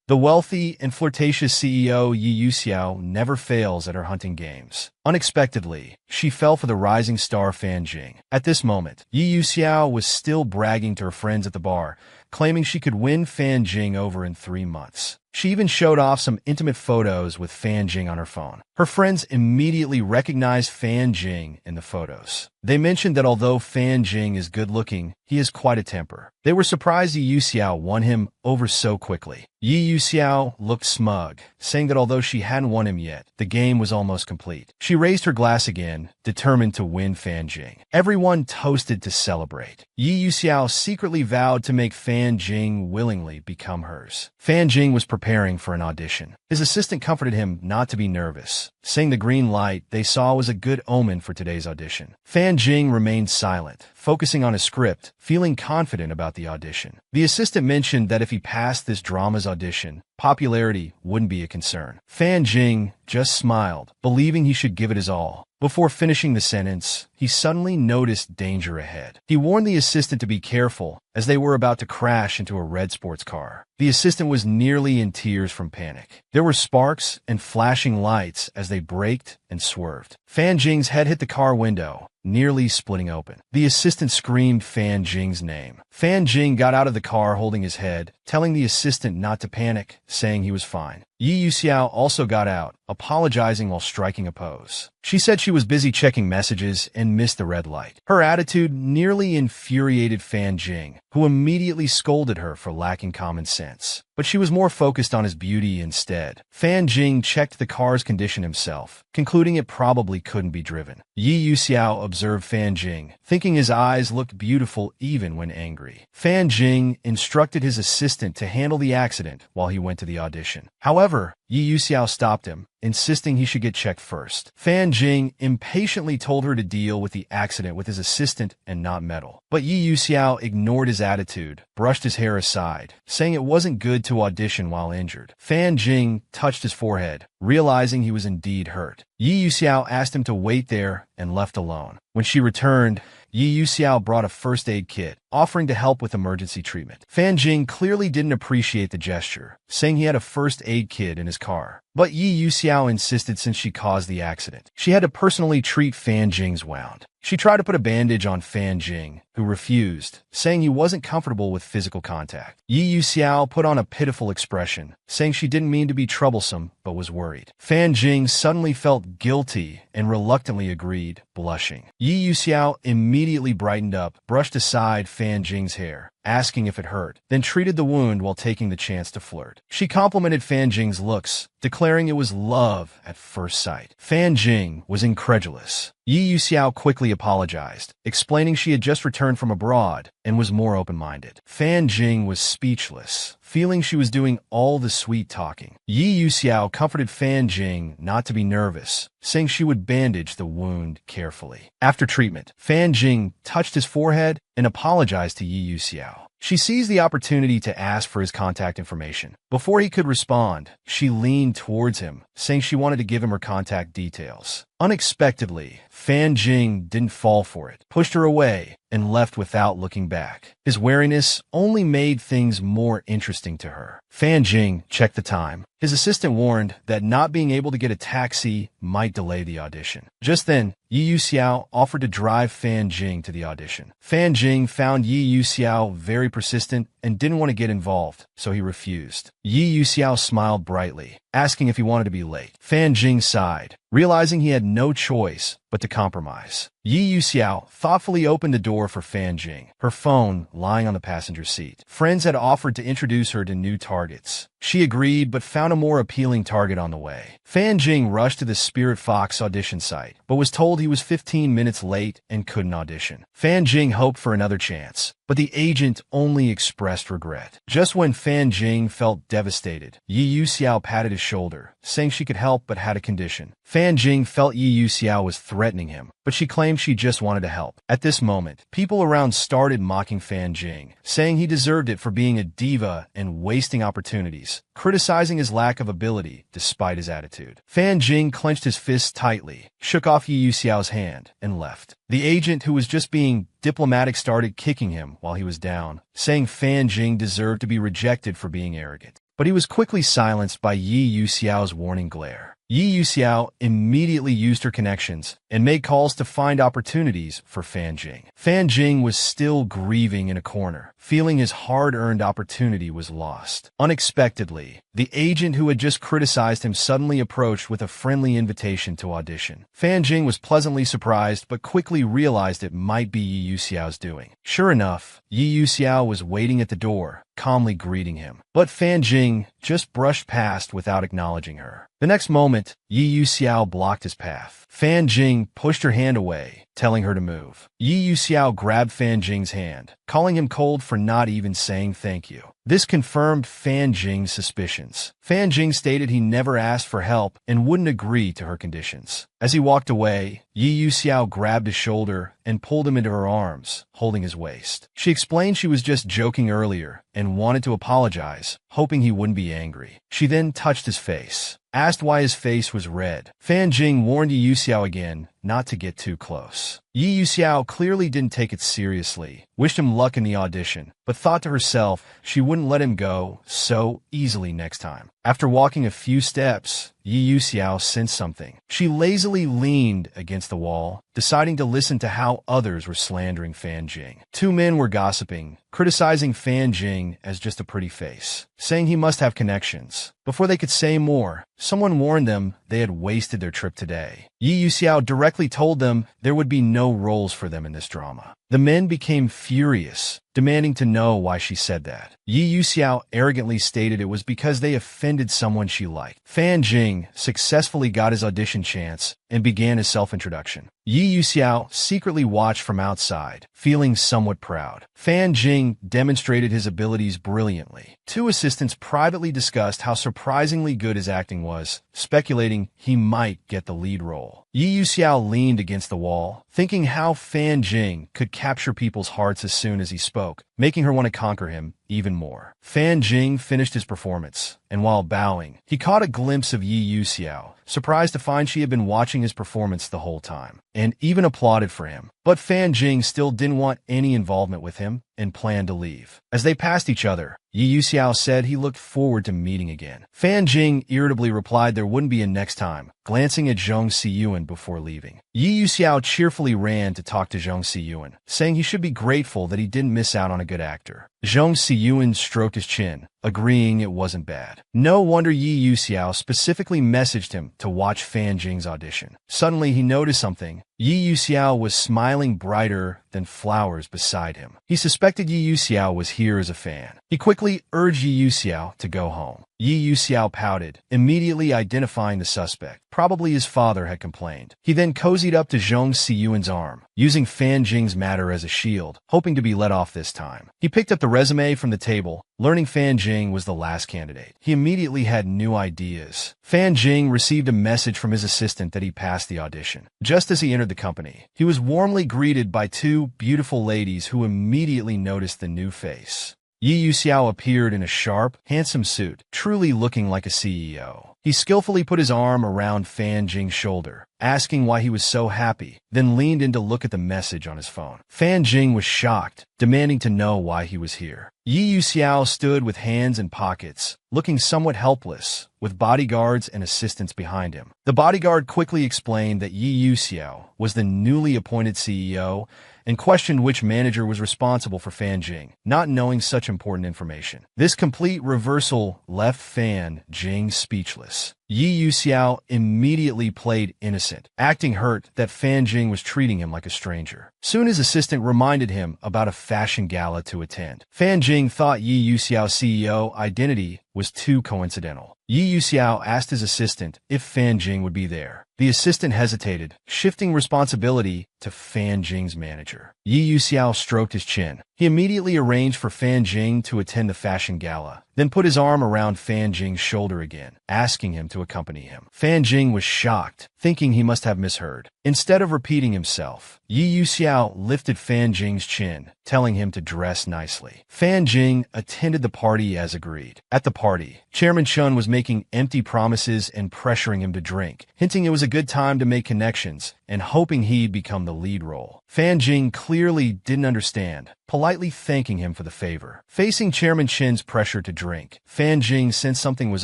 The wealthy and flirtatious CEO Yi Yuxiao never fails at her hunting games. Unexpectedly, she fell for the rising star Fan Jing. At this moment, Yi Yuxiao was still bragging to her friends at the bar, claiming she could win Fan Jing over in 3 months. She even showed off some intimate photos with Fan Jing on her phone. Her friends immediately recognized Fan Jing in the photos. They mentioned that although Fan Jing is good-looking, he has quite a temper. They were surprised Yi Yuxiao won him over so quickly. Yi Yuxiao looked smug, saying that although she hadn't won him yet, the game was almost complete. She raised her glass again, determined to win Fan Jing. Everyone toasted to celebrate. Yi Yuxiao secretly vowed to make Fan Jing willingly become hers. Fan Jing was preparing for an audition. His assistant comforted him not to be nervous, saying the green light they saw was a good omen for today's audition. Fan Jing remained silent, focusing on his script, feeling confident about the audition. The assistant mentioned that if he passed this drama's audition, popularity wouldn't be a concern. Fan Jing just smiled, believing he should give it his all. Before finishing the sentence, he suddenly noticed danger ahead. He warned the assistant to be careful, as they were about to crash into a red sports car. The assistant was nearly in tears from panic. There were sparks and flashing lights as they braked and swerved. Fan Jing's head hit the car window, nearly splitting open. The assistant screamed Fan Jing's name. Fan Jing got out of the car holding his head, telling the assistant not to panic, saying he was fine. Yi Yuxiao also got out, apologizing while striking a pose. She said she was busy checking messages and missed the red light. Her attitude nearly infuriated Fan Jing, who immediately scolded her for lacking common sense. But she was more focused on his beauty instead. Fan Jing checked the car's condition himself, concluding it probably couldn't be driven. Yi Yuxiao observed Fan Jing, thinking his eyes looked beautiful even when angry. Fan Jing instructed his assistant to handle the accident while he went to the audition. However, Yi Yuxiao stopped him, insisting he should get checked first. Fan Jing impatiently told her to deal with the accident with his assistant and not meddle. But Yi Yuxiao ignored his attitude, brushed his hair aside, saying it wasn't good to audition while injured. Fan Jing touched his forehead, realizing he was indeed hurt. Yi Yuxiao asked him to wait there and left alone. When she returned, Yi Yuxiao brought a first aid kit, offering to help with emergency treatment. Fan Jing clearly didn't appreciate the gesture, saying he had a first aid kit in his car. But Yi Yuxiao insisted since she caused the accident, she had to personally treat Fan Jing's wound. She tried to put a bandage on Fan Jing, who refused, saying he wasn't comfortable with physical contact. Yi Yuxiao put on a pitiful expression, saying she didn't mean to be troublesome, but was worried. Fan Jing suddenly felt guilty and reluctantly agreed, blushing. Yi Yuxiao immediately brightened up, brushed aside Fan Jing's hair, asking if it hurt, then treated the wound while taking the chance to flirt. She complimented Fan Jing's looks, declaring it was love at first sight. Fan Jing was incredulous. Yi Yuxiao quickly apologized, explaining she had just returned from abroad and was more open-minded. Fan Jing was speechless, feeling she was doing all the sweet talking. Yi Yuxiao comforted Fan Jing not to be nervous, saying she would bandage the wound carefully. After treatment, Fan Jing touched his forehead and apologized to Yi Yuxiao. She seized the opportunity to ask for his contact information. Before he could respond, she leaned towards him, saying she wanted to give him her contact details. Unexpectedly, Fan Jing didn't fall for it, pushed her away, and left without looking back. His wariness only made things more interesting to her. Fan Jing checked the time. His assistant warned that not being able to get a taxi might delay the audition. Just then, Yi Yuxiao offered to drive Fan Jing to the audition. Fan Jing found Yi Yuxiao very persistent and didn't want to get involved, so he refused. Yi Yuxiao smiled brightly, asking if he wanted to be late. Fan Jing sighed, realizing he had no choice but to compromise. Yi Yuxiao thoughtfully opened the door for Fan Jing, her phone lying on the passenger seat. Friends had offered to introduce her to new targets. She agreed, but found a more appealing target on the way. Fan Jing rushed to the Spirit Fox audition site, but was told he was 15 minutes late and couldn't audition. Fan Jing hoped for another chance, but the agent only expressed regret. Just when Fan Jing felt devastated, Yi Yuxiao patted his shoulder, saying she could help but had a condition. Fan Jing felt Yi Yuxiao was threatening him, but she claimed she just wanted to help. At this moment, people around started mocking Fan Jing, saying he deserved it for being a diva and wasting opportunities, criticizing his lack of ability despite his attitude. Fan Jing clenched his fists tightly, shook off Yi Yuxiao's hand, and left. The agent, who was just being diplomatic, started kicking him while he was down, saying Fan Jing deserved to be rejected for being arrogant. but he was quickly silenced by Yi Yuxiao's warning glare. Yi Yuxiao immediately used her connections and made calls to find opportunities for Fan Jing. Fan Jing was still grieving in a corner, feeling his hard-earned opportunity was lost. Unexpectedly, the agent who had just criticized him suddenly approached with a friendly invitation to audition. Fan Jing was pleasantly surprised but quickly realized it might be Yi Yuxiao's doing. Sure enough, Yi Yuxiao was waiting at the door, calmly greeting him. But Fan Jing just brushed past without acknowledging her. The next moment, Yi Yuxiao blocked his path. Fan Jing pushed her hand away, telling her to move. Yi Yuxiao grabbed Fan Jing's hand, calling him cold for not even saying thank you. This confirmed Fan Jing's suspicions. Fan Jing stated he never asked for help and wouldn't agree to her conditions. As he walked away, Yi Yuxiao grabbed his shoulder and pulled him into her arms, holding his waist. She explained she was just joking earlier and wanted to apologize, hoping he wouldn't be angry. She then touched his face, asked why his face was red. Fan Jing warned Yi Yuxiao again not to get too close. Yi Yuxiao clearly didn't take it seriously, wished him luck in the audition, but thought to herself she wouldn't let him go so easily next time. After walking a few steps, Yi Yuxiao sensed something. She lazily leaned against the wall, deciding to listen to how others were slandering Fan Jing. Two men were gossiping, criticizing Fan Jing as just a pretty face, saying he must have connections. Before they could say more, someone warned them they had wasted their trip today. Yi Yuxiao directly told them there would be no roles for them in this drama. The men became furious, demanding to know why she said that. Yi Yuxiao arrogantly stated it was because they offended someone she liked. Fan Jing successfully got his audition chance and began his self-introduction. Yi Yuxiao secretly watched from outside, feeling somewhat proud. Fan Jing demonstrated his abilities brilliantly. Two assistants privately discussed how surprisingly good his acting was, speculating he might get the lead role. Yi Yuxiao leaned against the wall, thinking how Fan Jing could capture people's hearts as soon as he spoke, making her want to conquer him even more. Fan Jing finished his performance, and while bowing, he caught a glimpse of Yi Yuxiao, surprised to find she had been watching his performance the whole time, and even applauded for him. But Fan Jing still didn't want any involvement with him and planned to leave. As they passed each other, Yi Yuxiao said he looked forward to meeting again. Fan Jing irritably replied there wouldn't be a next time, glancing at Zhong Siyuan before leaving. Yi Yuxiao cheerfully ran to talk to Zhong Siyuan, saying he should be grateful that he didn't miss out on a good actor. Zhong Siyuan stroked his chin, agreeing it wasn't bad. No wonder Yi Yuxiao specifically messaged him to watch Fan Jing's audition. Suddenly, he noticed something. Yi Yuxiao was smiling brighter than flowers beside him. He suspected Yi Yuxiao was here as a fan. He quickly urged Yi Yuxiao to go home. Yi Yuxiao pouted, immediately identifying the suspect. Probably his father had complained. He then cozied up to Zhong Siyuan's arm, using Fan Jing's matter as a shield, hoping to be let off this time. He picked up the resume from the table, learning Fan Jing was the last candidate. He immediately had new ideas. Fan Jing received a message from his assistant that he passed the audition. Just as he entered the company, he was warmly greeted by two beautiful ladies who immediately noticed the new face. Yi Yuxiao appeared in a sharp, handsome suit, truly looking like a CEO. He skillfully put his arm around Fan Jing's shoulder, asking why he was so happy, then leaned in to look at the message on his phone. Fan Jing was shocked, demanding to know why he was here. Yi Yuxiao stood with hands in pockets, looking somewhat helpless, with bodyguards and assistants behind him. The bodyguard quickly explained that Yi Yuxiao was the newly appointed CEO and questioned which manager was responsible for Fan Jing, not knowing such important information. This complete reversal left Fan Jing speechless. Yi Yuxiao immediately played innocent, acting hurt that Fan Jing was treating him like a stranger. Soon his assistant reminded him about a fashion gala to attend. Fan Jing thought Yi Yuxiao's CEO identity was too coincidental. Yi Yuxiao asked his assistant if Fan Jing would be there. The assistant hesitated, shifting responsibility to Fan Jing's manager. Yi Yuxiao stroked his chin. He immediately arranged for Fan Jing to attend the fashion gala, then put his arm around Fan Jing's shoulder again, asking him to accompany him. Fan Jing was shocked, thinking he must have misheard. Instead of repeating himself, Yi Yuxiao lifted Fan Jing's chin, telling him to dress nicely. Fan Jing attended the party as agreed. At the party, Chairman Chun was making empty promises and pressuring him to drink, hinting it was a good time to make connections and hoping he'd become the lead role. Fan Jing clearly didn't understand, politely thanking him for the favor. Facing Chairman Chen's pressure to drink, Fan Jing sensed something was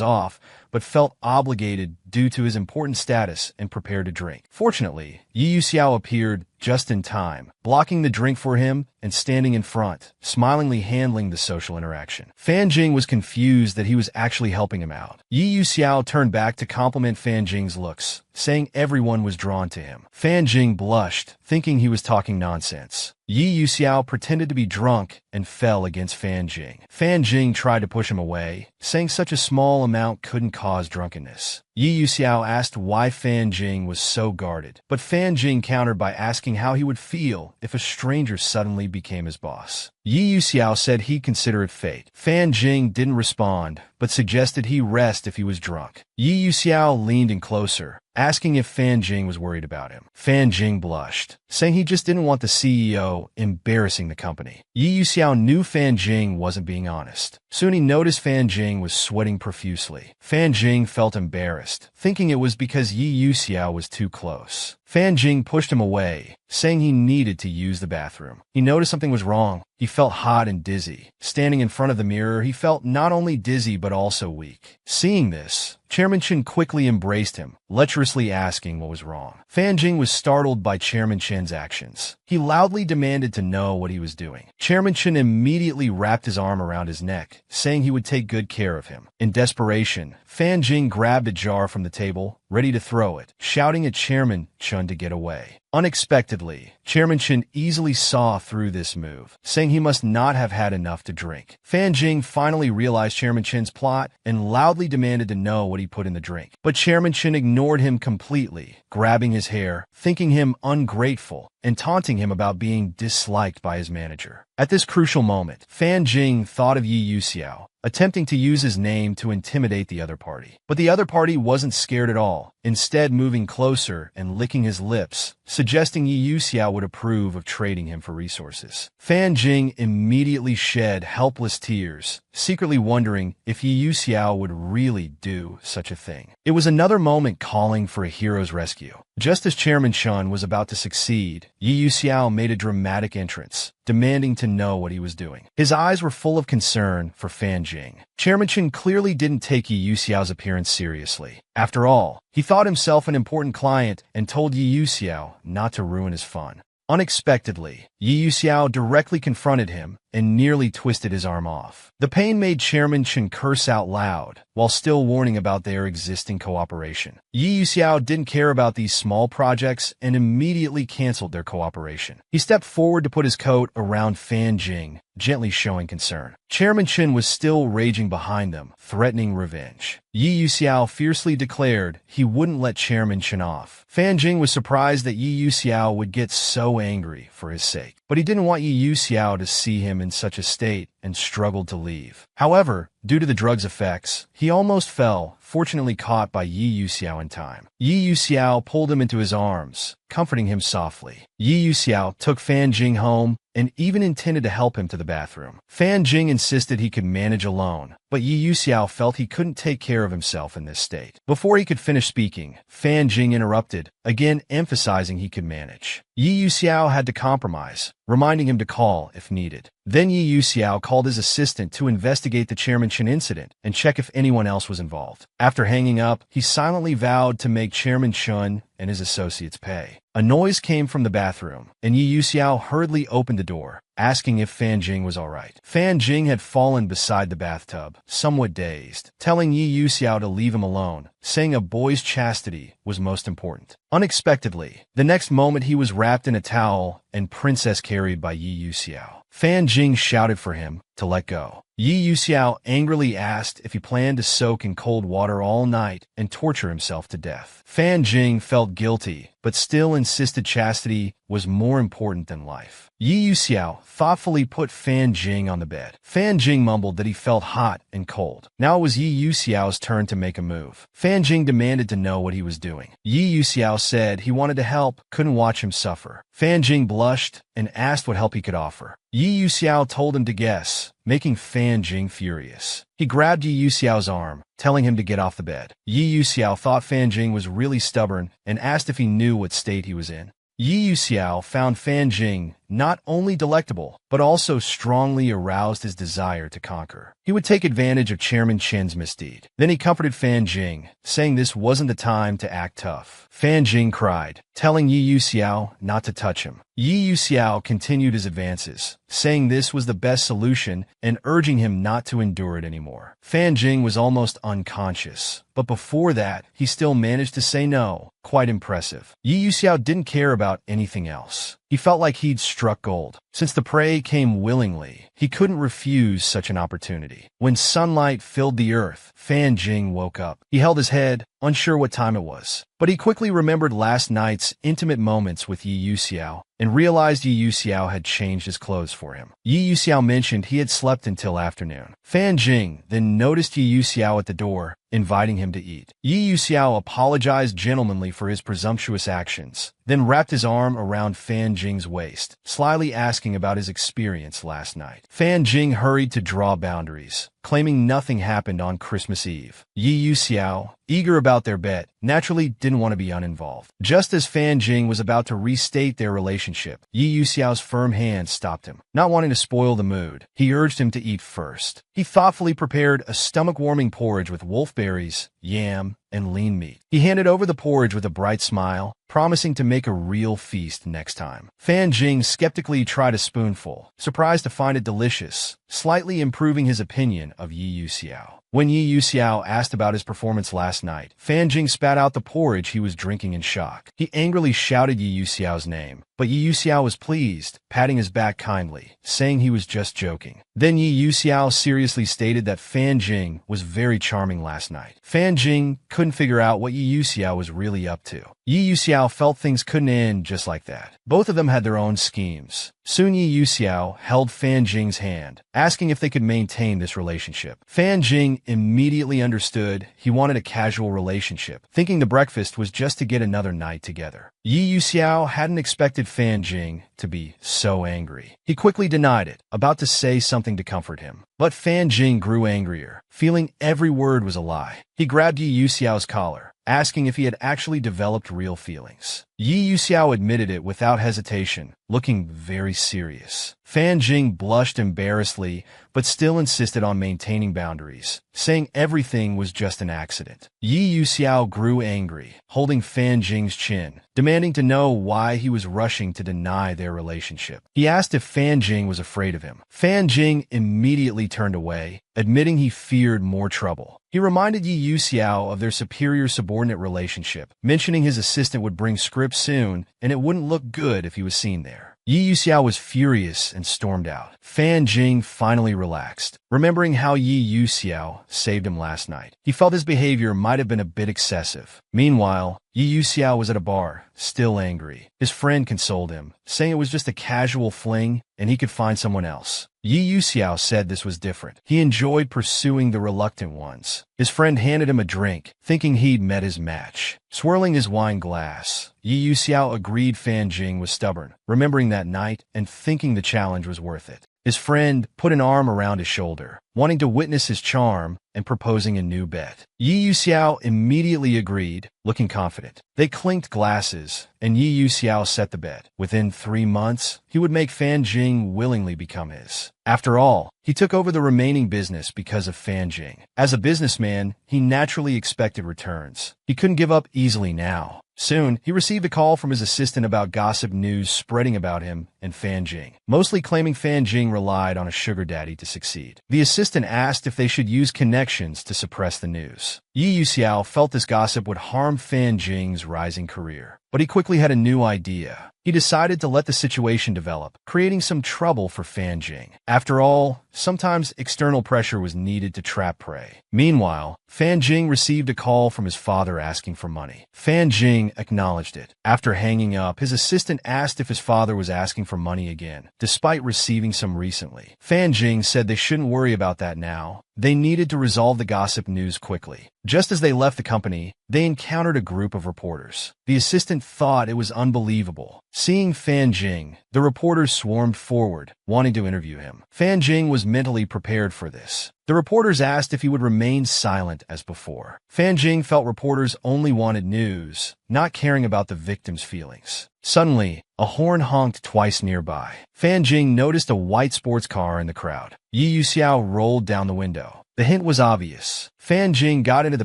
off, but felt obligated due to his important status and prepared to drink. Fortunately, Yi Yuxiao appeared just in time, blocking the drink for him and standing in front, smilingly handling the social interaction. Fan Jing was confused that he was actually helping him out. Yi Yuxiao turned back to compliment Fan Jing's looks, saying everyone was drawn to him. Fan Jing blushed, thinking he was talking nonsense. Yi Yuxiao pretended to be drunk and fell against Fan Jing. Fan Jing tried to push him away, saying such a small amount couldn't cause drunkenness. Yi Yuxiao asked why Fan Jing was so guarded, but Fan Jing countered by asking how he would feel if a stranger suddenly became his boss. Yi Yuxiao said he'd consider it fate. Fan Jing didn't respond, but suggested he rest if he was drunk. Yi Yuxiao leaned in closer, asking if Fan Jing was worried about him. Fan Jing blushed, saying he just didn't want the CEO embarrassing the company. Yi Yuxiao knew Fan Jing wasn't being honest. Soon he noticed Fan Jing was sweating profusely. Fan Jing felt embarrassed, thinking it was because Yi Yuxiao was too close. Fan Jing pushed him away, saying he needed to use the bathroom. He noticed something was wrong. He felt hot and dizzy. Standing in front of the mirror, he felt not only dizzy but also weak. Seeing this, Chairman Chen quickly embraced him, lecherously asking what was wrong. Fan Jing was startled by Chairman Chen's actions. He loudly demanded to know what he was doing. Chairman Chen immediately wrapped his arm around his neck, saying he would take good care of him. In desperation, Fan Jing grabbed a jar from the table, ready to throw it, shouting at Chairman Chen to get away. Unexpectedly, Chairman Chen easily saw through this move, saying he must not have had enough to drink. Fan Jing finally realized Chairman Chen's plot and loudly demanded to know what he put in the drink. But Chairman Chen ignored him completely, grabbing his hair, thinking him ungrateful, and taunting him about being disliked by his manager. At this crucial moment, Fan Jing thought of Yi Yuxiao, attempting to use his name to intimidate the other party. But the other party wasn't scared at all, instead moving closer and licking his lips, suggesting Yi Yuxiao would approve of trading him for resources. Fan Jing immediately shed helpless tears, secretly wondering if Yi Yuxiao would really do such a thing. It was another moment calling for a hero's rescue. Just as Chairman Chen was about to succeed, Yi Yuxiao made a dramatic entrance, demanding to know what he was doing. His eyes were full of concern for Fan Jing. Chairman Chen clearly didn't take Yi Yuxiao's appearance seriously. After all, he thought himself an important client and told Yi Yuxiao not to ruin his fun. Unexpectedly, Yi Yuxiao directly confronted him and nearly twisted his arm off. The pain made Chairman Chen curse out loud, while still warning about their existing cooperation. Yi Yuxiao didn't care about these small projects and immediately canceled their cooperation. He stepped forward to put his coat around Fan Jing, gently showing concern. Chairman Chen was still raging behind them, threatening revenge. Yi Yuxiao fiercely declared he wouldn't let Chairman Chen off. Fan Jing was surprised that Yi Yuxiao would get so angry for his sake, but he didn't want Yi Yuxiao to see him in such a state and struggled to leave. However, due to the drug's effects, he almost fell, fortunately caught by Yi Yuxiao in time. Yi Yuxiao pulled him into his arms, comforting him softly. Yi Yuxiao took Fan Jing home and even intended to help him to the bathroom. Fan Jing insisted he could manage alone, but Yi Yuxiao felt he couldn't take care of himself in this state. Before he could finish speaking, Fan Jing interrupted, again emphasizing he could manage. Yi Yuxiao had to compromise, reminding him to call if needed. Then Yi Yuxiao called his assistant to investigate the Chairman Chen incident and check if anyone else was involved. After hanging up, he silently vowed to make Chairman Chen and his associates pay. A noise came from the bathroom, and Yi Yuxiao hurriedly opened the door, asking if Fan Jing was all right. Fan Jing had fallen beside the bathtub, somewhat dazed, telling Yi Yuxiao to leave him alone, saying a boy's chastity was most important. Unexpectedly, the next moment he was wrapped in a towel and princess carried by Yi Yuxiao. Fan Jing shouted for him to let go. Yi Yuxiao angrily asked if he planned to soak in cold water all night and torture himself to death. Fan Jing felt guilty, but still insisted chastity was more important than life. Yi Yuxiao thoughtfully put Fan Jing on the bed. Fan Jing mumbled that he felt hot and cold. Now it was Yi Yuxiao's turn to make a move. Fan Jing demanded to know what he was doing. Yi Yuxiao said he wanted to help, couldn't watch him suffer. Fan Jing blushed and asked what help he could offer. Yi Yuxiao told him to guess, making Fan Jing furious. He grabbed Yi Yuxiao's arm, telling him to get off the bed. Yi Yuxiao thought Fan Jing was really stubborn and asked if he knew what state he was in. Yi Yuxiao found Fan Jing not only delectable, but also strongly aroused his desire to conquer. He would take advantage of Chairman Chen's misdeed. Then he comforted Fan Jing, saying this wasn't the time to act tough. Fan Jing cried, telling Yi Yuxiao not to touch him. Yi Yuxiao continued his advances, saying this was the best solution and urging him not to endure it anymore. Fan Jing was almost unconscious, but before that, he still managed to say no. Quite impressive. Yi Yuxiao didn't care about anything else. He felt like he'd struck gold. Since the prey came willingly, he couldn't refuse such an opportunity. When sunlight filled the earth, Fan Jing woke up. He held his head, unsure what time it was. But he quickly remembered last night's intimate moments with Yi Yuxiao and realized Yi Yuxiao had changed his clothes for him. Yi Yuxiao mentioned he had slept until afternoon. Fan Jing then noticed Yi Yuxiao at the door, inviting him to eat. Yi Yuxiao apologized gentlemanly for his presumptuous actions, then wrapped his arm around Fan Jing's waist, slyly asking about his experience last night. Fan Jing hurried to draw boundaries, claiming nothing happened on Christmas Eve. Yi Yuxiao, eager about their bet, naturally didn't want to be uninvolved. Just as Fan Jing was about to restate their relationship, Yi Yuxiao's firm hand stopped him. Not wanting to spoil the mood, he urged him to eat first. He thoughtfully prepared a stomach-warming porridge with wolfberries, yam, and lean meat. He handed over the porridge with a bright smile, promising to make a real feast next time. Fan Jing skeptically tried a spoonful, surprised to find it delicious, slightly improving his opinion of Yi Yuxiao. When Yi Yuxiao asked about his performance last night, Fan Jing spat out the porridge he was drinking in shock. He angrily shouted Yi Yuxiao's name, but Yi Yuxiao was pleased, patting his back kindly, saying he was just joking. Then Yi Yuxiao seriously stated that Fan Jing was very charming last night. Fan Jing couldn't figure out what Yi Yuxiao was really up to. Yi Yuxiao felt things couldn't end just like that. Both of them had their own schemes. Soon Yi Yuxiao held Fan Jing's hand, asking if they could maintain this relationship. Fan Jing immediately understood he wanted a casual relationship, thinking the breakfast was just to get another night together. Yi Yuxiao hadn't expected Fan Jing to be so angry. He quickly denied it, about to say something to comfort him. But Fan Jing grew angrier, feeling every word was a lie. He grabbed Yi Yuxiao's collar, asking if he had actually developed real feelings. Yi Yuxiao admitted it without hesitation, looking very serious. Fan Jing blushed embarrassedly, but still insisted on maintaining boundaries, saying everything was just an accident. Yi Yuxiao grew angry, holding Fan Jing's chin, demanding to know why he was rushing to deny their relationship. He asked if Fan Jing was afraid of him. Fan Jing immediately turned away, admitting he feared more trouble. He reminded Yi Yuxiao of their superior-subordinate relationship, mentioning his assistant would bring scripts soon, and it wouldn't look good if he was seen there. Yi Yuxiao was furious and stormed out. Fan Jing finally relaxed, remembering how Yi Yuxiao saved him last night. He felt his behavior might have been a bit excessive. Meanwhile, Yi Yuxiao was at a bar, still angry. His friend consoled him, saying it was just a casual fling and he could find someone else. Yi Yuxiao said this was different. He enjoyed pursuing the reluctant ones. His friend handed him a drink, thinking he'd met his match. Swirling his wine glass, Yi Yuxiao agreed Fan Jing was stubborn, remembering that night and thinking the challenge was worth it. His friend put an arm around his shoulder, wanting to witness his charm and proposing a new bet. Yi Yuxiao immediately agreed, looking confident. They clinked glasses, and Yi Yuxiao set the bet. Within 3 months, he would make Fan Jing willingly become his. After all, he took over the remaining business because of Fan Jing. As a businessman, he naturally expected returns. He couldn't give up easily now. Soon, he received a call from his assistant about gossip news spreading about him and Fan Jing, mostly claiming Fan Jing relied on a sugar daddy to succeed. The assistant asked if they should use connections to suppress the news. Yi Yuxiao felt this gossip would harm Fan Jing's rising career, but he quickly had a new idea. He decided to let the situation develop, creating some trouble for Fan Jing. After all, sometimes external pressure was needed to trap prey. Meanwhile, Fan Jing received a call from his father asking for money. Fan Jing acknowledged it. After hanging up, his assistant asked if his father was asking for money again, despite receiving some recently. Fan Jing said they shouldn't worry about that now. They needed to resolve the gossip news quickly. Just as they left the company, they encountered a group of reporters. The assistant thought it was unbelievable. Seeing Fan Jing, the reporters swarmed forward, wanting to interview him. Fan Jing was mentally prepared for this. The reporters asked if he would remain silent as before. Fan Jing felt reporters only wanted news, not caring about the victim's feelings. Suddenly, a horn honked twice nearby. Fan Jing noticed a white sports car in the crowd. Yi Yuxiao rolled down the window. The hint was obvious. Fan Jing got into the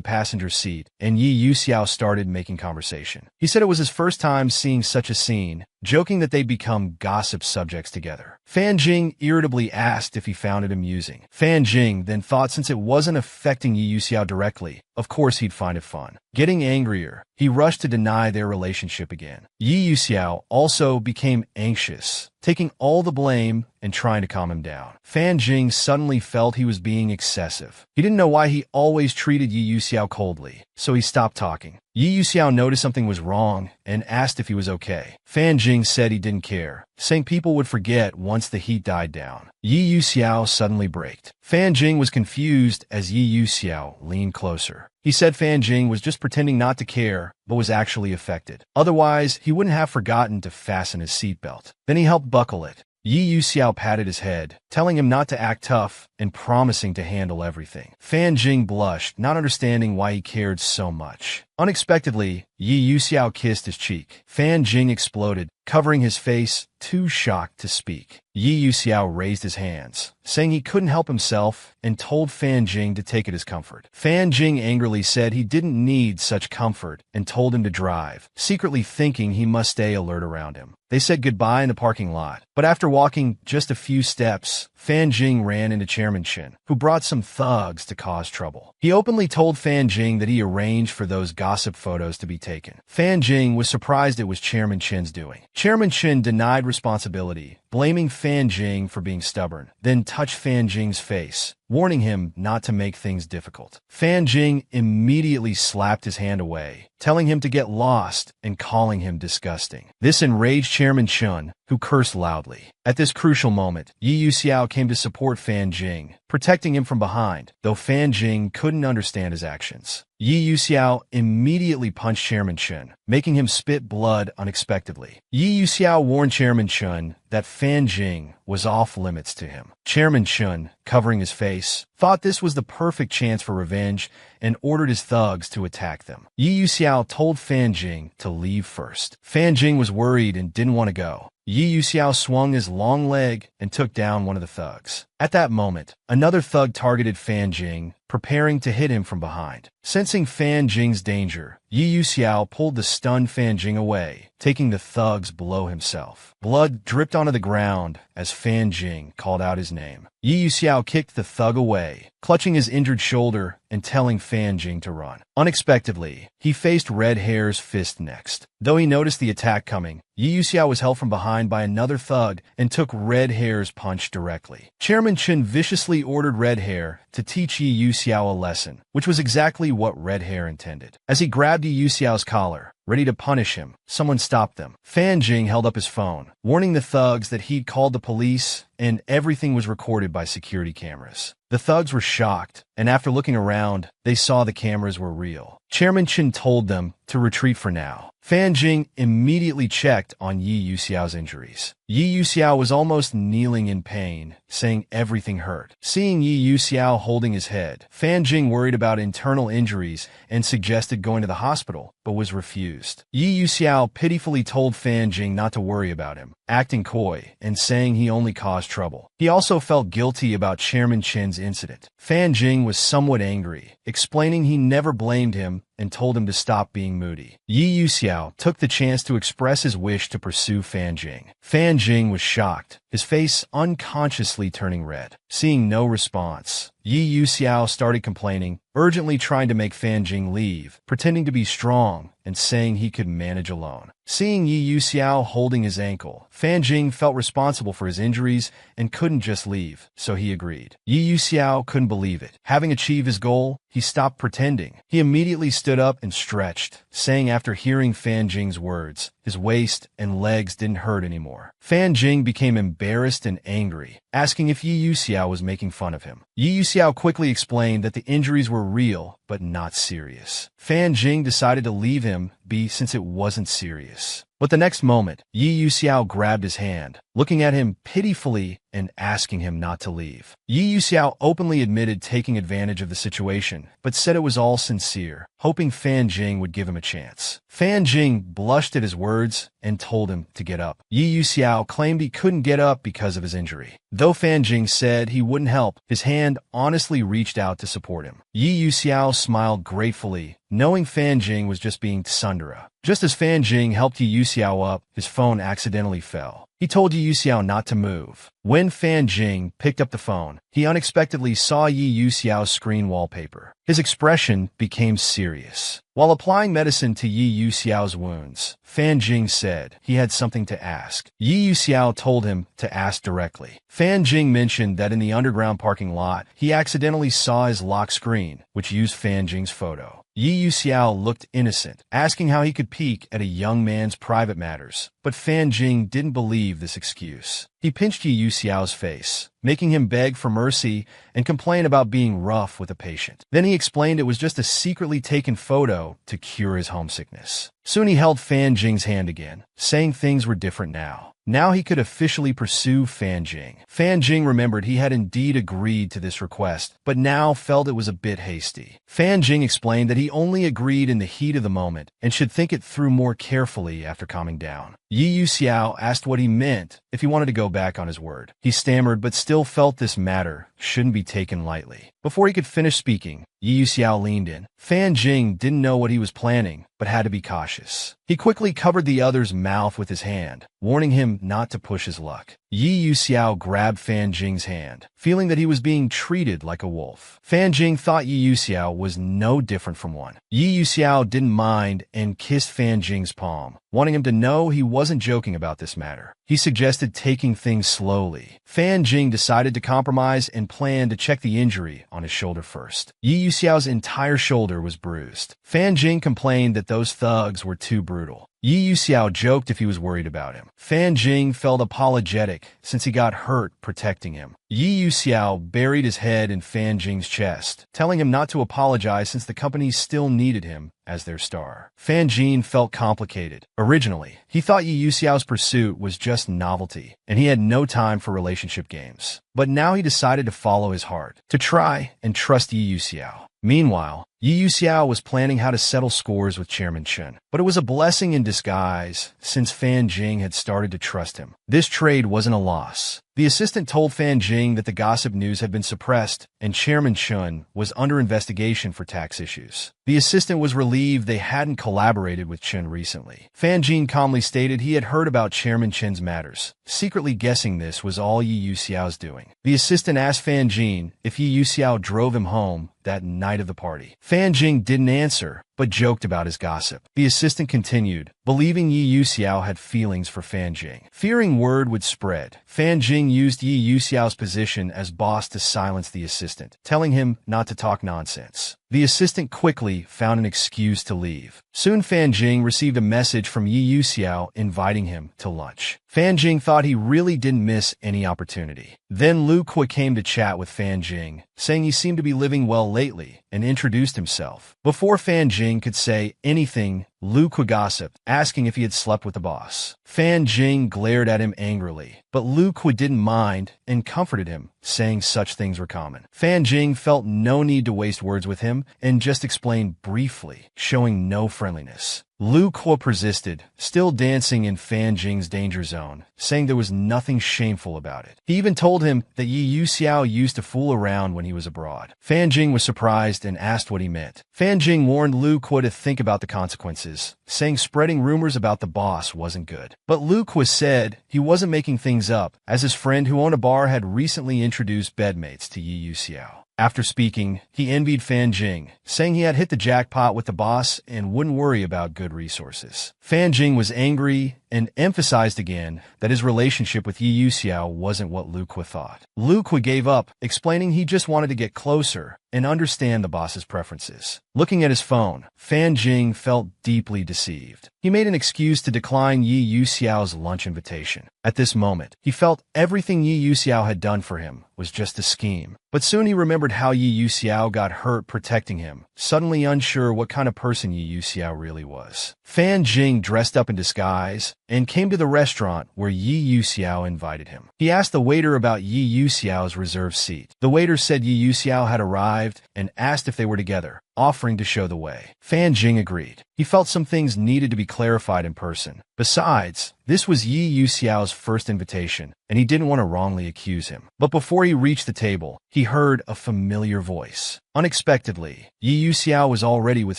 passenger seat, and Yi Yuxiao started making conversation. He said it was his first time seeing such a scene, joking that they'd become gossip subjects together. Fan Jing irritably asked if he found it amusing. Fan Jing then thought since it wasn't affecting Yi Yuxiao directly, of course he'd find it fun. Getting angrier, he rushed to deny their relationship again. Yi Yuxiao also became anxious, taking all the blame and trying to calm him down. Fan Jing suddenly felt he was being excessive. He didn't know why he always treated Yi Yuxiao coldly, so he stopped talking. Yi Yuxiao noticed something was wrong and asked if he was okay. Fan Jing said he didn't care, saying people would forget once the heat died down. Yi Yuxiao suddenly braked. Fan Jing was confused as Yi Yuxiao leaned closer. He said Fan Jing was just pretending not to care, but was actually affected. Otherwise, he wouldn't have forgotten to fasten his seatbelt. Then he helped buckle it. Yi Yuxiao patted his head, telling him not to act tough and promising to handle everything. Fan Jing blushed, not understanding why he cared so much. Unexpectedly, Yi Yuxiao kissed his cheek. Fan Jing exploded, covering his face, too shocked to speak. Yi Yuxiao raised his hands, saying he couldn't help himself, and told Fan Jing to take it as comfort. Fan Jing angrily said he didn't need such comfort and told him to drive, secretly thinking he must stay alert around him. They said goodbye in the parking lot, but after walking just a few steps, Fan Jing ran into Chairman Chen, who brought some thugs to cause trouble. He openly told Fan Jing that he arranged for those gossip photos to be taken. Fan Jing was surprised it was Chairman Chen's doing. Chairman Chen denied responsibility, blaming Fan Jing for being stubborn, then touched Fan Jing's face, warning him not to make things difficult. Fan Jing immediately slapped his hand away, telling him to get lost and calling him disgusting. This enraged Chairman Chen, who cursed loudly. At this crucial moment, Yi Yuxiao came to support Fan Jing, protecting him from behind, though Fan Jing couldn't understand his actions. Yi Yuxiao immediately punched Chairman Chen, making him spit blood unexpectedly. Yi Yuxiao warned Chairman Chen that Fan Jing was off limits to him. Chairman Chen, covering his face, thought this was the perfect chance for revenge and ordered his thugs to attack them. Yi Yuxiao told Fan Jing to leave first. Fan Jing was worried and didn't want to go. Yi Yuxiao swung his long leg and took down one of the thugs. At that moment, another thug targeted Fan Jing, preparing to hit him from behind. Sensing Fan Jing's danger, Yi Yuxiao pulled the stunned Fan Jing away, taking the thugs below himself. Blood dripped onto the ground as Fan Jing called out his name. Yi Yuxiao kicked the thug away, clutching his injured shoulder and telling Fan Jing to run. Unexpectedly, he faced Red Hair's fist next. Though he noticed the attack coming, Yi Yuxiao was held from behind by another thug and took Red Hair's punch directly. Chairman Chen viciously ordered Red Hair to teach Yi Yuxiao a lesson, which was exactly what Red Hair intended. As he grabbed Yi Yuxiao's collar, ready to punish him, someone stopped them. Fan Jing held up his phone, warning the thugs that he'd called the police and everything was recorded by security cameras. The thugs were shocked, and after looking around, they saw the cameras were real. Chairman Chen told them to retreat for now. Fan Jing immediately checked on Yi Yuxiao's injuries. Yi Yuxiao was almost kneeling in pain, saying everything hurt. Seeing Yi Yuxiao holding his head, Fan Jing worried about internal injuries and suggested going to the hospital, but was refused. Yi Yuxiao pitifully told Fan Jing not to worry about him, acting coy and saying he only caused trouble. He also felt guilty about Chairman Chen's incident. Fan Jing was somewhat angry, explaining he never blamed him and told him to stop being moody. Yi Yuxiao took the chance to express his wish to pursue Fan Jing. Fan Jing was shocked, his face unconsciously turning red. Seeing no response, Yi Yuxiao started complaining, urgently trying to make Fan Jing leave, pretending to be strong and saying he could manage alone. Seeing Yi Yuxiao holding his ankle, Fan Jing felt responsible for his injuries and couldn't just leave, so he agreed. Yi Yuxiao couldn't believe it. Having achieved his goal, he stopped pretending. He immediately stood up and stretched, saying after hearing Fan Jing's words, his waist and legs didn't hurt anymore. Fan Jing became embarrassed and angry, asking if Yi Yuxiao was making fun of him. Yi Yuxiao quickly explained that the injuries were real but not serious. Fan Jing decided to leave him be since it wasn't serious. But the next moment, Yi Yuxiao grabbed his hand, looking at him pitifully and asking him not to leave. Yi Yuxiao openly admitted taking advantage of the situation, but said it was all sincere, hoping Fan Jing would give him a chance. Fan Jing blushed at his words and told him to get up. Yi Yuxiao claimed he couldn't get up because of his injury. Though Fan Jing said he wouldn't help, his hand honestly reached out to support him. Yi Yuxiao smiled gratefully, knowing Fan Jing was just being tsundere. Just as Fan Jing helped Yi Yuxiao up, his phone accidentally fell. He told Yi Yuxiao not to move. When Fan Jing picked up the phone, he unexpectedly saw Yi Yuxiao's screen wallpaper. His expression became serious. While applying medicine to Yi Yuxiao's wounds, Fan Jing said he had something to ask. Yi Yuxiao told him to ask directly. Fan Jing mentioned that in the underground parking lot, he accidentally saw his lock screen, which used Fan Jing's photo. Yi Yuxiao looked innocent, asking how he could peek at a young man's private matters, but Fan Jing didn't believe this excuse. He pinched Yi Yuxiao's face, making him beg for mercy and complain about being rough with a patient. Then he explained it was just a secretly taken photo to cure his homesickness. Soon he held Fan Jing's hand again, saying things were different now. Now he could officially pursue Fan Jing. Fan Jing remembered he had indeed agreed to this request, but now felt it was a bit hasty. Fan Jing explained that he only agreed in the heat of the moment and should think it through more carefully after calming down. Yi Yuxiao asked what he meant if he wanted to go back on his word. He stammered but still felt this matter shouldn't be taken lightly. Before he could finish speaking, Yi Yuxiao leaned in. Fan Jing didn't know what he was planning, but had to be cautious. He quickly covered the other's mouth with his hand, warning him not to push his luck. Yi Yuxiao grabbed Fan Jing's hand, feeling that he was being treated like a wolf. Fan Jing thought Yi Yuxiao was no different from one. Yi Yuxiao didn't mind and kissed Fan Jing's palm, wanting him to know he wasn't joking about this matter. He suggested taking things slowly. Fan Jing decided to compromise and planned to check the injury on his shoulder first. Yi Yuxiao's entire shoulder was bruised. Fan Jing complained that those thugs were too brutal. Yi Yuxiao joked if he was worried about him. Fan Jing felt apologetic since he got hurt protecting him. Yi Yuxiao buried his head in Fan Jing's chest, telling him not to apologize since the company still needed him as their star. Fan Jing felt complicated. Originally, he thought Yi Yuxiao's pursuit was just novelty, and he had no time for relationship games. But now he decided to follow his heart, to try and trust Yi Yuxiao. Meanwhile, Yi Yuxiao was planning how to settle scores with Chairman Chen, but it was a blessing in disguise since Fan Jing had started to trust him. This trade wasn't a loss. The assistant told Fan Jing that the gossip news had been suppressed and Chairman Chen was under investigation for tax issues. The assistant was relieved they hadn't collaborated with Chen recently. Fan Jing calmly stated he had heard about Chairman Chen's matters, secretly guessing this was all Yi Yuxiao's doing. The assistant asked Fan Jing if Yi Yuxiao drove him home that night of the party. Fan Jing didn't answer, but joked about his gossip. The assistant continued, believing Yi Yuxiao had feelings for Fan Jing. Fearing word would spread, Fan Jing used Yi Yuxiao's position as boss to silence the assistant, telling him not to talk nonsense. The assistant quickly found an excuse to leave. Soon Fan Jing received a message from Yi Yuxiao inviting him to lunch. Fan Jing thought he really didn't miss any opportunity. Then Lu Kui came to chat with Fan Jing, saying he seemed to be living well lately, and introduced himself. Before Fan Jing could say anything, Lu Kui gossiped, asking if he had slept with the boss. Fan Jing glared at him angrily, but Lu Kui didn't mind and comforted him, saying such things were common. Fan Jing felt no need to waste words with him and just explained briefly, showing no friendliness. Lu Kui persisted, still dancing in Fan Jing's danger zone, saying there was nothing shameful about it. He even told him that Yi Yuxiao used to fool around when he was abroad. Fan Jing was surprised and asked what he meant. Fan Jing warned Lu Kui to think about the consequences, saying spreading rumors about the boss wasn't good. But Lu Kui said he wasn't making things up, as his friend who owned a bar had recently introduced bedmates to Yi Yuxiao. After speaking, he envied Fan Jing, saying he had hit the jackpot with the boss and wouldn't worry about good resources. Fan Jing was angry and emphasized again that his relationship with Yi Yuxiao wasn't what Lu Kui thought. Lu Kui gave up, explaining he just wanted to get closer and understand the boss's preferences. Looking at his phone, Fan Jing felt deeply deceived. He made an excuse to decline Yi Yuxiao's lunch invitation. At this moment, he felt everything Yi Yuxiao had done for him was just a scheme. But soon he remembered how Yi Yuxiao got hurt protecting him, suddenly unsure what kind of person Yi Yuxiao really was. Fan Jing dressed up in disguise and came to the restaurant where Yi Yuxiao invited him. He asked the waiter about Yi Yuxiao's reserved seat. The waiter said Yi Yuxiao had arrived and asked if they were together, offering to show the way. Fan Jing agreed. He felt some things needed to be clarified in person. Besides, this was Yi Yuxiao's first invitation, and he didn't want to wrongly accuse him. But before he reached the table, he heard a familiar voice. Unexpectedly, Yi Yuxiao was already with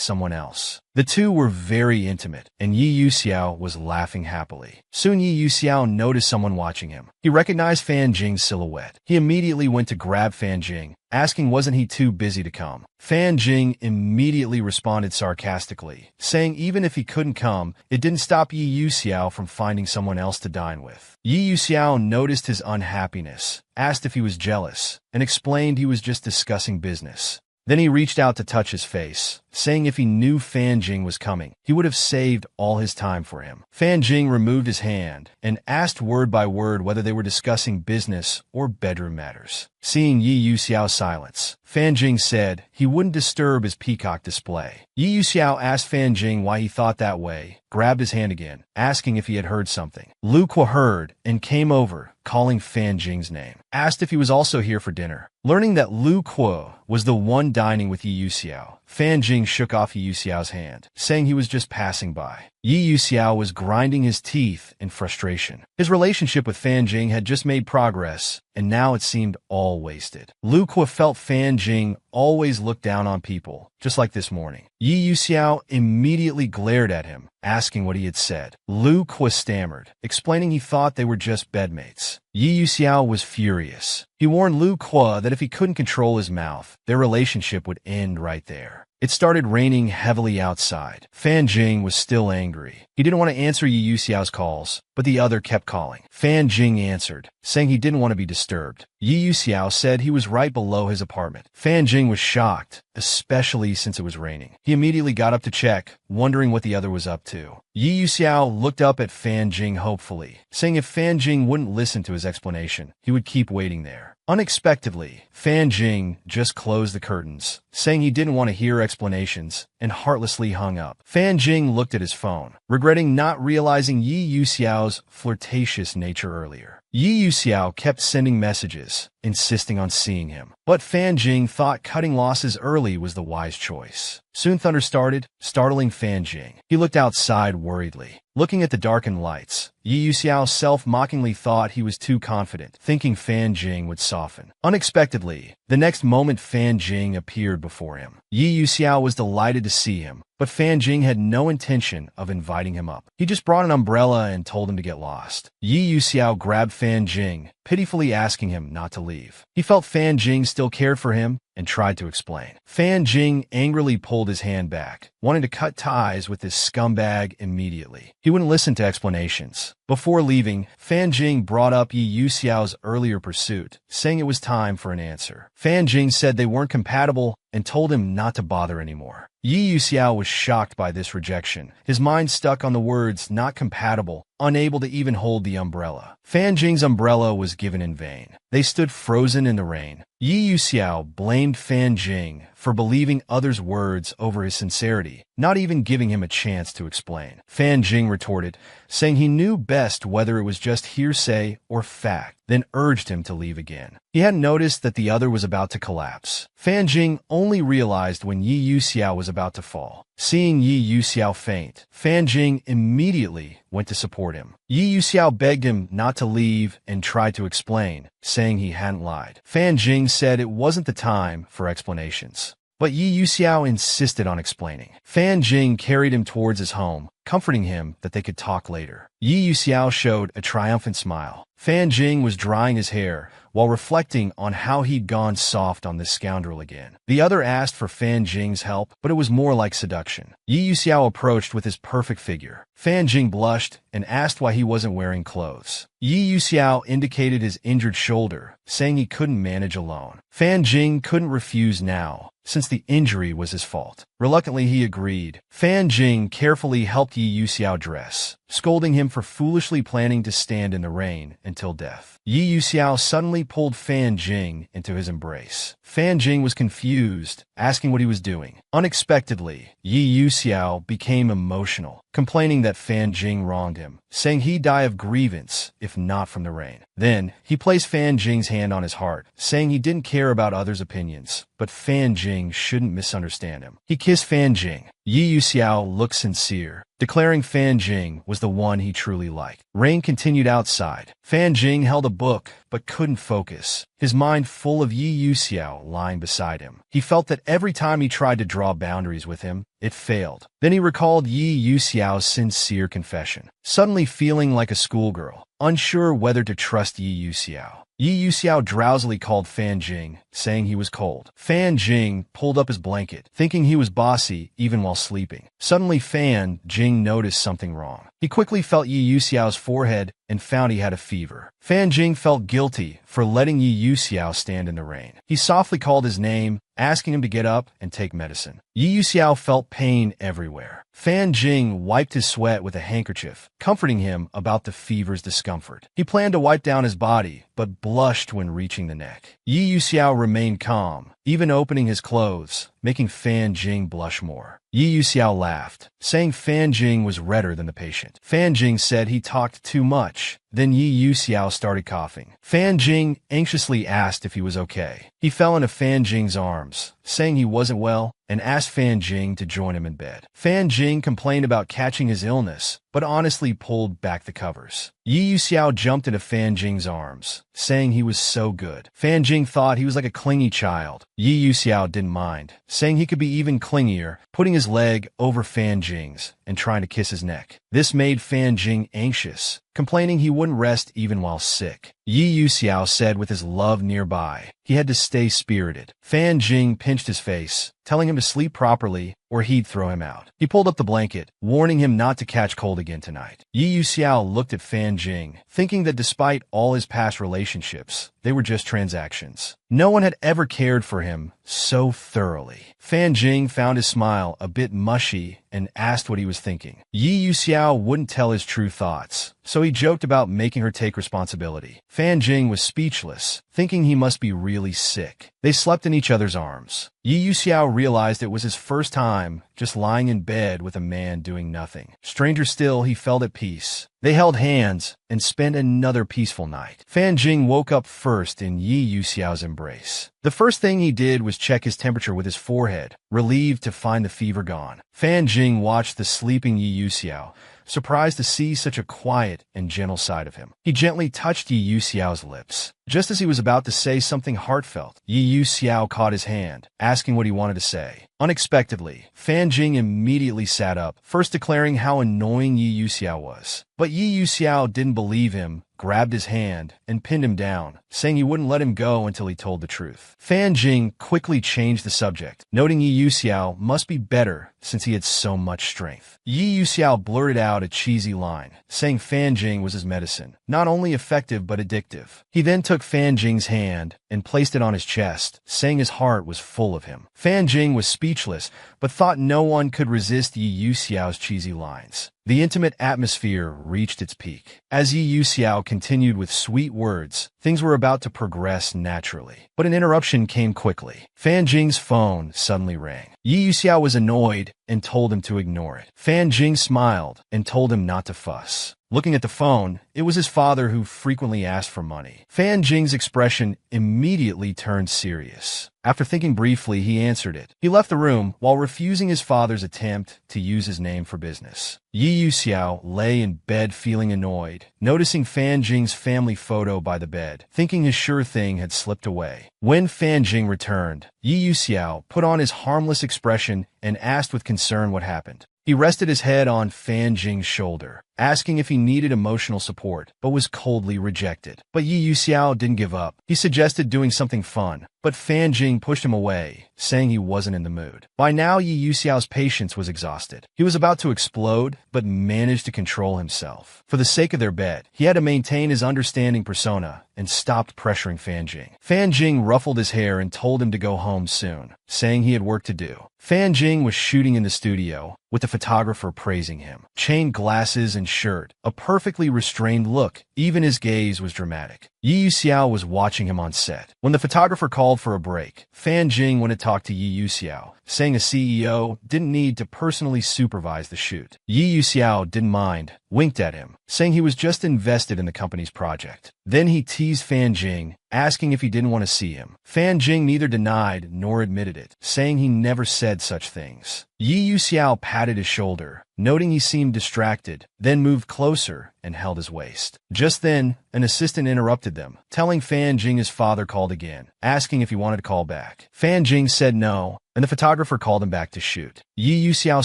someone else. The two were very intimate, and Yi Yuxiao was laughing happily. Soon Yi Yuxiao noticed someone watching him. He recognized Fan Jing's silhouette. He immediately went to grab Fan Jing, asking wasn't he too busy to come. Fan Jing immediately responded sarcastically, saying even if he couldn't come, it didn't stop Yi Yuxiao from finding someone else to dine with. Yi Yuxiao noticed his unhappiness, asked if he was jealous, and explained he was just discussing business. Then he reached out to touch his face, saying if he knew Fan Jing was coming, he would have saved all his time for him. Fan Jing removed his hand and asked word by word whether they were discussing business or bedroom matters. Seeing Yi Yuxiao's silence, Fan Jing said he wouldn't disturb his peacock display. Yi Yuxiao asked Fan Jing why he thought that way, grabbed his hand again, asking if he had heard something. Lu Kuo heard and came over, calling Fan Jing's name. Asked if he was also here for dinner. Learning that Lu Kuo was the one dining with Yi Yuxiao, Fan Jing shook off Yi Yuxiao's hand, saying he was just passing by. Yi Yuxiao was grinding his teeth in frustration. His relationship with Fan Jing had just made progress, and now it seemed all wasted. Lu Kuo felt Fan Jing always looked down on people, just like this morning. Yi Yuxiao immediately glared at him, asking what he had said. Lu Kuo stammered, explaining he thought they were just bedmates. Yi Yuxiao was furious. He warned Lu Kuo that if he couldn't control his mouth, their relationship would end right there. It started raining heavily outside. Fan Jing was still angry. He didn't want to answer Yi Yuxiao's calls, but the other kept calling. Fan Jing answered, saying he didn't want to be disturbed. Yi Yuxiao said he was right below his apartment. Fan Jing was shocked, especially since it was raining. He immediately got up to check, wondering what the other was up to. Yi Yuxiao looked up at Fan Jing hopefully, saying if Fan Jing wouldn't listen to his explanation, he would keep waiting there. Unexpectedly, Fan Jing just closed the curtains, saying he didn't want to hear explanations, and heartlessly hung up. Fan Jing looked at his phone, regretting not realizing Yi Yuxiao's flirtatious nature earlier. Yi Yuxiao kept sending messages, insisting on seeing him. But Fan Jing thought cutting losses early was the wise choice. Soon thunder started, startling Fan Jing. He looked outside worriedly. Looking at the darkened lights, Yi Yuxiao self-mockingly thought he was too confident, thinking Fan Jing would soften. Unexpectedly, the next moment Fan Jing appeared before him. Yi Yuxiao was delighted to see him, but Fan Jing had no intention of inviting him up. He just brought an umbrella and told him to get lost. Yi Yuxiao grabbed Fan Jing, pitifully asking him not to leave. He felt Fan Jing still cared for him and tried to explain. Fan Jing angrily pulled his hand back, wanting to cut ties with this scumbag immediately. He wouldn't listen to explanations. Before leaving, Fan Jing brought up Yi Yuxiao's earlier pursuit, saying it was time for an answer. Fan Jing said they weren't compatible and told him not to bother anymore. Yi Yuxiao was shocked by this rejection, his mind stuck on the words not compatible, unable to even hold the umbrella. Fan Jing's umbrella was given in vain. They stood frozen in the rain. Yi Yuxiao blamed Fan Jing for believing others' words over his sincerity, not even giving him a chance to explain. Fan Jing retorted, saying he knew best whether it was just hearsay or fact, then urged him to leave again. He hadn't noticed that the other was about to collapse. Fan Jing only realized when Yi Yuxiao was about to fall. Seeing Yi Yuxiao faint, Fan Jing immediately went to support him. Yi Yuxiao begged him not to leave and tried to explain, saying he hadn't lied. Fan Jing said it wasn't the time for explanations. But Yi Yuxiao insisted on explaining. Fan Jing carried him towards his home, comforting him that they could talk later. Yi Yuxiao showed a triumphant smile. Fan Jing was drying his hair while reflecting on how he'd gone soft on this scoundrel again. The other asked for Fan Jing's help, but it was more like seduction. Yi Yuxiao approached with his perfect figure. Fan Jing blushed and asked why he wasn't wearing clothes. Yi Yuxiao indicated his injured shoulder, saying he couldn't manage alone. Fan Jing couldn't refuse now, since the injury was his fault. Reluctantly, he agreed. Fan Jing carefully helped Yi Yuxiao dress, scolding him for foolishly planning to stand in the rain until death. Yi Yuxiao suddenly pulled Fan Jing into his embrace. Fan Jing was confused, asking what he was doing. Unexpectedly, Yi Yuxiao became emotional, complaining that Fan Jing wronged him, saying he'd die of grievance if not from the rain. Then, he placed Fan Jing's hand on his heart, saying he didn't care about others' opinions, but Fan Jing shouldn't misunderstand him. He kissed Fan Jing. Yi Yuxiao looked sincere, declaring Fan Jing was the one he truly liked. Rain continued outside. Fan Jing held a book but couldn't focus, his mind full of Yi Yuxiao lying beside him. He felt that every time he tried to draw boundaries with him, it failed. Then he recalled Yi Yuxiao's sincere confession, suddenly feeling like a schoolgirl, unsure whether to trust Yi Yuxiao. Yi Yuxiao drowsily called Fan Jing, saying he was cold. Fan Jing pulled up his blanket, thinking he was bossy even while sleeping. Suddenly, Fan Jing noticed something wrong. He quickly felt Yi Yuxiao's forehead and found he had a fever. Fan Jing felt guilty for letting Yi Yuxiao stand in the rain. He softly called his name, asking him to get up and take medicine. Yi Yuxiao felt pain everywhere. Fan Jing wiped his sweat with a handkerchief, comforting him about the fever's discomfort. He planned to wipe down his body, but blushed when reaching the neck. Yi Yuxiao remained calm, even opening his clothes, making Fan Jing blush more. Yi Yuxiao laughed, saying Fan Jing was redder than the patient. Fan Jing said he talked too much. Then Yi Yuxiao started coughing. Fan Jing anxiously asked if he was okay. He fell into Fan Jing's arms, saying he wasn't well, and asked Fan Jing to join him in bed. Fan Jing complained about catching his illness, but honestly pulled back the covers. Yi Yuxiao jumped into Fan Jing's arms, saying he was so good. Fan Jing thought he was like a clingy child. Yi Yuxiao didn't mind, saying he could be even clingier, putting his leg over Fan Jing's and trying to kiss his neck. This made Fan Jing anxious, complaining he wouldn't rest even while sick. Yi Yuxiao said with his love nearby, he had to stay spirited. Fan Jing pinched his face, telling him to sleep properly or he'd throw him out. He pulled up the blanket, warning him not to catch cold again tonight. Yi Yuxiao looked at Fan Jing, thinking that despite all his past relationships, they were just transactions. No one had ever cared for him so thoroughly. Fan Jing found his smile a bit mushy and asked what he was thinking. Yi Yuxiao wouldn't tell his true thoughts, so he joked about making her take responsibility. Fan Jing was speechless, thinking he must be really sick. They slept in each other's arms. Yi Yuxiao realized it was his first time just lying in bed with a man doing nothing. Stranger still, he felt at peace. They held hands and spent another peaceful night. Fan Jing woke up first in Yi Yuxiao's embrace. The first thing he did was check his temperature with his forehead, relieved to find the fever gone. Fan Jing watched the sleeping Yi Yuxiao, surprised to see such a quiet and gentle side of him. He gently touched Yi Yuxiao's lips. Just as he was about to say something heartfelt, Yi Yuxiao caught his hand, asking what he wanted to say. Unexpectedly, Fan Jing immediately sat up, first declaring how annoying Yi Yuxiao was. But Yi Yuxiao didn't believe him, grabbed his hand, and pinned him down, saying he wouldn't let him go until he told the truth. Fan Jing quickly changed the subject, noting Yi Yuxiao must be better since he had so much strength. Yi Yuxiao blurted out a cheesy line, saying Fan Jing was his medicine, not only effective but addictive. He then took Fan Jing's hand and placed it on his chest, saying his heart was full of him. Fan Jing was speechless, but thought no one could resist Yi Yuxiao's cheesy lines. The intimate atmosphere reached its peak. As Yi Yuxiao continued with sweet words, things were about to progress naturally. But an interruption came quickly. Fan Jing's phone suddenly rang. Yi Yuxiao was annoyed and told him to ignore it. Fan Jing smiled and told him not to fuss. Looking at the phone, it was his father who frequently asked for money. Fan Jing's expression immediately turned serious. After thinking briefly, he answered it. He left the room while refusing his father's attempt to use his name for business. Yi Yuxiao lay in bed feeling annoyed, noticing Fan Jing's family photo by the bed, thinking his sure thing had slipped away. When Fan Jing returned, Yi Yuxiao put on his harmless expression and asked with concern what happened. He rested his head on Fan Jing's shoulder, asking if he needed emotional support, but was coldly rejected. But Yi Yuxiao didn't give up. He suggested doing something fun, but Fan Jing pushed him away, saying he wasn't in the mood. By now, Yi Yuxiao's patience was exhausted. He was about to explode, but managed to control himself. For the sake of their bet, he had to maintain his understanding persona and stopped pressuring Fan Jing. Fan Jing ruffled his hair and told him to go home soon, saying he had work to do. Fan Jing was shooting in the studio, with the photographer praising him. Chain glasses and shirt, a perfectly restrained look, even his gaze was dramatic. Yi Yuxiao was watching him on set. When the photographer called for a break, Fan Jing went to talk to Yi Yuxiao, saying a CEO didn't need to personally supervise the shoot. Yi Yuxiao didn't mind, winked at him, saying he was just invested in the company's project. Then he teased Fan Jing, asking if he didn't want to see him. Fan Jing neither denied nor admitted it, saying he never said such things. Yi Yuxiao patted his shoulder, noting he seemed distracted, then moved closer and held his waist. Just then, an assistant interrupted them, telling Fan Jing his father called again, asking if he wanted to call back. Fan Jing said no, and the photographer called him back to shoot. Yi Yuxiao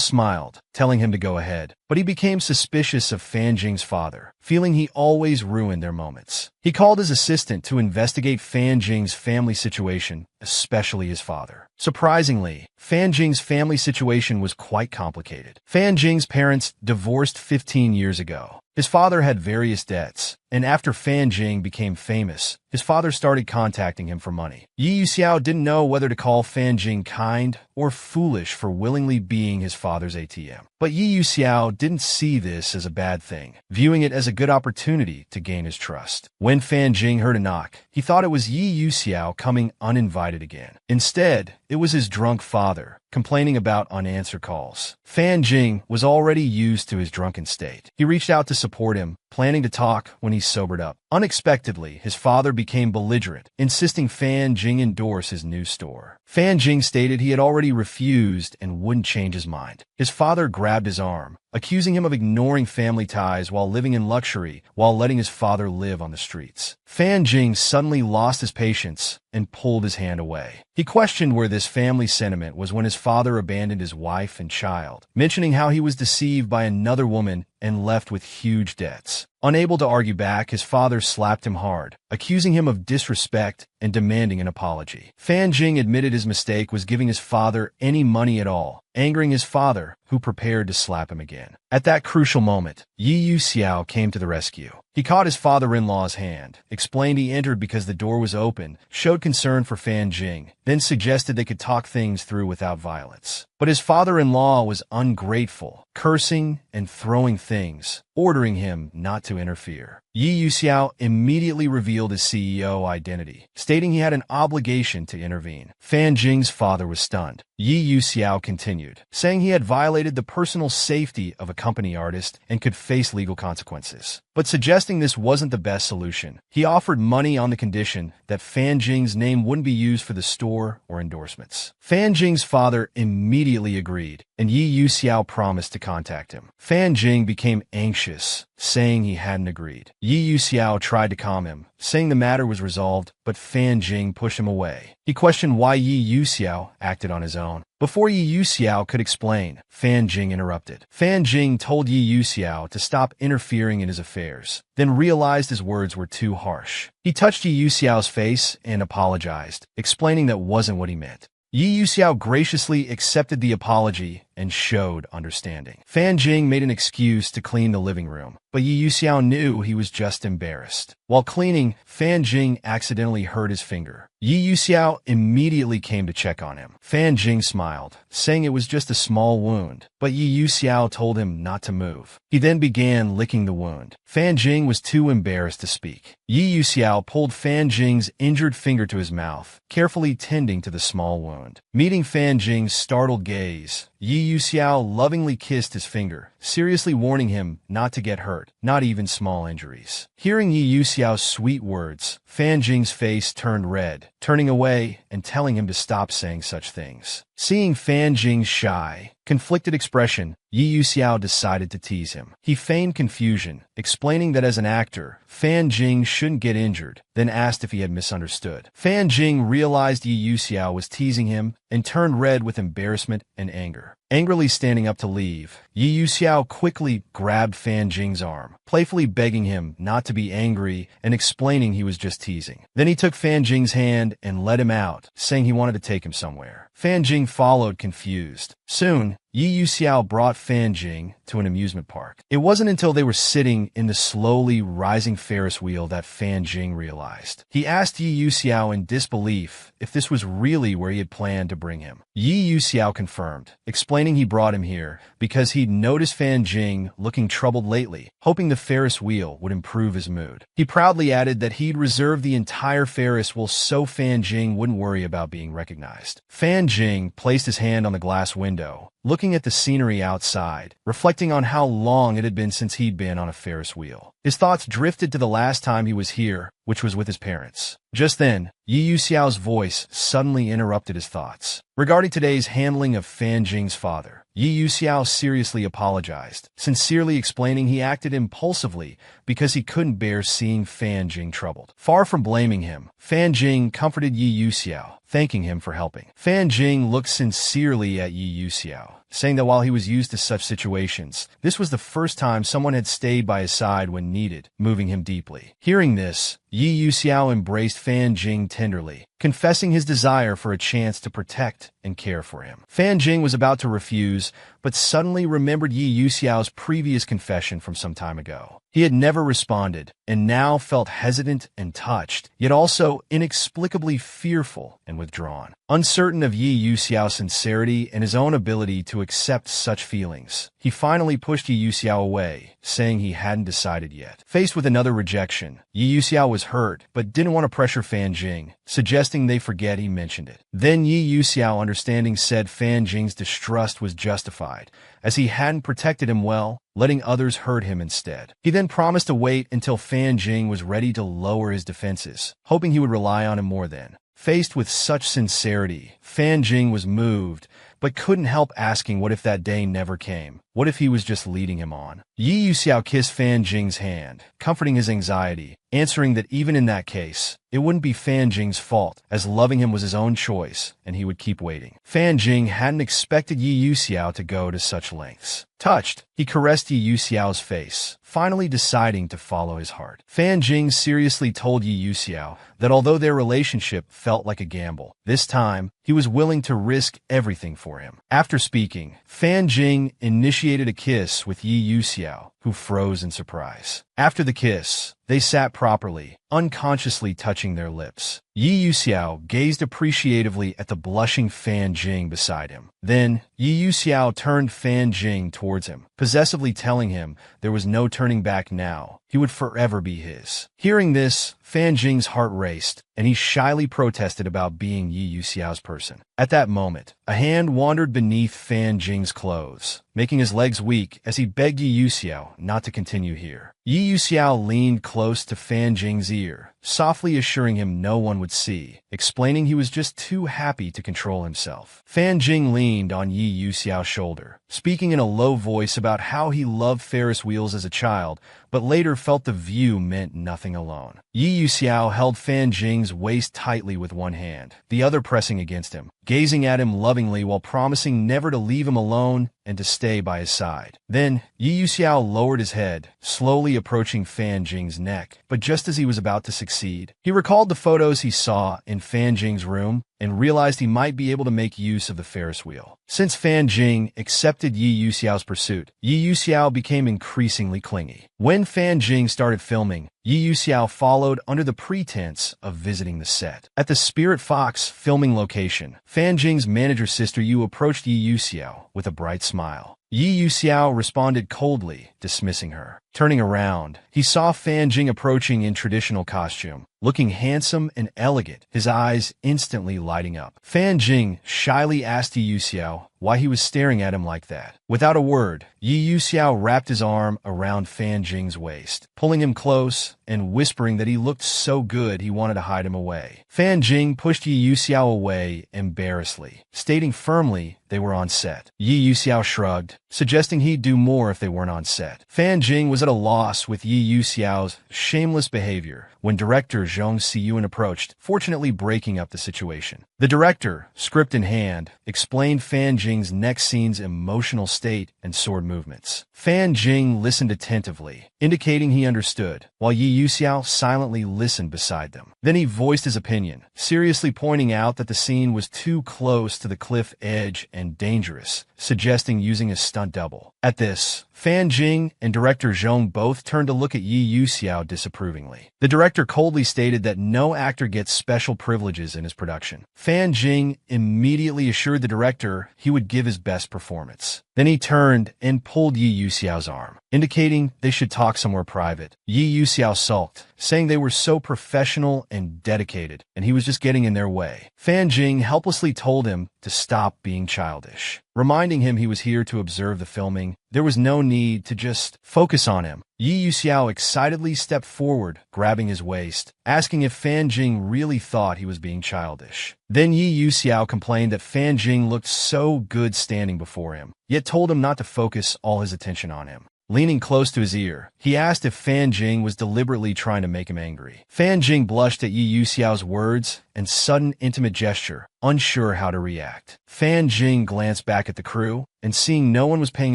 smiled, telling him to go ahead, but he became suspicious of Fan Jing's father, feeling he always ruined their moments. He called his assistant to investigate Fan Jing's family situation, especially his father. Surprisingly, Fan Jing's family situation was quite complicated. Fan Jing's parents divorced 15 years ago. His father had various debts, and after Fan Jing became famous, his father started contacting him for money. Yi Yuxiao didn't know whether to call Fan Jing kind or foolish for willingly being his father's ATM. But Yi Yuxiao didn't see this as a bad thing, viewing it as a good opportunity to gain his trust. When Fan Jing heard a knock, he thought it was Yi Yuxiao coming uninvited again. Instead, it was his drunk father, complaining about unanswered calls. Fan Jing was already used to his drunken state. He reached out to support him, planning to talk when he sobered up. Unexpectedly, his father became belligerent, insisting Fan Jing endorse his new store. Fan Jing stated he had already refused and wouldn't change his mind. His father grabbed his arm, accusing him of ignoring family ties while living in luxury while letting his father live on the streets. Fan Jing suddenly lost his patience and pulled his hand away. He questioned where this family sentiment was when his father abandoned his wife and child, mentioning how he was deceived by another woman and left with huge debts. Unable to argue back, his father slapped him hard, accusing him of disrespect and demanding an apology. Fan Jing admitted his mistake was giving his father any money at all, angering his father, who prepared to slap him again. At that crucial moment, Yi Yuxiao came to the rescue. He caught his father-in-law's hand, explained he entered because the door was open, showed concern for Fan Jing, then suggested they could talk things through without violence. But his father-in-law was ungrateful, cursing and throwing things, ordering him not to interfere. Yi Yuxiao immediately revealed his CEO identity, stating he had an obligation to intervene. Fan Jing's father was stunned. Yi Yuxiao continued, saying he had violated the personal safety of a company artist and could face legal consequences. But suggesting this wasn't the best solution, he offered money on the condition that Fan Jing's name wouldn't be used for the store or endorsements. Fan Jing's father immediately agreed, and Yi Yuxiao promised to contact him. Fan Jing became anxious, saying he hadn't agreed. Yi Yuxiao tried to calm him, saying the matter was resolved, but Fan Jing pushed him away. He questioned why Yi Yuxiao acted on his own. Before Yi Yuxiao could explain, Fan Jing interrupted. Fan Jing told Yi Yuxiao to stop interfering in his affairs, then realized his words were too harsh. He touched Yi Yuxiao's face and apologized, explaining that wasn't what he meant. Yi Yuxiao graciously accepted the apology and showed understanding. Fan Jing made an excuse to clean the living room, but Yi Yuxiao knew he was just embarrassed. While cleaning, Fan Jing accidentally hurt his finger. Yi Yuxiao immediately came to check on him. Fan Jing smiled, saying it was just a small wound, but Yi Yuxiao told him not to move. He then began licking the wound. Fan Jing was too embarrassed to speak. Yi Yuxiao pulled Fan Jing's injured finger to his mouth, carefully tending to the small wound. Meeting Fan Jing's startled gaze, Yi Yuxiao lovingly kissed his finger, seriously warning him not to get hurt, not even small injuries. Hearing Yi Yuxiao's sweet words, Fan Jing's face turned red, turning away and telling him to stop saying such things. Seeing Fan Jing's shy, conflicted expression, Yi Yuxiao decided to tease him. He feigned confusion, explaining that as an actor, Fan Jing shouldn't get injured, then asked if he had misunderstood. Fan Jing realized Yi Yuxiao was teasing him and turned red with embarrassment and anger. Angrily standing up to leave, Yi Yuxiao quickly grabbed Fan Jing's arm, playfully begging him not to be angry and explaining he was just teasing. Then he took Fan Jing's hand and led him out, saying he wanted to take him somewhere. Fan Jing followed, confused. Soon, Yi Yuxiao brought Fan Jing to an amusement park. It wasn't until they were sitting in the slowly rising Ferris wheel that Fan Jing realized. He asked Yi Yuxiao in disbelief if this was really where he had planned to bring him. Yi Yuxiao confirmed, explaining he brought him here because he'd noticed Fan Jing looking troubled lately, hoping the Ferris wheel would improve his mood. He proudly added that he'd reserved the entire Ferris wheel so Fan Jing wouldn't worry about being recognized. Fan Jing placed his hand on the glass window, looking at the scenery outside, reflecting on how long it had been since he'd been on a Ferris wheel. His thoughts drifted to the last time he was here, which was with his parents. Just then, Yi Yuxiao's voice suddenly interrupted his thoughts. Regarding today's handling of Fan Jing's father, Yi Yuxiao seriously apologized, sincerely explaining he acted impulsively because he couldn't bear seeing Fan Jing troubled. Far from blaming him, Fan Jing comforted Yi Yuxiao, thanking him for helping. Fan Jing looked sincerely at Yi Yuxiao, saying that while he was used to such situations, this was the first time someone had stayed by his side when needed, moving him deeply. Hearing this, Yi Yuxiao embraced Fan Jing tenderly, confessing his desire for a chance to protect and care for him. Fan Jing was about to refuse, but suddenly remembered Yi Yuxiao's previous confession from some time ago. He had never responded, and now felt hesitant and touched, yet also inexplicably fearful and withdrawn. Uncertain of Yi Yuxiao's sincerity and his own ability to accept such feelings, he finally pushed Yi Yuxiao away, saying he hadn't decided yet. Faced with another rejection, Yi Yuxiao was hurt, but didn't want to pressure Fan Jing, suggesting they forget he mentioned it. Then Yi Yuxiao, understanding, said Fan Jing's distrust was justified, as he hadn't protected him well, letting others hurt him instead. He then promised to wait until Fan Jing was ready to lower his defenses, hoping he would rely on him more then. Faced with such sincerity, Fan Jing was moved, but couldn't help asking what if that day never came. What if he was just leading him on? Yi Yuxiao kissed Fan Jing's hand, comforting his anxiety, answering that even in that case, it wouldn't be Fan Jing's fault, as loving him was his own choice, and he would keep waiting. Fan Jing hadn't expected Yi Yuxiao to go to such lengths. Touched, he caressed Yi Yuxiao's face, finally deciding to follow his heart. Fan Jing seriously told Yi Yuxiao that although their relationship felt like a gamble, this time, he was willing to risk everything for him. After speaking, Fan Jing initiated a kiss with Yi Yuxiao, who froze in surprise. After the kiss, they sat properly, unconsciously touching their lips. Yi Yuxiao gazed appreciatively at the blushing Fan Jing beside him. Then, Yi Yuxiao turned Fan Jing towards him, possessively telling him there was no turning back now. He would forever be his. Hearing this, Fan Jing's heart raced, and he shyly protested about being Yi Yuxiao's person. At that moment, a hand wandered beneath Fan Jing's clothes, making his legs weak as he begged Yi Yuxiao not to continue here. Yi Yuxiao leaned close to Fan Jing's ear, softly assuring him no one would see, explaining he was just too happy to control himself. Fan Jing leaned on Yi Yuxiao's shoulder, speaking in a low voice about how he loved Ferris wheels as a child, but later felt the view meant nothing alone. Yi Yuxiao held Fan Jing's waist tightly with one hand, the other pressing against him, gazing at him lovingly while promising never to leave him alone and to stay by his side. Then, Yi Yuxiao lowered his head, slowly approaching Fan Jing's neck, but just as he was about to succeed, he recalled the photos he saw in Fan Jing's room and realized he might be able to make use of the Ferris wheel. Since Fan Jing accepted Yi Yuxiao's pursuit, Yi Yuxiao became increasingly clingy. When Fan Jing started filming, Yi Yuxiao followed under the pretense of visiting the set. At the Spirit Fox filming location, Fan Jing's manager Sister Yu approached Yi Yuxiao with a bright smile. Yi Yuxiao responded coldly, dismissing her. Turning around, he saw Fan Jing approaching in traditional costume, looking handsome and elegant, his eyes instantly lighting up. Fan Jing shyly asked Yi Yuxiao why he was staring at him like that. Without a word, Yi Yuxiao wrapped his arm around Fan Jing's waist, pulling him close and whispering that he looked so good he wanted to hide him away. Fan Jing pushed Yi Yuxiao away embarrassedly, stating firmly they were on set. Yi Yuxiao shrugged, suggesting he'd do more if they weren't on set. Fan Jing was at a loss with Yi Yuxiao's shameless behavior when director Zhong Siyuan approached, fortunately breaking up the situation. The director, script in hand, explained Fan Jing's next scene's emotional state and sword movements. Fan Jing listened attentively, indicating he understood, while Yi Yuxiao silently listened beside them. Then he voiced his opinion, seriously pointing out that the scene was too close to the cliff edge and dangerous, suggesting using a stunt double. At this, Fan Jing and director Zhong both turned to look at Yi Yuxiao disapprovingly. The director coldly stated that no actor gets special privileges in his production. Fan Jing immediately assured the director he would give his best performance. Then he turned and pulled Yi Yuxiao's arm, indicating they should talk somewhere private. Yi Yuxiao sulked, saying they were so professional and dedicated, and he was just getting in their way. Fan Jing helplessly told him to stop being childish, reminding him he was here to observe the filming. There was no need to just focus on him. Yi Yuxiao excitedly stepped forward, grabbing his waist, asking if Fan Jing really thought he was being childish. Then Yi Yuxiao complained that Fan Jing looked so good standing before him, yet told him not to focus all his attention on him. Leaning close to his ear, he asked if Fan Jing was deliberately trying to make him angry. Fan Jing blushed at Yi Yuxiao's words and sudden intimate gesture, unsure how to react. Fan Jing glanced back at the crew, and seeing no one was paying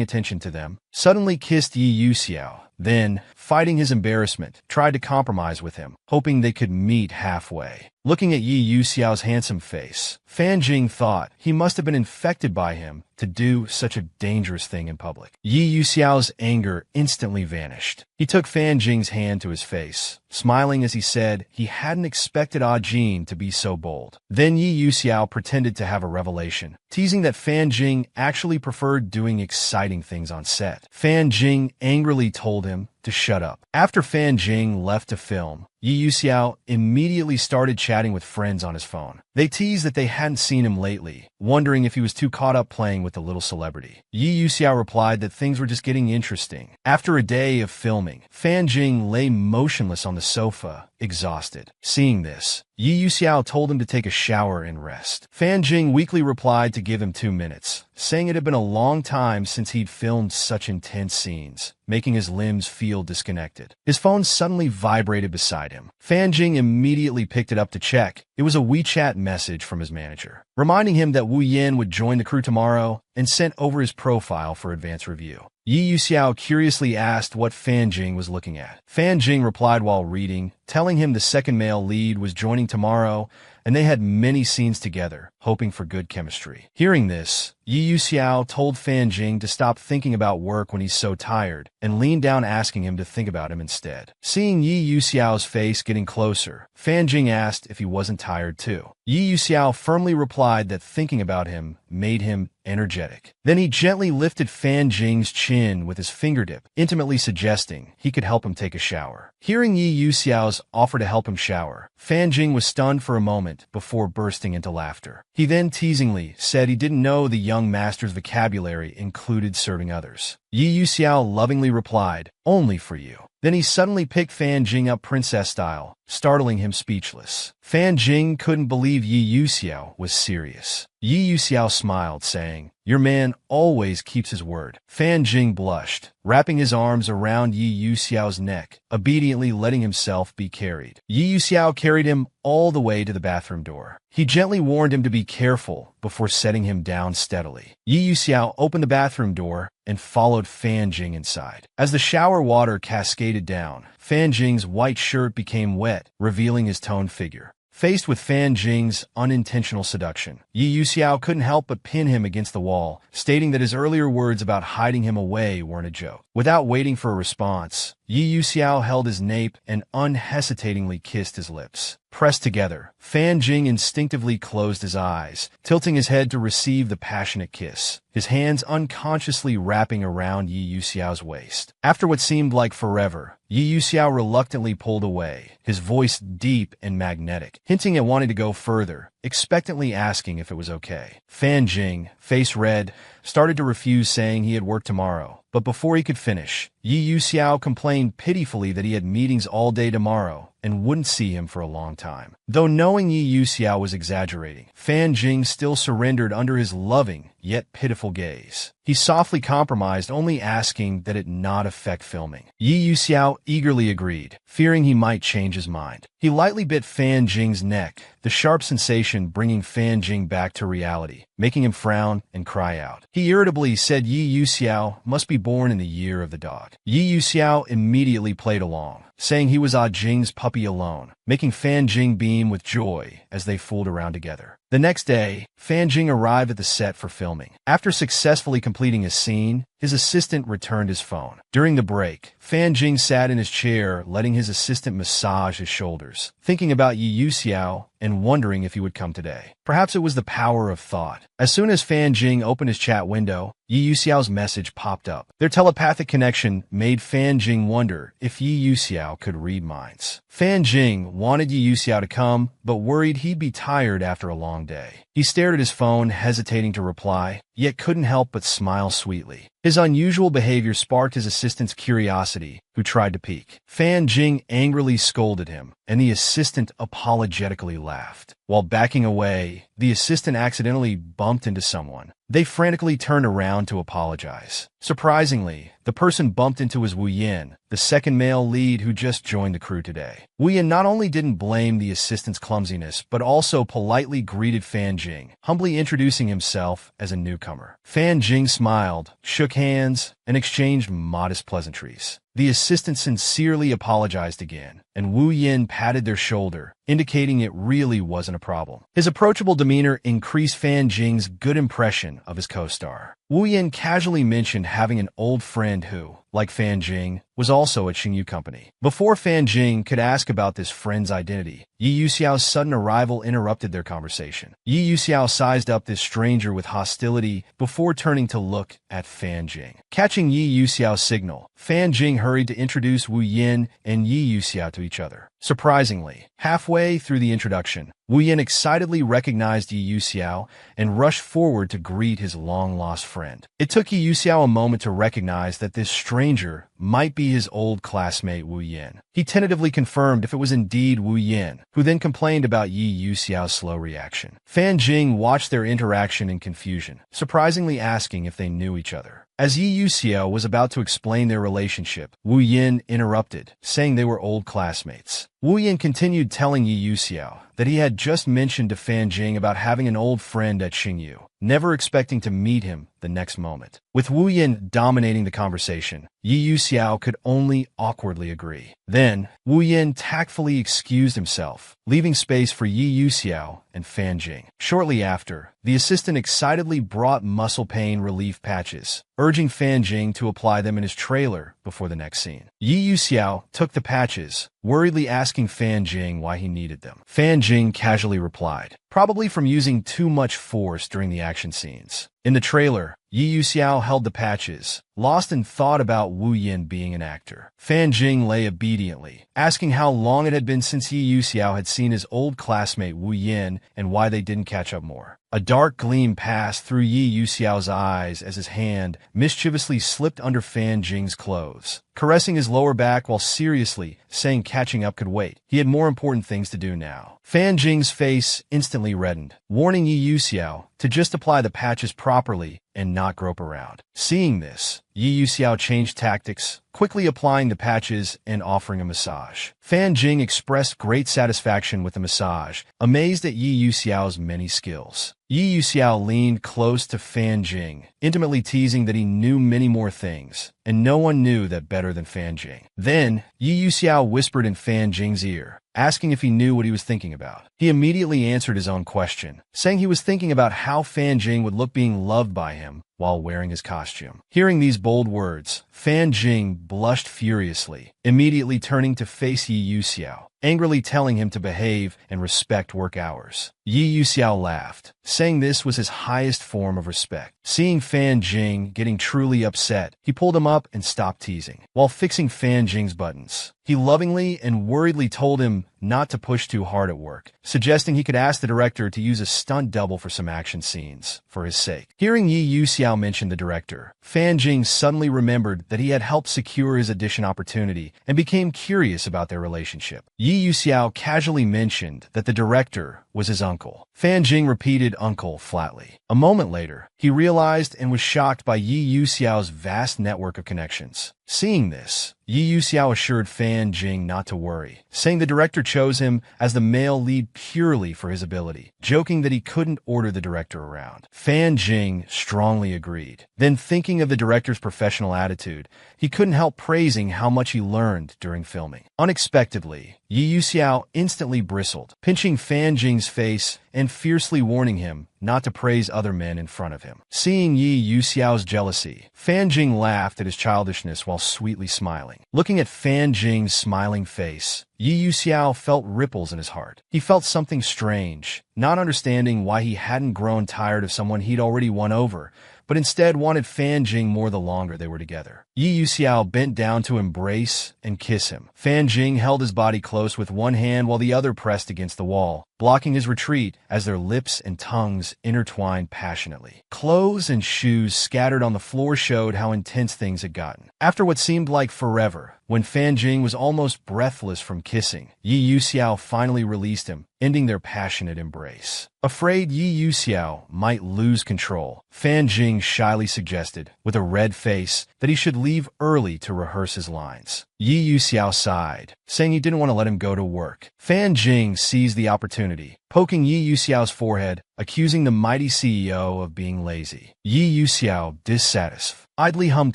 attention to them, suddenly kissed Yi Yuxiao. Then, fighting his embarrassment, tried to compromise with him, hoping they could meet halfway. Looking at Yi Yuxiao's handsome face, Fan Jing thought he must have been infected by him to do such a dangerous thing in public. Yi Yuxiao's anger instantly vanished. He took Fan Jing's hand to his face, smiling as he said he hadn't expected Ah Jin to be so bold. Then Yi Yuxiao pretended to have a revelation, teasing that Fan Jing actually preferred doing exciting things on set. Fan Jing angrily told him to shut up. After Fan Jing left to film, Yi Yuxiao immediately started chatting with friends on his phone. They teased that they hadn't seen him lately, wondering if he was too caught up playing with the little celebrity. Yi Yuxiao replied that things were just getting interesting. After a day of filming, Fan Jing lay motionless on the sofa, exhausted. Seeing this, Yi Yuxiao told him to take a shower and rest. Fan Jing weakly replied to give him 2 minutes, saying it had been a long time since he'd filmed such intense scenes, making his limbs feel disconnected. His phone suddenly vibrated beside him. Fan Jing immediately picked it up to check. It was a WeChat message from his manager, reminding him that Wu Yan would join the crew tomorrow and sent over his profile for advance review. Yi Yuxiao curiously asked what Fan Jing was looking at. Fan Jing replied while reading, telling him the second male lead was joining tomorrow and they had many scenes together, hoping for good chemistry. Hearing this, Yi Yuxiao told Fan Jing to stop thinking about work when he's so tired, and leaned down asking him to think about him instead. Seeing Yi Yuxiao's face getting closer, Fan Jing asked if he wasn't tired too. Yi Yuxiao firmly replied that thinking about him made him energetic. Then he gently lifted Fan Jing's chin with his fingertip, intimately suggesting he could help him take a shower. Hearing Yi Yuxiao's offer to help him shower, Fan Jing was stunned for a moment before bursting into laughter. He then teasingly said he didn't know the young master's vocabulary included serving others. Yi Yuxiao lovingly replied, "Only for you." Then he suddenly picked Fan Jing up princess style, startling him speechless. Fan Jing couldn't believe Yi Yuxiao was serious. Yi Yuxiao smiled, saying, "Your man always keeps his word." Fan Jing blushed, wrapping his arms around Yi Yuxiao's neck, obediently letting himself be carried. Yi Yuxiao carried him all the way to the bathroom door. He gently warned him to be careful before setting him down steadily. Yi Yuxiao opened the bathroom door and followed Fan Jing inside. As the shower water cascaded down, Fan Jing's white shirt became wet, revealing his toned figure. Faced with Fan Jing's unintentional seduction, Yi Yuxiao couldn't help but pin him against the wall, stating that his earlier words about hiding him away weren't a joke. Without waiting for a response, Yi Yuxiao held his nape and unhesitatingly kissed his lips. Pressed together, Fan Jing instinctively closed his eyes, tilting his head to receive the passionate kiss, his hands unconsciously wrapping around Yi Yuxiao's waist. After what seemed like forever, Yi Yuxiao reluctantly pulled away, his voice deep and magnetic, hinting at wanting to go further, expectantly asking if it was okay. Fan Jing, face red, started to refuse, saying he had work tomorrow. But before he could finish, Yi Yuxiao complained pitifully that he had meetings all day tomorrow and wouldn't see him for a long time. Though knowing Yi Yuxiao was exaggerating, Fan Jing still surrendered under his loving yet pitiful gaze. He softly compromised, only asking that it not affect filming. Yi Yuxiao eagerly agreed, fearing he might change his mind. He lightly bit Fan Jing's neck, the sharp sensation bringing Fan Jing back to reality, making him frown and cry out. He irritably said Yi Yuxiao must be born in the year of the dog. Yi Yuxiao immediately played along, saying he was Jing's puppy alone, making Fan Jing beam with joy as they fooled around together. The next day, Fan Jing arrived at the set for filming. After successfully completing his scene, his assistant returned his phone. During the break, Fan Jing sat in his chair, letting his assistant massage his shoulders, thinking about Yi Yuxiao and wondering if he would come today. Perhaps it was the power of thought. As soon as Fan Jing opened his chat window, Yi Yuxiao's message popped up. Their telepathic connection made Fan Jing wonder if Yi Yuxiao could read minds. Fan Jing wanted Yi Yuxiao to come, but worried he'd be tired after a long day. He stared at his phone, hesitating to reply, yet couldn't help but smile sweetly. His unusual behavior sparked his assistant's curiosity, who tried to peek. Fan Jing angrily scolded him, and the assistant apologetically laughed. While backing away, the assistant accidentally bumped into someone. They frantically turned around to apologize. Surprisingly, the person bumped into was Wu Yin, the second male lead who just joined the crew today. Wu Yin not only didn't blame the assistant's clumsiness, but also politely greeted Fan Jing, humbly introducing himself as a newcomer. Fan Jing smiled, shook hands, and exchanged modest pleasantries. The assistant sincerely apologized again, and Wu Yin patted their shoulder, indicating it really wasn't a problem. His approachable demeanor increased Fan Jing's good impression of his co-star. Wu Yin casually mentioned having an old friend who, like Fan Jing, was also at Xingyu Company. Before Fan Jing could ask about this friend's identity, Yi Yuxiao's sudden arrival interrupted their conversation. Yi Yuxiao sized up this stranger with hostility before turning to look at Fan Jing. Catching Yi Yuxiao's signal, Fan Jing hurried to introduce Wu Yin and Yi Yuxiao to each other. Surprisingly, halfway through the introduction, Wu Yin excitedly recognized Yi Yuxiao and rushed forward to greet his long-lost friend. It took Yi Yuxiao a moment to recognize that this stranger might be his old classmate Wu Yin. He tentatively confirmed if it was indeed Wu Yin, who then complained about Yi Yuxiao's slow reaction. Fan Jing watched their interaction in confusion, surprisingly asking if they knew each other. As Yi Yuxiao was about to explain their relationship, Wu Yin interrupted, saying they were old classmates. Wu Yin continued telling Yi Yuxiao that he had just mentioned to Fan Jing about having an old friend at Xingyu, never expecting to meet him the next moment. With Wu Yin dominating the conversation, Yi Yuxiao could only awkwardly agree. Then, Wu Yin tactfully excused himself, leaving space for Yi Yuxiao and Fan Jing. Shortly after, the assistant excitedly brought muscle pain relief patches, urging Fan Jing to apply them in his trailer before the next scene. Yi Yuxiao took the patches, worriedly asking Fan Jing why he needed them. Fan Jing casually replied, probably from using too much force during the action scenes. In the trailer, Yi Yuxiao held the patches, lost in thought about Wu Yin being an actor. Fan Jing lay obediently, asking how long it had been since Yi Yuxiao had seen his old classmate Wu Yin and why they didn't catch up more. A dark gleam passed through Yi Yuxiao's eyes as his hand mischievously slipped under Fan Jing's clothes, caressing his lower back while seriously saying catching up could wait. He had more important things to do now. Fan Jing's face instantly reddened, warning Yi Yuxiao to just apply the patches properly and not grope around. Seeing this, Yi Yuxiao changed tactics, quickly applying the patches and offering a massage. Fan Jing expressed great satisfaction with the massage, amazed at Yi Yuxiao's many skills. Yi Yuxiao leaned close to Fan Jing, intimately teasing that he knew many more things, and no one knew that better than Fan Jing. Then, Yi Yuxiao whispered in Fan Jing's ear, asking if he knew what he was thinking about. He immediately answered his own question, saying he was thinking about how Fan Jing would look being loved by him while wearing his costume. Hearing these bold words, Fan Jing blushed furiously, immediately turning to face Yi Yuxiao, angrily telling him to behave and respect work hours. Yi Yuxiao laughed, saying this was his highest form of respect. Seeing Fan Jing getting truly upset, he pulled him up and stopped teasing. While fixing Fan Jing's buttons, he lovingly and worriedly told him not to push too hard at work, suggesting he could ask the director to use a stunt double for some action scenes, for his sake. Hearing Yi Yuxiao mention the director, Fan Jing suddenly remembered that he had helped secure his audition opportunity and became curious about their relationship. Yi Yuxiao casually mentioned that the director was his uncle. Fan Jing repeated uncle flatly. A moment later, He realized and was shocked by Yi Yuxiao's vast network of connections. Seeing this, Yi Yuxiao assured Fan Jing not to worry, saying the director chose him as the male lead purely for his ability, joking that he couldn't order the director around. Fan Jing strongly agreed. Then, thinking of the director's professional attitude, he couldn't help praising how much he learned during filming. Unexpectedly, Yi Yuxiao instantly bristled, pinching Fan Jing's face and fiercely warning him not to praise other men in front of him. Seeing Yi Yuxiao's jealousy, Fan Jing laughed at his childishness while sweetly smiling. Looking at Fan Jing's smiling face, Yi Yuxiao felt ripples in his heart. He felt something strange, not understanding why he hadn't grown tired of someone he'd already won over, but instead wanted Fan Jing more the longer they were together. Yi Yuxiao bent down to embrace and kiss him. Fan Jing held his body close with one hand while the other pressed against the wall, blocking his retreat as their lips and tongues intertwined passionately. Clothes and shoes scattered on the floor showed how intense things had gotten. After what seemed like forever, when Fan Jing was almost breathless from kissing, Yi Yuxiao finally released him, ending their passionate embrace. Afraid Yi Yuxiao might lose control, Fan Jing shyly suggested, with a red face, that he should leave early to rehearse his lines. Yi Yuxiao sighed, saying he didn't want to let him go to work. Fan Jing seized the opportunity, poking Yi Yuxiao's forehead, accusing the mighty CEO of being lazy. Yi Yuxiao, dissatisfied, idly hummed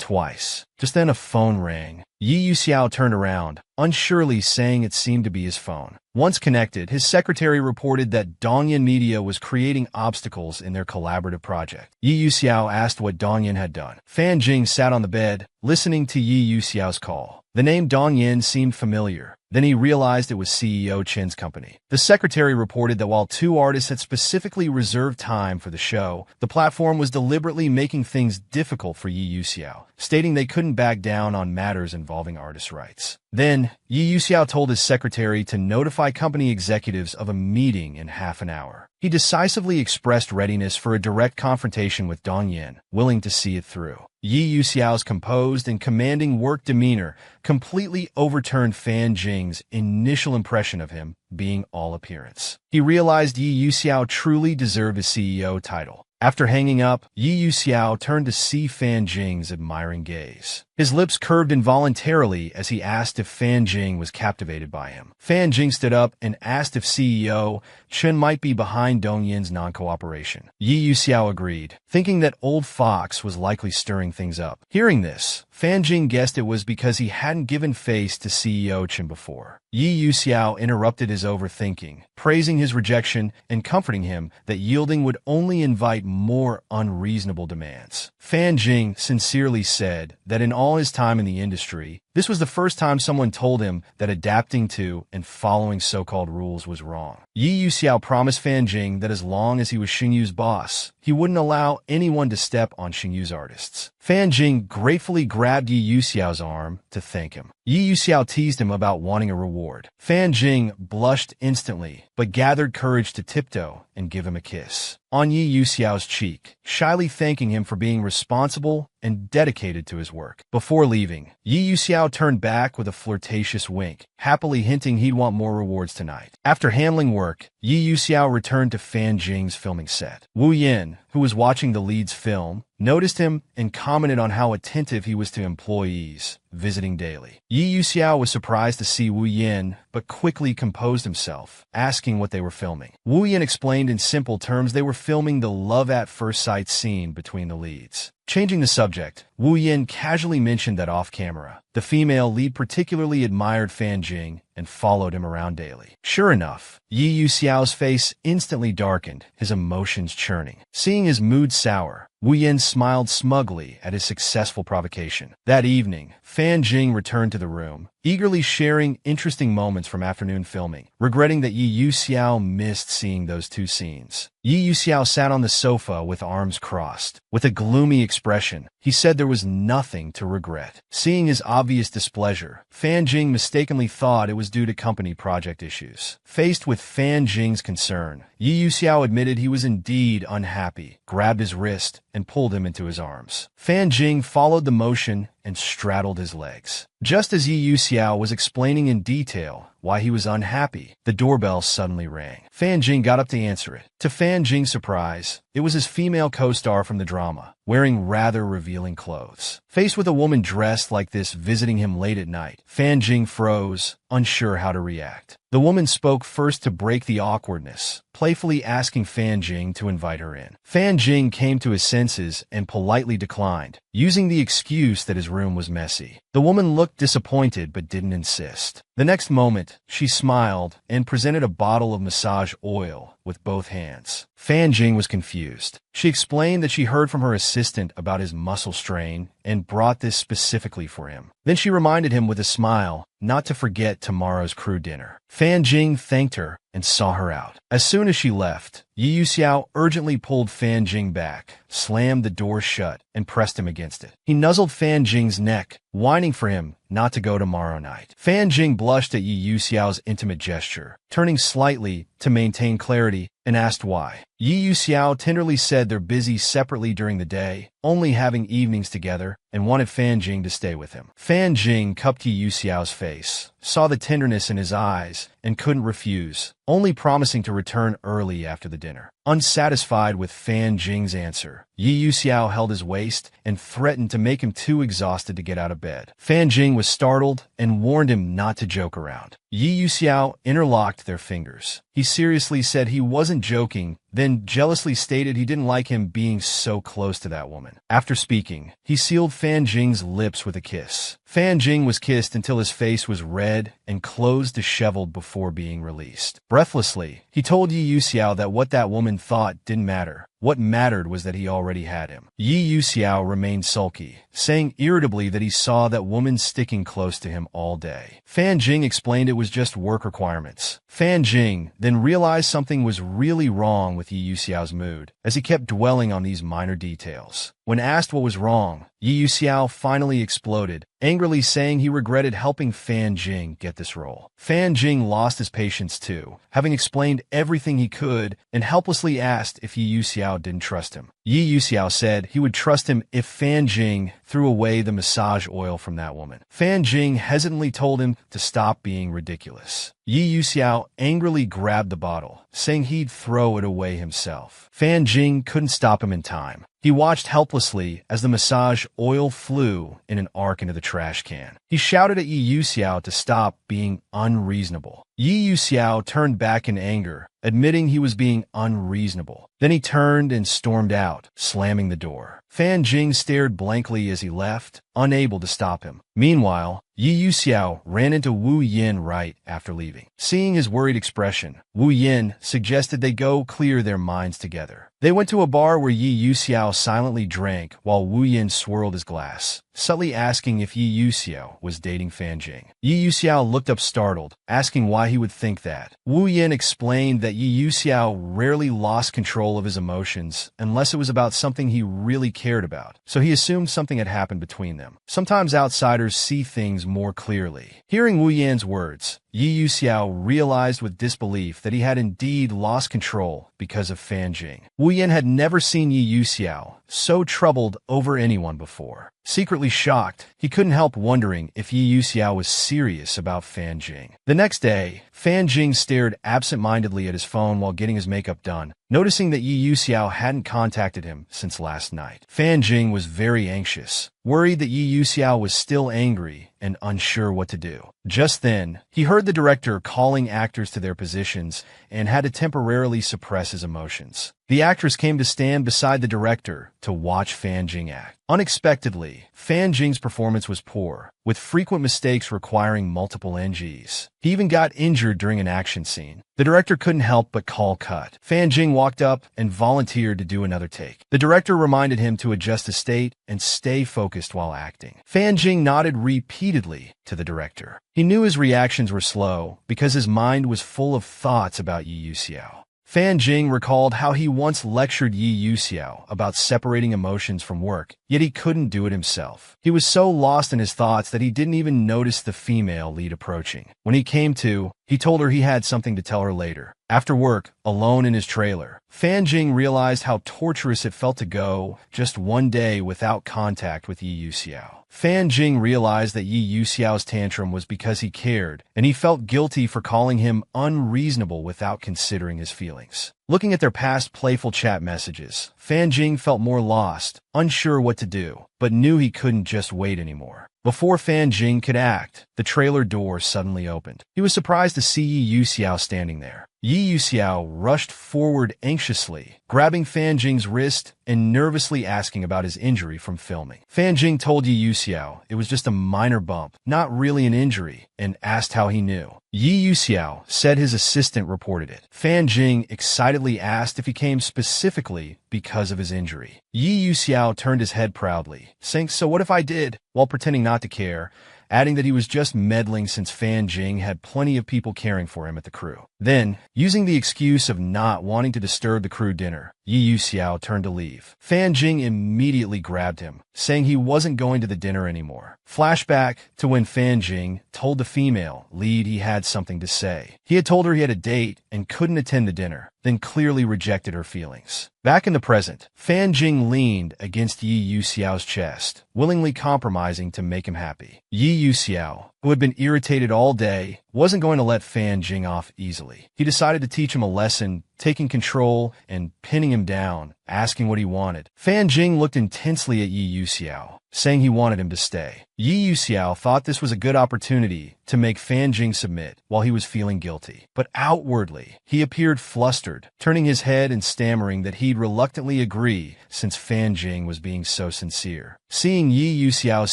twice. Just then a phone rang. Yi Yuxiao turned around, unsurely saying it seemed to be his phone. Once connected, his secretary reported that Dongyan Media was creating obstacles in their collaborative project. Yi Yuxiao asked what Dongyan had done. Fan Jing sat on the bed, listening to Yi Yuxiao's call. The name Dongyan seemed familiar. Then he realized it was CEO Chen's company. The secretary reported that while two artists had specifically reserved time for the show, the platform was deliberately making things difficult for Yi Yuxiao, stating they couldn't back down on matters involving artist rights. Then, Yi Yuxiao told his secretary to notify company executives of a meeting in half an hour. He decisively expressed readiness for a direct confrontation with Dongyan, willing to see it through. Yi Yuxiao's composed and commanding work demeanor completely overturned Fan Jing's initial impression of him being all appearance. He realized Yi Yuxiao truly deserved his CEO title. After hanging up, Yi Yuxiao turned to see Fan Jing's admiring gaze. His lips curved involuntarily as he asked if Fan Jing was captivated by him. Fan Jing stood up and asked if CEO Chen might be behind Dongyan's non-cooperation. Yi Yuxiao agreed, thinking that old Fox was likely stirring things up. Hearing this, Fan Jing guessed it was because he hadn't given face to CEO Chen before. Yi Yuxiao interrupted his overthinking, praising his rejection and comforting him that yielding would only invite more unreasonable demands. Fan Jing sincerely said that in all his time in the industry, this was the first time someone told him that adapting to and following so-called rules was wrong. Yi Yuxiao promised Fan Jing that as long as he was Xingyu's boss, he wouldn't allow anyone to step on Xingyu's artists. Fan Jing gratefully grabbed Yi Yuxiao's arm to thank him. Yi Yuxiao teased him about wanting a reward. Fan Jing blushed instantly, but gathered courage to tiptoe and give him a kiss on Yi Yuxiao's cheek, shyly thanking him for being responsible and dedicated to his work. Before leaving, Yi Yuxiao turned back with a flirtatious wink, happily hinting he'd want more rewards tonight. After handling work, Yi Yuxiao returned to Fan Jing's filming set. Wu Yin, who was watching the lead's film, noticed him and commented on how attentive he was to employees visiting daily. Yi Yuxiao was surprised to see Wu Yin, but quickly composed himself, asking what they were filming. Wu Yin explained in simple terms they were filming the love at first sight scene between the leads. Changing the subject, Wu Yin casually mentioned that off-camera, the female lead particularly admired Fan Jing and followed him around daily. Sure enough, Yi Yuxiao's face instantly darkened, his emotions churning. Seeing his mood sour, Wu Yin smiled smugly at his successful provocation. That evening, Fan Jing returned to the room, eagerly sharing interesting moments from afternoon filming, regretting that Yi Yuxiao missed seeing those two scenes. Yi Yuxiao sat on the sofa with arms crossed. With a gloomy expression, he said there was nothing to regret. Seeing his obvious displeasure, Fan Jing mistakenly thought it was due to company project issues. Faced with Fan Jing's concern, Yi Yuxiao admitted he was indeed unhappy, grabbed his wrist, and pulled him into his arms. Fan Jing followed the motion and straddled his legs. Just as Yi Yuxiao was explaining in detail why he was unhappy. The doorbell suddenly rang. Fan Jing got up to answer it. To Fan Jing's surprise, it was his female co-star from the drama, wearing rather revealing clothes. Faced with a woman dressed like this visiting him late at night, Fan Jing froze, unsure how to react. The woman spoke first to break the awkwardness, playfully asking Fan Jing to invite her in. Fan Jing came to his senses and politely declined, using the excuse that his room was messy. The woman looked disappointed but didn't insist. The next moment, she smiled and presented a bottle of massage oil with both hands. Fan Jing was confused. She explained that she heard from her assistant about his muscle strain and brought this specifically for him. Then she reminded him with a smile not to forget tomorrow's crew dinner. Fan Jing thanked her and saw her out. As soon as she left, Yi Yuxiao urgently pulled Fan Jing back, slammed the door shut, and pressed him against it. He nuzzled Fan Jing's neck, whining for him not to go tomorrow night. Fan Jing blushed at Yi Yuxiao's intimate gesture, turning slightly to maintain clarity, and asked why. Yi Yuxiao tenderly said they're busy separately during the day, only having evenings together, and wanted Fan Jing to stay with him. Fan Jing cupped Yi Yuxiao's face, saw the tenderness in his eyes, and couldn't refuse, only promising to return early after the dinner. Unsatisfied with Fan Jing's answer, Yi Yuxiao held his waist and threatened to make him too exhausted to get out of bed. Fan Jing was startled and warned him not to joke around. Yi Yuxiao interlocked their fingers. He seriously said he wasn't joking, then jealously stated he didn't like him being so close to that woman. After speaking, he sealed Fan Jing's lips with a kiss. Fan Jing was kissed until his face was red and clothes disheveled before being released. Breathlessly, he told Yi Yuxiao that what that woman thought didn't matter. What mattered was that he already had him. Yi Yuxiao remained sulky, saying irritably that he saw that woman sticking close to him all day. Fan Jing explained it was just work requirements. Fan Jing then realized something was really wrong with Yi Yuxiao's mood, as he kept dwelling on these minor details. When asked what was wrong, Yi Yuxiao finally exploded, angrily saying he regretted helping Fan Jing get this role. Fan Jing lost his patience too, having explained everything he could, and helplessly asked if Yi Yuxiao didn't trust him. Yi Yuxiao said he would trust him if Fan Jing threw away the massage oil from that woman. Fan Jing hesitantly told him to stop being ridiculous. Yi Yuxiao angrily grabbed the bottle, saying he'd throw it away himself. Fan Jing couldn't stop him in time. He watched helplessly as the massage oil flew in an arc into the trash can. He shouted at Yi Yuxiao to stop being unreasonable. Yi Yuxiao turned back in anger, admitting he was being unreasonable. Then he turned and stormed out, slamming the door. Fan Jing stared blankly as he left, unable to stop him. Meanwhile, Yi Yuxiao ran into Wu Yin right after leaving. Seeing his worried expression, Wu Yin suggested they go clear their minds together. They went to a bar where Yi Yuxiao silently drank while Wu Yin swirled his glass, subtly asking if Yi Yuxiao was dating Fan Jing. Yi Yuxiao looked up startled, asking why he would think that. Wu Yin explained that Yi Yuxiao rarely lost control of his emotions unless it was about something he really cared about, so he assumed something had happened between them. Sometimes outsiders see things more clearly. Hearing Wu Yin's words, Yi Yuxiao realized with disbelief that he had indeed lost control because of Fan Jing. Wu Yin had never seen Yi Yuxiao so troubled over anyone before. Secretly shocked, he couldn't help wondering if Yi Yuxiao was serious about Fan Jing. The next day, Fan Jing stared absent-mindedly at his phone while getting his makeup done, noticing that Yi Yuxiao hadn't contacted him since last night. Fan Jing was very anxious, worried that Yi Yuxiao was still angry and unsure what to do. Just then, he heard the director calling actors to their positions and had to temporarily suppress his emotions. The actress came to stand beside the director to watch Fan Jing act. Unexpectedly, Fan Jing's performance was poor, with frequent mistakes requiring multiple NGs. He even got injured during an action scene. The director couldn't help but call cut. Fan Jing walked up and volunteered to do another take. The director reminded him to adjust his state and stay focused while acting. Fan Jing nodded repeatedly to the director. He knew his reactions were slow because his mind was full of thoughts about Yi Yuxiao. Fan Jing recalled how he once lectured Yi Yuxiao about separating emotions from work, yet he couldn't do it himself. He was so lost in his thoughts that he didn't even notice the female lead approaching. When he came to, He told her he had something to tell her later. After work, alone in his trailer, Fan Jing realized how torturous it felt to go just one day without contact with Yi Yuxiao. Fan Jing realized that Yi Yuxiao's tantrum was because he cared, and he felt guilty for calling him unreasonable without considering his feelings. Looking at their past playful chat messages, Fan Jing felt more lost, unsure what to do, but knew he couldn't just wait anymore. Before Fan Jing could act, the trailer door suddenly opened. He was surprised to see Yi Yuxiao standing there. Yi Yuxiao rushed forward anxiously, grabbing Fan Jing's wrist and nervously asking about his injury from filming. Fan Jing told Yi Yuxiao it was just a minor bump, not really an injury, and asked how he knew. Yi Yuxiao said his assistant reported it. Fan Jing excitedly asked if he came specifically because of his injury. Yi Yuxiao turned his head proudly, saying, "So what if I did?" while pretending not to care, adding that he was just meddling since Fan Jing had plenty of people caring for him at the crew. Then, using the excuse of not wanting to disturb the crew dinner, Yi Yuxiao turned to leave. Fan Jing immediately grabbed him, saying he wasn't going to the dinner anymore. Flashback to when Fan Jing told the female lead he had something to say. He had told her he had a date and couldn't attend the dinner, then clearly rejected her feelings. Back in the present, Fan Jing leaned against Yi Yuxiao's chest, willingly compromising to make him happy. Yi Yuxiao, who had been irritated all day, wasn't going to let Fan Jing off easily. He decided to teach him a lesson, taking control and pinning him down, asking what he wanted. Fan Jing looked intensely at Yi Yuxiao, saying he wanted him to stay. Yi Yuxiao thought this was a good opportunity to make Fan Jing submit while he was feeling guilty. But outwardly, he appeared flustered, turning his head and stammering that he'd reluctantly agree since Fan Jing was being so sincere. Seeing Yi Yuxiao's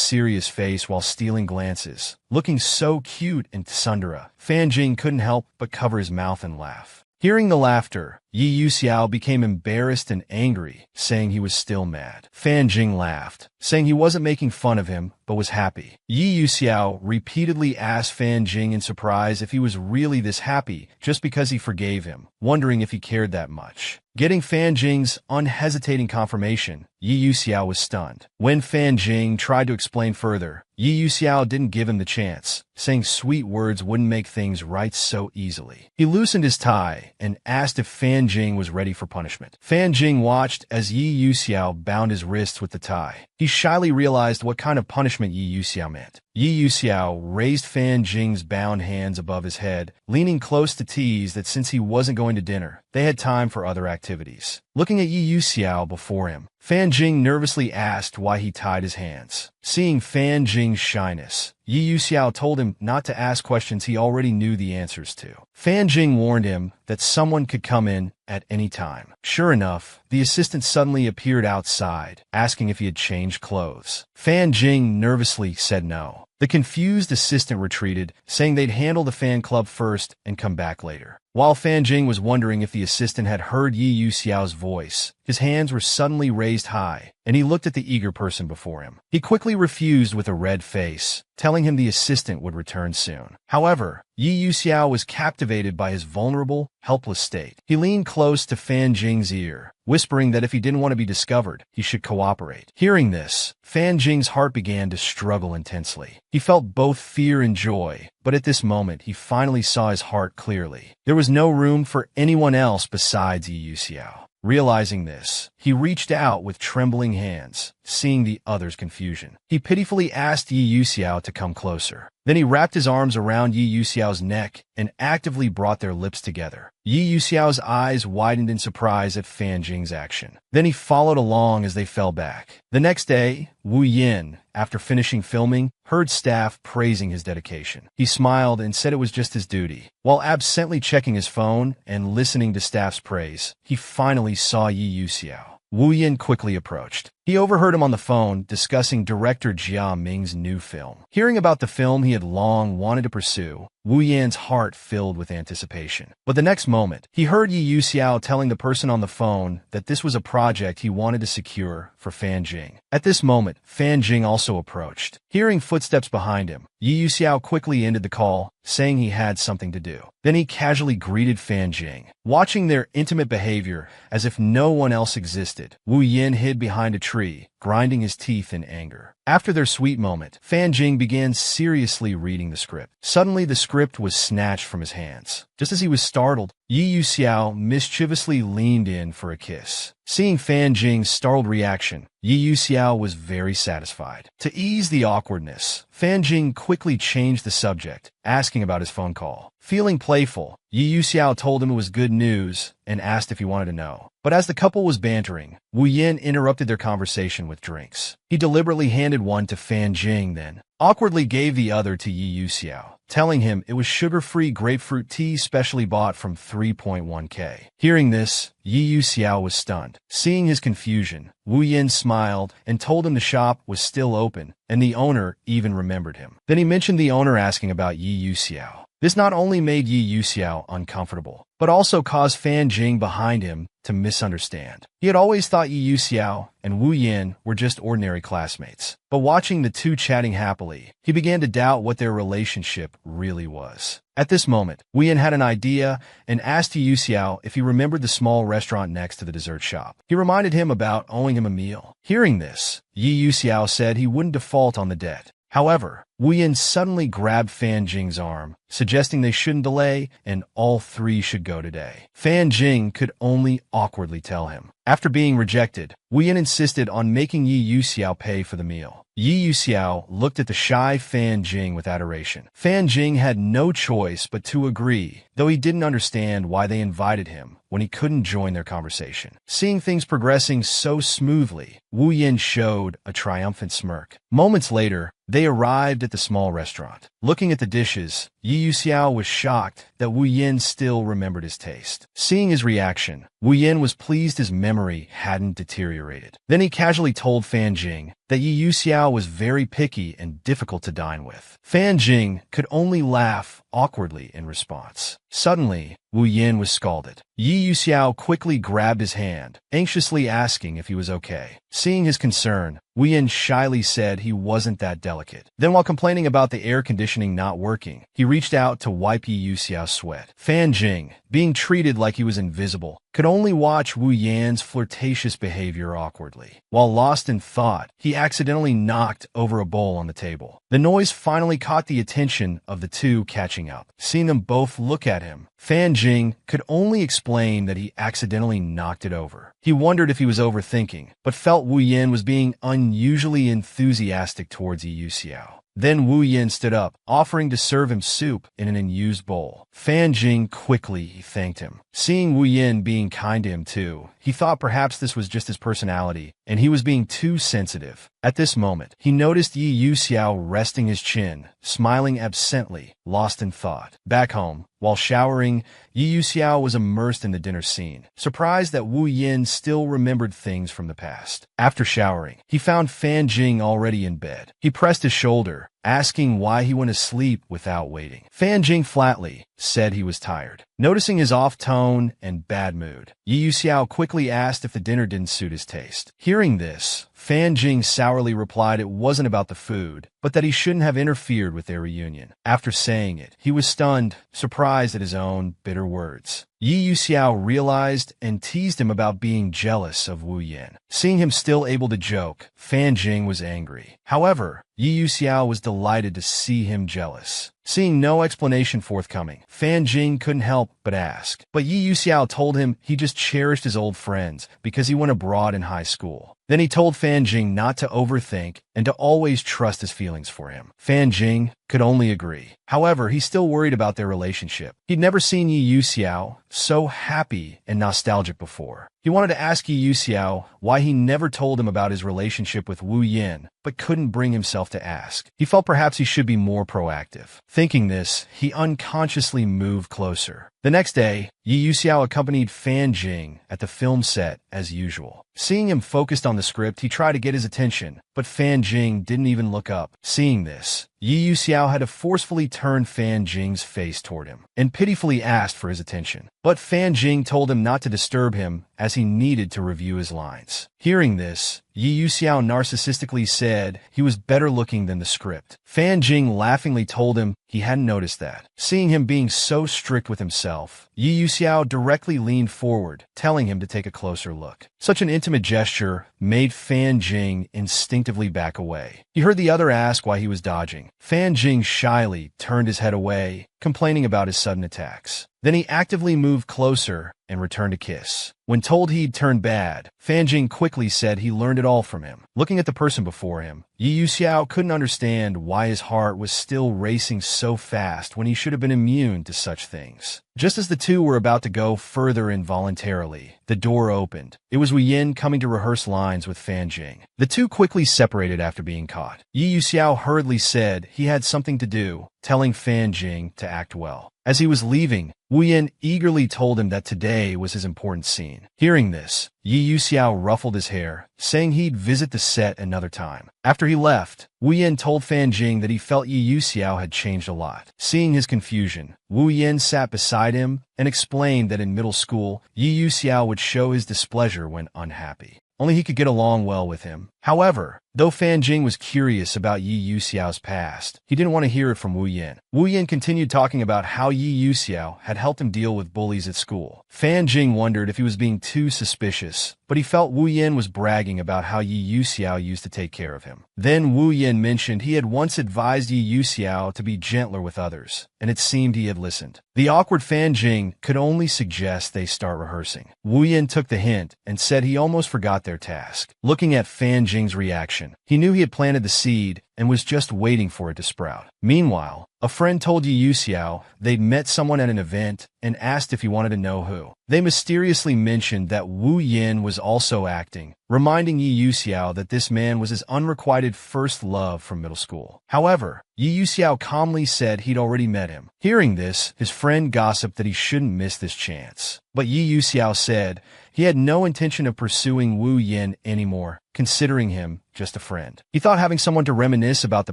serious face while stealing glances, looking so cute and tsundere, Fan Jing couldn't help but cover his mouth and laugh. Hearing the laughter, Yi Yuxiao became embarrassed and angry, saying he was still mad. Fan Jing laughed, saying he wasn't making fun of him, but was happy. Yi Yuxiao repeatedly asked Fan Jing in surprise if he was really this happy just because he forgave him, wondering if he cared that much. Getting Fan Jing's unhesitating confirmation, Yi Yuxiao was stunned. When Fan Jing tried to explain further, Yi Yuxiao didn't give him the chance, saying sweet words wouldn't make things right so easily. He loosened his tie and asked if Fan Jing was ready for punishment. Fan Jing watched as Yi Yuxiao bound his wrists with the tie. He shyly realized what kind of punishment Yi Yuxiao meant. Yi Yuxiao raised Fan Jing's bound hands above his head, leaning close to tease that since he wasn't going to dinner, they had time for other activities. Looking at Yi Yuxiao before him, Fan Jing nervously asked why he tied his hands. Seeing Fan Jing's shyness, Yi Yuxiao told him not to ask questions he already knew the answers to. Fan Jing warned him that someone could come in at any time. Sure enough, the assistant suddenly appeared outside, asking if he had changed clothes. Fan Jing nervously said no. The confused assistant retreated, saying they'd handle the fan club first and come back later. While Fan Jing was wondering if the assistant had heard Yi Yuxiao's voice, his hands were suddenly raised high, and he looked at the eager person before him. He quickly refused with a red face, telling him the assistant would return soon. However, Yi Yuxiao was captivated by his vulnerable, helpless state. He leaned close to Fan Jing's ear, whispering that if he didn't want to be discovered, he should cooperate. Hearing this, Fan Jing's heart began to struggle intensely. He felt both fear and joy, but at this moment he finally saw his heart clearly. There was no room for anyone else besides Yi Yuxiao. Realizing this, he reached out with trembling hands, seeing the other's confusion. He pitifully asked Yi Yuxiao to come closer. Then he wrapped his arms around Yi Yuxiao's neck and actively brought their lips together. Yi Yuxiao's eyes widened in surprise at Fan Jing's action. Then he followed along as they fell back. The next day, Wu Yin, after finishing filming, heard staff praising his dedication. He smiled and said it was just his duty. While absently checking his phone and listening to staff's praise, he finally saw Yi Yuxiao. Wu Yin quickly approached. He overheard him on the phone discussing director Jia Ming's new film. Hearing about the film he had long wanted to pursue, Wu Yan's heart filled with anticipation. But the next moment, he heard Yi Yuxiao telling the person on the phone that this was a project he wanted to secure for Fan Jing. At this moment, Fan Jing also approached. Hearing footsteps behind him, Yi Yuxiao quickly ended the call, saying he had something to do. Then he casually greeted Fan Jing. Watching their intimate behavior as if no one else existed, Wu Yin hid behind a tree tree, grinding his teeth in anger. After their sweet moment, Fan Jing began seriously reading the script. Suddenly, the script was snatched from his hands. Just as he was startled, Yi Yuxiao mischievously leaned in for a kiss. Seeing Fan Jing's startled reaction, Yi Yuxiao was very satisfied. To ease the awkwardness, Fan Jing quickly changed the subject, asking about his phone call. Feeling playful, Yi Yuxiao told him it was good news and asked if he wanted to know. But as the couple was bantering, Wu Yin interrupted their conversation with drinks. He deliberately handed one to Fan Jing, then awkwardly gave the other to Yi Yuxiao, telling him it was sugar-free grapefruit tea specially bought from 3.1K. Hearing this, Yi Yuxiao was stunned. Seeing his confusion, Wu Yin smiled and told him the shop was still open, and the owner even remembered him. Then he mentioned the owner asking about Yi Yuxiao. This not only made Yi Yuxiao uncomfortable, but also caused Fan Jing behind him to misunderstand. He had always thought Yi Yuxiao and Wu Yin were just ordinary classmates. But watching the two chatting happily, he began to doubt what their relationship really was. At this moment, Wu Yin had an idea and asked Yi Yuxiao if he remembered the small restaurant next to the dessert shop. He reminded him about owing him a meal. Hearing this, Yi Yuxiao said he wouldn't default on the debt. However, Wu Yin suddenly grabbed Fan Jing's arm, suggesting they shouldn't delay and all three should go today. Fan Jing could only awkwardly tell him. After being rejected, Wu Yin insisted on making Yi Yuxiao pay for the meal. Yi Yuxiao looked at the shy Fan Jing with adoration. Fan Jing had no choice but to agree, though he didn't understand why they invited him when he couldn't join their conversation. Seeing things progressing so smoothly, Wu Yin showed a triumphant smirk. Moments later, they arrived at the small restaurant. Looking at the dishes, Yi Yuxiao was shocked that Wu Yin still remembered his taste. Seeing his reaction, Wu Yin was pleased his memory hadn't deteriorated. Then he casually told Fan Jing that Yi Yuxiao was very picky and difficult to dine with. Fan Jing could only laugh awkwardly in response. Suddenly, Wu Yin was scalded. Yi Yuxiao quickly grabbed his hand, anxiously asking if he was okay. Seeing his concern, Wu Yin shyly said he wasn't that delicate. Then while complaining about the air conditioning not working, he reached out to wipe Yi Yuxiao's sweat. Fan Jing, being treated like he was invisible, could only watch Wu Yan's flirtatious behavior awkwardly. While lost in thought, he accidentally knocked over a bowl on the table. The noise finally caught the attention of the two catching up. Seeing them both look at him, Fan Jing could only explain that he accidentally knocked it over. He wondered if he was overthinking, but felt Wu Yin was being unusually enthusiastic towards Yi Yuxiao. Then Wu Yin stood up, offering to serve him soup in an unused bowl. Fan Jing quickly thanked him. Seeing Wu Yin being kind to him too, he thought perhaps this was just his personality, and he was being too sensitive. At this moment, he noticed Yi Yuxiao resting his chin, smiling absently, lost in thought. Back home, while showering, Yi Yuxiao was immersed in the dinner scene, surprised that Wu Yin still remembered things from the past. After showering, he found Fan Jing already in bed. He pressed his shoulder, asking why he went to sleep without waiting. Fan Jing flatly said he was tired. Noticing his off tone and bad mood, Yi Yuxiao quickly asked if the dinner didn't suit his taste. Hearing this, Fan Jing sourly replied it wasn't about the food, but that he shouldn't have interfered with their reunion. After saying it, he was stunned, surprised at his own bitter words. Yi Yuxiao realized and teased him about being jealous of Wu Yin. Seeing him still able to joke, Fan Jing was angry. However, Yi Yuxiao was delighted to see him jealous. Seeing no explanation forthcoming, Fan Jing couldn't help but ask. But Yi Yuxiao told him he just cherished his old friends because he went abroad in high school. Then he told Fan Jing not to overthink and to always trust his feelings for him. Fan Jing could only agree. However, he still worried about their relationship. He'd never seen Yi Yuxiao so happy and nostalgic before. He wanted to ask Yi Yuxiao why he never told him about his relationship with Wu Yin, but couldn't bring himself to ask. He felt perhaps he should be more proactive. Thinking this, he unconsciously moved closer. The next day, Yi Yuxiao accompanied Fan Jing at the film set as usual. Seeing him focused on the script, he tried to get his attention, but Fan Jing didn't even look up. Seeing this, Yi Yuxiao had to forcefully turn Fan Jing's face toward him and pitifully asked for his attention. but Fan Jing told him not to disturb him as he needed to review his lines. Hearing this, Yi Yuxiao narcissistically said he was better looking than the script. Fan Jing laughingly told him he hadn't noticed that. Seeing him being so strict with himself, Yi Yuxiao directly leaned forward, telling him to take a closer look. Such an intimate gesture made Fan Jing instinctively back away. He heard the other ask why he was dodging. Fan Jing shyly turned his head away, complaining about his sudden attacks. Then he actively moved closer and returned a kiss. When told he'd turned bad, Fan Jing quickly said he learned it all from him. Looking at the person before him, Yi Yuxiao couldn't understand why his heart was still racing so fast when he should have been immune to such things. Just as the two were about to go further involuntarily, the door opened. It was Wu Yin coming to rehearse lines with Fan Jing. The two quickly separated after being caught. Yi Yuxiao hurriedly said he had something to do, telling Fan Jing to act well. As he was leaving, Wu Yin eagerly told him that today was his important scene. Hearing this, Yi Yuxiao ruffled his hair, saying he'd visit the set another time. After he left, Wu Yin told Fan Jing that he felt Yi Yuxiao had changed a lot. Seeing his confusion, Wu Yin sat beside him and explained that in middle school, Yi Yuxiao would show his displeasure when unhappy. Only he could get along well with him. However, though Fan Jing was curious about Yi Yuxiao's past, he didn't want to hear it from Wu Yin. Wu Yin continued talking about how Yi Yuxiao had helped him deal with bullies at school. Fan Jing wondered if he was being too suspicious, but he felt Wu Yin was bragging about how Yi Yuxiao used to take care of him. Then Wu Yin mentioned he had once advised Yi Yuxiao to be gentler with others, and it seemed he had listened. The awkward Fan Jing could only suggest they start rehearsing. Wu Yin took the hint and said he almost forgot their task. Looking at Fan Jing's reaction, he knew he had planted the seed and was just waiting for it to sprout. Meanwhile, a friend told Yi Yuxiao they'd met someone at an event and asked if he wanted to know who. They mysteriously mentioned that Wu Yin was also acting, reminding Yi Yuxiao that this man was his unrequited first love from middle school. However, Yi Yuxiao calmly said he'd already met him. Hearing this, his friend gossiped that he shouldn't miss this chance. But Yi Yuxiao said he had no intention of pursuing Wu Yin anymore, considering him just a friend. He thought having someone to reminisce about the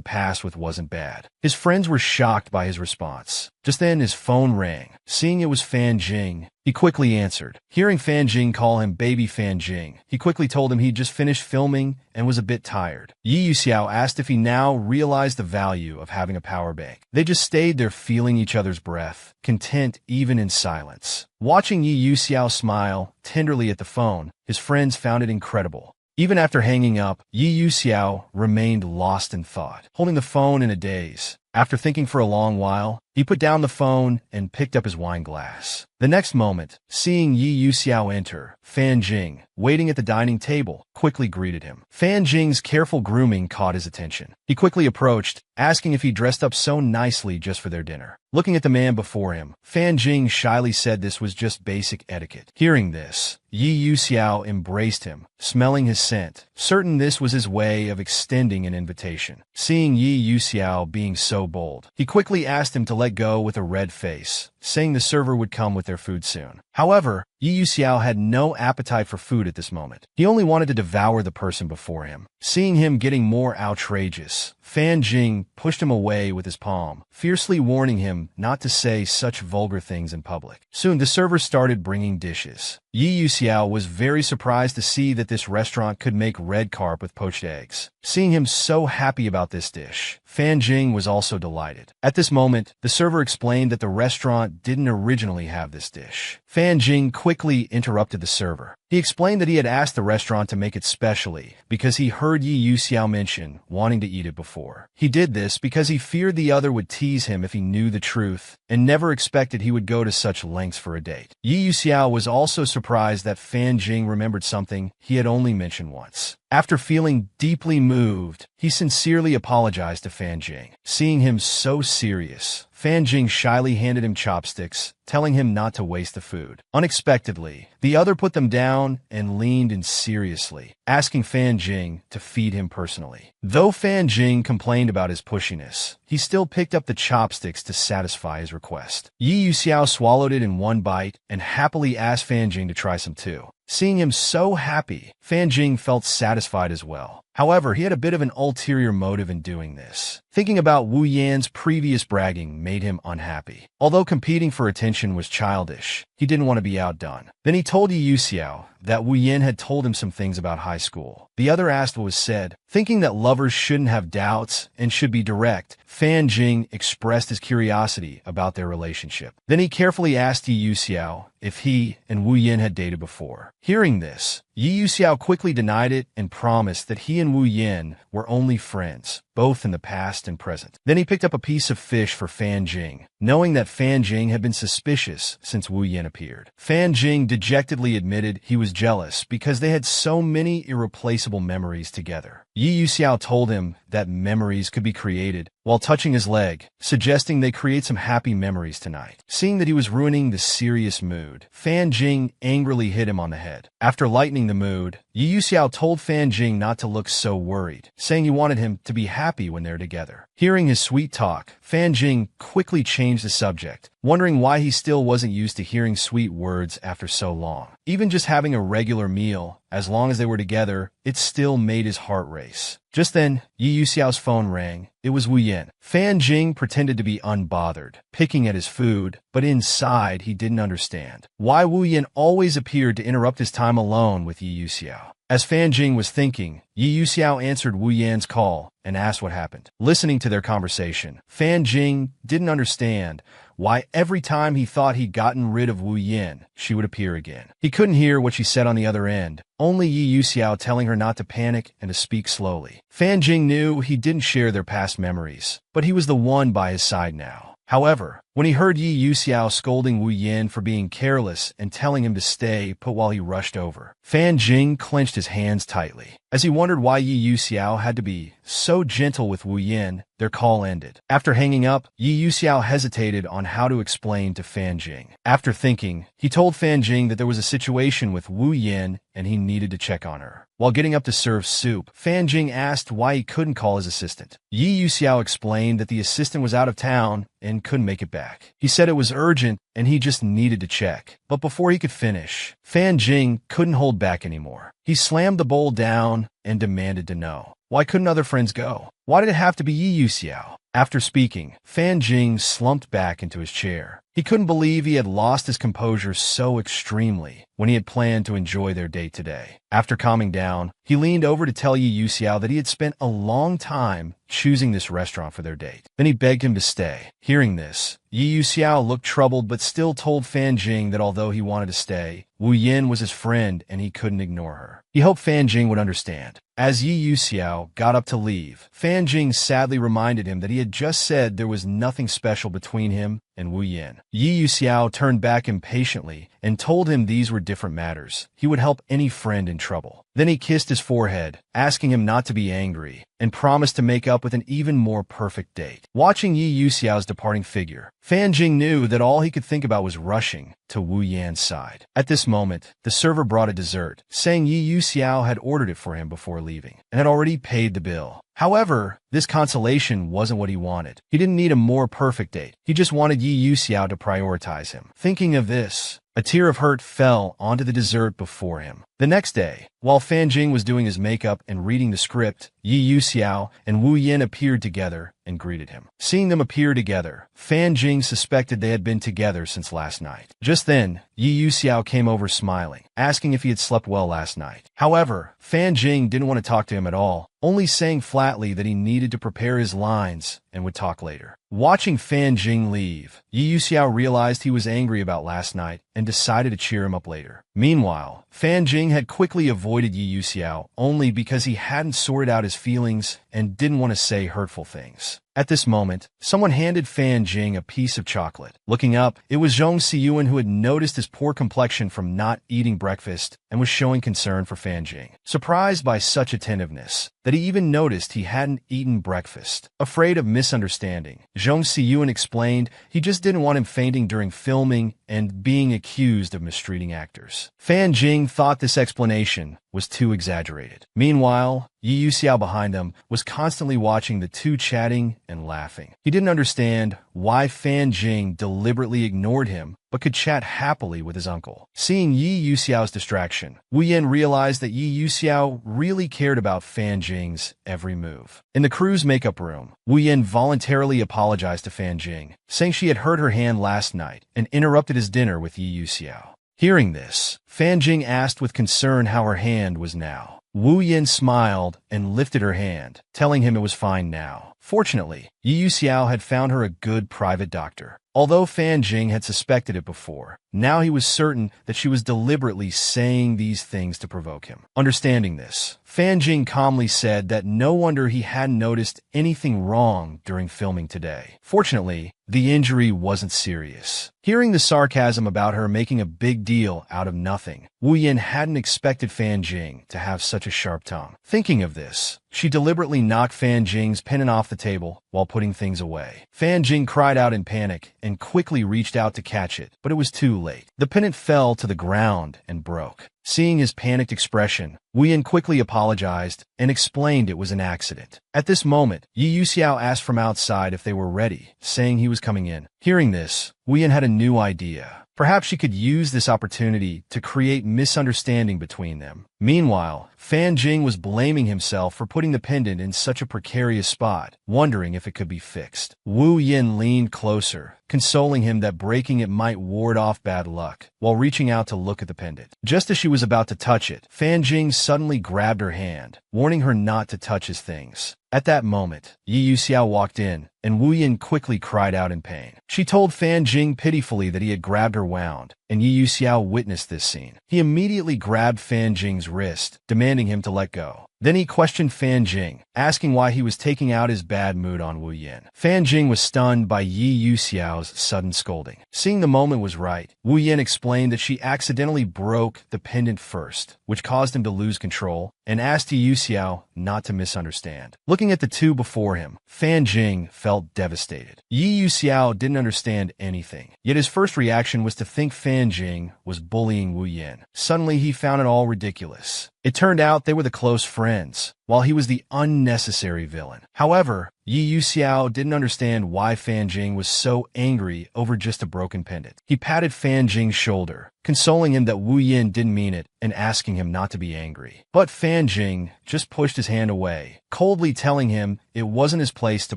past with wasn't bad. His friends were shocked by his response. Just then his phone rang. Seeing it was Fan Jing, he quickly answered. Hearing Fan Jing call him Baby Fan Jing, he quickly told him he'd just finished filming and was a bit tired. Yi Yuxiao asked if he now realized the value of having a power bank. They just stayed there feeling each other's breath, content even in silence. Watching Yi Yuxiao smile tenderly at the phone, his friends found it incredible. Even after hanging up, Yi Yuxiao remained lost in thought, holding the phone in a daze. After thinking for a long while, he put down the phone and picked up his wine glass. The next moment, seeing Yi Yuxiao enter, Fan Jing, waiting at the dining table, quickly greeted him. Fan Jing's careful grooming caught his attention. He quickly approached, asking if he dressed up so nicely just for their dinner. Looking at the man before him, Fan Jing shyly said this was just basic etiquette. Hearing this, Yi Yuxiao embraced him, smelling his scent, certain this was his way of extending an invitation. Seeing Yi Yuxiao being so bold, he quickly asked him to let go with a red face, saying the server would come with their food soon. However, Yi Yuxiao had no appetite for food at this moment. He only wanted to devour the person before him. Seeing him getting more outrageous, Fan Jing pushed him away with his palm, fiercely warning him not to say such vulgar things in public. Soon the server started bringing dishes. Yi Yuxiao was very surprised to see that this restaurant could make red carp with poached eggs. Seeing him so happy about this dish, Fan Jing was also delighted. At this moment, the server explained that the restaurant didn't originally have this dish. Fan Jing quickly interrupted the server. He explained that he had asked the restaurant to make it specially because he heard Yi Yuxiao mention wanting to eat it before. He did this because he feared the other would tease him if he knew the truth and never expected he would go to such lengths for a date. Yi Yuxiao was also surprised that Fan Jing remembered something he had only mentioned once. After feeling deeply moved, he sincerely apologized to Fan Jing. Seeing him so serious, Fan Jing shyly handed him chopsticks, telling him not to waste the food. Unexpectedly, the other put them down and leaned in seriously, asking Fan Jing to feed him personally. Though Fan Jing complained about his pushiness, he still picked up the chopsticks to satisfy his request. Yi Yuxiao swallowed it in one bite and happily asked Fan Jing to try some too. Seeing him so happy, Fan Jing felt satisfied as well. However, he had a bit of an ulterior motive in doing this. Thinking about Wu Yan's previous bragging made him unhappy. Although competing for attention was childish, he didn't want to be outdone. Then he told Yi Yuxiao that Wu Yan had told him some things about high school. The other asked what was said. Thinking that lovers shouldn't have doubts and should be direct, Fan Jing expressed his curiosity about their relationship. Then he carefully asked Yi Yuxiao if he and Wu Yan had dated before. Hearing this, Yi Yuxiao quickly denied it and promised that he and Wu Yan were only friends, both in the past and present. Then he picked up a piece of fish for Fan Jing, knowing that Fan Jing had been suspicious since Wu Yan appeared. Fan Jing dejectedly admitted he was jealous because they had so many irreplaceable memories together. Yi Yuxiao told him that memories could be created while touching his leg, suggesting they create some happy memories tonight. Seeing that he was ruining the serious mood, Fan Jing angrily hit him on the head. After lightening the mood, Yi Yuxiao told Fan Jing not to look so worried, saying he wanted him to be happy when they're together. Hearing his sweet talk, Fan Jing quickly changed the subject, wondering why he still wasn't used to hearing sweet words after so long. Even just having a regular meal, as long as they were together, it still made his heart race. Just then, Yi Yuxiao's phone rang. It was Wu Yan. Fan Jing pretended to be unbothered, picking at his food, but inside he didn't understand why Wu Yan always appeared to interrupt his time alone with Yi Yuxiao. As Fan Jing was thinking, Yi Yuxiao answered Wu Yan's call and asked what happened. Listening to their conversation, Fan Jing didn't understand why every time he thought he'd gotten rid of Wu Yan, she would appear again. He couldn't hear what she said on the other end, only Yi Yuxiao telling her not to panic and to speak slowly. Fan Jing knew he didn't share their past memories, but he was the one by his side now. However, when he heard Yi Yuxiao scolding Wu Yan for being careless and telling him to stay put while he rushed over, Fan Jing clenched his hands tightly. As he wondered why Yi Yuxiao had to be so gentle with Wu Yan, their call ended. After hanging up, Yi Yuxiao hesitated on how to explain to Fan Jing. After thinking, he told Fan Jing that there was a situation with Wu Yan and he needed to check on her. While getting up to serve soup, Fan Jing asked why he couldn't call his assistant. Yi Yuxiao explained that the assistant was out of town and couldn't make it back. He said it was urgent and he just needed to check. But before he could finish, Fan Jing couldn't hold back anymore. He slammed the bowl down and demanded to know, why couldn't other friends go? Why did it have to be Yi Yuxiao? After speaking, Fan Jing slumped back into his chair. He couldn't believe he had lost his composure so extremely when he had planned to enjoy their date today. After calming down, he leaned over to tell Yi Yuxiao that he had spent a long time choosing this restaurant for their date. Then he begged him to stay. Hearing this, Yi Yuxiao looked troubled but still told Fan Jing that although he wanted to stay, Wu Yan was his friend and he couldn't ignore her. He hoped Fan Jing would understand. As Yi Yuxiao got up to leave, Fan Jing sadly reminded him that he had just said there was nothing special between him and Wu Yan. Yi Yuxiao turned back impatiently and told him these were different matters. He would help any friend in trouble. Then he kissed his forehead, asking him not to be angry, and promised to make up with an even more perfect date. Watching Yi Yuxiao's departing figure, Fan Jing knew that all he could think about was rushing to Wu Yan's side. At this moment, the server brought a dessert, saying Yi Yuxiao had ordered it for him before leaving, and had already paid the bill. However, this consolation wasn't what he wanted. He didn't need a more perfect date. He just wanted Yi Yuxiao to prioritize him. Thinking of this, a tear of hurt fell onto the dessert before him. The next day, while Fan Jing was doing his makeup and reading the script, Yi Yuxiao and Wu Yan appeared together and greeted him. Seeing them appear together, Fan Jing suspected they had been together since last night. Just then, Yi Yuxiao came over smiling, asking if he had slept well last night. However, Fan Jing didn't want to talk to him at all, only saying flatly that he needed to prepare his lines and would talk later. Watching Fan Jing leave, Yi Yuxiao realized he was angry about last night and decided to cheer him up later. Meanwhile, Fan Jing had quickly avoided Yi Yuxiao only because he hadn't sorted out his feelings and didn't want to say hurtful things. At this moment, someone handed Fan Jing a piece of chocolate. Looking up, it was Zhong Siyuan who had noticed his poor complexion from not eating breakfast and was showing concern for Fan Jing. Surprised by such attentiveness, that he even noticed he hadn't eaten breakfast. Afraid of misunderstanding, Zhong Siyuan explained he just didn't want him fainting during filming and being accused of mistreating actors. Fan Jing thought this explanation was too exaggerated. Meanwhile, Yi Yuxiao behind them was constantly watching the two chatting and laughing. He didn't understand why Fan Jing deliberately ignored him but could chat happily with his uncle. Seeing Yi Yuxiao's distraction, Wu Yin realized that Yi Yuxiao really cared about Fan Jing's every move. In the crew's makeup room, Wu Yin voluntarily apologized to Fan Jing, saying she had hurt her hand last night and interrupted his dinner with Yi Yuxiao. Hearing this, Fan Jing asked with concern how her hand was now. Wu Yin smiled and lifted her hand, telling him it was fine now. Fortunately, Yi Yuxiao had found her a good private doctor. Although Fan Jing had suspected it before, now he was certain that she was deliberately saying these things to provoke him. Understanding this, Fan Jing calmly said that no wonder he hadn't noticed anything wrong during filming today. Fortunately, the injury wasn't serious. Hearing the sarcasm about her making a big deal out of nothing, Wu Yin hadn't expected Fan Jing to have such a sharp tongue. Thinking of this, she deliberately knocked Fan Jing's pendant off the table while putting things away. Fan Jing cried out in panic and quickly reached out to catch it, but it was too late. The pendant fell to the ground and broke. Seeing his panicked expression, Wu Yin quickly apologized and explained it was an accident. At this moment, Yi Yuxiao asked from outside if they were ready, saying he was coming in. Hearing this, Wu Yin had a new idea. Perhaps she could use this opportunity to create misunderstanding between them. Meanwhile, Fan Jing was blaming himself for putting the pendant in such a precarious spot, wondering if it could be fixed. Wu Yin leaned closer, consoling him that breaking it might ward off bad luck, while reaching out to look at the pendant. Just as she was about to touch it, Fan Jing suddenly grabbed her hand, warning her not to touch his things. At that moment, Yi Yuxiao walked in, and Wu Yin quickly cried out in pain. She told Fan Jing pitifully that he had grabbed her wound, and Yi Yuxiao witnessed this scene. He immediately grabbed Fan Jing's wrist, demanding him to let go. Then he questioned Fan Jing, asking why he was taking out his bad mood on Wu Yin. Fan Jing was stunned by Yi Yuxiao's sudden scolding. Seeing the moment was right, Wu Yin explained that she accidentally broke the pendant first, which caused him to lose control, and asked Yi Yuxiao not to misunderstand. Looking at the two before him, Fan Jing felt devastated. Yi Yuxiao didn't understand anything, yet his first reaction was to think Fan Jing was bullying Wu Yin. Suddenly he found it all ridiculous. It turned out they were the close friends, while he was the unnecessary villain. However, Yi Yuxiao didn't understand why Fan Jing was so angry over just a broken pendant. He patted Fan Jing's shoulder, consoling him that Wu Yin didn't mean it and asking him not to be angry. But Fan Jing just pushed his hand away, coldly telling him it wasn't his place to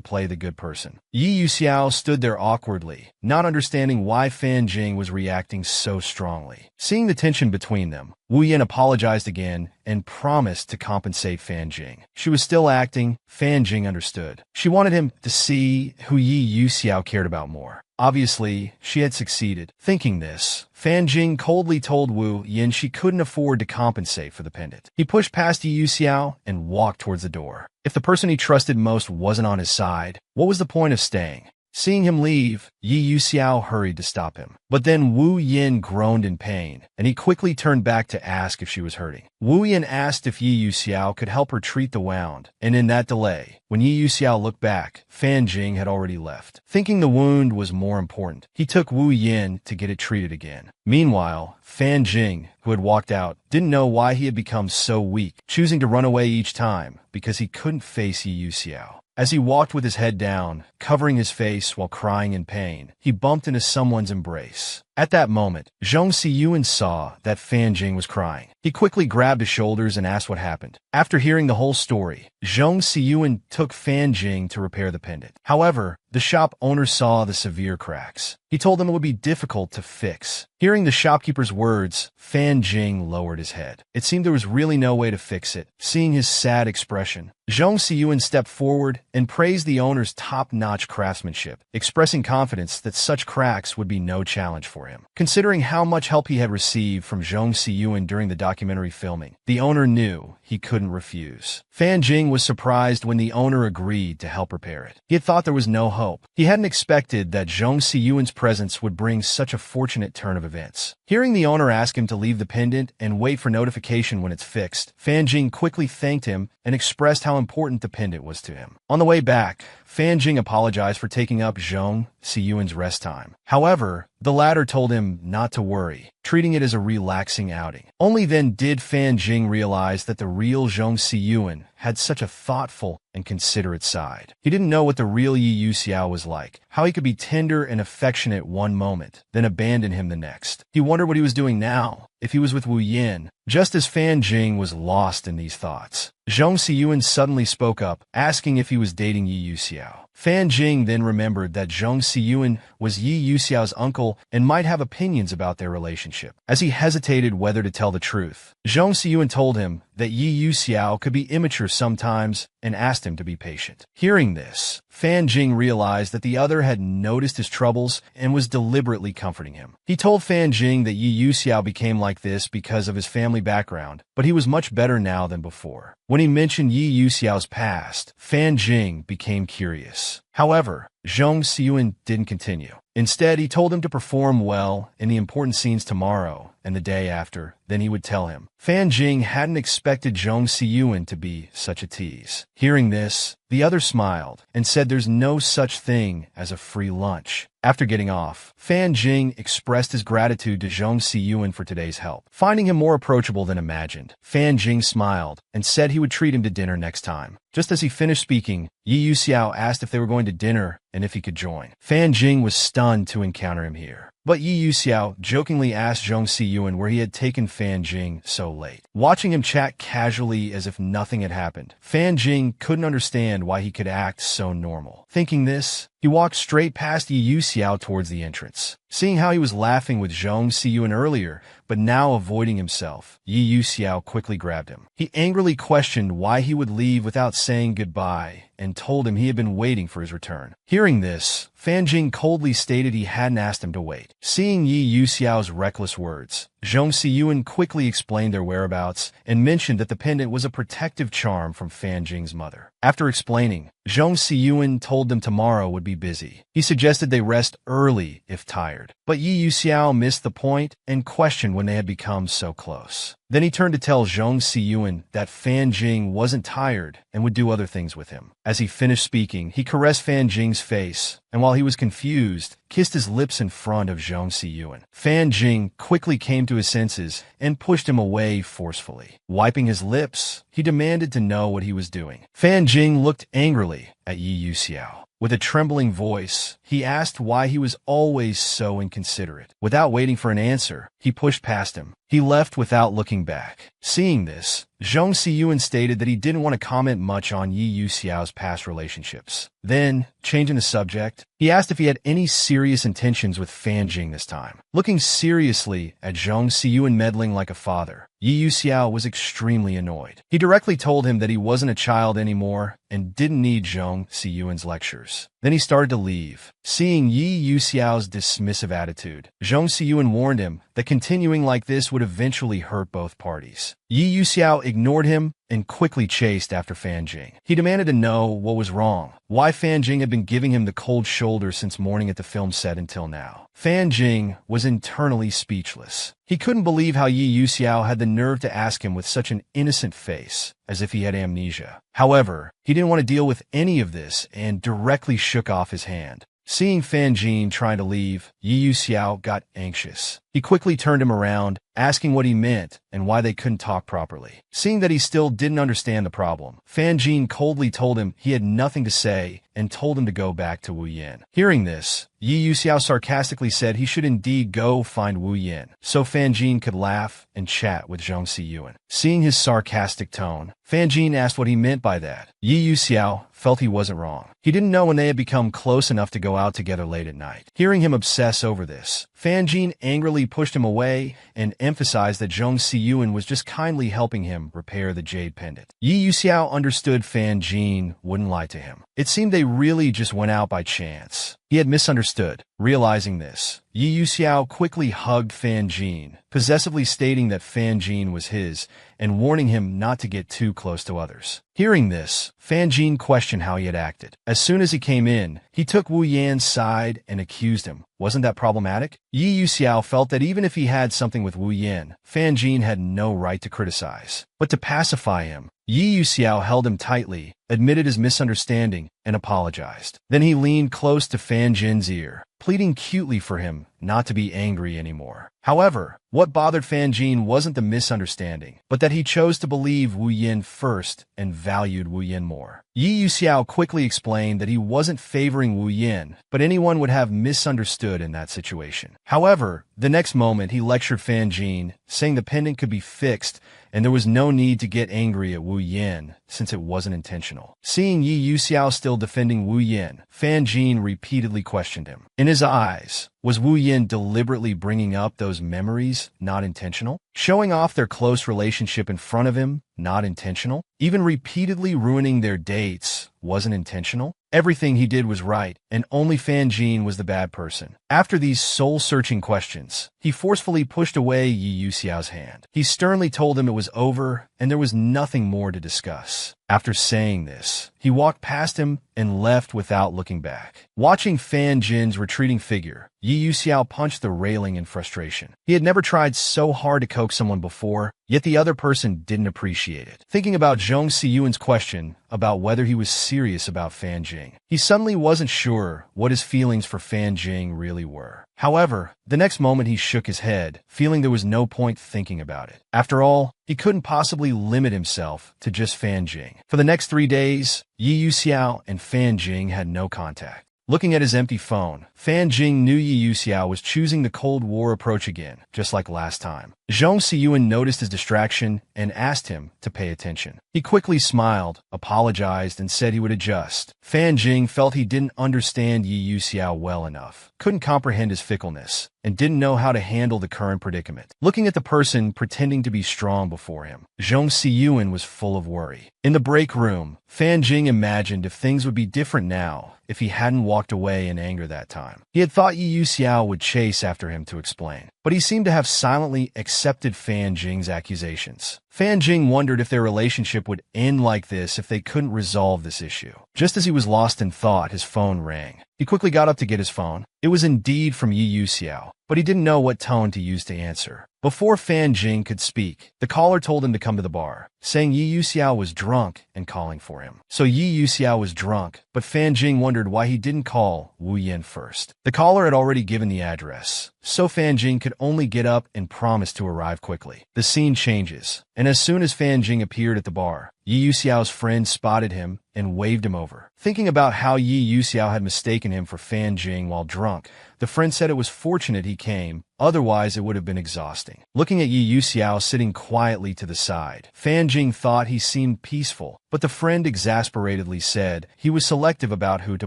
play the good person. Yi Yuxiao stood there awkwardly, not understanding why Fan Jing was reacting so strongly. Seeing the tension between them, Wu Yin apologized again and promised to compensate Fan Jing. She was still acting. Fan Jing understood. She wanted him to see who Yi Yuxiao cared about more. Obviously, she had succeeded. Thinking this, Fan Jing coldly told Wu Yin she couldn't afford to compensate for the pendant. He pushed past Yi Yuxiao and walked towards the door. If the person he trusted most wasn't on his side, what was the point of staying? Seeing him leave, Yi Yuxiao hurried to stop him. But then Wu Yin groaned in pain, and he quickly turned back to ask if she was hurting. Wu Yin asked if Yi Yuxiao could help her treat the wound, and in that delay, when Yi Yuxiao looked back, Fan Jing had already left. Thinking the wound was more important, he took Wu Yin to get it treated again. Meanwhile, Fan Jing, who had walked out, didn't know why he had become so weak, choosing to run away each time because he couldn't face Yi Yuxiao. As he walked with his head down, covering his face while crying in pain, he bumped into someone's embrace. At that moment, Zhong Siyuan saw that Fan Jing was crying. He quickly grabbed his shoulders and asked what happened. After hearing the whole story, Zhong Siyuan took Fan Jing to repair the pendant. However, the shop owner saw the severe cracks. He told them it would be difficult to fix. Hearing the shopkeeper's words, Fan Jing lowered his head. It seemed there was really no way to fix it. Seeing his sad expression, Zhong Siyuan stepped forward and praised the owner's top-notch craftsmanship, expressing confidence that such cracks would be no challenge for him. Considering how much help he had received from Zhong Siyuan during the documentary filming, the owner knew he couldn't refuse. Fan Jing was surprised when the owner agreed to help repair it. He had thought there was no hope. He hadn't expected that Zhong Siyuan's presence would bring such a fortunate turn of events. Hearing the owner ask him to leave the pendant and wait for notification when it's fixed, Fan Jing quickly thanked him and expressed how important the pendant was to him. On the way back, Fan Jing apologized for taking up Zhong Siyuan's rest time. However, the latter told him not to worry, treating it as a relaxing outing. Only then did Fan Jing realize that the real Zhong Siyuan had such a thoughtful and considerate side. He didn't know what the real Yi Yuxiao was like, how he could be tender and affectionate one moment, then abandon him the next. He wondered what he was doing now, if he was with Wu Yin, just as Fan Jing was lost in these thoughts. Zhong Siyuan suddenly spoke up, asking if he was dating Yi Yuxiao. Fan Jing then remembered that Zhong Siyuan was Yi Yuxiao's uncle and might have opinions about their relationship. As he hesitated whether to tell the truth, Zhong Siyuan told him that Yi Yuxiao could be immature sometimes and asked him to be patient. Hearing this, Fan Jing realized that the other had noticed his troubles and was deliberately comforting him. He told Fan Jing that Yi Yuxiao became like this because of his family background, but he was much better now than before. When he mentioned Yi Yuxiao's past, Fan Jing became curious. However, Zhong Siyuan didn't continue. Instead, he told him to perform well in the important scenes tomorrow and the day after, then he would tell him. Fan Jing hadn't expected Zhong Siyuan to be such a tease. Hearing this, the other smiled and said there's no such thing as a free lunch. After getting off, Fan Jing expressed his gratitude to Zhong Siyuan for today's help. Finding him more approachable than imagined, Fan Jing smiled and said he would treat him to dinner next time. Just as he finished speaking, Yi Yuxiao asked if they were going to dinner and if he could join. Fan Jing was stunned to encounter him here. But Yi Yuxiao jokingly asked Zhong Siyuan where he had taken Fan Jing so late. Watching him chat casually as if nothing had happened, Fan Jing couldn't understand why he could act so normal. Thinking this, he walked straight past Yi Yuxiao towards the entrance. Seeing how he was laughing with Zhong Siyuan earlier, but now avoiding himself, Yi Yuxiao quickly grabbed him. He angrily questioned why he would leave without saying goodbye and told him he had been waiting for his return. Hearing this, Fan Jing coldly stated he hadn't asked him to wait. Seeing Yi Yuxiao's reckless words, Zhong Siyuan quickly explained their whereabouts and mentioned that the pendant was a protective charm from Fan Jing's mother. After explaining, Zhong Siyuan told them tomorrow would be busy. He suggested they rest early if tired, but Yi Yuxiao missed the point and questioned when they had become so close. Then he turned to tell Zhong Siyuan that Fan Jing wasn't tired and would do other things with him. As he finished speaking, he caressed Fan Jing's face, and while he was confused, kissed his lips in front of Zhong Siyuan. Fan Jing quickly came to his senses and pushed him away forcefully. Wiping his lips, he demanded to know what he was doing. Fan Jing looked angrily at Yi Yuxiao. With a trembling voice, he asked why he was always so inconsiderate. Without waiting for an answer, he pushed past him. He left without looking back. Seeing this, Zhong Siyuan stated that he didn't want to comment much on Yi Yuxiao's past relationships. Then, changing the subject, he asked if he had any serious intentions with Fan Jing this time. Looking seriously at Zhong Siyuan meddling like a father, Yi Yuxiao was extremely annoyed. He directly told him that he wasn't a child anymore and didn't need Zhong Siyuan's lectures. Then he started to leave. Seeing Yi Yuxiao's dismissive attitude, Zhong Siyuan warned him that continuing like this would eventually hurt both parties. Yi Yuxiao ignored him and quickly chased after Fan Jing. He demanded to know what was wrong, why Fan Jing had been giving him the cold shoulder since morning at the film set until now. Fan Jing was internally speechless. He couldn't believe how Yi Yuxiao had the nerve to ask him with such an innocent face, as if he had amnesia. However, he didn't want to deal with any of this and directly shook off his hand. Seeing Fan Jing trying to leave, Yi Yuxiao got anxious. He quickly turned him around, asking what he meant and why they couldn't talk properly. Seeing that he still didn't understand the problem, Fan Jing coldly told him he had nothing to say and told him to go back to Wu Yin. Hearing this, Yi Yuxiao sarcastically said he should indeed go find Wu Yin, so Fan Jing could laugh and chat with Zhong Siyuan. Seeing his sarcastic tone, Fan Jing asked what he meant by that. Yi Yuxiao felt he wasn't wrong. He didn't know when they had become close enough to go out together late at night. Hearing him obsess over this, Fan Jing angrily pushed him away and emphasized that Zhong Siyuan was just kindly helping him repair the jade pendant. Yi Yuxiao understood Fan Jing wouldn't lie to him. It seemed they really just went out by chance. He had misunderstood. Realizing this, Yi Yuxiao quickly hugged Fan Jing, possessively stating that Fan Jing was his and warning him not to get too close to others. Hearing this, Fan Jing questioned how he had acted. As soon as he came in, he took Wu Yan's side and accused him. Wasn't that problematic? Yi Yuxiao felt that even if he had something with Wu Yan, Fan Jing had no right to criticize. But to pacify him, Yi Yuxiao held him tightly admitted his misunderstanding, and apologized. Then he leaned close to Fan Jin's ear, pleading cutely for him not to be angry anymore. However, what bothered Fan Jin wasn't the misunderstanding, but that he chose to believe Wu Yin first and valued Wu Yin more. Yi Yuxiao quickly explained that he wasn't favoring Wu Yin, but anyone would have misunderstood in that situation. However, the next moment he lectured Fan Jin, saying the pendant could be fixed and there was no need to get angry at Wu Yin since it wasn't intentional. Seeing Yi Yuxiao still defending Wu Yin, Fan Jin repeatedly questioned him. In his eyes, was Wu Yin deliberately bringing up those memories, not intentional? Showing off their close relationship in front of him, not intentional? Even repeatedly ruining their dates wasn't intentional? Everything he did was right, and only Fan Jin was the bad person. After these soul-searching questions, he forcefully pushed away Yi Yuxiao's hand. He sternly told him it was over, and there was nothing more to discuss. After saying this, he walked past him and left without looking back. Watching Fan Jin's retreating figure, Yi Yuxiao punched the railing in frustration. He had never tried so hard to coax someone before, yet the other person didn't appreciate it. Thinking about Zhong Siyuan's question about whether he was serious about Fan Jing, he suddenly wasn't sure what his feelings for Fan Jing really were. However, the next moment he shook his head, feeling there was no point thinking about it. After all, he couldn't possibly limit himself to just Fan Jing. For the next 3 days, Yi Yuxiao and Fan Jing had no contact. Looking at his empty phone, Fan Jing knew Yi Yuxiao was choosing the Cold War approach again, just like last time. Zhong Siyuan noticed his distraction and asked him to pay attention. He quickly smiled, apologized, and said he would adjust. Fan Jing felt he didn't understand Yi Yuxiao well enough, couldn't comprehend his fickleness, and didn't know how to handle the current predicament. Looking at the person pretending to be strong before him, Zhong Siyuan was full of worry. In the break room, Fan Jing imagined if things would be different now if he hadn't walked away in anger that time. He had thought Yi Yuxiao would chase after him to explain, but he seemed to have silently accepted Fan Jing's accusations. Fan Jing wondered if their relationship would end like this if they couldn't resolve this issue. Just as he was lost in thought, his phone rang. He quickly got up to get his phone. It was indeed from Yi Yuxiao, but he didn't know what tone to use to answer. Before Fan Jing could speak, the caller told him to come to the bar, saying Yi Yuxiao was drunk and calling for him. So Yi Yuxiao was drunk, but Fan Jing wondered why he didn't call Wu Yin first. The caller had already given the address, so Fan Jing could only get up and promise to arrive quickly. The scene changes, and as soon as Fan Jing appeared at the bar, Yi Yuxiao's friend spotted him and waved him over. Thinking about how Yi Yuxiao had mistaken him for Fan Jing while drunk, the friend said it was fortunate he came, otherwise it would have been exhausting. Looking at Yi Yuxiao sitting quietly to the side, Fan Jing thought he seemed peaceful, but the friend exasperatedly said he was selective about who to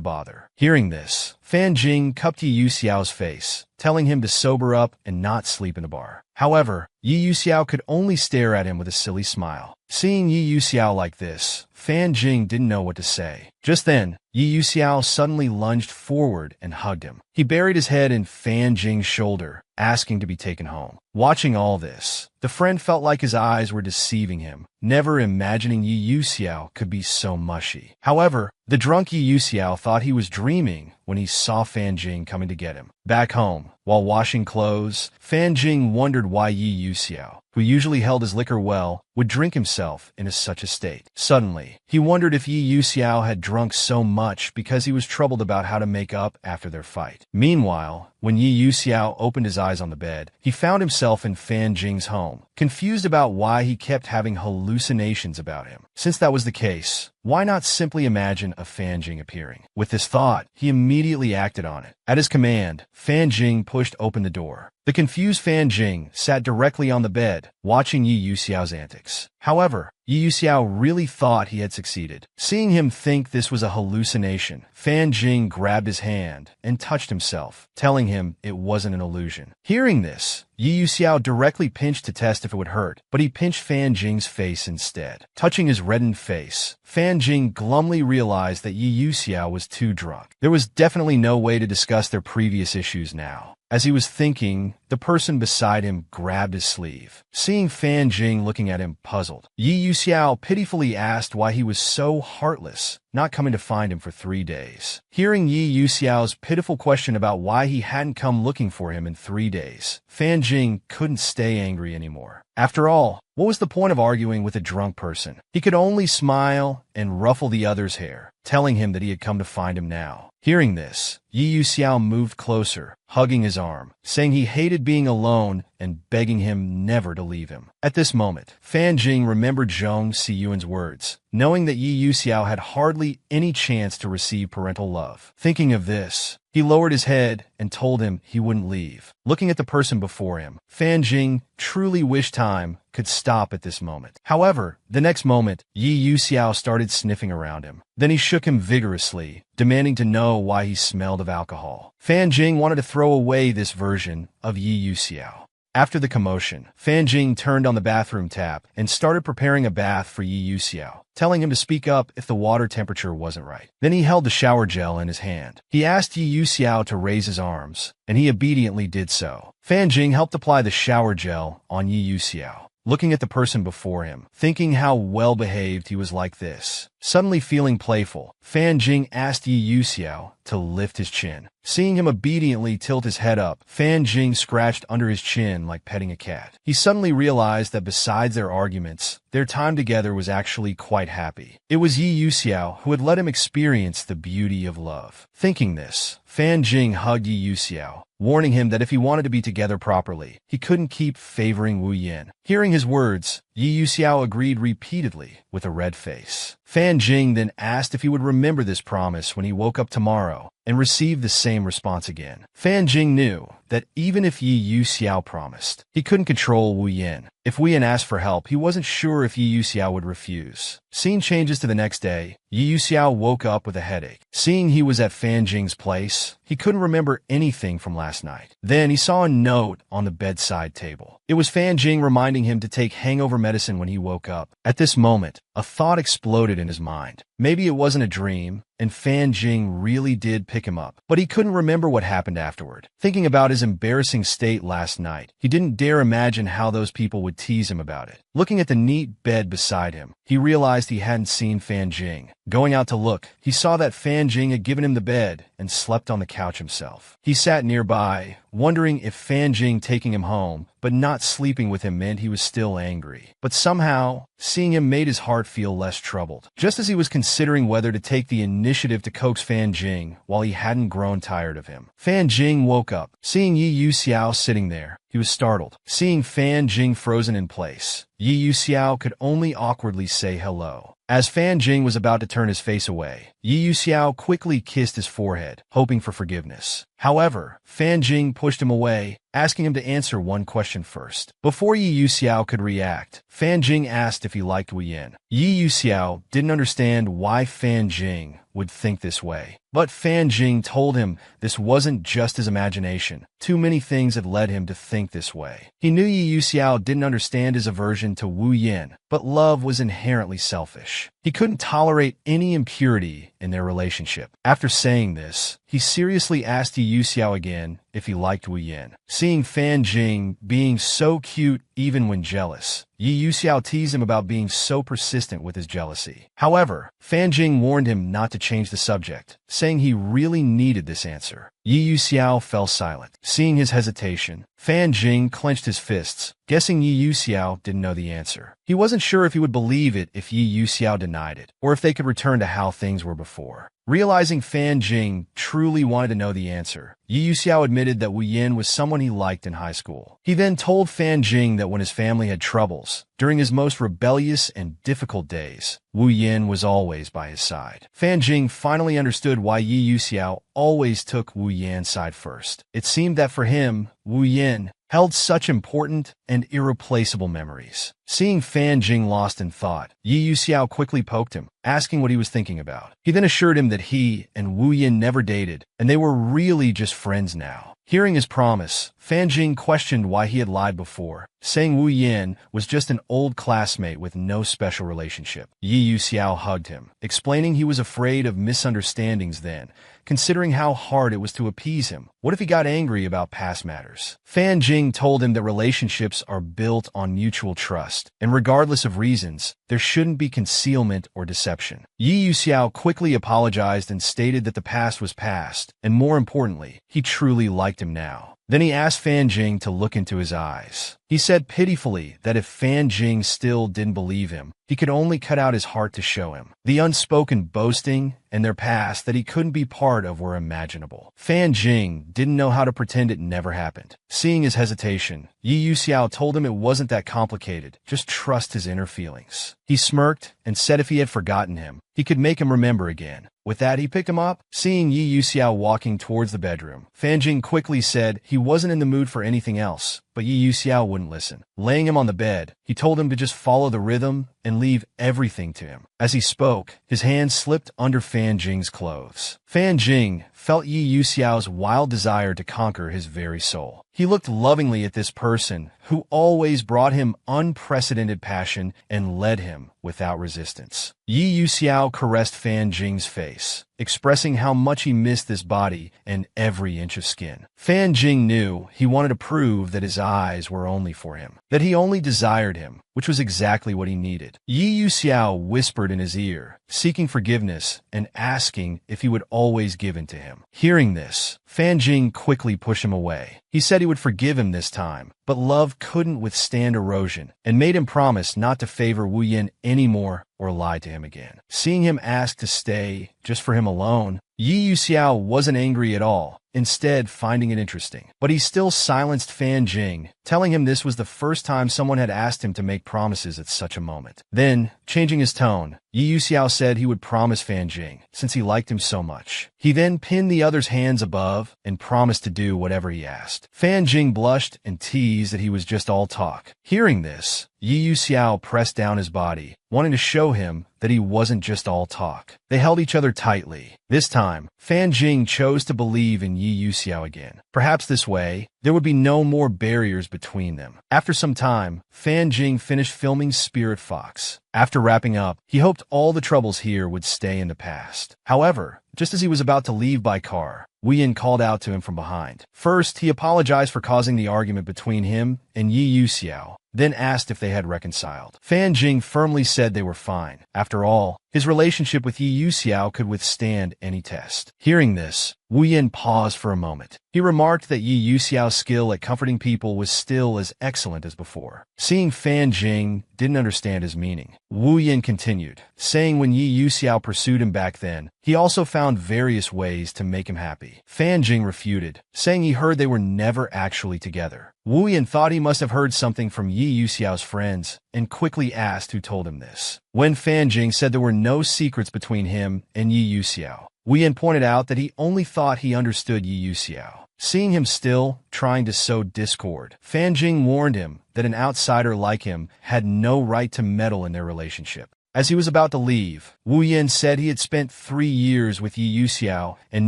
bother. Hearing this, Fan Jing cupped Yi Yuxiao's face, telling him to sober up and not sleep in the bar. However, Yi Yuxiao could only stare at him with a silly smile. Seeing Yi Yuxiao like this, Fan Jing didn't know what to say. Just then, Yi Yuxiao suddenly lunged forward and hugged him. He buried his head in Fan Jing's shoulder, asking to be taken home. Watching all this, the friend felt like his eyes were deceiving him, never imagining Yi Yuxiao could be so mushy. However, the drunk Yi Yuxiao thought he was dreaming when he saw Fan Jing coming to get him. Back home, while washing clothes, Fan Jing wondered why Yi Yuxiao, who usually held his liquor well, would drink himself into such a state. Suddenly, he wondered if Yi Yuxiao had drunk so much because he was troubled about how to make up after their fight. Meanwhile, when Yi Yuxiao opened his eyes on the bed, he found himself in Fan Jing's home, confused about why he kept having hallucinations about him. Since that was the case, why not simply imagine a Fan Jing appearing? With this thought, he immediately acted on it. At his command, Fan Jing pushed open the door. The confused Fan Jing sat directly on the bed, watching Yi Yuxiao's antics. However, Yi Yuxiao really thought he had succeeded. Seeing him think this was a hallucination, Fan Jing grabbed his hand and touched himself, telling him it wasn't an illusion. Hearing this, Yi Yuxiao directly pinched to test if it would hurt, but he pinched Fan Jing's face instead. Touching his reddened face, Fan Jing glumly realized that Yi Yuxiao was too drunk. There was definitely no way to discuss their previous issues now. As he was thinking, the person beside him grabbed his sleeve. Seeing Fan Jing looking at him puzzled, Yi Yuxiao pitifully asked why he was so heartless, not coming to find him for 3 days. Hearing Yi Yuxiao's pitiful question about why he hadn't come looking for him in 3 days, Fan Jing couldn't stay angry anymore. After all, what was the point of arguing with a drunk person? He could only smile and ruffle the other's hair, telling him that he had come to find him now. Hearing this, Yi Yuxiao moved closer, hugging his arm, saying he hated being alone and begging him never to leave him. At this moment, Fan Jing remembered Zhong Siyuan's words, knowing that Yi Yuxiao had hardly any chance to receive parental love. Thinking of this, he lowered his head and told him he wouldn't leave. Looking at the person before him, Fan Jing truly wished time could stop at this moment. However, the next moment, Yi Yuxiao started sniffing around him. Then he shook him vigorously, demanding to know why he smelled of alcohol. Fan Jing wanted to throw away this version of Yi Yuxiao. After the commotion, Fan Jing turned on the bathroom tap and started preparing a bath for Yi Yuxiao, telling him to speak up if the water temperature wasn't right. Then he held the shower gel in his hand. He asked Yi Yuxiao to raise his arms, and he obediently did so. Fan Jing helped apply the shower gel on Yi Yuxiao. Looking at the person before him, thinking how well-behaved he was like this. Suddenly feeling playful, Fan Jing asked Yi Yuxiao to lift his chin. Seeing him obediently tilt his head up, Fan Jing scratched under his chin like petting a cat. He suddenly realized that besides their arguments, their time together was actually quite happy. It was Yi Yuxiao who had let him experience the beauty of love. Thinking this, Fan Jing hugged Yi Yuxiao, warning him that if he wanted to be together properly, he couldn't keep favoring Wu Yin. Hearing his words, Yi Yuxiao agreed repeatedly with a red face. Fan Jing then asked if he would remember this promise when he woke up tomorrow, and received the same response again. Fan Jing knew that even if Yi Yuxiao promised, he couldn't control Wu Yin. If Wu Yin asked for help, he wasn't sure if Yi Yuxiao would refuse. Scene changes to the next day. Yi Yuxiao woke up with a headache. Seeing he was at Fan Jing's place, he couldn't remember anything from last night. Then he saw a note on the bedside table. It was Fan Jing reminding him to take hangover medicine when he woke up. At this moment, a thought exploded in his mind. Maybe it wasn't a dream, and Fan Jing really did pick him up. But he couldn't remember what happened afterward. Thinking about his embarrassing state last night, he didn't dare imagine how those people would tease him about it. Looking at the neat bed beside him, he realized he hadn't seen Fan Jing. Going out to look, he saw that Fan Jing had given him the bed and slept on the couch himself. He sat nearby, wondering if Fan Jing taking him home, but not sleeping with him meant he was still angry. But somehow, seeing him made his heart feel less troubled. Just as he was considering whether to take the initiative to coax Fan Jing while he hadn't grown tired of him, Fan Jing woke up. Seeing Yi Yuxiao sitting there, he was startled. Seeing Fan Jing frozen in place, Yi Yuxiao could only awkwardly say hello. As Fan Jing was about to turn his face away, Yi Yuxiao quickly kissed his forehead, hoping for forgiveness. However, Fan Jing pushed him away, asking him to answer one question first. Before Yi Yuxiao could react, Fan Jing asked if he liked Wu Yin. Yi Yuxiao didn't understand why Fan Jing would think this way. But Fan Jing told him this wasn't just his imagination. Too many things had led him to think this way. He knew Yi Yuxiao didn't understand his aversion to Wu Yin, but love was inherently selfish. He couldn't tolerate any impurity in their relationship. After saying this, he seriously asked Yi Yuxiao again if he liked Wu Yin. Seeing Fan Jing being so cute even when jealous, Yi Yuxiao teased him about being so persistent with his jealousy. However, Fan Jing warned him not to change the subject, saying he really needed this answer. Yi Yuxiao fell silent. Seeing his hesitation, Fan Jing clenched his fists, guessing Yi Yuxiao didn't know the answer. He wasn't sure if he would believe it if Yi Yuxiao denied it, or if they could return to how things were before. Realizing Fan Jing truly wanted to know the answer, Yi Yuxiao admitted that Wu Yin was someone he liked in high school. He then told Fan Jing that when his family had troubles, during his most rebellious and difficult days, Wu Yin was always by his side. Fan Jing finally understood why Yi Yuxiao always took Wu Yan's side first. It seemed that for him, Wu Yin held such important and irreplaceable memories. Seeing Fan Jing lost in thought, Yi Yuxiao quickly poked him, asking what he was thinking about. He then assured him that he and Wu Yin never dated, and they were really just friends now. Hearing his promise, Fan Jing questioned why he had lied before, saying Wu Yan was just an old classmate with no special relationship. Yi Yuxiao hugged him, explaining he was afraid of misunderstandings then, considering how hard it was to appease him. What if he got angry about past matters? Fan Jing told him that relationships are built on mutual trust, and regardless of reasons, there shouldn't be concealment or deception. Yi Yuxiao quickly apologized and stated that the past was past, and more importantly, he truly liked him now. Then he asked Fan Jing to look into his eyes. He said pitifully that if Fan Jing still didn't believe him, he could only cut out his heart to show him. The unspoken boasting and their past that he couldn't be part of were imaginable. Fan Jing didn't know how to pretend it never happened. Seeing his hesitation, Yi Yuxiao told him it wasn't that complicated, just trust his inner feelings. He smirked and said if he had forgotten him, he could make him remember again. With that, he picked him up. Seeing Yi Yuxiao walking towards the bedroom, Fan Jing quickly said he wasn't in the mood for anything else, but Yi Yuxiao wouldn't listen. Laying him on the bed, he told him to just follow the rhythm and leave everything to him. As he spoke, his hand slipped under Fan Jing's clothes. Fan Jing felt Yi Yuxiao's wild desire to conquer his very soul. He looked lovingly at this person who always brought him unprecedented passion and led him without resistance. Yi Yuxiao caressed Fan Jing's face, expressing how much he missed this body and every inch of skin. Fan Jing knew he wanted to prove that his eyes were only for him, that he only desired him, which was exactly what he needed. Yi Yuxiao whispered in his ear, seeking forgiveness and asking if he would always give in to him. Hearing this, Fan Jing quickly pushed him away. He said he would forgive him this time, but love couldn't withstand erosion, and made him promise not to favor Wu Yan anymore or lie to him again. Seeing him ask to stay just for him alone, Yi Yuxiao wasn't angry at all, instead finding it interesting. But he still silenced Fan Jing, telling him this was the first time someone had asked him to make promises at such a moment. Then, changing his tone, Yi Yuxiao said he would promise Fan Jing, since he liked him so much. He then pinned the other's hands above and promised to do whatever he asked. Fan Jing blushed and teased that he was just all talk. Hearing this, Yi Yuxiao pressed down his body, wanting to show him that he wasn't just all talk. They held each other tightly. This time, Fan Jing chose to believe in Yi Yuxiao again. Perhaps this way, there would be no more barriers between them. After some time, Fan Jing finished filming Spirit Fox. After wrapping up, he hoped all the troubles here would stay in the past. However, just as he was about to leave by car, Wu Yan called out to him from behind. First, he apologized for causing the argument between him and Yi Yuxiao, then asked if they had reconciled. Fan Jing firmly said they were fine. After all, his relationship with Yi Yuxiao could withstand any test. Hearing this, Wu Yan paused for a moment. He remarked that Yi Yuxiao's skill at comforting people was still as excellent as before. Seeing Fan Jing didn't understand his meaning, Wu Yan continued, saying when Yi Yuxiao pursued him back then, he also found various ways to make him happy. Fan Jing refuted, saying he heard they were never actually together. Wu Yan thought he must have heard something from Yi Yuxiao's friends, and quickly asked who told him this. When Fan Jing said there were no secrets between him and Yi Yuxiao, Wu Yan pointed out that he only thought he understood Yi Yuxiao. Seeing him still trying to sow discord, Fan Jing warned him that an outsider like him had no right to meddle in their relationship. As he was about to leave, Wu Yan said he had spent 3 years with Yi Yuxiao and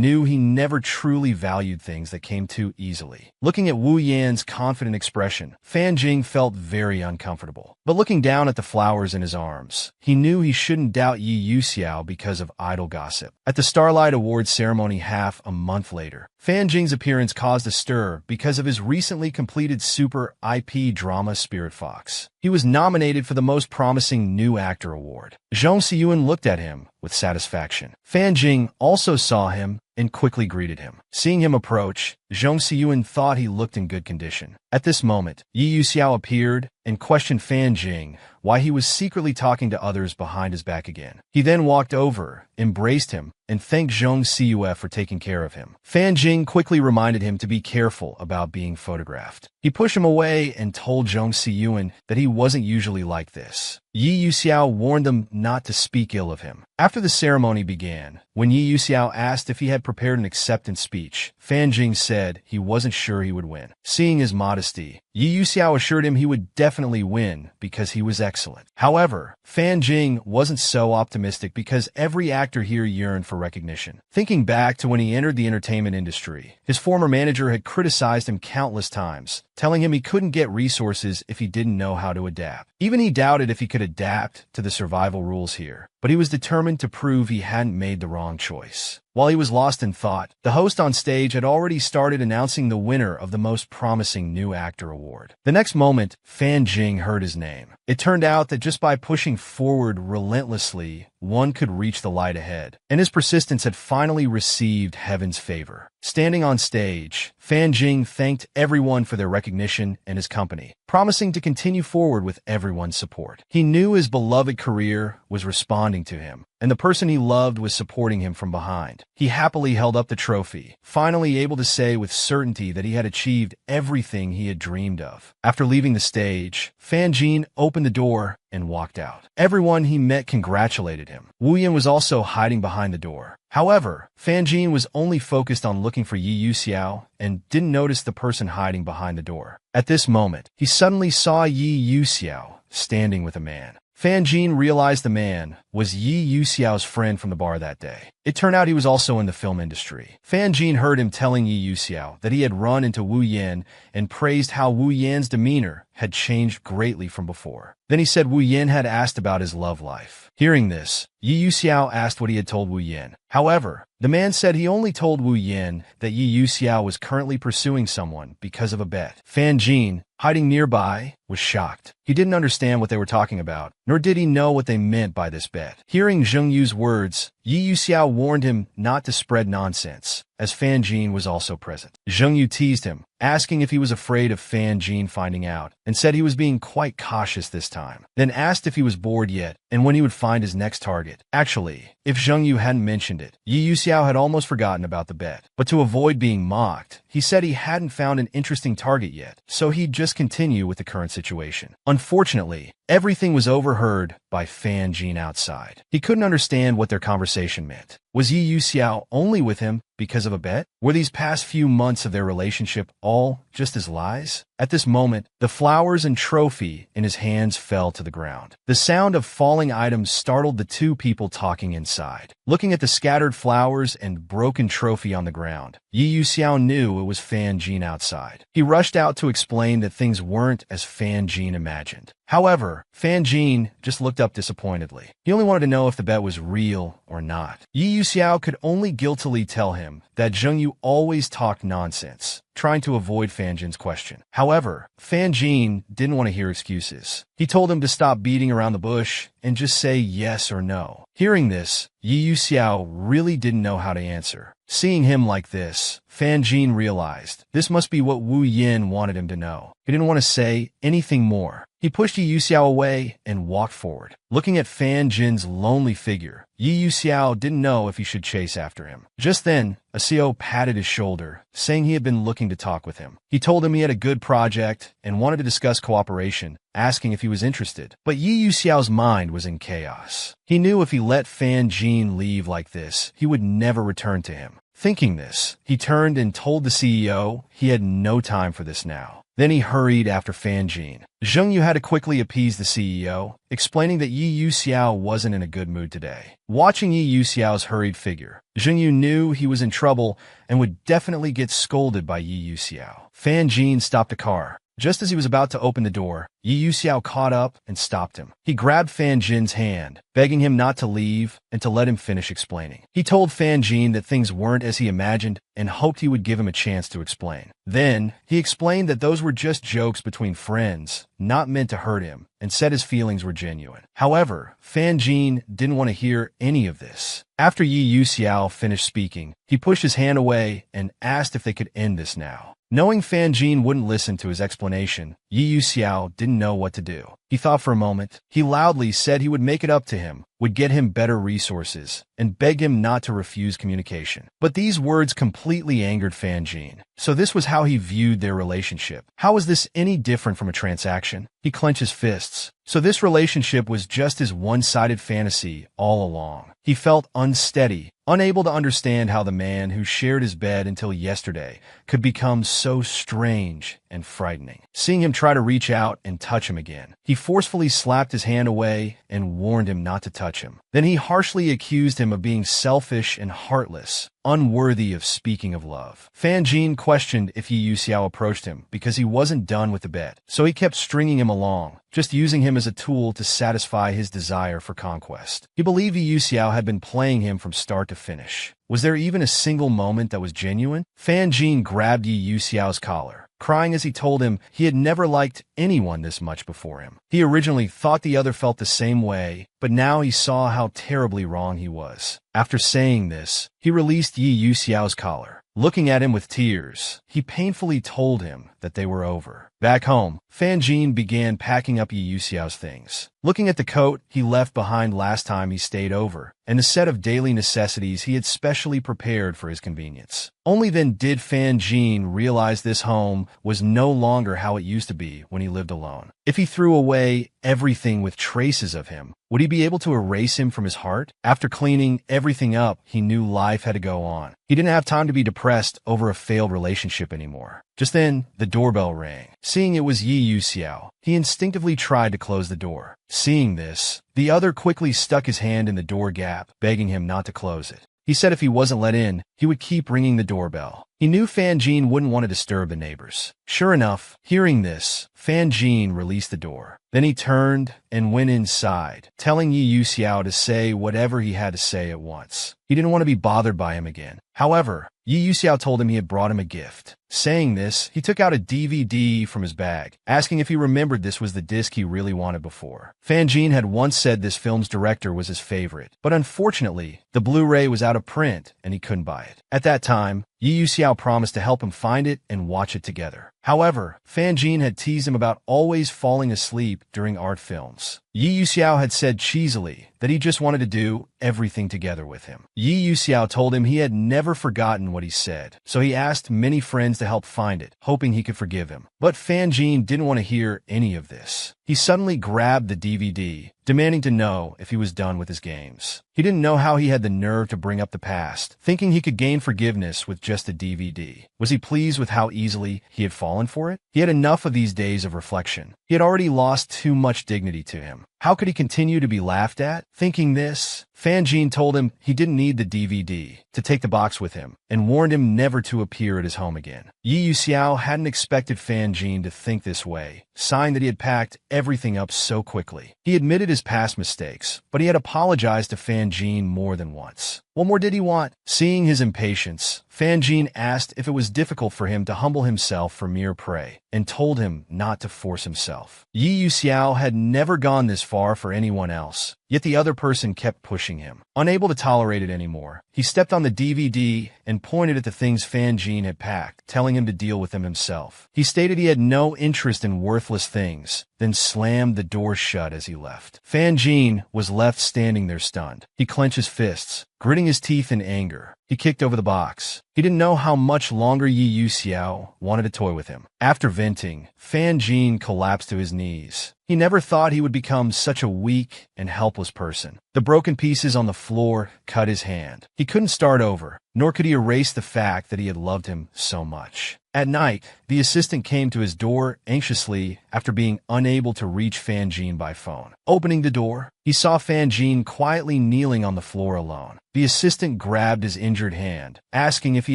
knew he never truly valued things that came too easily. Looking at Wu Yan's confident expression, Fan Jing felt very uncomfortable. But looking down at the flowers in his arms, he knew he shouldn't doubt Yi Yuxiao because of idle gossip. At the Starlight Awards ceremony half a month later, Fan Jing's appearance caused a stir because of his recently completed super IP drama Spirit Fox. He was nominated for the Most Promising New Actor Award. Zhong Siyuan looked at him with satisfaction. Fan Jing also saw him and quickly greeted him. Seeing him approach, Zhong Siyuan thought he looked in good condition. At this moment, Yi Yuxiao appeared and questioned Fan Jing why he was secretly talking to others behind his back again. He then walked over, embraced him, and thanked Zhong Siyue for taking care of him. Fan Jing quickly reminded him to be careful about being photographed. He pushed him away and told Zhong Siyuan that he wasn't usually like this. Yi Yuxiao warned them not to speak ill of him. After After the ceremony began, when Yi Yuxiao asked if he had prepared an acceptance speech, Fan Jing said he wasn't sure he would win. Seeing his modesty, Yi Yuxiao assured him he would definitely win because he was excellent. However, Fan Jing wasn't so optimistic because every actor here yearned for recognition. Thinking back to when he entered the entertainment industry, his former manager had criticized him countless times, telling him he couldn't get resources if he didn't know how to adapt. Even he doubted if he could adapt to the survival rules here, but he was determined to prove he hadn't made the wrong choice. While he was lost in thought, the host on stage had already started announcing the winner of the Most Promising New Actor Award. The next moment, Fan Jing heard his name. It turned out that just by pushing forward relentlessly, one could reach the light ahead, and his persistence had finally received heaven's favor. Standing on stage, Fan Jing thanked everyone for their recognition and his company, promising to continue forward with everyone's support. He knew his beloved career was responding to him, and the person he loved was supporting him from behind. He happily held up the trophy, finally able to say with certainty that he had achieved everything he had dreamed of. After leaving the stage, Fan Jing opened the door and walked out. Everyone he met congratulated him. Wu Yan was also hiding behind the door. However, Fan Jing was only focused on looking for Yi Yuxiao and didn't notice the person hiding behind the door. At this moment, he suddenly saw Yi Yuxiao standing with a man. Fan Jing realized the man was Yi Yuxiao's friend from the bar that day. It turned out he was also in the film industry. Fan Jing heard him telling Yi Yuxiao that he had run into Wu Yan and praised how Wu Yan's demeanor had changed greatly from before. Then he said Wu Yan had asked about his love life. Hearing this, Yi Yuxiao asked what he had told Wu Yan. However, the man said he only told Wu Yan that Yi Yuxiao was currently pursuing someone because of a bet. Fan Jing, hiding nearby, was shocked. He didn't understand what they were talking about, nor did he know what they meant by this bet. Hearing Zheng Yu's words, Yi Yuxiao warned him not to spread nonsense, as Fan Jing was also present. Zheng Yu teased him, asking if he was afraid of Fan Jing finding out, and said he was being quite cautious this time. Then asked if he was bored yet, and when he would find his next target. Actually, if Zheng Yu hadn't mentioned it, Yi Yuxiao had almost forgotten about the bet. But to avoid being mocked, he said he hadn't found an interesting target yet, so he'd just continue with the current situation. Unfortunately, everything was overheard by Fan Jing outside. He couldn't understand what their conversation meant. Was Yi Yuxiao only with him because of a bet? Were these past few months of their relationship all just his lies? At this moment, the flowers and trophy in his hands fell to the ground. The sound of falling items startled the two people talking inside. Looking at the scattered flowers and broken trophy on the ground, Yi Yuxiao knew it was Fan Jing outside. He rushed out to explain that things weren't as Fan Jing imagined. However, Fan Jing just looked up disappointedly. He only wanted to know if the bet was real or not. Yi Yuxiao could only guiltily tell him that Zheng Yu always talked nonsense, trying to avoid Fan Jing's question. However, Fan Jing didn't want to hear excuses. He told him to stop beating around the bush and just say yes or no. Hearing this, Yi Yuxiao really didn't know how to answer. Seeing him like this, Fan Jing realized this must be what Wu Yan wanted him to know. He didn't want to say anything more. He pushed Yi Yuxiao away and walked forward. Looking at Fan Jing's lonely figure, Yi Yuxiao didn't know if he should chase after him. Just then, a CO patted his shoulder, saying he had been looking to talk with him. He told him he had a good project and wanted to discuss cooperation, asking if he was interested. But Yi Yuxiao's mind was in chaos. He knew if he let Fan Jing leave like this, he would never return to him. Thinking this, he turned and told the CEO he had no time for this now. Then he hurried after Fan Jing. Zheng Yu had to quickly appease the CEO, explaining that Yi Yuxiao wasn't in a good mood today. Watching Yi Yuxiao's hurried figure, Zheng Yu knew he was in trouble and would definitely get scolded by Yi Yuxiao. Fan Jing stopped the car. Just as he was about to open the door, Yi Yuxiao caught up and stopped him. He grabbed Fan Jing's hand, begging him not to leave and to let him finish explaining. He told Fan Jing that things weren't as he imagined and hoped he would give him a chance to explain. Then, he explained that those were just jokes between friends, not meant to hurt him, and said his feelings were genuine. However, Fan Jing didn't want to hear any of this. After Yi Yuxiao finished speaking, he pushed his hand away and asked if they could end this now. Knowing Fan Jing wouldn't listen to his explanation, Yi Yuxiao didn't know what to do. He thought for a moment. He loudly said he would make it up to him would get him better resources, and begged him not to refuse communication. But these words completely angered Fan Jin. So this was how he viewed their relationship. How was this any different from a transaction? He clenched his fists. So this relationship was just his one-sided fantasy all along. He felt unsteady, unable to understand how the man who shared his bed until yesterday could become so strange and frightening. Seeing him try to reach out and touch him again, he forcefully slapped his hand away and warned him not to touch him. Then he harshly accused him of being selfish and heartless, unworthy of speaking of love. Fan Jin questioned if Yi Yuxiao approached him because he wasn't done with the bet, so he kept stringing him along, just using him as a tool to satisfy his desire for conquest. He believed Yi Yuxiao had been playing him from start to finish. Was there even a single moment that was genuine? Fan Jin grabbed Yi Yuxiao's collar, crying as he told him he had never liked anyone this much before him. He originally thought the other felt the same way, but now he saw how terribly wrong he was. After saying this, he released Yi Yuxiao's collar. Looking at him with tears, he painfully told him that they were over. Back home, Fan Jin began packing up Yi Yuxiao's things. Looking at the coat he left behind last time he stayed over, and the set of daily necessities he had specially prepared for his convenience. Only then did Fan Jin realize this home was no longer how it used to be when he lived alone. If he threw away everything with traces of him, would he be able to erase him from his heart? After cleaning everything up, he knew life had to go on. He didn't have time to be depressed over a failed relationship anymore. Just then, the doorbell rang. Seeing it was Yi Yuxiao, he instinctively tried to close the door. Seeing this, the other quickly stuck his hand in the door gap, begging him not to close it. He said if he wasn't let in, he would keep ringing the doorbell. He knew Fan Jin wouldn't want to disturb the neighbors. Sure enough, hearing this, Fan Jin released the door. Then he turned and went inside, telling Yi Yuxiao to say whatever he had to say at once. He didn't want to be bothered by him again. However, Yi Yuxiao told him he had brought him a gift. Saying this, he took out a DVD from his bag, asking if he remembered this was the disc he really wanted before. Fan Jin had once said this film's director was his favorite, but unfortunately, the Blu-ray was out of print and he couldn't buy it. At that time, Yi Yuxiao promised to help him find it and watch it together. However, Fan Jin had teased him about always falling asleep during art films. Yi Yuxiao had said cheesily that he just wanted to do everything together with him. Yi Yuxiao told him he had never forgotten what he said, so he asked many friends to help find it, hoping he could forgive him. But Fan Jin didn't want to hear any of this. He suddenly grabbed the DVD, demanding to know if he was done with his games. He didn't know how he had the nerve to bring up the past, thinking he could gain forgiveness with just a DVD. Was he pleased with how easily he had fallen for it? He had enough of these days of reflection. He had already lost too much dignity to him. How could he continue to be laughed at? Thinking this, Fan Jin told him he didn't need the DVD to take the box with him, and warned him never to appear at his home again. Yi Yuxiao hadn't expected Fan Jin to think this way, sighing that he had packed everything up so quickly. He admitted his past mistakes, but he had apologized to Fan Jin more than once. What more did he want? Seeing his impatience, Fan Jin asked if it was difficult for him to humble himself for mere prey, and told him not to force himself. Yi Yuxiao had never gone this far for anyone else, yet the other person kept pushing him. Unable to tolerate it anymore, he stepped on the DVD and pointed at the things Fan Jin had packed, telling him to deal with them himself. He stated he had no interest in worthless things, then slammed the door shut as he left. Fan Jin was left standing there stunned. He clenched his fists, gritting his teeth in anger. He kicked over the box. He didn't know how much longer Yi Yuxiao wanted to toy with him. After venting, Fan Jin collapsed to his knees. He never thought he would become such a weak and helpless person. The broken pieces on the floor cut his hand. He couldn't start over, nor could he erase the fact that he had loved him so much. At night, the assistant came to his door anxiously after being unable to reach Fan Jin by phone. Opening the door, he saw Fan Jin quietly kneeling on the floor alone. The assistant grabbed his injured hand, asking if he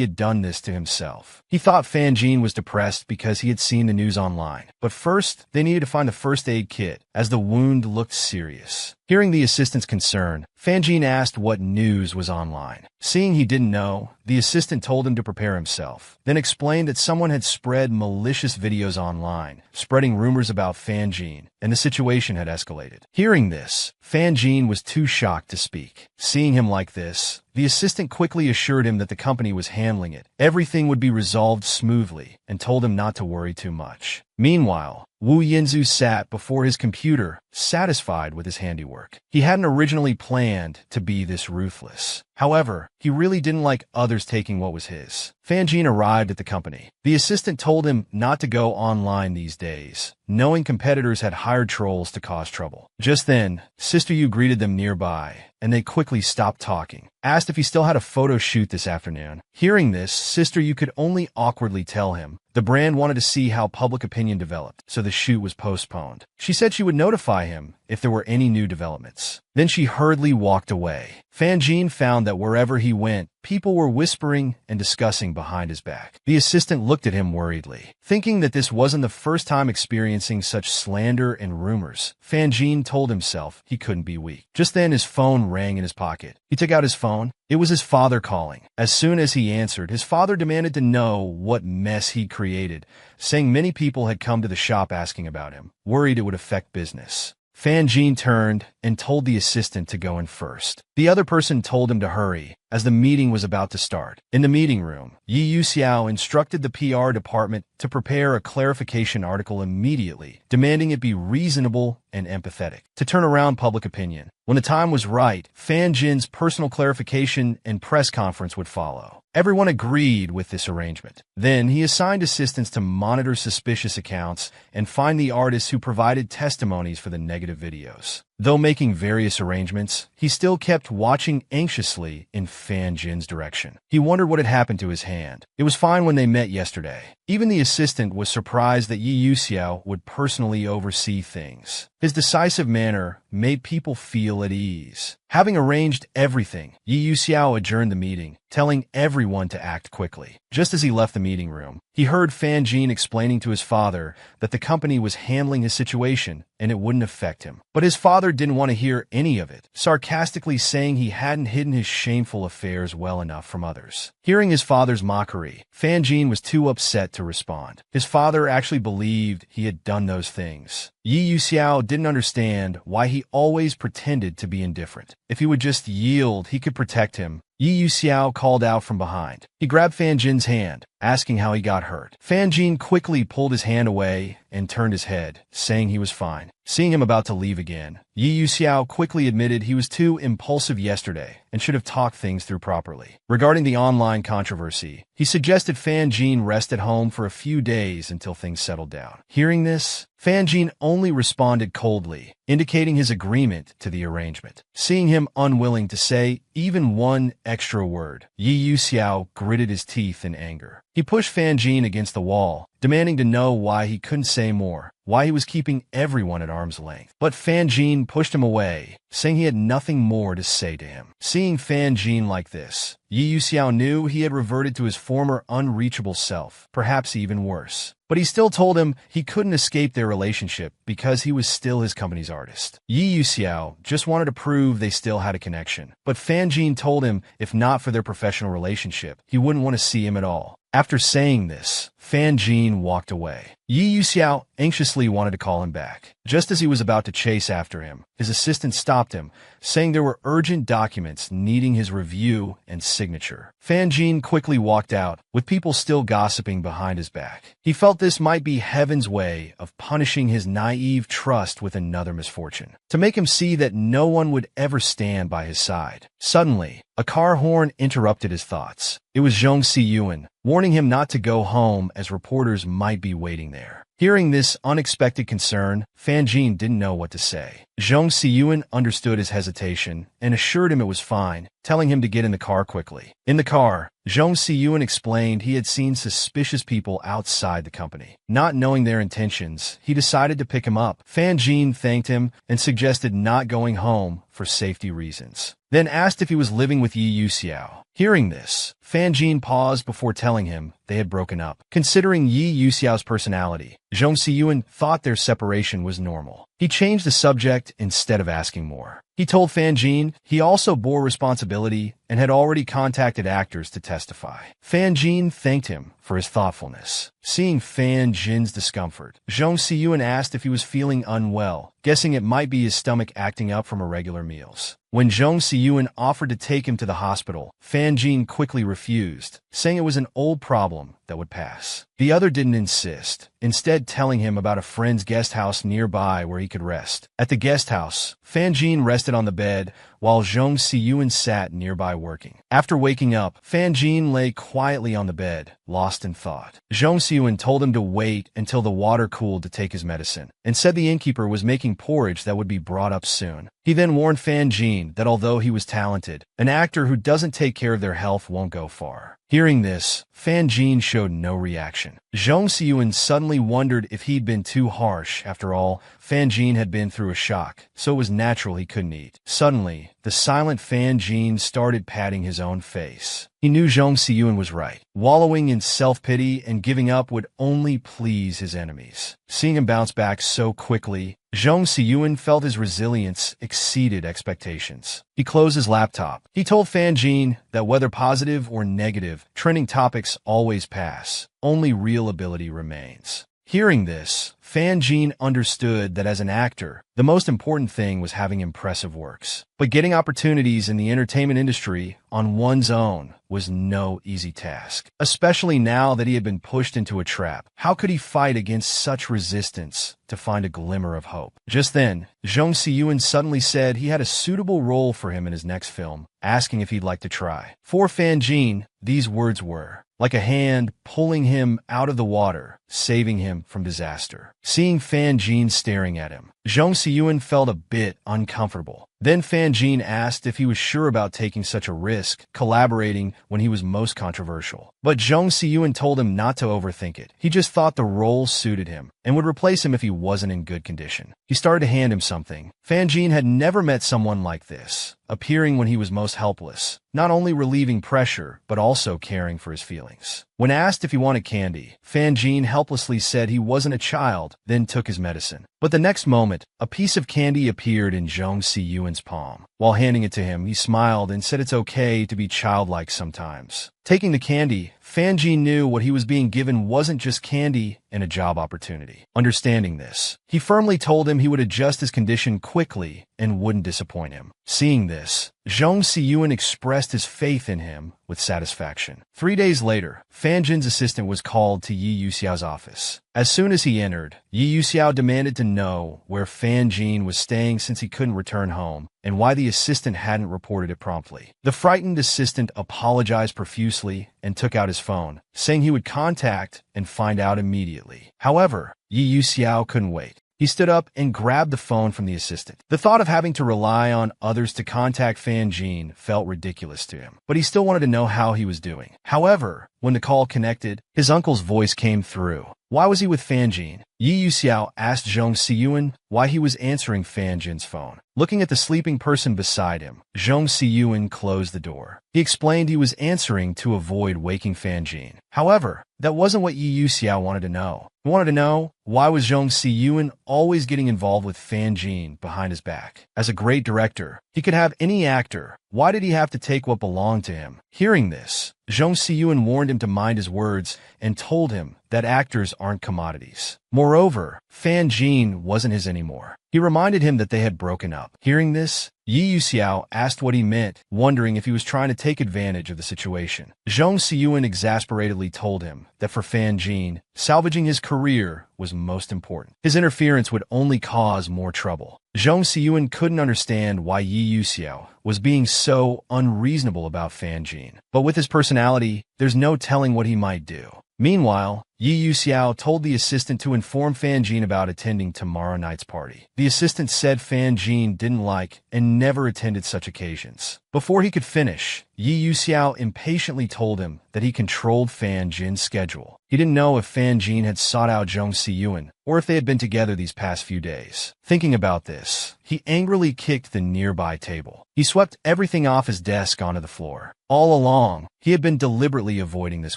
had done this to himself. He thought Fan Jin was depressed because he had seen the news online. But first, they needed to find a first aid kit, as the wound looked serious. Hearing the assistant's concern, Fan Jin asked what news was online. Seeing he didn't know, The assistant told him to prepare himself, then explained that someone had spread malicious videos online, spreading rumors about Fan Jin, and the situation had escalated. Hearing this, Fan Jin was too shocked to speak. Seeing him like this, the assistant quickly assured him that the company was handling it. Everything would be resolved smoothly, and told him not to worry too much. Meanwhile, Wu Yinzu sat before his computer, satisfied with his handiwork. He hadn't originally planned to be this ruthless. However, he really didn't like others taking what was his. Fan Jin arrived at the company. The assistant told him not to go online these days, knowing competitors had hired trolls to cause trouble. Just then, Sister Yu greeted them nearby, and they quickly stopped talking. Asked if he still had a photo shoot this afternoon. Hearing this, Sister Yu could only awkwardly tell him the brand wanted to see how public opinion developed, so the shoot was postponed. She said she would notify him if there were any new developments. Then she hurriedly walked away. Fan Jin found that wherever he went, people were whispering and discussing behind his back. The assistant looked at him worriedly. Thinking that this wasn't the first time experiencing such slander and rumors, Fan Jin told himself he couldn't be weak. Just then his phone rang in his pocket. He took out his phone. It was his father calling. As soon as he answered, his father demanded to know what mess he created, saying many people had come to the shop asking about him, worried it would affect business. Fan Jin turned and told the assistant to go in first. The other person told him to hurry, as the meeting was about to start. In the meeting room, Yi Yuxiao instructed the PR department to prepare a clarification article immediately, demanding it be reasonable and empathetic, to turn around public opinion. When the time was right, Fan Jin's personal clarification and press conference would follow. Everyone agreed with this arrangement. Then he assigned assistants to monitor suspicious accounts and find the artists who provided testimonies for the negative videos. Though making various arrangements, he still kept watching anxiously in Fan Jin's direction. He wondered what had happened to his hand. It was fine when they met yesterday. Even the assistant was surprised that Yi Yuxiao would personally oversee things. His decisive manner made people feel at ease. Having arranged everything, Yi Yuxiao adjourned the meeting, telling everyone to act quickly. Just as he left the meeting room, he heard Fan Jin explaining to his father that the company was handling his situation and it wouldn't affect him. But his father didn't want to hear any of it, sarcastically saying he hadn't hidden his shameful affairs well enough from others. Hearing his father's mockery, Fan Jin was too upset to respond. His father actually believed he had done those things. Yi Yuxiao didn't understand why he always pretended to be indifferent. If he would just yield, he could protect him. Yi Yuxiao called out from behind. He grabbed Fan Jin's hand, asking how he got hurt. Fan Jin quickly pulled his hand away and turned his head, saying he was fine. Seeing him about to leave again, Yi Yuxiao quickly admitted he was too impulsive yesterday and should have talked things through properly. Regarding the online controversy, he suggested Fan Jin rest at home for a few days until things settled down. Hearing this, Fan Jin only responded coldly, indicating his agreement to the arrangement. Seeing him unwilling to say even one extra word, Yi Yuxiao gritted his teeth in anger. He pushed Fan Jin against the wall, demanding to know why he couldn't say more, why he was keeping everyone at arm's length. But Fan Jin pushed him away, saying he had nothing more to say to him. Seeing Fan Jin like this, Yi Yuxiao knew he had reverted to his former unreachable self, perhaps even worse. But he still told him he couldn't escape their relationship because he was still his company's artist. Yi Yuxiao just wanted to prove they still had a connection. But Fan Jin told him if not for their professional relationship, he wouldn't want to see him at all. After saying this, Fan Jin walked away. Yi Yuxiao anxiously wanted to call him back. Just as he was about to chase after him, his assistant stopped him, saying there were urgent documents needing his review and signature. Fan Jin quickly walked out, with people still gossiping behind his back. He felt this might be heaven's way of punishing his naive trust with another misfortune, to make him see that no one would ever stand by his side. Suddenly, a car horn interrupted his thoughts. It was Zhong Siyuan, warning him not to go home as reporters might be waiting there. Hearing this unexpected concern, Fan Jin didn't know what to say. Zhong Siyuan understood his hesitation and assured him it was fine, telling him to get in the car quickly. In the car, Zhong Siyuan explained he had seen suspicious people outside the company. Not knowing their intentions, he decided to pick him up. Fan Jin thanked him and suggested not going home for safety reasons, then asked if he was living with Yi Yuxiao. Hearing this, Fan Jin paused before telling him they had broken up. Considering Yi Yuxiao's personality, Zhong Siyuan thought their separation was normal. He changed the subject instead of asking more. He told Fan Jin he also bore responsibility and had already contacted actors to testify. Fan Jin thanked him for his thoughtfulness. Seeing Fan Jin's discomfort, Jung Si-yoon asked if he was feeling unwell, guessing it might be his stomach acting up from irregular meals. When Jung Si-yoon offered to take him to the hospital, Fan Jin quickly refused, saying it was an old problem that would pass. The other didn't insist, instead telling him about a friend's guest house nearby where he could rest. At the guest house, Fan Jin rested on the bed while Jung Si-yoon sat nearby working. After waking up, Fan Jin lay quietly on the bed, lost in thought. Jung Si-yoon told him to wait until the water cooled to take his medicine, and said the innkeeper was making porridge that would be brought up soon. He then warned Fan Jin that although he was talented, an actor who doesn't take care of their health won't go far. Hearing this, Fan Jin showed no reaction. Jung Si-yoon suddenly wondered if he'd been too harsh. After all, Fan Jin had been through a shock, so it was natural he couldn't eat. Suddenly, the silent Fan Jin started patting his own face. He knew Jung Si-yoon was right. Wallowing in self-pity and giving up would only please his enemies. Seeing him bounce back so quickly, Jung Si-yoon felt his resilience exceeded expectations. He closed his laptop. He told Fan Jin that whether positive or negative, trending topics always pass. Only real ability remains. Hearing this, Fan Jin understood that as an actor, the most important thing was having impressive works. But getting opportunities in the entertainment industry on one's own was no easy task, especially now that he had been pushed into a trap. How could he fight against such resistance to find a glimmer of hope? Just then, Jung Si-yoon suddenly said he had a suitable role for him in his next film, asking if he'd like to try. For Fan Jin, these words were like a hand pulling him out of the water, saving him from disaster. Seeing Fan Jin staring at him, Jung Si-yoon felt a bit uncomfortable. Then Fan Jin asked if he was sure about taking such a risk, collaborating when he was most controversial. But Jung Si-yoon told him not to overthink it. He just thought the role suited him and would replace him if he wasn't in good condition. He started to hand him something. Fan Jin had never met someone like this, appearing when he was most helpless, not only relieving pressure, but also caring for his feelings. When asked if he wanted candy, Fan Jin helplessly said he wasn't a child, then took his medicine. But the next moment, a piece of candy appeared in Jung Si-yoon's palm. While handing it to him, he smiled and said it's okay to be childlike sometimes. Taking the candy, Fan Jin knew what he was being given wasn't just candy and a job opportunity. Understanding this, he firmly told him he would adjust his condition quickly and wouldn't disappoint him. Seeing this, Jung Si-yoon expressed his faith in him with satisfaction. 3 days later, Fan Jin's assistant was called to Yi Yuxiao's office. As soon as he entered, Yi Yuxiao demanded to know where Fan Jin was staying since he couldn't return home, and why the assistant hadn't reported it promptly. The frightened assistant apologized profusely and took out his phone, saying he would contact and find out immediately. However, Yi Yuxiao couldn't wait. He stood up and grabbed the phone from the assistant. The thought of having to rely on others to contact Fan Jin felt ridiculous to him, but he still wanted to know how he was doing. However, when the call connected, his uncle's voice came through. Why was he with Fan Jin? Yi Yuxiao asked Jung Si-yoon why he was answering Fan Jin's phone. Looking at the sleeping person beside him, Jung Si-yoon closed the door. He explained he was answering to avoid waking Fan Jin. However, that wasn't what Yi Yuxiao wanted to know. He wanted to know why was Jung Si-yoon always getting involved with Fan Jin behind his back. As a great director, he could have any actor. Why did he have to take what belonged to him? Hearing this, Jung Si-yoon warned him to mind his words and told him that actors aren't commodities. Moreover, Fan Jin wasn't his anymore. He reminded him that they had broken up. Hearing this, Yi Yuxiao asked what he meant, wondering if he was trying to take advantage of the situation. Jung Si-yoon exasperatedly told him that for Fan Jin, salvaging his career was most important. His interference would only cause more trouble. Jung Si-yoon couldn't understand why Yi Yuxiao was being so unreasonable about Fan Jin. But with his personality, there's no telling what he might do. Meanwhile, Yi Yuxiao told the assistant to inform Fan Jin about attending tomorrow night's party. The assistant said Fan Jin didn't like and never attended such occasions. Before he could finish, Yi Yuxiao impatiently told him that he controlled Fan Jin's schedule. He didn't know if Fan Jin had sought out Jung Si-yoon or if they had been together these past few days. Thinking about this, he angrily kicked the nearby table. He swept everything off his desk onto the floor. All along, he had been deliberately avoiding this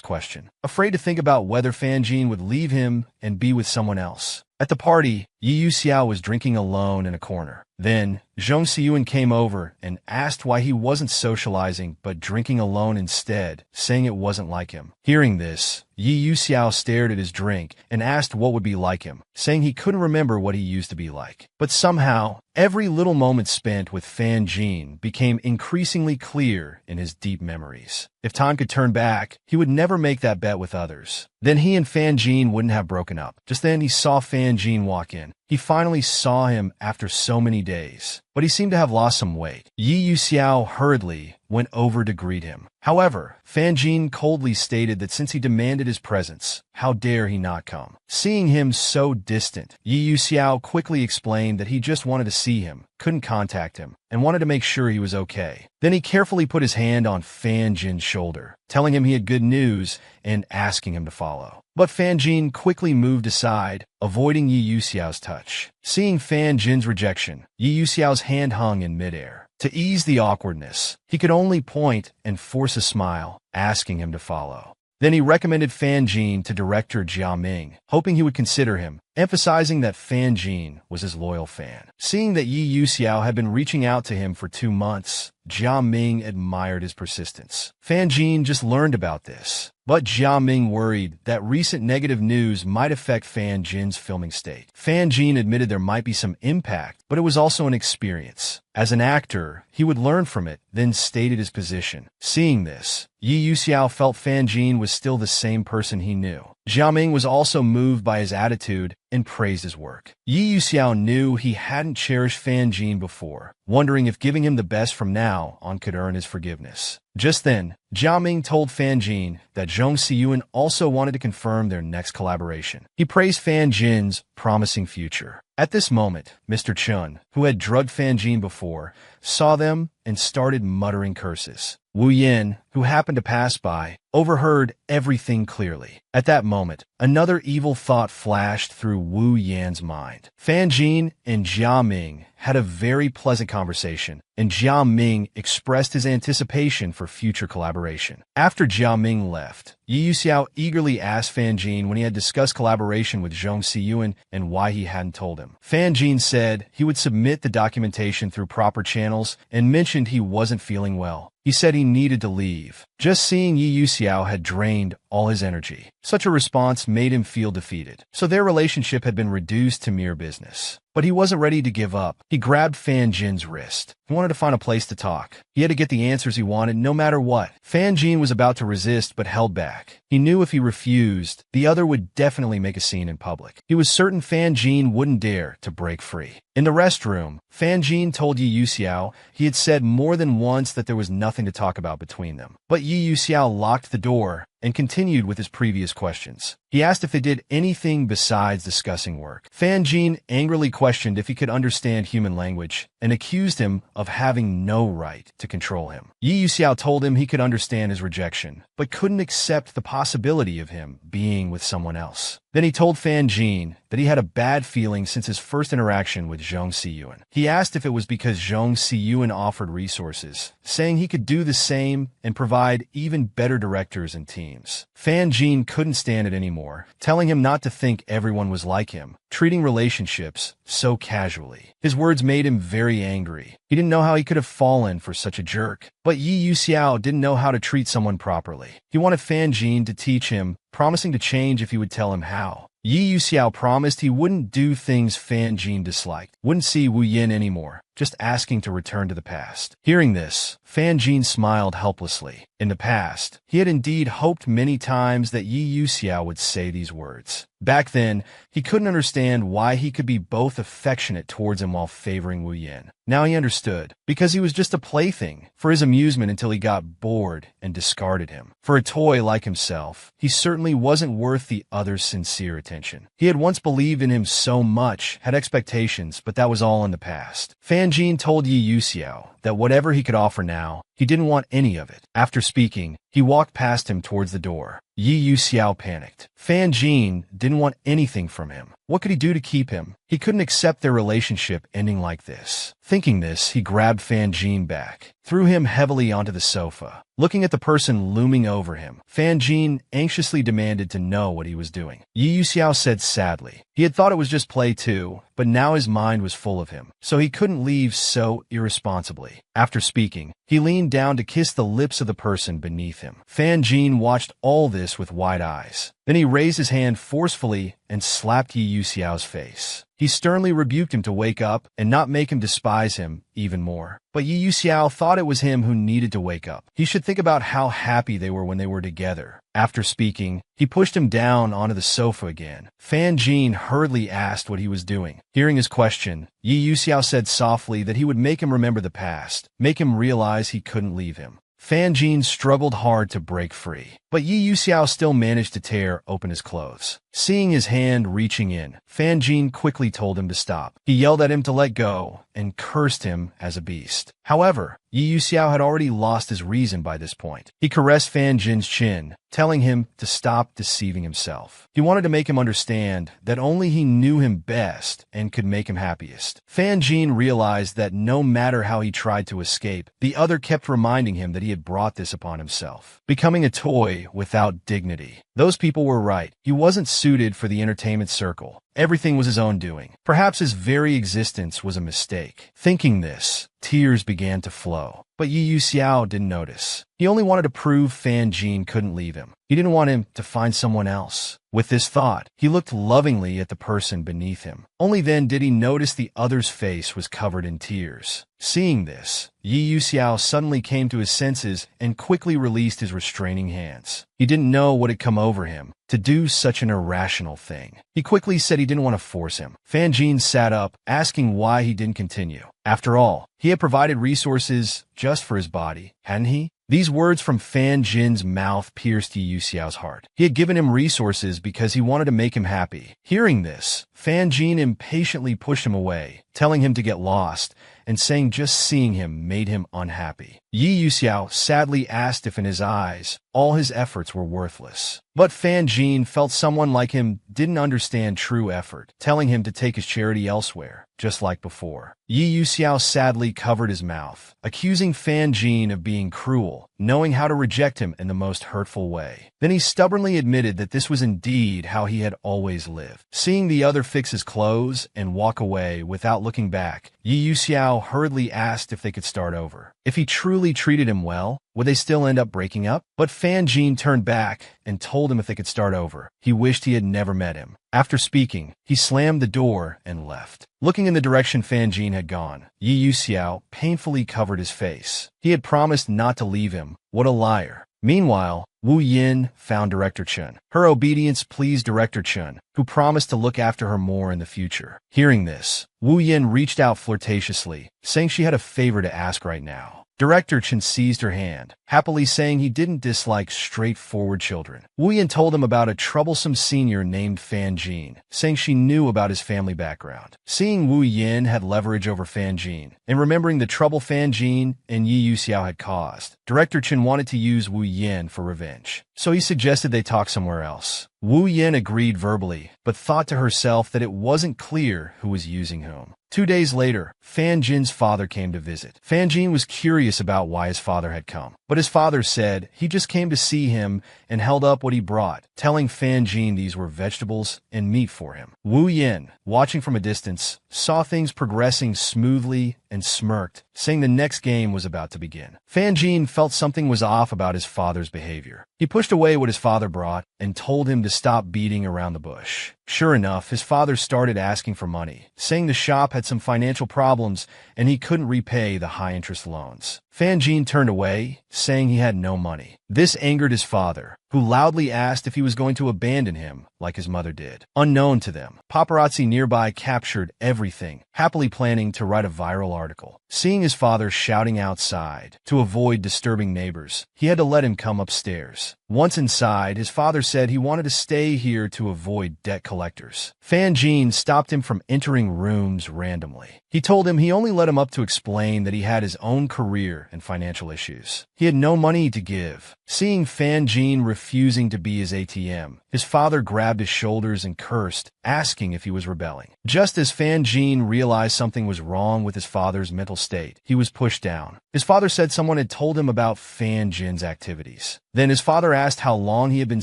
question, afraid to think about whether Fan Jin would leave him and be with someone else. At the party, Yi Xiao was drinking alone in a corner. Then, Zhong Siyuan came over and asked why he wasn't socializing but drinking alone instead, saying it wasn't like him. Hearing this, Yi Xiao stared at his drink and asked what would be like him, saying he couldn't remember what he used to be like. But somehow, every little moment spent with Fan Jin became increasingly clear in his deep memories. If time could turn back, he would never make that bet with others. Then he and Fan Jin wouldn't have broken up. Just then he saw Fan Jin walk in. He finally saw him after so many days, but he seemed to have lost some weight. Yi Xiao hurriedly went over to greet him. However, Fan Jin coldly stated that since he demanded his presence, how dare he not come? Seeing him so distant, Yi Xiao quickly explained that he just wanted to see him, couldn't contact him, and wanted to make sure he was okay. Then he carefully put his hand on Fan Jin's shoulder, telling him he had good news and asking him to follow. But Fan Jin quickly moved aside, avoiding Yi Xiao's touch. Seeing Fan Jin's rejection, Yi Xiao's hand hung in midair. To ease the awkwardness, he could only point and force a smile, asking him to follow. Then he recommended Fan Jin to director Jia Ming, hoping he would consider him, emphasizing that Fan Jin was his loyal fan. Seeing that Yi Xiao had been reaching out to him for 2 months, Jia Ming admired his persistence. Fan Jin just learned about this, but Jia Ming worried that recent negative news might affect Fan Jin's filming state. Fan Jin admitted there might be some impact, but it was also an experience. As an actor, he would learn from it, then stated his position. Seeing this, Yi Xiao felt Fan Jin was still the same person he knew. Jia Ming was also moved by his attitude and praised his work. Yi Xiao knew he hadn't cherished Fan Jin before, wondering if giving him the best from now on could earn his forgiveness. Just then, Jia Ming told Fan Jin that Zhong Siyuan also wanted to confirm their next collaboration. He praised Fan Jin's promising future. At this moment, Mr. Chun, who had drugged Fan Jin before, saw them and started muttering curses. Wu Yin, who happened to pass by, overheard everything clearly. At that moment, another evil thought flashed through Wu Yan's mind. Fan Jin and Jia Ming had a very pleasant conversation, and Jia Ming expressed his anticipation for future collaboration. After Jia Ming left, Yi Xiao eagerly asked Fan Jin when he had discussed collaboration with Zhong Siyuan and why he hadn't told him. Fan Jin said he would submit the documentation through proper channels and mentioned he wasn't feeling well. He said he needed to leave. Just seeing Yi Xiao had drained all his energy. Such a response made him feel defeated. So their relationship had been reduced to mere business. But he wasn't ready to give up. He grabbed Fan Jin's wrist. He wanted to find a place to talk. He had to get the answers he wanted no matter what. Fan Jin was about to resist but held back. He knew if he refused, the other would definitely make a scene in public. He was certain Fan Jin wouldn't dare to break free. In the restroom, Fan Jin told Yi Xiao he had said more than once that there was nothing to talk about between them. But Yi Xiao locked the door and continued with his previous questions. He asked if they did anything besides discussing work. Fan Jin angrily questioned if he could understand human language and accused him of having no right to control him. Yi Xiao told him he could understand his rejection, but couldn't accept the possibility of him being with someone else. Then he told Fan Jin that he had a bad feeling since his first interaction with Zhong Siyuan. He asked if it was because Zhong Siyuan offered resources, saying he could do the same and provide even better directors and teams. Fan Jin couldn't stand it anymore, telling him not to think everyone was like him, treating relationships so casually. His words made him very angry. He didn't know how he could have fallen for such a jerk. But Yi Xiao didn't know how to treat someone properly. He wanted Fan Jin to teach him, promising to change if he would tell him how. Yi Xiao promised he wouldn't do things Fan Jin disliked, wouldn't see Wu Yin anymore, just asking to return to the past. Hearing this, Fan Jin smiled helplessly. In the past, he had indeed hoped many times that Yi Xiao would say these words. Back then, he couldn't understand why he could be both affectionate towards him while favoring Wu Yin. Now he understood, because he was just a plaything for his amusement until he got bored and discarded him. For a toy like himself, he certainly wasn't worth the other's sincere attention. He had once believed in him so much, had expectations, but that was all in the past. Fan Jin told Yi Xiao that whatever he could offer now, he didn't want any of it. After speaking, he walked past him towards the door. Yi Yuxiao panicked. Fan Jin didn't want anything from him. What could he do to keep him? He couldn't accept their relationship ending like this. Thinking this, he grabbed Fan Jin back, threw him heavily onto the sofa. Looking at the person looming over him, Fan Jin anxiously demanded to know what he was doing. Yi Yuxiao said sadly. He had thought it was just play too, but now his mind was full of him, so he couldn't leave so irresponsibly. After speaking, he leaned down to kiss the lips of the person beneath him. Fan Jin watched all this with wide eyes. Then he raised his hand forcefully and slapped Yi Yuxiao's face. He sternly rebuked him to wake up and not make him despise him even more. But Yi Yuxiao thought it was him who needed to wake up. He should think about how happy they were when they were together. After speaking, he pushed him down onto the sofa again. Fan Jin hurriedly asked what he was doing. Hearing his question, Yi Yuxiao said softly that he would make him remember the past, make him realize he couldn't leave him. Fan Jin struggled hard to break free, but Yi Yuxiao still managed to tear open his clothes. Seeing his hand reaching in, Fan Jin quickly told him to stop. He yelled at him to let go and cursed him as a beast. However, Yi Yuxiao had already lost his reason by this point. He caressed Fan Jin's chin, telling him to stop deceiving himself. He wanted to make him understand that only he knew him best and could make him happiest. Fan Jin realized that no matter how he tried to escape, the other kept reminding him that he had brought this upon himself, becoming a toy without dignity. Those people were right. He wasn't suited for the entertainment circle. Everything was his own doing. Perhaps his very existence was a mistake. Thinking this, tears began to flow. But Yi Yuxiao didn't notice. He only wanted to prove Fan Jin couldn't leave him. He didn't want him to find someone else. With this thought, he looked lovingly at the person beneath him. Only then did he notice the other's face was covered in tears. Seeing this, Yi Yuxiao suddenly came to his senses and quickly released his restraining hands. He didn't know what had come over him to do such an irrational thing. He quickly said he didn't want to force him. Fan Jin sat up, asking why he didn't continue. After all, he had provided resources just for his body, hadn't he? These words from Fan Jin's mouth pierced Yi Yuxiao's heart. He had given him resources because he wanted to make him happy. Hearing this, Fan Jin impatiently pushed him away, telling him to get lost, and saying just seeing him made him unhappy. Yi Yuxiao sadly asked if in his eyes, all his efforts were worthless. But Fan Jin felt someone like him didn't understand true effort, telling him to take his charity elsewhere, just like before. Yi Yuxiao sadly covered his mouth, accusing Fan Jin of being cruel, knowing how to reject him in the most hurtful way. Then he stubbornly admitted that this was indeed how he had always lived. Seeing the other fix his clothes and walk away without looking back, Yi Yuxiao hurriedly asked if they could start over. If he truly treated him well, would they still end up breaking up? But Fan Jin turned back and told him if they could start over. He wished he had never met him. After speaking, he slammed the door and left. Looking in the direction Fan Jin had gone, Yi Yuxiao painfully covered his face. He had promised not to leave him. What a liar. Meanwhile, Wu Yin found Director Chen. Her obedience pleased Director Chen, who promised to look after her more in the future. Hearing this, Wu Yin reached out flirtatiously, saying she had a favor to ask right now. Director Chen seized her hand, happily saying he didn't dislike straightforward children. Wu Yin told him about a troublesome senior named Fan Jin, saying she knew about his family background. Seeing Wu Yin had leverage over Fan Jin, and remembering the trouble Fan Jin and Yi Yuxiao had caused, Director Chen wanted to use Wu Yin for revenge. So he suggested they talk somewhere else. Wu Yin agreed verbally, but thought to herself that it wasn't clear who was using whom. 2 days later, Fan Jin's father came to visit. Fan Jin was curious about why his father had come, but his father said he just came to see him and held up what he brought, telling Fan Jin these were vegetables and meat for him. Wu Yin, watching from a distance, saw things progressing smoothly and smirked, saying the next game was about to begin. Fan Jin felt something was off about his father's behavior. He pushed away what his father brought and told him to stop beating around the bush. Sure enough, his father started asking for money, saying the shop had some financial problems and he couldn't repay the high-interest loans. Fan Jin turned away, saying he had no money. This angered his father, who loudly asked if he was going to abandon him like his mother did. Unknown to them, paparazzi nearby captured everything, happily planning to write a viral article. Seeing his father shouting outside to avoid disturbing neighbors, he had to let him come upstairs. Once inside, his father said he wanted to stay here to avoid debt collectors. Fan Jin stopped him from entering rooms randomly. He told him he only let him up to explain that he had his own career and financial issues. He had no money to give, Seeing Fan Jin refusing to be his ATM, his father grabbed his shoulders and cursed, asking if he was rebelling. Just as Fan Jin realized something was wrong with his father's mental state, he was pushed down. His father said someone had told him about Fan Jin's activities. Then his father asked how long he had been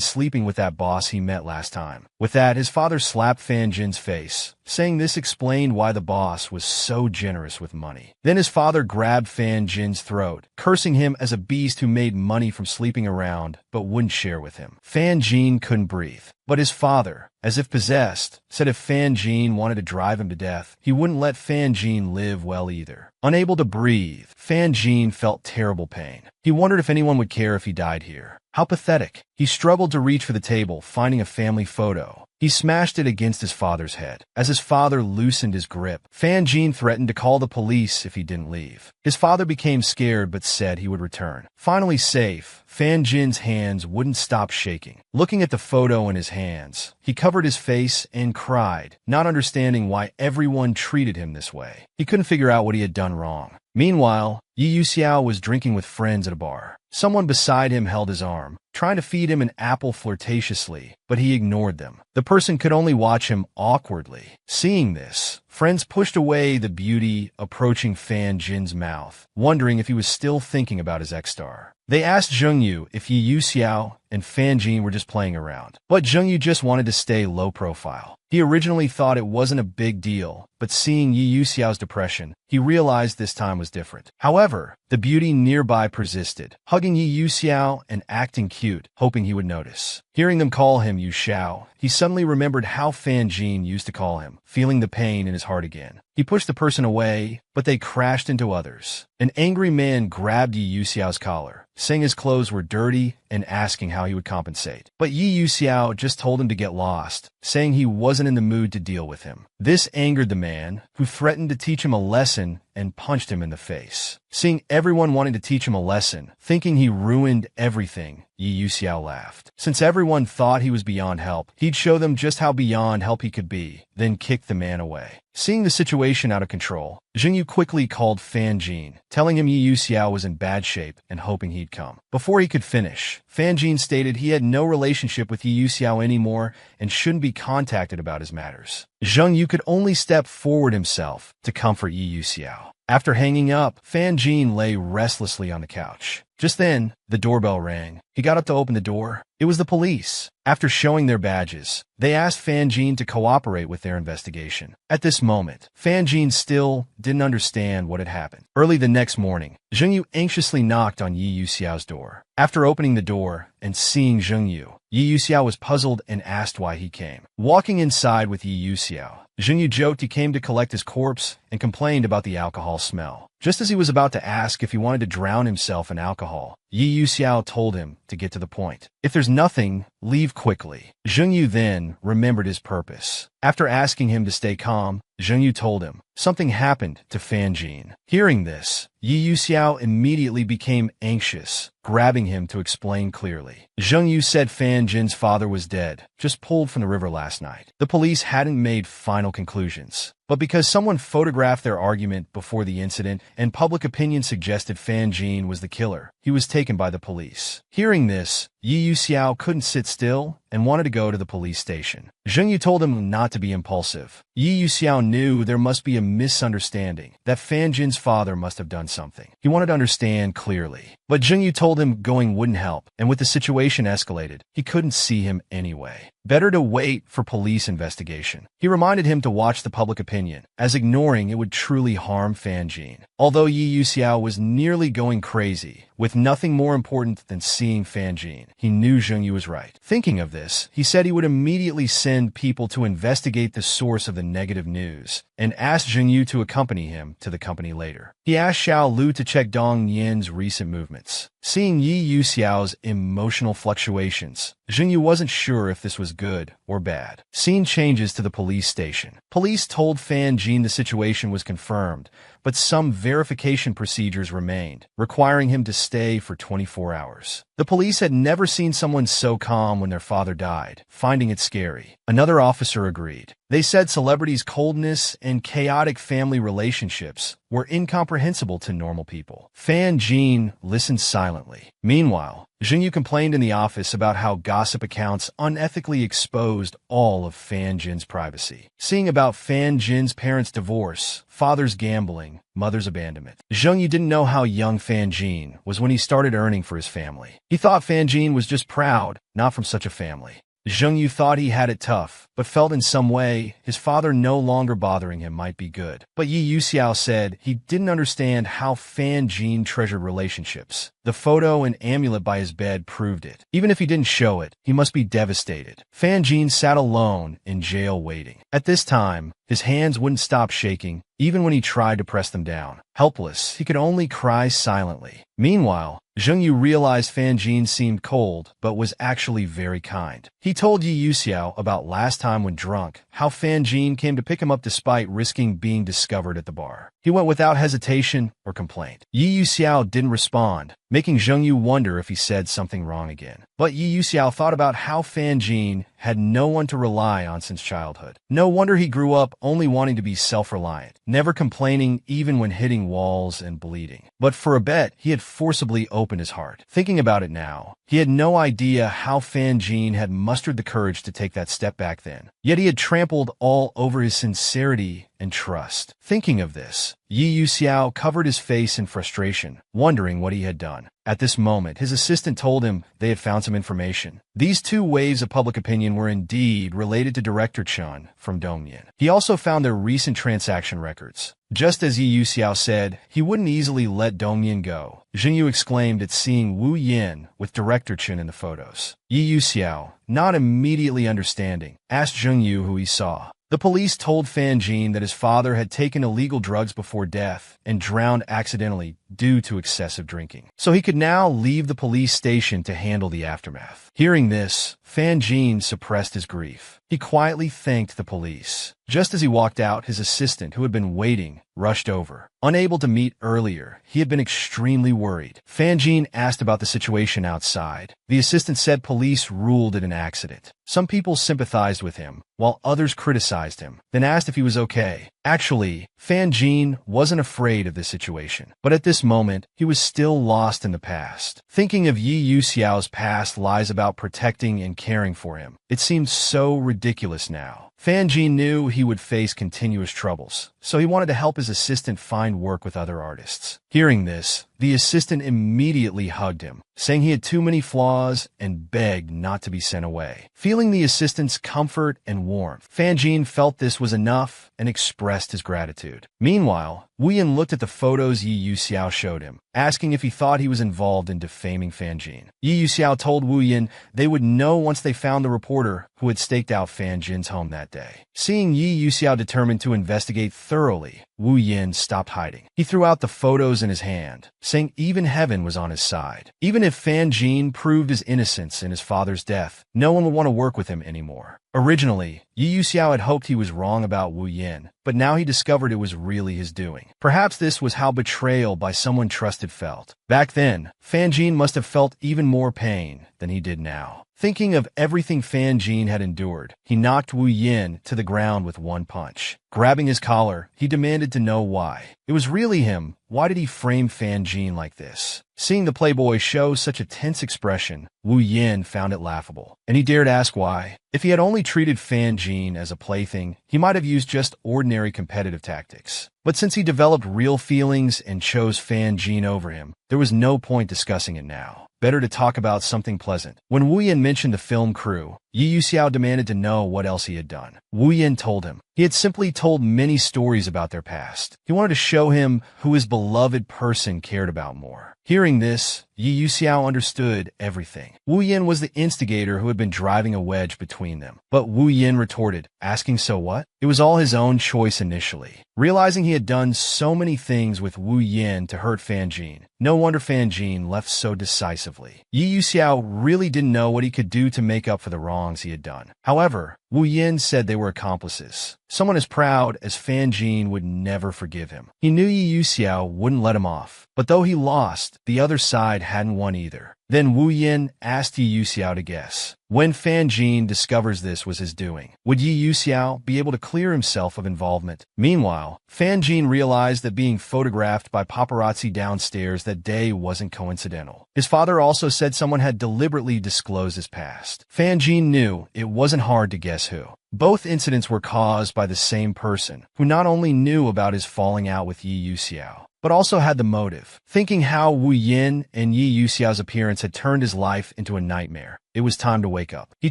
sleeping with that boss he met last time. With that, his father slapped Fan Jin's face, saying this explained why the boss was so generous with money. Then his father grabbed Fan Jin's throat, cursing him as a beast who made money from sleeping around but wouldn't share with him. Fan Jin couldn't breathe. But his father, as if possessed, said if Fan Jin wanted to drive him to death, he wouldn't let Fan Jin live well either. Unable to breathe, Fan Jin felt terrible pain. He wondered if anyone would care if he died here. How pathetic. He struggled to reach for the table, finding a family photo. He smashed it against his father's head. As his father loosened his grip, Fan Jin threatened to call the police if he didn't leave. His father became scared but said he would return. Finally safe, Fan Jin's hands wouldn't stop shaking. Looking at the photo in his hands, he covered his face and cried, not understanding why everyone treated him this way. He couldn't figure out what he had done wrong. Meanwhile, Yi Yuxiao was drinking with friends at a bar. Someone beside him held his arm, trying to feed him an apple flirtatiously, but he ignored them. The person could only watch him awkwardly. Seeing this, friends pushed away the beauty approaching Fan Jin's mouth, wondering if he was still thinking about his ex-star. They asked Zhengyu if Yi Yuxiao and Fan Jin were just playing around, but Zhengyu just wanted to stay low profile. He originally thought it wasn't a big deal, but seeing Yi Yuxiao's depression, he realized this time was different. However, the beauty nearby persisted, hugging Yi Yuxiao and acting cute, hoping he would notice. Hearing them call him Yu Xiao, he suddenly remembered how Fan Jin used to call him, feeling the pain in his heart again. He pushed the person away, but they crashed into others. An angry man grabbed Yi Yuxiao's collar, saying his clothes were dirty and asking how he would compensate. But Yi Yuxiao just told him to get lost, saying he wasn't in the mood to deal with him. This angered the man, who threatened to teach him a lesson and punched him in the face. Seeing everyone wanting to teach him a lesson, thinking he ruined everything, Yi Yuxiao laughed. Since everyone thought he was beyond help, he'd show them just how beyond help he could be, then kick the man away. Seeing the situation out of control, Zhengyu quickly called Fan Jin, telling him Yi Yuxiao was in bad shape and hoping he'd come. Before he could finish, Fan Jin stated he had no relationship with Yi Yuxiao anymore and shouldn't be contacted about his matters. Zhengyu could only step forward himself to comfort Yi Yuxiao. After hanging up, Fan Jin lay restlessly on the couch. Just then, the doorbell rang. He got up to open the door. It was the police. After showing their badges, they asked Fan Jin to cooperate with their investigation. At this moment, Fan Jin still didn't understand what had happened. Early the next morning, Zhengyu anxiously knocked on Yi Yuxiao's door. After opening the door and seeing Zhengyu, Yi Yuxiao was puzzled and asked why he came. Walking inside with Yi Yuxiao, Zhengyu joked he came to collect his corpse and complained about the alcohol smell. Just as he was about to ask if he wanted to drown himself in alcohol, Yi Yuxiao told him to get to the point. If there's nothing, leave quickly. Zhengyu then remembered his purpose. After asking him to stay calm, Zhengyu told him something happened to Fan Jin. Hearing this, Yi Yuxiao immediately became anxious, grabbing him to explain clearly. Zhengyu said Fan Jin's father was dead, just pulled from the river last night. The police hadn't made final conclusions, but because someone photographed their argument before the incident and public opinion suggested Fan Jin was the killer, he was taken by the police. Hearing this, Yi Yuxiao couldn't sit still and wanted to go to the police station. Zhengyu told him not to be impulsive. Yi Yuxiao knew there must be a misunderstanding, that Fan Jin's father must have done something. He wanted to understand clearly. But Zhengyu told him going wouldn't help, and with the situation escalated, he couldn't see him anyway. Better to wait for police investigation. He reminded him to watch the public opinion, as ignoring it would truly harm Fan Jin. Although Yi Yuxiao was nearly going crazy, with nothing more important than seeing Fan Jin, he knew Zhengyu was right. Thinking of this, he said he would immediately send people to investigate the source of the negative news, and asked Zhengyu to accompany him to the company later. He asked Xiao Lu to check Dong Yan's recent movements. Seeing Yi Yuxiao's emotional fluctuations, Zhengyu wasn't sure if this was good or bad. Scene changes to the police station. Police told Fan Jin the situation was confirmed, but some verification procedures remained, requiring him to stay for 24 hours. The police had never seen someone so calm when their father died, finding it scary. Another officer agreed. They said celebrities' coldness and and chaotic family relationships were incomprehensible to normal people. Fan Jin listened silently. Meanwhile, Zhengyu complained in the office about how gossip accounts unethically exposed all of Fan Jin's privacy. Seeing about Fan Jin's parents' divorce, father's gambling, mother's abandonment. Zhengyu didn't know how young Fan Jin was when he started earning for his family. He thought Fan Jin was just proud, not from such a family. Zhengyu thought he had it tough, but felt in some way his father no longer bothering him might be good. But Yi Yuxiao said he didn't understand how Fan Jin treasured relationships. The photo and amulet by his bed proved it. Even if he didn't show it, he must be devastated. Fan Jin sat alone in jail waiting. At this time, his hands wouldn't stop shaking, even when he tried to press them down. Helpless, he could only cry silently. Meanwhile, Zhengyu realized Fan Jin seemed cold, but was actually very kind. He told Yi Yuxiao about last time when drunk, how Fan Jin came to pick him up despite risking being discovered at the bar. He went without hesitation or complaint. Yi Yuxiao didn't respond, making Zhengyu wonder if he said something wrong again. But Yi Yuxiao thought about how Fan Jin had no one to rely on since childhood. No wonder he grew up only wanting to be self-reliant, never complaining even when hitting walls and bleeding. But for a bet, he had forcibly opened his heart. Thinking about it now, he had no idea how Fan Jin had mustered the courage to take that step back then. Yet he had trampled all over his sincerity and trust. Thinking of this, Yi Yuxiao covered his face in frustration, wondering what he had done. At this moment, his assistant told him they had found some information. These two waves of public opinion were indeed related to Director Chun from Dongyan. He also found their recent transaction records. Just as Yi Yuxiao said, he wouldn't easily let Dongyan go. Zhengyu exclaimed at seeing Wu Yin with Director Chun in the photos. Yi Yuxiao, not immediately understanding, asked Zhengyu who he saw. The police told Fan Jin that his father had taken illegal drugs before death and drowned accidentally due to excessive drinking. So he could now leave the police station to handle the aftermath. Hearing this, Fan Jin suppressed his grief. He quietly thanked the police. Just as he walked out, his assistant, who had been waiting, rushed over. Unable to meet earlier, he had been extremely worried. Fan Jin asked about the situation outside. The assistant said police ruled it an accident. Some people sympathized with him, while others criticized him, then asked if he was okay. Actually, Fan Jin wasn't afraid of the situation, but at this moment, he was still lost in the past. Thinking of Yi Yuxiao's past lies about protecting and caring for him, it seemed so ridiculous now. Fan Jin knew he would face continuous troubles, so he wanted to help his assistant find work with other artists. Hearing this, the assistant immediately hugged him, saying he had too many flaws and begged not to be sent away. Feeling the assistant's comfort and warmth, Fan Jin felt this was enough and expressed his gratitude. Meanwhile, Wu Yin looked at the photos Yi Yuxiao showed him, asking if he thought he was involved in defaming Fan Jin. Yi Yuxiao told Wu Yin they would know once they found the reporter who had staked out Fan Jin's home that day. Seeing Yi Yuxiao determined to investigate thoroughly, Wu Yin stopped hiding. He threw out the photos in his hand, saying even heaven was on his side. Even if Fan Jin proved his innocence in his father's death, no one would want to work with him anymore. Originally, Yi Yuxiao had hoped he was wrong about Wu Yin, but now he discovered it was really his doing. Perhaps this was how betrayal by someone trusted felt. Back then, Fan Jin must have felt even more pain than he did now. Thinking of everything Fan Jin had endured, he knocked Wu Yin to the ground with one punch. Grabbing his collar, he demanded to know why. It was really him. Why did he frame Fan Jin like this? Seeing the playboy show such a tense expression, Wu Yin found it laughable, and he dared ask why. If he had only treated Fan Jin as a plaything, he might have used just ordinary competitive tactics. But since he developed real feelings and chose Fan Jin over him, there was no point discussing it now. Better to talk about something pleasant. When Wu Yin mentioned the film crew, Yi Yuxiao demanded to know what else he had done. Wu Yin told him. He had simply told many stories about their past. He wanted to show him who his beloved person cared about more. Hearing this, Yi Yuxiao understood everything. Wu Yin was the instigator who had been driving a wedge between them. But Wu Yin retorted, asking so what? It was all his own choice initially. Realizing he had done so many things with Wu Yin to hurt Fan Jin, no wonder Fan Jin left so decisively. Yi Yuxiao really didn't know what he could do to make up for the wrongs he had done. However, Wu Yin said they were accomplices. Someone as proud as Fan Jin would never forgive him. He knew Yi Yuxiao wouldn't let him off, but though he lost, the other side hadn't won either. Then Wu Yin asked Yi Yuxiao to guess. When Fan Jin discovers this was his doing, would Yi Yuxiao be able to clear himself of involvement? Meanwhile, Fan Jin realized that being photographed by paparazzi downstairs that day wasn't coincidental. His father also said someone had deliberately disclosed his past. Fan Jin knew it wasn't hard to guess who. Both incidents were caused by the same person, who not only knew about his falling out with Yi Yuxiao, but also had the motive. Thinking how Wu Yin and Yi Yuxiao's appearance had turned his life into a nightmare, it was time to wake up. He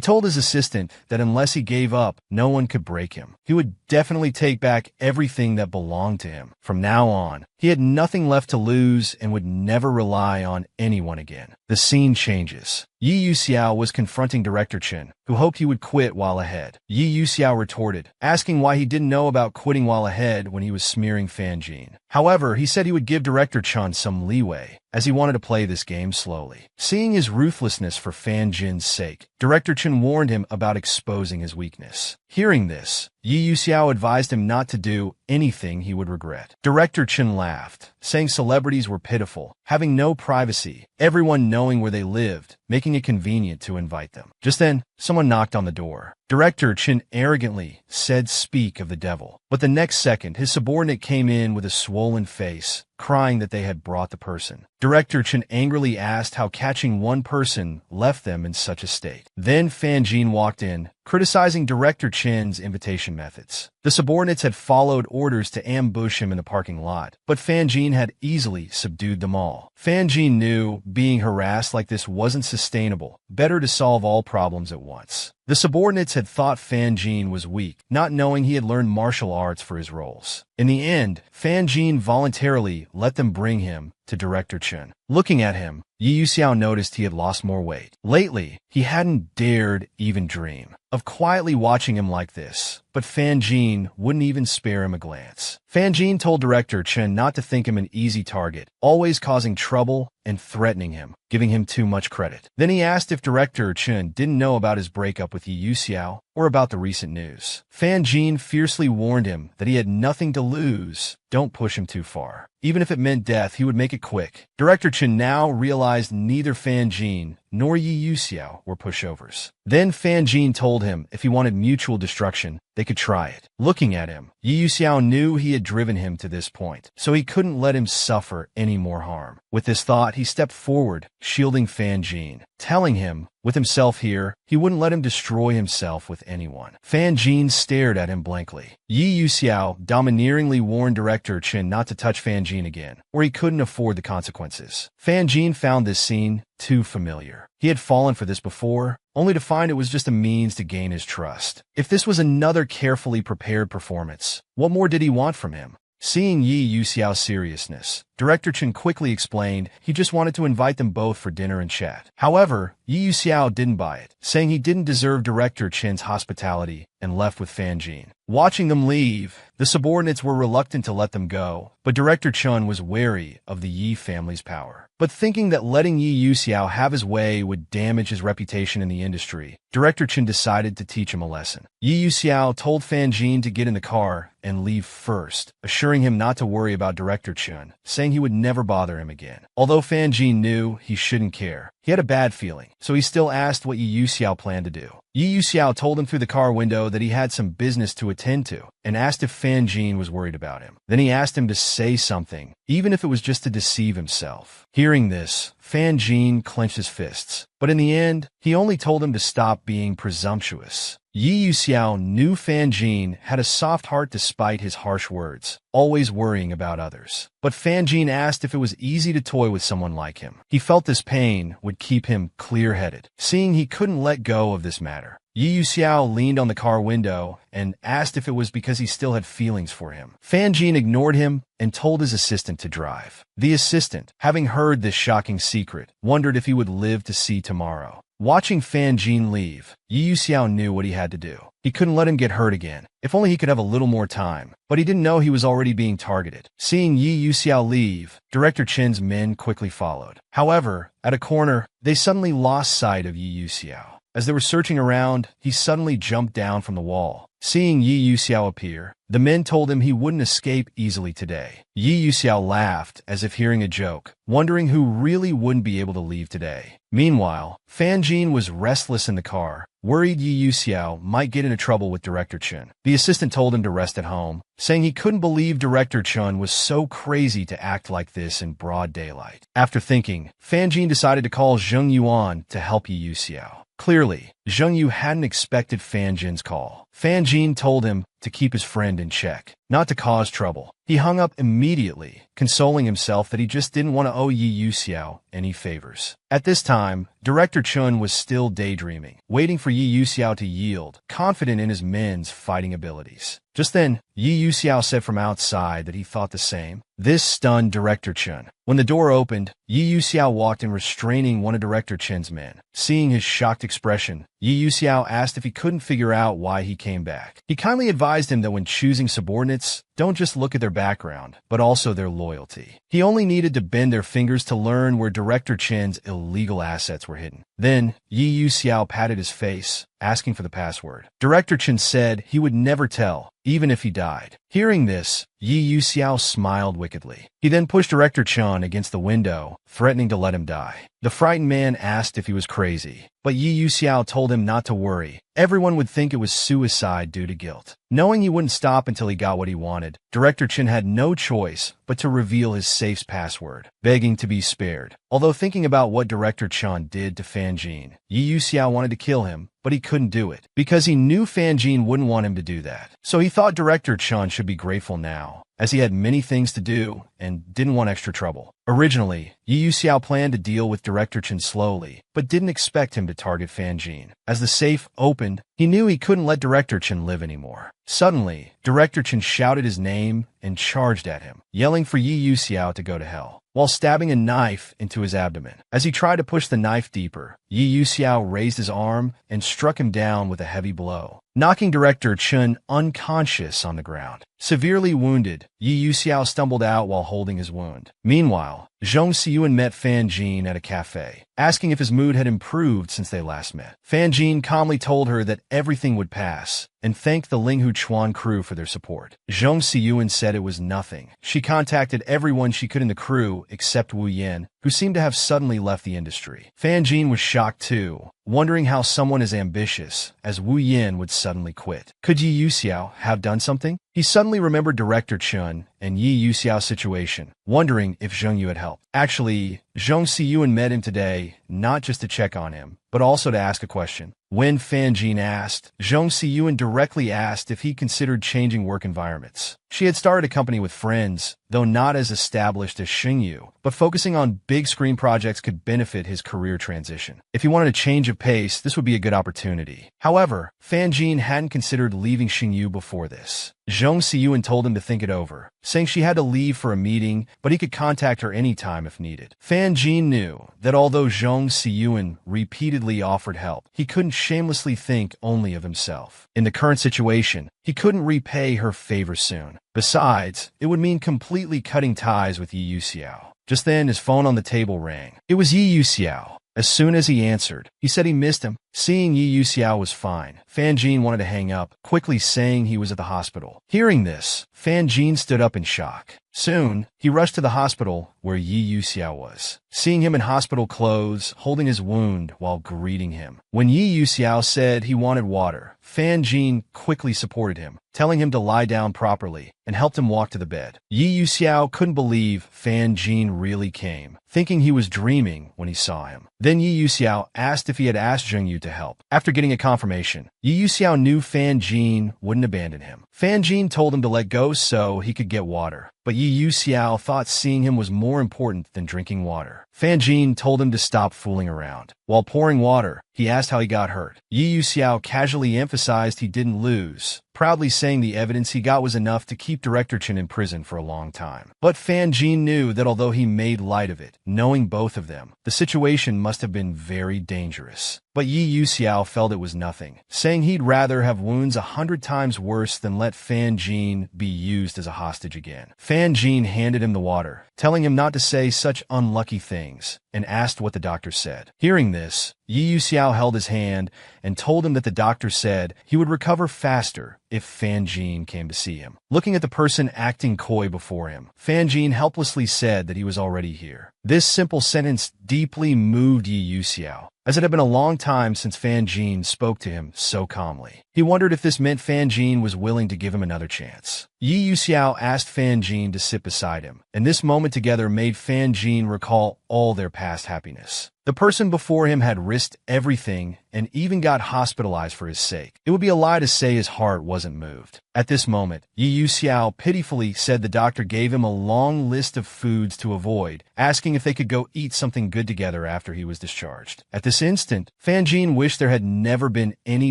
told his assistant that unless he gave up, no one could break him. He would definitely take back everything that belonged to him. From now on, he had nothing left to lose and would never rely on anyone again. The scene changes. Yi Yuxiao was confronting Director Chen, who hoped he would quit while ahead. Yi Yuxiao retorted, asking why he didn't know about quitting while ahead when he was smearing Fan Jin. However, he said he would give Director Chen some leeway, as he wanted to play this game slowly. Seeing his ruthlessness for Fan Jin's sake, Director Chen warned him about exposing his weakness. Hearing this, Yi Yuxiao advised him not to do anything he would regret. Director Chen laughed, saying celebrities were pitiful, having no privacy, everyone knowing where they lived, making it convenient to invite them. Just then, someone knocked on the door. Director Chen arrogantly said, "Speak of the devil." But the next second, his subordinate came in with a swollen face, crying that they had brought the person. Director Chen angrily asked how catching one person left them in such a state. Then Fan Jin walked in, criticizing Director Chen's invitation methods. The subordinates had followed orders to ambush him in the parking lot, but Fan Jin had easily subdued them all. Fan Jin knew being harassed like this wasn't sustainable, better to solve all problems at once. The subordinates had thought Fan Jin was weak, not knowing he had learned martial arts for his roles. In the end, Fan Jin voluntarily let them bring him to Director Chen. Looking at him, Yi Yuxiao noticed he had lost more weight. Lately, he hadn't dared even dream of quietly watching him like this, but Fan Jin wouldn't even spare him a glance. Fan Jin told Director Chen not to think him an easy target, always causing trouble and threatening him, giving him too much credit. Then he asked if Director Chen didn't know about his breakup with Yi Yuxiao or about the recent news. Fan Jin fiercely warned him that he had nothing to lose. Don't push him too far. Even if it meant death, he would make it quick. Director Chen now realized neither Fan Jin nor Yi Yuxiao were pushovers. Then Fan Jin told him if he wanted mutual destruction, they could try it. Looking at him, Yi Yuxiao knew he had driven him to this point, so he couldn't let him suffer any more harm. With this thought, he stepped forward, shielding Fan Jin, telling him, with himself here, he wouldn't let him destroy himself with anyone. Fan Jin stared at him blankly. Yi Yuxiao domineeringly warned Director Chen not to touch Fan Jin again, or he couldn't afford the consequences. Fan Jin found this scene too familiar. He had fallen for this before, only to find it was just a means to gain his trust. If this was another carefully prepared performance, what more did he want from him? Seeing Yi Yuxiao's seriousness, Director Chen quickly explained he just wanted to invite them both for dinner and chat. However, Yi Yuxiao didn't buy it, saying he didn't deserve Director Chen's hospitality and left with Fan Jin. Watching them leave, the subordinates were reluctant to let them go, but Director Chen was wary of the Yi family's power. But thinking that letting Yi Yuxiao have his way would damage his reputation in the industry, Director Chen decided to teach him a lesson. Yi Yuxiao told Fan Jin to get in the car and leave first, assuring him not to worry about Director Chen, saying he would never bother him again. Although Fan Jin knew he shouldn't care, he had a bad feeling, so he still asked what Yi Yuxiao planned to do. Yi Yuxiao told him through the car window that he had some business to attend to, and asked if Fan Jin was worried about him. Then he asked him to say something, even if it was just to deceive himself. Hearing this, Fan Jin clenched his fists, but in the end, he only told him to stop being presumptuous. Yi Yuxiao knew Fan Jin had a soft heart despite his harsh words, always worrying about others. But Fan Jin asked if it was easy to toy with someone like him. He felt this pain would keep him clear-headed, seeing he couldn't let go of this matter. Yi Yuxiao leaned on the car window and asked if it was because he still had feelings for him. Fan Jin ignored him and told his assistant to drive. The assistant, having heard this shocking secret, wondered if he would live to see tomorrow. Watching Fan Jin leave, Yi Yuxiao knew what he had to do. He couldn't let him get hurt again. If only he could have a little more time. But he didn't know he was already being targeted. Seeing Yi Yuxiao leave, Director Chen's men quickly followed. However, at a corner, they suddenly lost sight of Yi Yuxiao. As they were searching around, he suddenly jumped down from the wall. Seeing Yi Yuxiao appear, the men told him he wouldn't escape easily today. Yi Yuxiao laughed as if hearing a joke, wondering who really wouldn't be able to leave today. Meanwhile, Fan Jin was restless in the car, worried Yi Yuxiao might get into trouble with Director Chun. The assistant told him to rest at home, saying he couldn't believe Director Chun was so crazy to act like this in broad daylight. After thinking, Fan Jin decided to call Zheng Yuan to help Yi Yuxiao. Clearly, Zheng Yu hadn't expected Fan Jin's call. Fan Jin told him to keep his friend in check, not to cause trouble. He hung up immediately, consoling himself that he just didn't want to owe Yi Yuxiao any favors. At this time, Director Chun was still daydreaming, waiting for Yi Yuxiao to yield, confident in his men's fighting abilities. Just then, Yi Yuxiao said from outside that he thought the same. This stunned Director Chun. When the door opened, Yi Yuxiao walked in restraining one of Director Chun's men. Seeing his shocked expression, Yi Yuxiao asked if he couldn't figure out why he came back. He kindly advised him that when choosing subordinates, don't just look at their background, but also their loyalty. He only needed to bend their fingers to learn where Director Chen's illegal assets were hidden. Then, Yi Yuxiao patted his face, asking for the password. Director Chen said he would never tell, even if he died. Hearing this, Yi Yuxiao smiled wickedly. He then pushed Director Chen against the window, threatening to let him die. The frightened man asked if he was crazy, but Yi Yuxiao told him not to worry. Everyone would think it was suicide due to guilt. Knowing he wouldn't stop until he got what he wanted, Director Chen had no choice but to reveal his safe's password, begging to be spared. Although thinking about what Director Chen did to Fan Jin, Yi Yuxiao wanted to kill him, but he couldn't do it, because he knew Fan Jin wouldn't want him to do that. So he thought Director Chen should be grateful now, as he had many things to do and didn't want extra trouble. Originally, Yi Yuxiao planned to deal with Director Chen slowly, but didn't expect him to target Fan Jin. As the safe opened, he knew he couldn't let Director Chen live anymore. Suddenly, Director Chen shouted his name and charged at him, yelling for Yi Yuxiao to go to hell, while stabbing a knife into his abdomen. As he tried to push the knife deeper, Yi Yuxiao raised his arm and struck him down with a heavy blow, knocking Director Chen unconscious on the ground. Severely wounded, Yi Yuxiao stumbled out while holding his wound. Meanwhile, Zhong Xiyuan met Fan Jin at a cafe, asking if his mood had improved since they last met. Fan Jin calmly told her that everything would pass, and thanked the Linghu Chuan crew for their support. Zhong Xiyuan said it was nothing. She contacted everyone she could in the crew except Wu Yan, who seemed to have suddenly left the industry. Fan Jin was shocked too, wondering how someone as ambitious as Wu Yan would suddenly quit. Could Yi Yuxiao have done something? He suddenly remembered Director Chun and Yi Yuxiao's situation, wondering if Zheng Yu had helped. Actually, Zhong Xiyuan met him today, not just to check on him, but also to ask a question. When Fan Jin asked, Zhong Xiyuan directly asked if he considered changing work environments. She had started a company with friends, though not as established as Xingyu, but focusing on big screen projects could benefit his career transition. If he wanted a change of pace, this would be a good opportunity. However, Fan Jin hadn't considered leaving Xingyu before this. Zhong Xiyuan told him to think it over, saying she had to leave for a meeting, but he could contact her anytime if needed. Fan Jin knew that although Zhong Xiyuan repeatedly offered help, he couldn't shamelessly think only of himself. In the current situation, he couldn't repay her favor soon. Besides, it would mean completely cutting ties with Yi Yuxiao. Just then, his phone on the table rang. It was Yi Yuxiao. As soon as he answered, he said he missed him. Seeing Yi Yuxiao was fine, Fan Jin wanted to hang up, quickly saying he was at the hospital. Hearing this, Fan Jin stood up in shock. Soon, he rushed to the hospital where Yi Yuxiao was, seeing him in hospital clothes, holding his wound while greeting him. When Yi Yuxiao said he wanted water, Fan Jin quickly supported him, telling him to lie down properly, and helped him walk to the bed. Yi Yuxiao couldn't believe Fan Jin really came, thinking he was dreaming when he saw him. Then Yi Yuxiao asked if he had asked Zheng Yu to help. After getting a confirmation, Yi Yuxiao knew Fan Jin wouldn't abandon him. Fan Jin told him to let go so he could get water, but Yi Yuxiao thought seeing him was more important than drinking water. Fan Jin told him to stop fooling around. While pouring water, he asked how he got hurt. Yi Yuxiao casually emphasized he didn't lose, proudly saying the evidence he got was enough to keep Director Chen in prison for a long time. But Fan Jin knew that although he made light of it, knowing both of them, the situation must have been very dangerous. But Yi Yuxiao felt it was nothing, saying he'd rather have wounds 100 times worse than let Fan Jin be used as a hostage again. Fan Jin handed him the water, telling him not to say such unlucky things. things and asked what the doctor said. Hearing this, Yi Yuxiao held his hand and told him that the doctor said he would recover faster if Fan Jin came to see him. Looking at the person acting coy before him, Fan Jin helplessly said that he was already here. This simple sentence deeply moved Yi Yuxiao, as it had been a long time since Fan Jin spoke to him so calmly. He wondered if this meant Fan Jin was willing to give him another chance. Yi Yuxiao asked Fan Jin to sit beside him, and this moment together made Fan Jin recall all their past happiness. The person before him had risked everything and even got hospitalized for his sake. It would be a lie to say his heart wasn't moved. At this moment, Yi Yuxiao pitifully said the doctor gave him a long list of foods to avoid, asking if they could go eat something good together after he was discharged. At this instant, Fan Jin wished there had never been any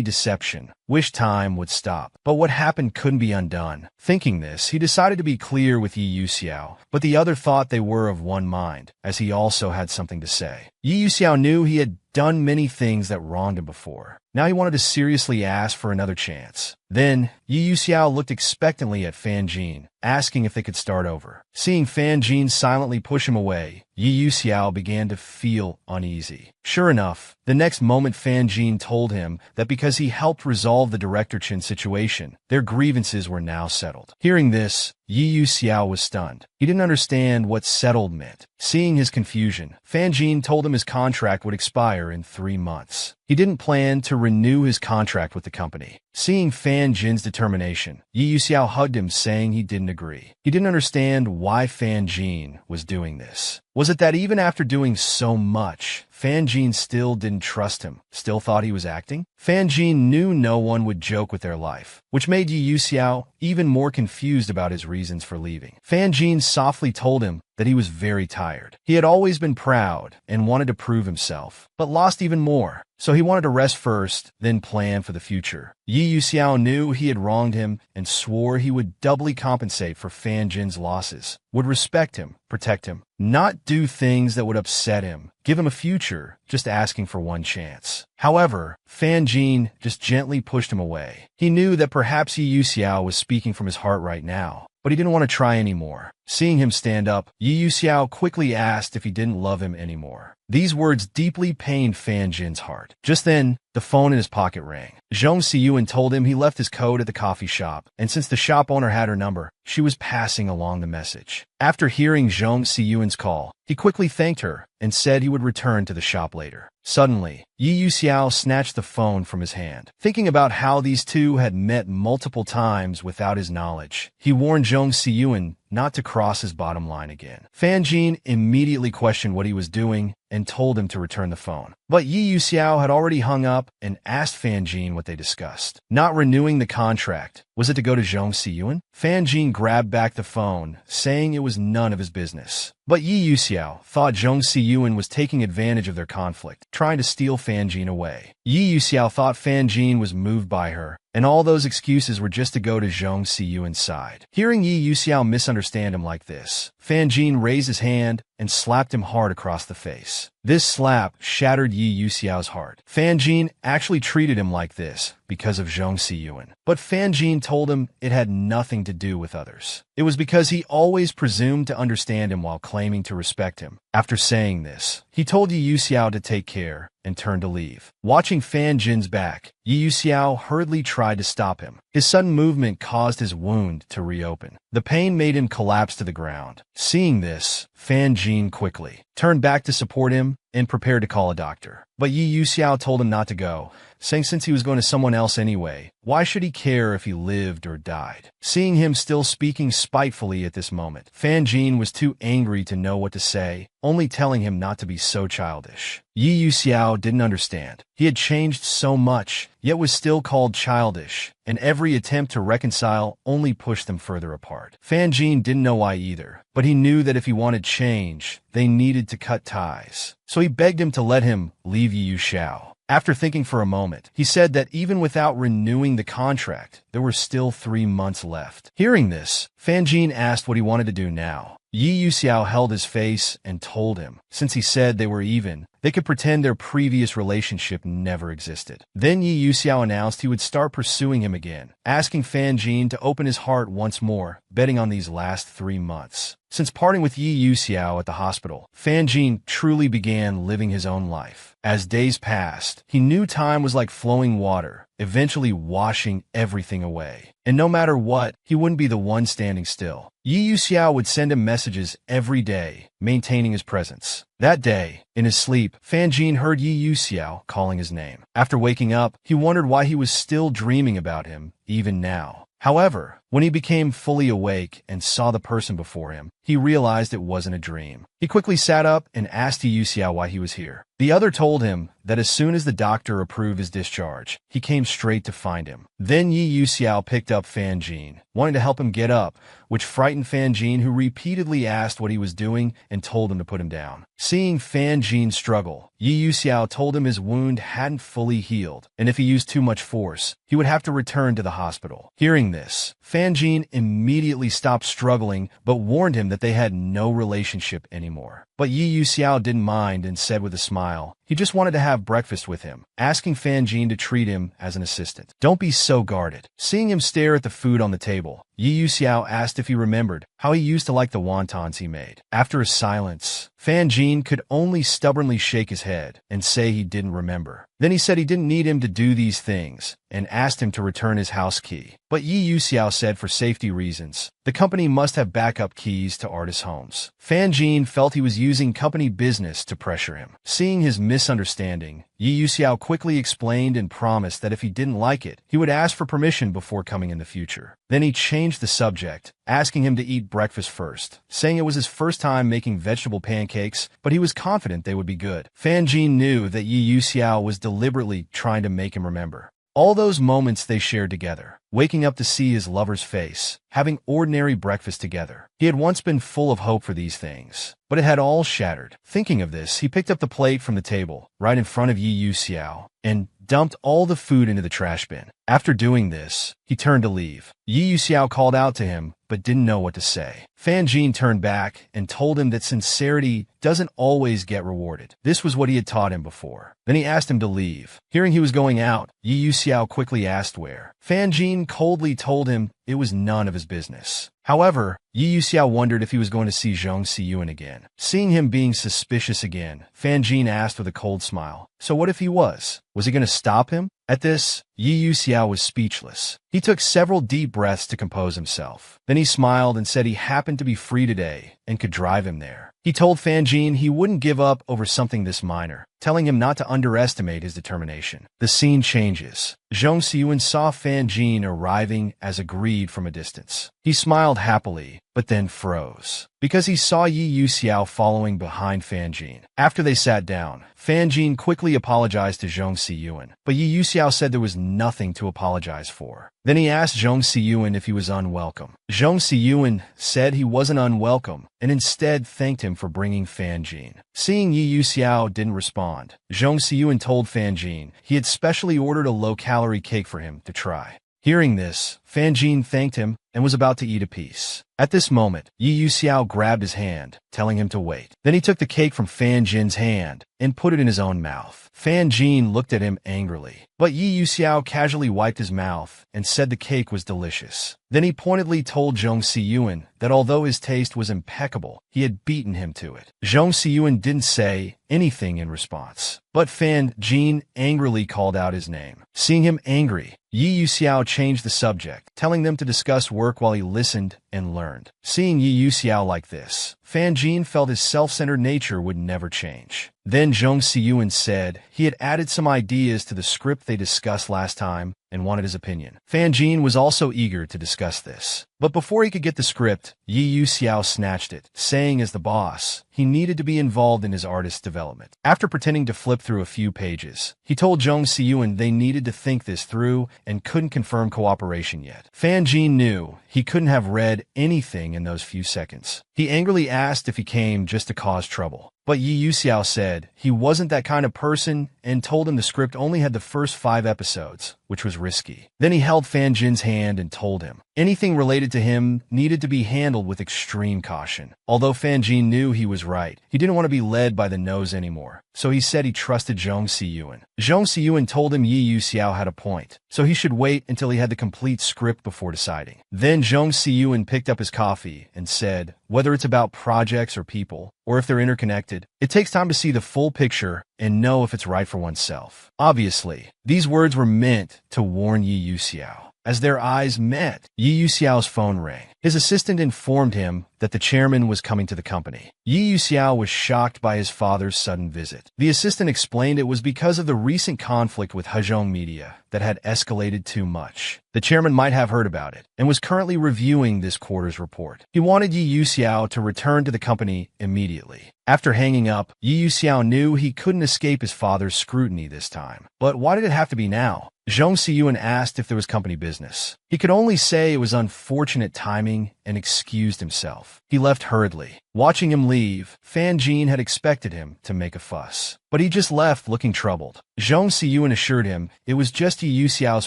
deception, wished time would stop. But what happened couldn't be undone. Thinking this, he decided to be clear with Yi Yuxiao, but the other thought they were of one mind, as he also had something to say. Yi Yuxiao knew he had done many things that wronged him before. Now he wanted to seriously ask for another chance. Then, Yi Yuxiao looked expectantly at Fan Jin, asking if they could start over. Seeing Fan Jin silently push him away, Yi Yuxiao began to feel uneasy. Sure enough, the next moment Fan Jin told him that because he helped resolve the Director Chin situation, their grievances were now settled. Hearing this, Yi Yuxiao was stunned. He didn't understand what settled meant. Seeing his confusion, Fan Jin told him his contract would expire in 3 months. He didn't plan to renew his contract with the company. Seeing Fan Jin's determination, Yi Yuxiao hugged him, saying he didn't agree. He didn't understand why Fan Jin was doing this. Was it that even after doing so much, Fan Jin still didn't trust him, still thought he was acting? Fan Jin knew no one would joke with their life, which made Yi Yuxiao even more confused about his reasons for leaving. Fan Jin softly told him that he was very tired. He had always been proud and wanted to prove himself, but lost even more. So he wanted to rest first, then plan for the future. Yi Yuxiao knew he had wronged him and swore he would doubly compensate for Fan Jin's losses, would respect him, protect him, not do things that would upset him, give him a future, just asking for one chance. However, Fan Jin just gently pushed him away. He knew that perhaps Yi Yuxiao was speaking from his heart right now, but he didn't want to try anymore. Seeing him stand up, Yi Yuxiao quickly asked if he didn't love him anymore. These words deeply pained Fan Jin's heart. Just then, the phone in his pocket rang. Zhong Siyuan told him he left his code at the coffee shop, and since the shop owner had her number, she was passing along the message. After hearing Zhong Siyuan's call, he quickly thanked her and said he would return to the shop later. Suddenly, Yi Yuxiao snatched the phone from his hand. Thinking about how these two had met multiple times without his knowledge, he warned Zhong Siyuan not to cross his bottom line again. Fan Jin immediately questioned what he was doing and told him to return the phone. But Yi Yuxiao had already hung up and asked Fan Jin what they discussed. Not renewing the contract. Was it to go to Zhong Siyuan? Fan Jin grabbed back the phone, saying it was none of his business. But Yi Yuxiao thought Zhong Siyuan was taking advantage of their conflict, trying to steal Fan Jin away. Yi Yuxiao thought Fan Jin was moved by her, and all those excuses were just to go to Zhong Siyuan's side. Hearing Yi Yuxiao misunderstand him like this, Fan Jin raised his hand and slapped him hard across the face. This slap shattered Yi Yuxiao's heart. Fan Jin actually treated him like this because of Zhong Siyuan. But Fan Jin told him it had nothing to do with others. It was because he always presumed to understand him while claiming to respect him. After saying this, he told Yi Yuxiao to take care and turned to leave. Watching Fan Jin's back, Yi Yuxiao hurriedly tried to stop him. His sudden movement caused his wound to reopen. The pain made him collapse to the ground. Seeing this, Fan Jin quickly turned back to support him and prepared to call a doctor. But Yi Yuxiao told him not to go, saying since he was going to someone else anyway, why should he care if he lived or died? Seeing him still speaking spitefully at this moment, Fan Jin was too angry to know what to say, only telling him not to be so childish. Yi Yuxiao didn't understand. He had changed so much, yet was still called childish, and every attempt to reconcile only pushed them further apart. Fan Jin didn't know why either, but he knew that if he wanted change, they needed to cut ties. So he begged him to let him leave Yi Yuxiao. After thinking for a moment, he said that even without renewing the contract, there were still 3 months left. Hearing this, Fan Jin asked what he wanted to do now. Yi Yuxiao held his face and told him, since he said they were even, they could pretend their previous relationship never existed. Then Yi Yuxiao announced he would start pursuing him again, asking Fan Jin to open his heart once more, betting on these last 3 months. Since parting with Yi Yuxiao at the hospital, Fan Jin truly began living his own life. As days passed, he knew time was like flowing water, eventually washing everything away. And no matter what, he wouldn't be the one standing still. Yi Yuxiao would send him messages every day, maintaining his presence. That day, in his sleep, Fan Jin heard Yi Yuxiao calling his name. After waking up, he wondered why he was still dreaming about him, even now. However, when he became fully awake and saw the person before him, he realized it wasn't a dream. He quickly sat up and asked Yi Yuxiao why he was here. The other told him that as soon as the doctor approved his discharge, he came straight to find him. Then Yi Yuxiao picked up Fan Jin, wanting to help him get up, which frightened Fan Jin, who repeatedly asked what he was doing and told him to put him down. Seeing Fan Jin struggle, Yi Yuxiao told him his wound hadn't fully healed, and if he used too much force, he would have to return to the hospital. Hearing this, Fan Jin immediately stopped struggling, but warned him that they had no relationship anymore. But Yi Yuxiao didn't mind and said with a smile, he just wanted to have breakfast with him, asking Fan Jin to treat him as an assistant. Don't be so guarded. Seeing him stare at the food on the table, Yi Yuxiao asked if he remembered how he used to like the wontons he made. After a silence, Fan Jin could only stubbornly shake his head and say he didn't remember. Then he said he didn't need him to do these things and asked him to return his house key. But Yi Yuxiao said for safety reasons, the company must have backup keys to artists' homes. Fan Jin felt he was using company business to pressure him. Seeing his misunderstanding, Yi Yuxiao quickly explained and promised that if he didn't like it, he would ask for permission before coming in the future. Then he changed the subject, asking him to eat breakfast first, saying it was his first time making vegetable pancakes, but he was confident they would be good. Fan Jin knew that Yi Yuxiao was deliberately trying to make him remember all those moments they shared together, waking up to see his lover's face, having ordinary breakfast together. He had once been full of hope for these things, but it had all shattered. Thinking of this, he picked up the plate from the table, right in front of Yi Yuxiao, and dumped all the food into the trash bin. After doing this, he turned to leave. Yi Yuxiao called out to him, but didn't know what to say. Fan Jin turned back and told him that sincerity doesn't always get rewarded. This was what he had taught him before. Then he asked him to leave. Hearing he was going out, Yi Yuxiao quickly asked where. Fan Jin coldly told him it was none of his business. However, Yi Yuxiao wondered if he was going to see Zhong Siyuan again. Seeing him being suspicious again, Fan Jin asked with a cold smile, so what if he was? Was he going to stop him? At this, Yi Yuxiao was speechless. He took several deep breaths to compose himself. Then he smiled and said he happened to be free today and could drive him there. He told Fan Jin he wouldn't give up over something this minor, telling him not to underestimate his determination. The scene changes. Zhong Siyuan saw Fan Jin arriving as agreed from a distance. He smiled happily, but then froze, because he saw Yi Yuxiao following behind Fan Jin. After they sat down, Fan Jin quickly apologized to Zhong Siyuan, but Yi Yuxiao said there was nothing to apologize for. Then he asked Zhong Siyuan if he was unwelcome. Zhong Siyuan said he wasn't unwelcome, and instead thanked him for bringing Fan Jin. Seeing Yi Yuxiao didn't respond, Zhong Siyuan told Fan Jin he had specially ordered a low-calorie cake for him to try. Hearing this, Fan Jin thanked him and was about to eat a piece. At this moment, Yi Yuxiao grabbed his hand, telling him to wait. Then he took the cake from Fan Jin's hand and put it in his own mouth. Fan Jin looked at him angrily, but Yi Yuxiao casually wiped his mouth and said the cake was delicious. Then he pointedly told Zhong Siyuan that although his taste was impeccable, he had beaten him to it. Zhong Siyuan didn't say anything in response, but Fan Jin angrily called out his name. Seeing him angry, Yi Yuxiao changed the subject, telling them to discuss work while he listened and learned. Seeing Yi Yuxiao like this, Fan Jin felt his self-centered nature would never change. Then Zhong Siyuan said he had added some ideas to the script they discussed last time and wanted his opinion. Fan Jin was also eager to discuss this. But before he could get the script, Yi Yuxiao snatched it, saying as the boss, he needed to be involved in his artist's development. After pretending to flip through a few pages, he told Zhong Siyuan they needed to think this through and couldn't confirm cooperation yet. Fan Jin knew he couldn't have read anything in those few seconds. He angrily asked if he came just to cause trouble. But Yi Yuxiao said he wasn't that kind of person and told him the script only had the first 5 episodes, which was risky. Then he held Fan Jin's hand and told him anything related to him needed to be handled with extreme caution. Although Fan Jin knew he was right, he didn't want to be led by the nose anymore, so he said he trusted Zhong Siyuan. Zhong Siyuan told him Yi Yuxiao had a point, so he should wait until he had the complete script before deciding. Then Zhong Siyuan picked up his coffee and said, whether it's about projects or people, or if they're interconnected, it takes time to see the full picture and know if it's right for oneself. Obviously, these words were meant to warn Yi Yuxiao. As their eyes met, Yi Yuxiao's phone rang. His assistant informed him that the chairman was coming to the company. Yi Yuxiao was shocked by his father's sudden visit. The assistant explained it was because of the recent conflict with Hezhong Media that had escalated too much. The chairman might have heard about it and was currently reviewing this quarter's report. He wanted Yi Yuxiao to return to the company immediately. After hanging up, Yi Yuxiao knew he couldn't escape his father's scrutiny this time. But why did it have to be now? Zhong Siyuan asked if there was company business. He could only say it was unfortunate timing and excused himself. He left hurriedly. Watching him leave, Fan Jin had expected him to make a fuss, but he just left looking troubled. Zhong Siyuan assured him it was just Yi Yuxiao's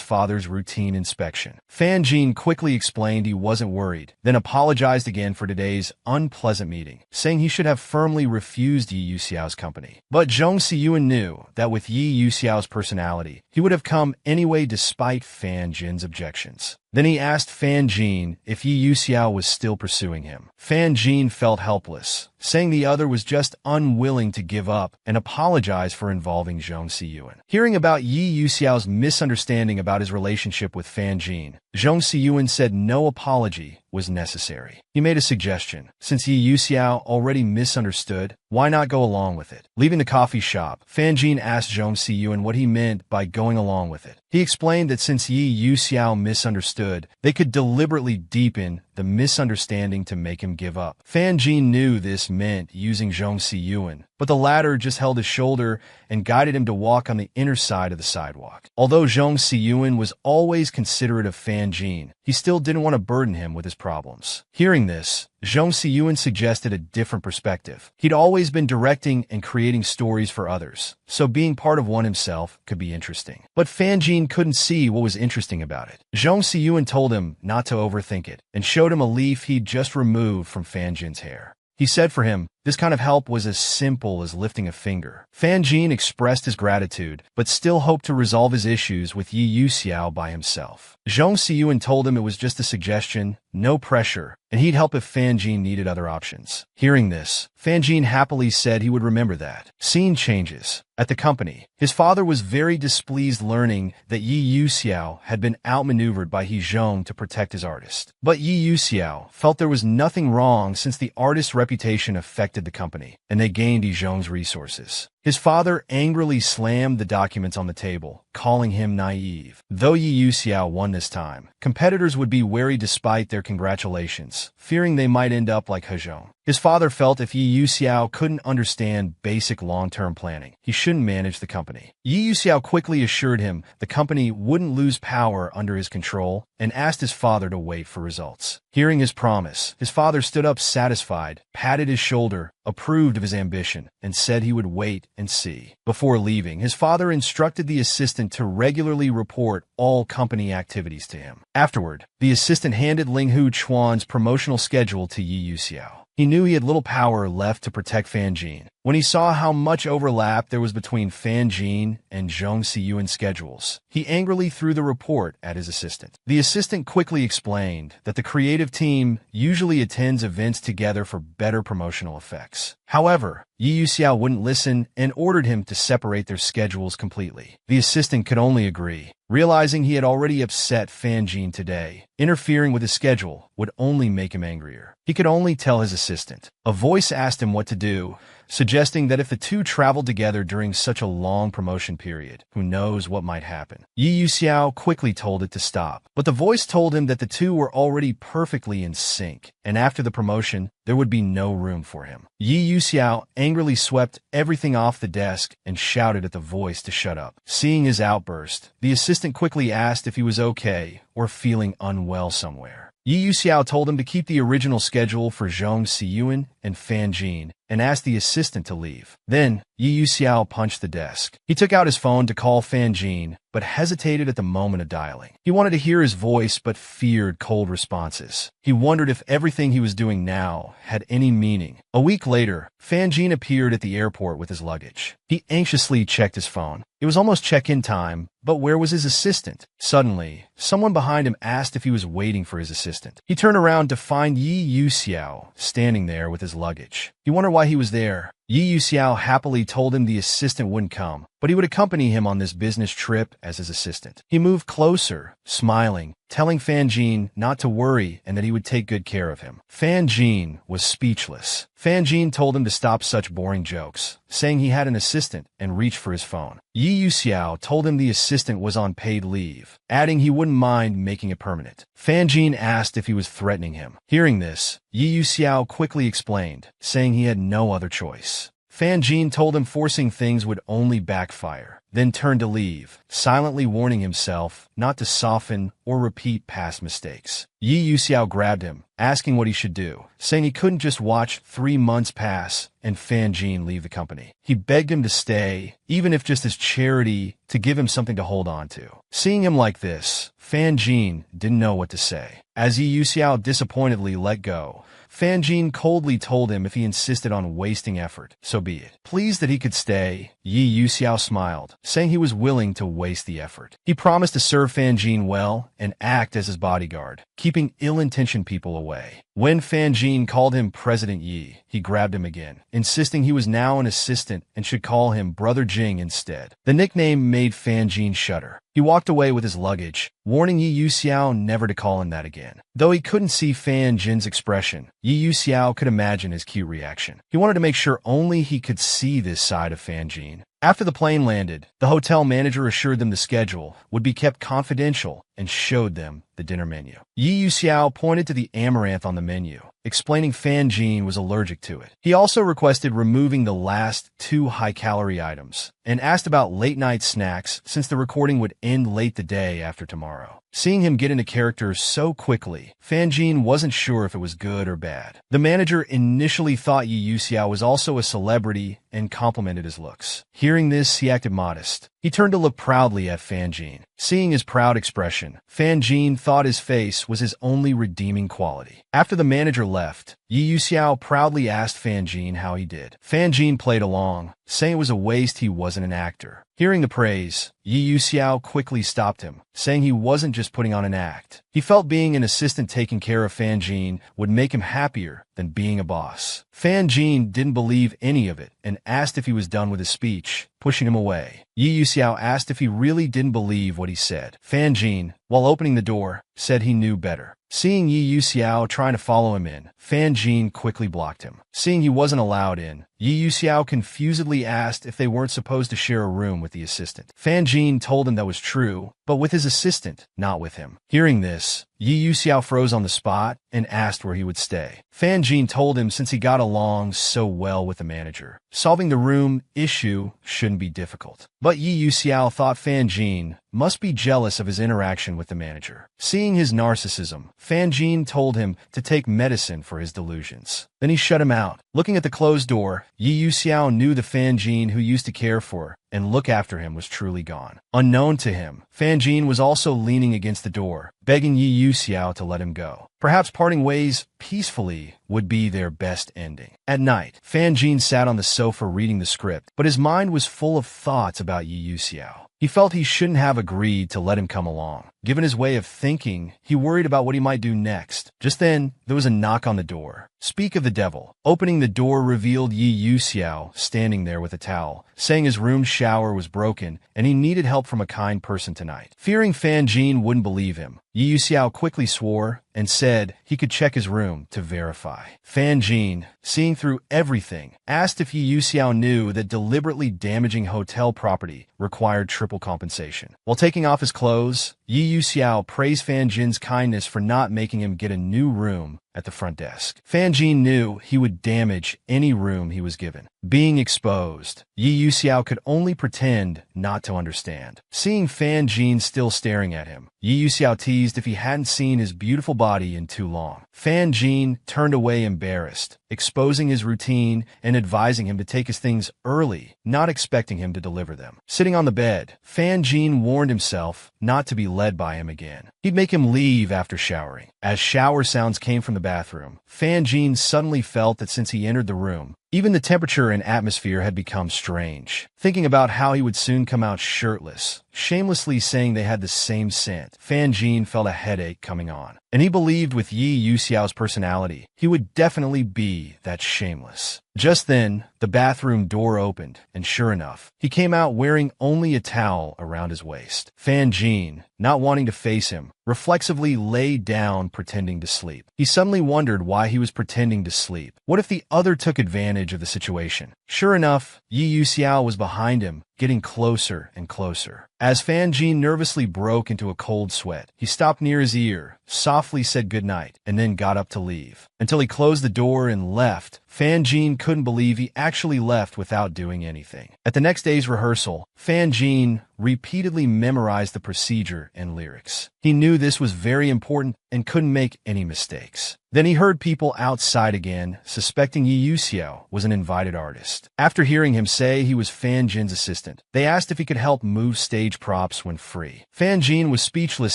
father's routine inspection. Fan Jin quickly explained he wasn't worried, then apologized again for today's unpleasant meeting, saying he should have firmly refused Yi Yuxiao's company. But Zhong Siyuan knew that with Yi Yuxiao's personality, he would have come anyway despite Fan Jin's objections. Then he asked Fan Jin if Yi Yuxiao was still pursuing him. Fan Jin felt helpless, saying the other was just unwilling to give up and apologize for involving Zhong Siyuan. Hearing about Yi Yuxiao's misunderstanding about his relationship with Fan Jin, Zhong Siyuan said no apology was necessary. He made a suggestion. Since Yi Yuxiao already misunderstood, why not go along with it? Leaving the coffee shop, Fan Jin asked Zhong Siyuan what he meant by going along with it. He explained that since Yi Yuxiao misunderstood, they could deliberately deepen the misunderstanding to make him give up. Fan Jin knew this meant using Zhong Siyuan, but the latter just held his shoulder and guided him to walk on the inner side of the sidewalk. Although Zhong Siyuan was always considerate of Fan Jin, he still didn't want to burden him with his problems. Hearing this, Zhong Siyuan suggested a different perspective. He'd always been directing and creating stories for others, so being part of one himself could be interesting. But Fan Jin couldn't see what was interesting about it. Zhong Siyuan told him not to overthink it and showed him a leaf he'd just removed from Fan Jin's hair. He said for him, this kind of help was as simple as lifting a finger. Fan Jin expressed his gratitude, but still hoped to resolve his issues with Yi Yuxiao by himself. Zhong Siyuan told him it was just a suggestion, no pressure, and he'd help if Fan Jin needed other options. Hearing this, Fan Jin happily said he would remember that. Scene changes. At the company, his father was very displeased learning that Yi Yuxiao had been outmaneuvered by He Zhong to protect his artist. But Yi Yuxiao felt there was nothing wrong since the artist's reputation affected the company, and they gained He Zhong's resources. His father angrily slammed the documents on the table, calling him naive. Though Yi Yuxiao won this time, competitors would be wary despite their congratulations, fearing they might end up like He Zhong. His father felt if Yi Yuxiao couldn't understand basic long-term planning, he shouldn't manage the company. Yi Yuxiao quickly assured him the company wouldn't lose power under his control and asked his father to wait for results. Hearing his promise, his father stood up satisfied, patted his shoulder, approved of his ambition, and said he would wait and see. Before leaving, his father instructed the assistant to regularly report all company activities to him. Afterward, the assistant handed Ling Hu Chuan's promotional schedule to Yi Yuxiao. He knew he had little power left to protect Fan Jin. When he saw how much overlap there was between Fan Jin and Zhong Siyuan's schedules, he angrily threw the report at his assistant. The assistant quickly explained that the creative team usually attends events together for better promotional effects. However, Yi Yuxiao wouldn't listen and ordered him to separate their schedules completely. The assistant could only agree, realizing he had already upset Fan Jin today. Interfering with his schedule would only make him angrier. He could only tell his assistant. A voice asked him what to do, suggesting that if the two traveled together during such a long promotion period, who knows what might happen. Yi Yuxiao quickly told it to stop, but the voice told him that the two were already perfectly in sync, and after the promotion, there would be no room for him. Yi Yuxiao angrily swept everything off the desk and shouted at the voice to shut up. Seeing his outburst, the assistant quickly asked if he was okay or feeling unwell somewhere. Yi Yuxiao told him to keep the original schedule for Zhong Siyuan and Fan Jin and asked the assistant to leave. Then, Yi Yuxiao punched the desk. He took out his phone to call Fan Jin, but hesitated at the moment of dialing. He wanted to hear his voice, but feared cold responses. He wondered if everything he was doing now had any meaning. A week later, Fan Jin appeared at the airport with his luggage. He anxiously checked his phone. It was almost check-in time, but where was his assistant? Suddenly, someone behind him asked if he was waiting for his assistant. He turned around to find Yi Yuxiao standing there with his luggage. He wondered why he was there. Yi Yuxiao happily told him the assistant wouldn't come, but he would accompany him on this business trip as his assistant. He moved closer, smiling, telling Fan Jin not to worry and that he would take good care of him. Fan Jin was speechless. Fan Jin told him to stop such boring jokes, saying he had an assistant, and reached for his phone. Yi Yuxiao told him the assistant was on paid leave, adding he wouldn't mind making it permanent. Fan Jin asked if he was threatening him. Hearing this, Yi Yuxiao quickly explained, saying he had no other choice. Fan Jin told him forcing things would only backfire, then turned to leave, silently warning himself not to soften or repeat past mistakes. Yi Yuxiao grabbed him, asking what he should do, saying he couldn't just watch 3 months pass and Fan Jin leave the company. He begged him to stay, even if just as charity, to give him something to hold on to. Seeing him like this, Fan Jin didn't know what to say. As Yi Yuxiao disappointedly let go, Fan Jin coldly told him if he insisted on wasting effort, so be it. Pleased that he could stay, Yi Yuxiao smiled, saying he was willing to waste the effort. He promised to serve Fan Jin well and act as his bodyguard, keeping ill-intentioned people away. When Fan Jin called him President Yi, he grabbed him again, insisting he was now an assistant and should call him Brother Jing instead. The nickname made Fan Jin shudder. He walked away with his luggage, warning Yi Yuxiao never to call him that again. Though he couldn't see Fan Jin's expression, Yi Yuxiao could imagine his cute reaction. He wanted to make sure only he could see this side of Fan Jin. After the plane landed, the hotel manager assured them the schedule would be kept confidential and showed them the dinner menu. Yi Yuxiao pointed to the amaranth on the menu, explaining Fan Jin was allergic to it. He also requested removing the last 2 high-calorie items and asked about late-night snacks since the recording would end late the day after tomorrow. Seeing him get into character so quickly, Fan Jin wasn't sure if it was good or bad. The manager initially thought Yi Yuxiao was also a celebrity and complimented his looks. Hearing this, he acted modest. He turned to look proudly at Fan Jin. Seeing his proud expression, Fan Jin thought his face was his only redeeming quality. After the manager left, Yi Yuxiao proudly asked Fan Jin how he did. Fan Jin played along, saying it was a waste he wasn't an actor. Hearing the praise, Yi Yuxiao quickly stopped him, saying he wasn't just putting on an act. He felt being an assistant taking care of Fan Jin would make him happier than being a boss. Fan Jin didn't believe any of it and asked if he was done with his speech, pushing him away. Yi Yuxiao asked if he really didn't believe what he said. Fan Jin, while opening the door, said he knew better. Seeing Yi Yuxiao trying to follow him in, Fan Jin quickly blocked him. Seeing he wasn't allowed in, Yi Yuxiao confusedly asked if they weren't supposed to share a room with the assistant. Fan Jin told him that was true, but with his assistant, not with him. Hearing this, Yi Yuxiao froze on the spot and asked where he would stay. Fan Jin told him since he got along so well with the manager, solving the room issue shouldn't be difficult. But Yi Yuxiao thought Fan Jin must be jealous of his interaction with the manager. Seeing his narcissism, Fan Jin told him to take medicine for his delusions. Then he shut him out. Looking at the closed door, Yi Yuxiao knew the Fan Jin who used to care for and look after him was truly gone. Unknown to him, Fan Jin was also leaning against the door, begging Yi Yuxiao to let him go. Perhaps parting ways peacefully would be their best ending. At night, Fan Jin sat on the sofa reading the script, but his mind was full of thoughts about Yi Yuxiao. He felt he shouldn't have agreed to let him come along. Given his way of thinking, he worried about what he might do next. Just then, there was a knock on the door. Speak of the devil. Opening the door revealed Yi Yuxiao standing there with a towel, saying his room shower was broken and he needed help from a kind person tonight. Fearing Fan Jin wouldn't believe him, Yi Yuxiao quickly swore and said he could check his room to verify. Fan Jin, seeing through everything, asked if Yi Yuxiao knew that deliberately damaging hotel property required triple compensation. While taking off his clothes, Yi Yuxiao praised Fan Jin's kindness for not making him get a new room at the front desk. Fan Jin knew he would damage any room he was given. Being exposed, Yi Yuxiao could only pretend not to understand. Seeing Fan Jin still staring at him, Yi Yuxiao teased if he hadn't seen his beautiful body in too long. Fan Jin turned away embarrassed, exposing his routine and advising him to take his things early, not expecting him to deliver them. Sitting on the bed, Fan Jin warned himself not to be led by him again. He'd make him leave after showering. As shower sounds came from the bathroom, Fan Jin suddenly felt that since he entered the room, even the temperature and atmosphere had become strange. Thinking about how he would soon come out shirtless, shamelessly saying they had the same scent, Fan Jin felt a headache coming on. And he believed with Yi Yuxiao's personality, he would definitely be that shameless. Just then, the bathroom door opened, and sure enough, he came out wearing only a towel around his waist. Fan Jin, not wanting to face him, reflexively lay down pretending to sleep. He suddenly wondered why he was pretending to sleep. What if the other took advantage of the situation? Sure enough, Yi Yuxiao was behind him, getting closer and closer. As Fan Jin nervously broke into a cold sweat, he stopped near his ear, softly said goodnight, and then got up to leave. Until he closed the door and left, Fan Jin couldn't believe he actually left without doing anything. At the next day's rehearsal, Fan Jin repeatedly memorized the procedure and lyrics. He knew this was very important and couldn't make any mistakes. Then he heard people outside again, suspecting Yi Yuxiao was an invited artist. After hearing him say he was Fan Jin's assistant, they asked if he could help move stage props when free. Fan Jin was speechless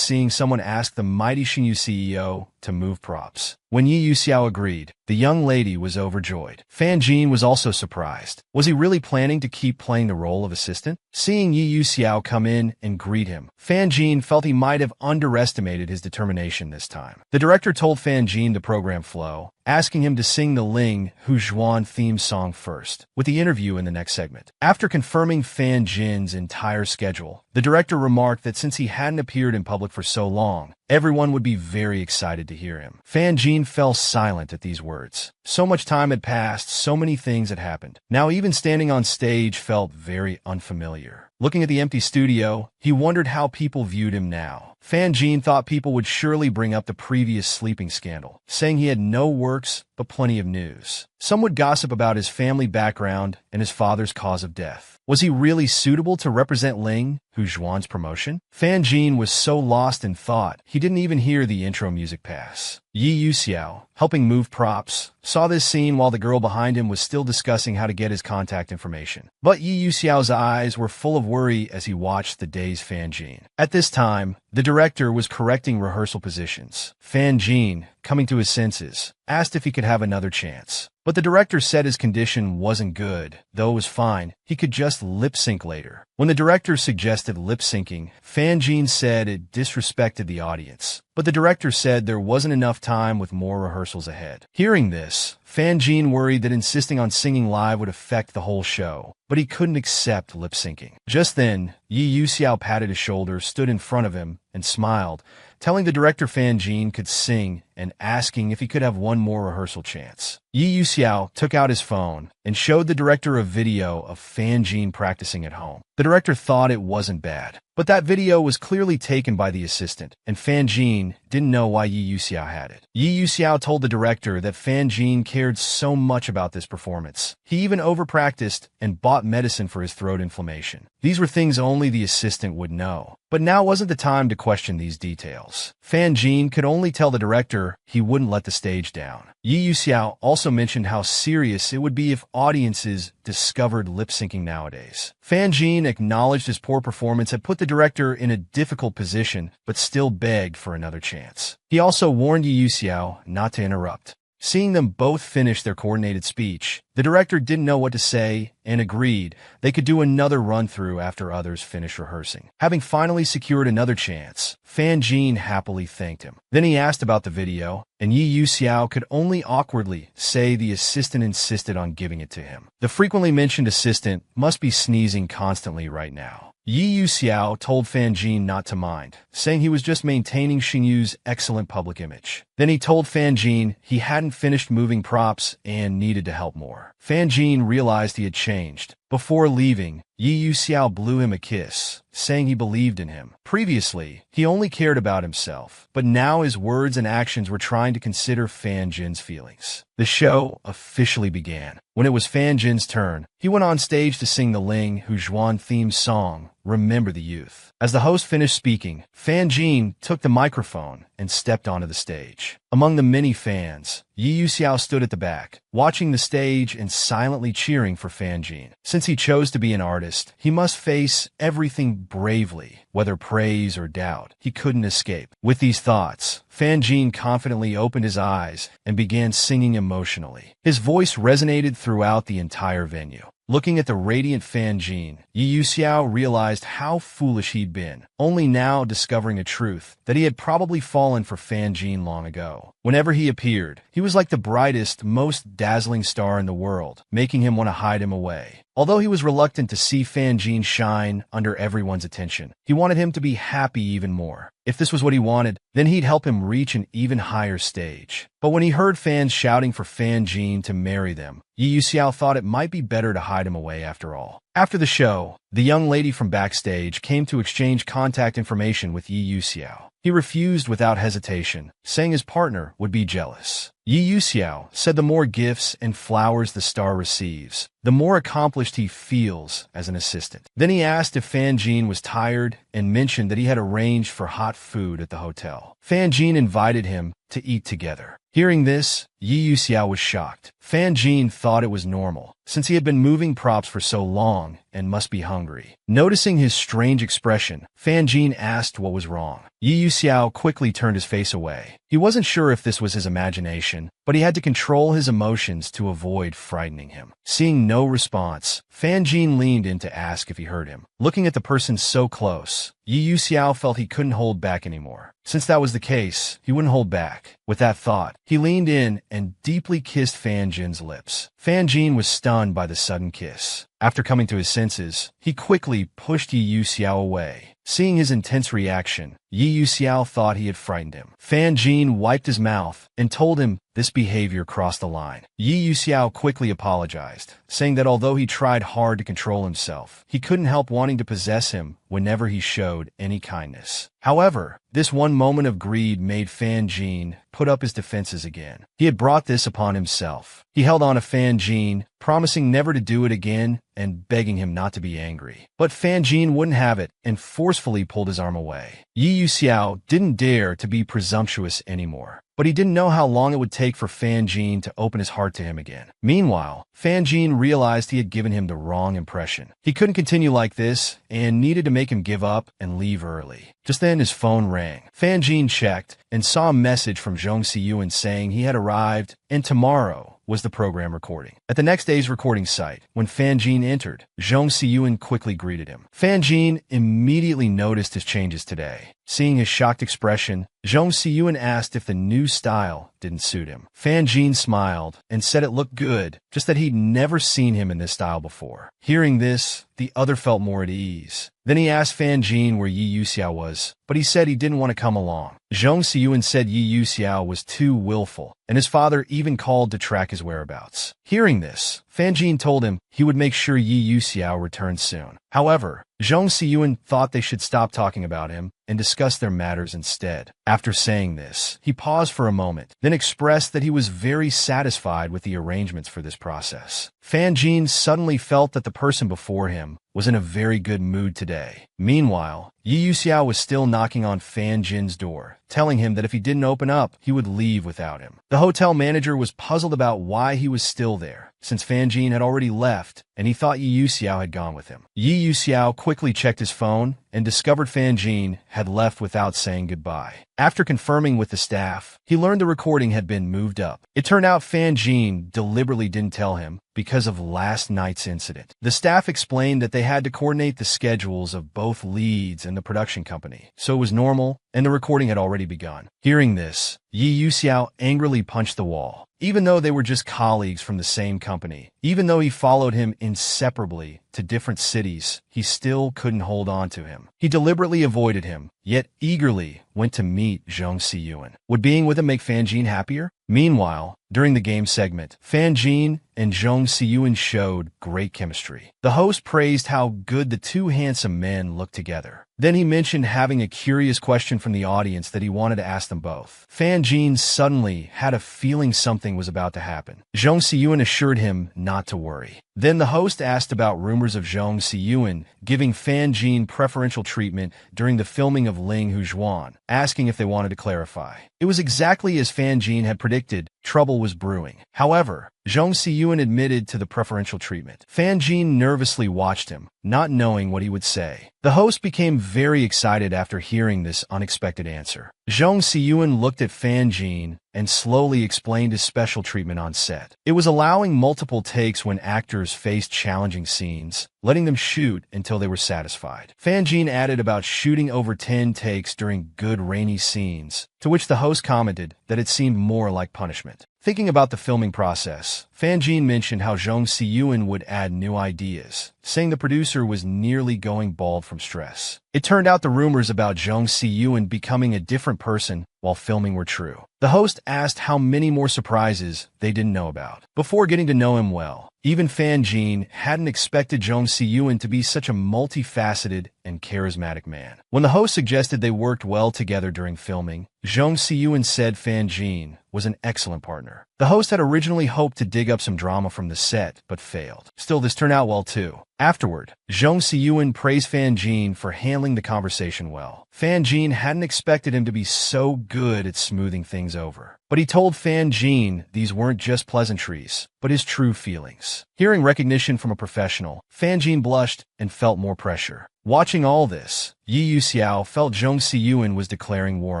seeing someone ask the mighty Xinyu CEO to move props. When Yi Yuxiao agreed, the young lady was overjoyed. Fan Jin was also surprised. Was he really planning to keep playing the role of assistant? Seeing Yi Yuxiao come in and greet him, Fan Jin felt he might have underestimated his determination this time. The director told Fan Jin the program flow, asking him to sing the Ling Hu Zhuan theme song first, with the interview in the next segment. After confirming Fan Jin's entire schedule, the director remarked that since he hadn't appeared in public for so long, everyone would be very excited to hear him. Fan Jin fell silent at these words. So much time had passed, so many things had happened. Now even standing on stage felt very unfamiliar. Looking at the empty studio, he wondered how people viewed him now. Fan Jin thought people would surely bring up the previous sleeping scandal, saying he had no works but plenty of news. Some would gossip about his family background and his father's cause of death. Was he really suitable to represent Ling Hu Zhuan's promotion? Fan Jin was so lost in thought, he didn't even hear the intro music pass. Yi Yuxiao, helping move props, saw this scene while the girl behind him was still discussing how to get his contact information. But Yi Yuxiao's eyes were full of worry as he watched the dazed Fan Jin. At this time, the director was correcting rehearsal positions. Fan Jin, coming to his senses, asked if he could have another chance. But the director said his condition wasn't good, though it was fine, he could just lip-sync later. When the director suggested lip-syncing, Fan Jin said it disrespected the audience. But the director said there wasn't enough time with more rehearsals ahead. Hearing this, Fan Jin worried that insisting on singing live would affect the whole show, but he couldn't accept lip-syncing. Just then, Yi Yuxiao patted his shoulder, stood in front of him, and smiled, telling the director Fan Jin could sing and asking if he could have one more rehearsal chance. Yi Yuxiao took out his phone and showed the director a video of Fan Jin practicing at home. The director thought it wasn't bad, but that video was clearly taken by the assistant, and Fan Jin didn't know why Yi Yuxiao had it. Yi Yuxiao told the director that Fan Jin cared so much about this performance. He even overpracticed and bought medicine for his throat inflammation. These were things only the assistant would know. But now wasn't the time to question these details. Fan Jin could only tell the director he wouldn't let the stage down. Yi Yuxiao also mentioned how serious it would be if audiences discovered lip-syncing nowadays. Fan Jin acknowledged his poor performance had put the director in a difficult position, but still begged for another chance. He also warned Yi Yuxiao not to interrupt. Seeing them both finish their coordinated speech, the director didn't know what to say and agreed they could do another run-through after others finished rehearsing. Having finally secured another chance, Fan Jin happily thanked him. Then he asked about the video, and Yi Yuxiao could only awkwardly say the assistant insisted on giving it to him. The frequently mentioned assistant must be sneezing constantly right now. Yi Yuxiao told Fan Jin not to mind, saying he was just maintaining Xinyu's excellent public image. Then he told Fan Jin he hadn't finished moving props and needed to help more. Fan Jin realized he had changed. Before leaving, Yi Yuxiao blew him a kiss, saying he believed in him. Previously, he only cared about himself, but now his words and actions were trying to consider Fan Jin's feelings. The show officially began. When it was Fan Jin's turn, he went on stage to sing the Ling Hu Zhuan theme song remember the youth. As the host finished speaking, Fan Jin took the microphone and stepped onto the stage. Among the many fans, Yi Yuxiao stood at the back, watching the stage and silently cheering for Fan Jin. Since he chose to be an artist, he must face everything bravely, whether praise or doubt. He couldn't escape. With these thoughts, Fan Jin confidently opened his eyes and began singing emotionally. His voice resonated throughout the entire venue. Looking at the radiant Fan Jin, Yi Yuxiao realized how foolish he'd been, only now discovering a truth that he had probably fallen for Fan Jin long ago. Whenever he appeared, he was like the brightest, most dazzling star in the world, making him want to hide him away. Although he was reluctant to see Fan Jin shine under everyone's attention, he wanted him to be happy even more. If this was what he wanted, then he'd help him reach an even higher stage. But when he heard fans shouting for Fan Jin to marry them, Yi Yuxiao thought it might be better to hide him away after all. After the show, the young lady from backstage came to exchange contact information with Yi Yuxiao. He refused without hesitation, saying his partner would be jealous. Yi Yuxiao said the more gifts and flowers the star receives, the more accomplished he feels as an assistant. Then he asked if Fan Jin was tired and mentioned that he had arranged for hot food at the hotel. Fan Jin invited him to eat together. Hearing this, Yi Yuxiao was shocked. Fan Jin thought it was normal, since he had been moving props for so long and must be hungry. Noticing his strange expression, Fan Jin asked what was wrong. Yi Yuxiao quickly turned his face away. He wasn't sure if this was his imagination, but he had to control his emotions to avoid frightening him. Seeing no response, Fan Jin leaned in to ask if he heard him. Looking at the person so close, Yi Yuxiao felt he couldn't hold back anymore. Since that was the case, he wouldn't hold back. With that thought, he leaned in and deeply kissed Fan Jin's lips. Fan Jin was stunned by the sudden kiss. After coming to his senses, he quickly pushed Yi Yuxiao away. Seeing his intense reaction, Yi Yuxiao thought he had frightened him. Fan Jin wiped his mouth and told him this behavior crossed the line. Yi Yuxiao quickly apologized, saying that although he tried hard to control himself, he couldn't help wanting to possess him whenever he showed any kindness. However, this one moment of greed made Fan Jin put up his defenses again. He had brought this upon himself. He held on to Fan Jin, promising never to do it again and begging him not to be angry. But Fan Jin wouldn't have it and forcefully pulled his arm away. Yi Yuxiao didn't dare to be presumptuous anymore, but he didn't know how long it would take for Fan Jin to open his heart to him again. Meanwhile, Fan Jin realized he had given him the wrong impression. He couldn't continue like this and needed to make him give up and leave early. Just then his phone rang. Fan Jin checked and saw a message from Zhong Siyuan saying he had arrived and tomorrow was the program recording. At the next day's recording site, when Fan Jin entered, Zhong Siyuan quickly greeted him. Fan Jin immediately noticed his changes today. Seeing his shocked expression, Zhong Siyuan asked if the new style didn't suit him. Fan Jin smiled and said it looked good, just that he'd never seen him in this style before. Hearing this, the other felt more at ease. Then he asked Fan Jin where Yi Yuxiao was, but he said he didn't want to come along. Zhong Siyuan said Yi Yuxiao was too willful, and his father even called to track his whereabouts. Hearing this, Fan Jin told him he would make sure Yi Yuxiao returned soon. However, Zhong Siyuan thought they should stop talking about him and discuss their matters instead. After saying this, he paused for a moment, then expressed that he was very satisfied with the arrangements for this process. Fan Jin suddenly felt that the person before him was in a very good mood today. Meanwhile, Yi Yuxiao was still knocking on Fan Jin's door, telling him that if he didn't open up, he would leave without him. The hotel manager was puzzled about why he was still there, since Fan Jin had already left, and he thought Yi Yuxiao had gone with him. Yi Yuxiao quickly checked his phone and discovered Fan Jin had left without saying goodbye. After confirming with the staff, he learned the recording had been moved up. It turned out Fan Jin deliberately didn't tell him because of last night's incident. The staff explained that they had to coordinate the schedules of both leads and the production company, so it was normal, and the recording had already begun. Hearing this, Yi Yuxiao angrily punched the wall. Even though they were just colleagues from the same company, even though he followed him inseparably to different cities, he still couldn't hold on to him. He deliberately avoided him, yet eagerly went to meet Zhong Siyuan. Would being with him make Fan Jin happier? Meanwhile, during the game segment, Fan Jin and Jung Si-yoon showed great chemistry. The host praised how good the two handsome men looked together. Then he mentioned having a curious question from the audience that he wanted to ask them both. Fan Jin suddenly had a feeling something was about to happen. Jung Si-yoon assured him not to worry. Then the host asked about rumors of Jung Si-yoon giving Fan Jin preferential treatment during the filming of Ling Hu-juan, asking if they wanted to clarify. It was exactly as Fan Jin had predicted. Trouble was brewing. However, Jung Si-yoon admitted to the preferential treatment. Fan Jin nervously watched him, not knowing what he would say. The host became very excited after hearing this unexpected answer. Jung Si-yoon looked at Fan Jin and slowly explained his special treatment on set. It was allowing multiple takes when actors faced challenging scenes, letting them shoot until they were satisfied. Fan Jin added about shooting over 10 takes during good rainy scenes, to which the host commented that it seemed more like punishment. Thinking about the filming process, Fan Jin mentioned how Jung Si-yoon would add new ideas, saying the producer was nearly going bald from stress. It turned out the rumors about Jung Si-yoon becoming a different person while filming were true. The host asked how many more surprises they didn't know about. Before getting to know him well, even Fan Jin hadn't expected Jung Si-yoon to be such a multifaceted and charismatic man. When the host suggested they worked well together during filming, Jung Si-yoon said Fan Jin was an excellent partner. The host had originally hoped to dig up some drama from the set, but failed. Still, this turned out well too. Afterward, Jung Si-yoon praised Fan Jin for handling the conversation well. Fan Jin hadn't expected him to be so good at smoothing things over. But he told Fan Jin these weren't just pleasantries, but his true feelings. Hearing recognition from a professional, Fan Jin blushed and felt more pressure. Watching all this, Yi Yuxiao felt Jung Si-yoon was declaring war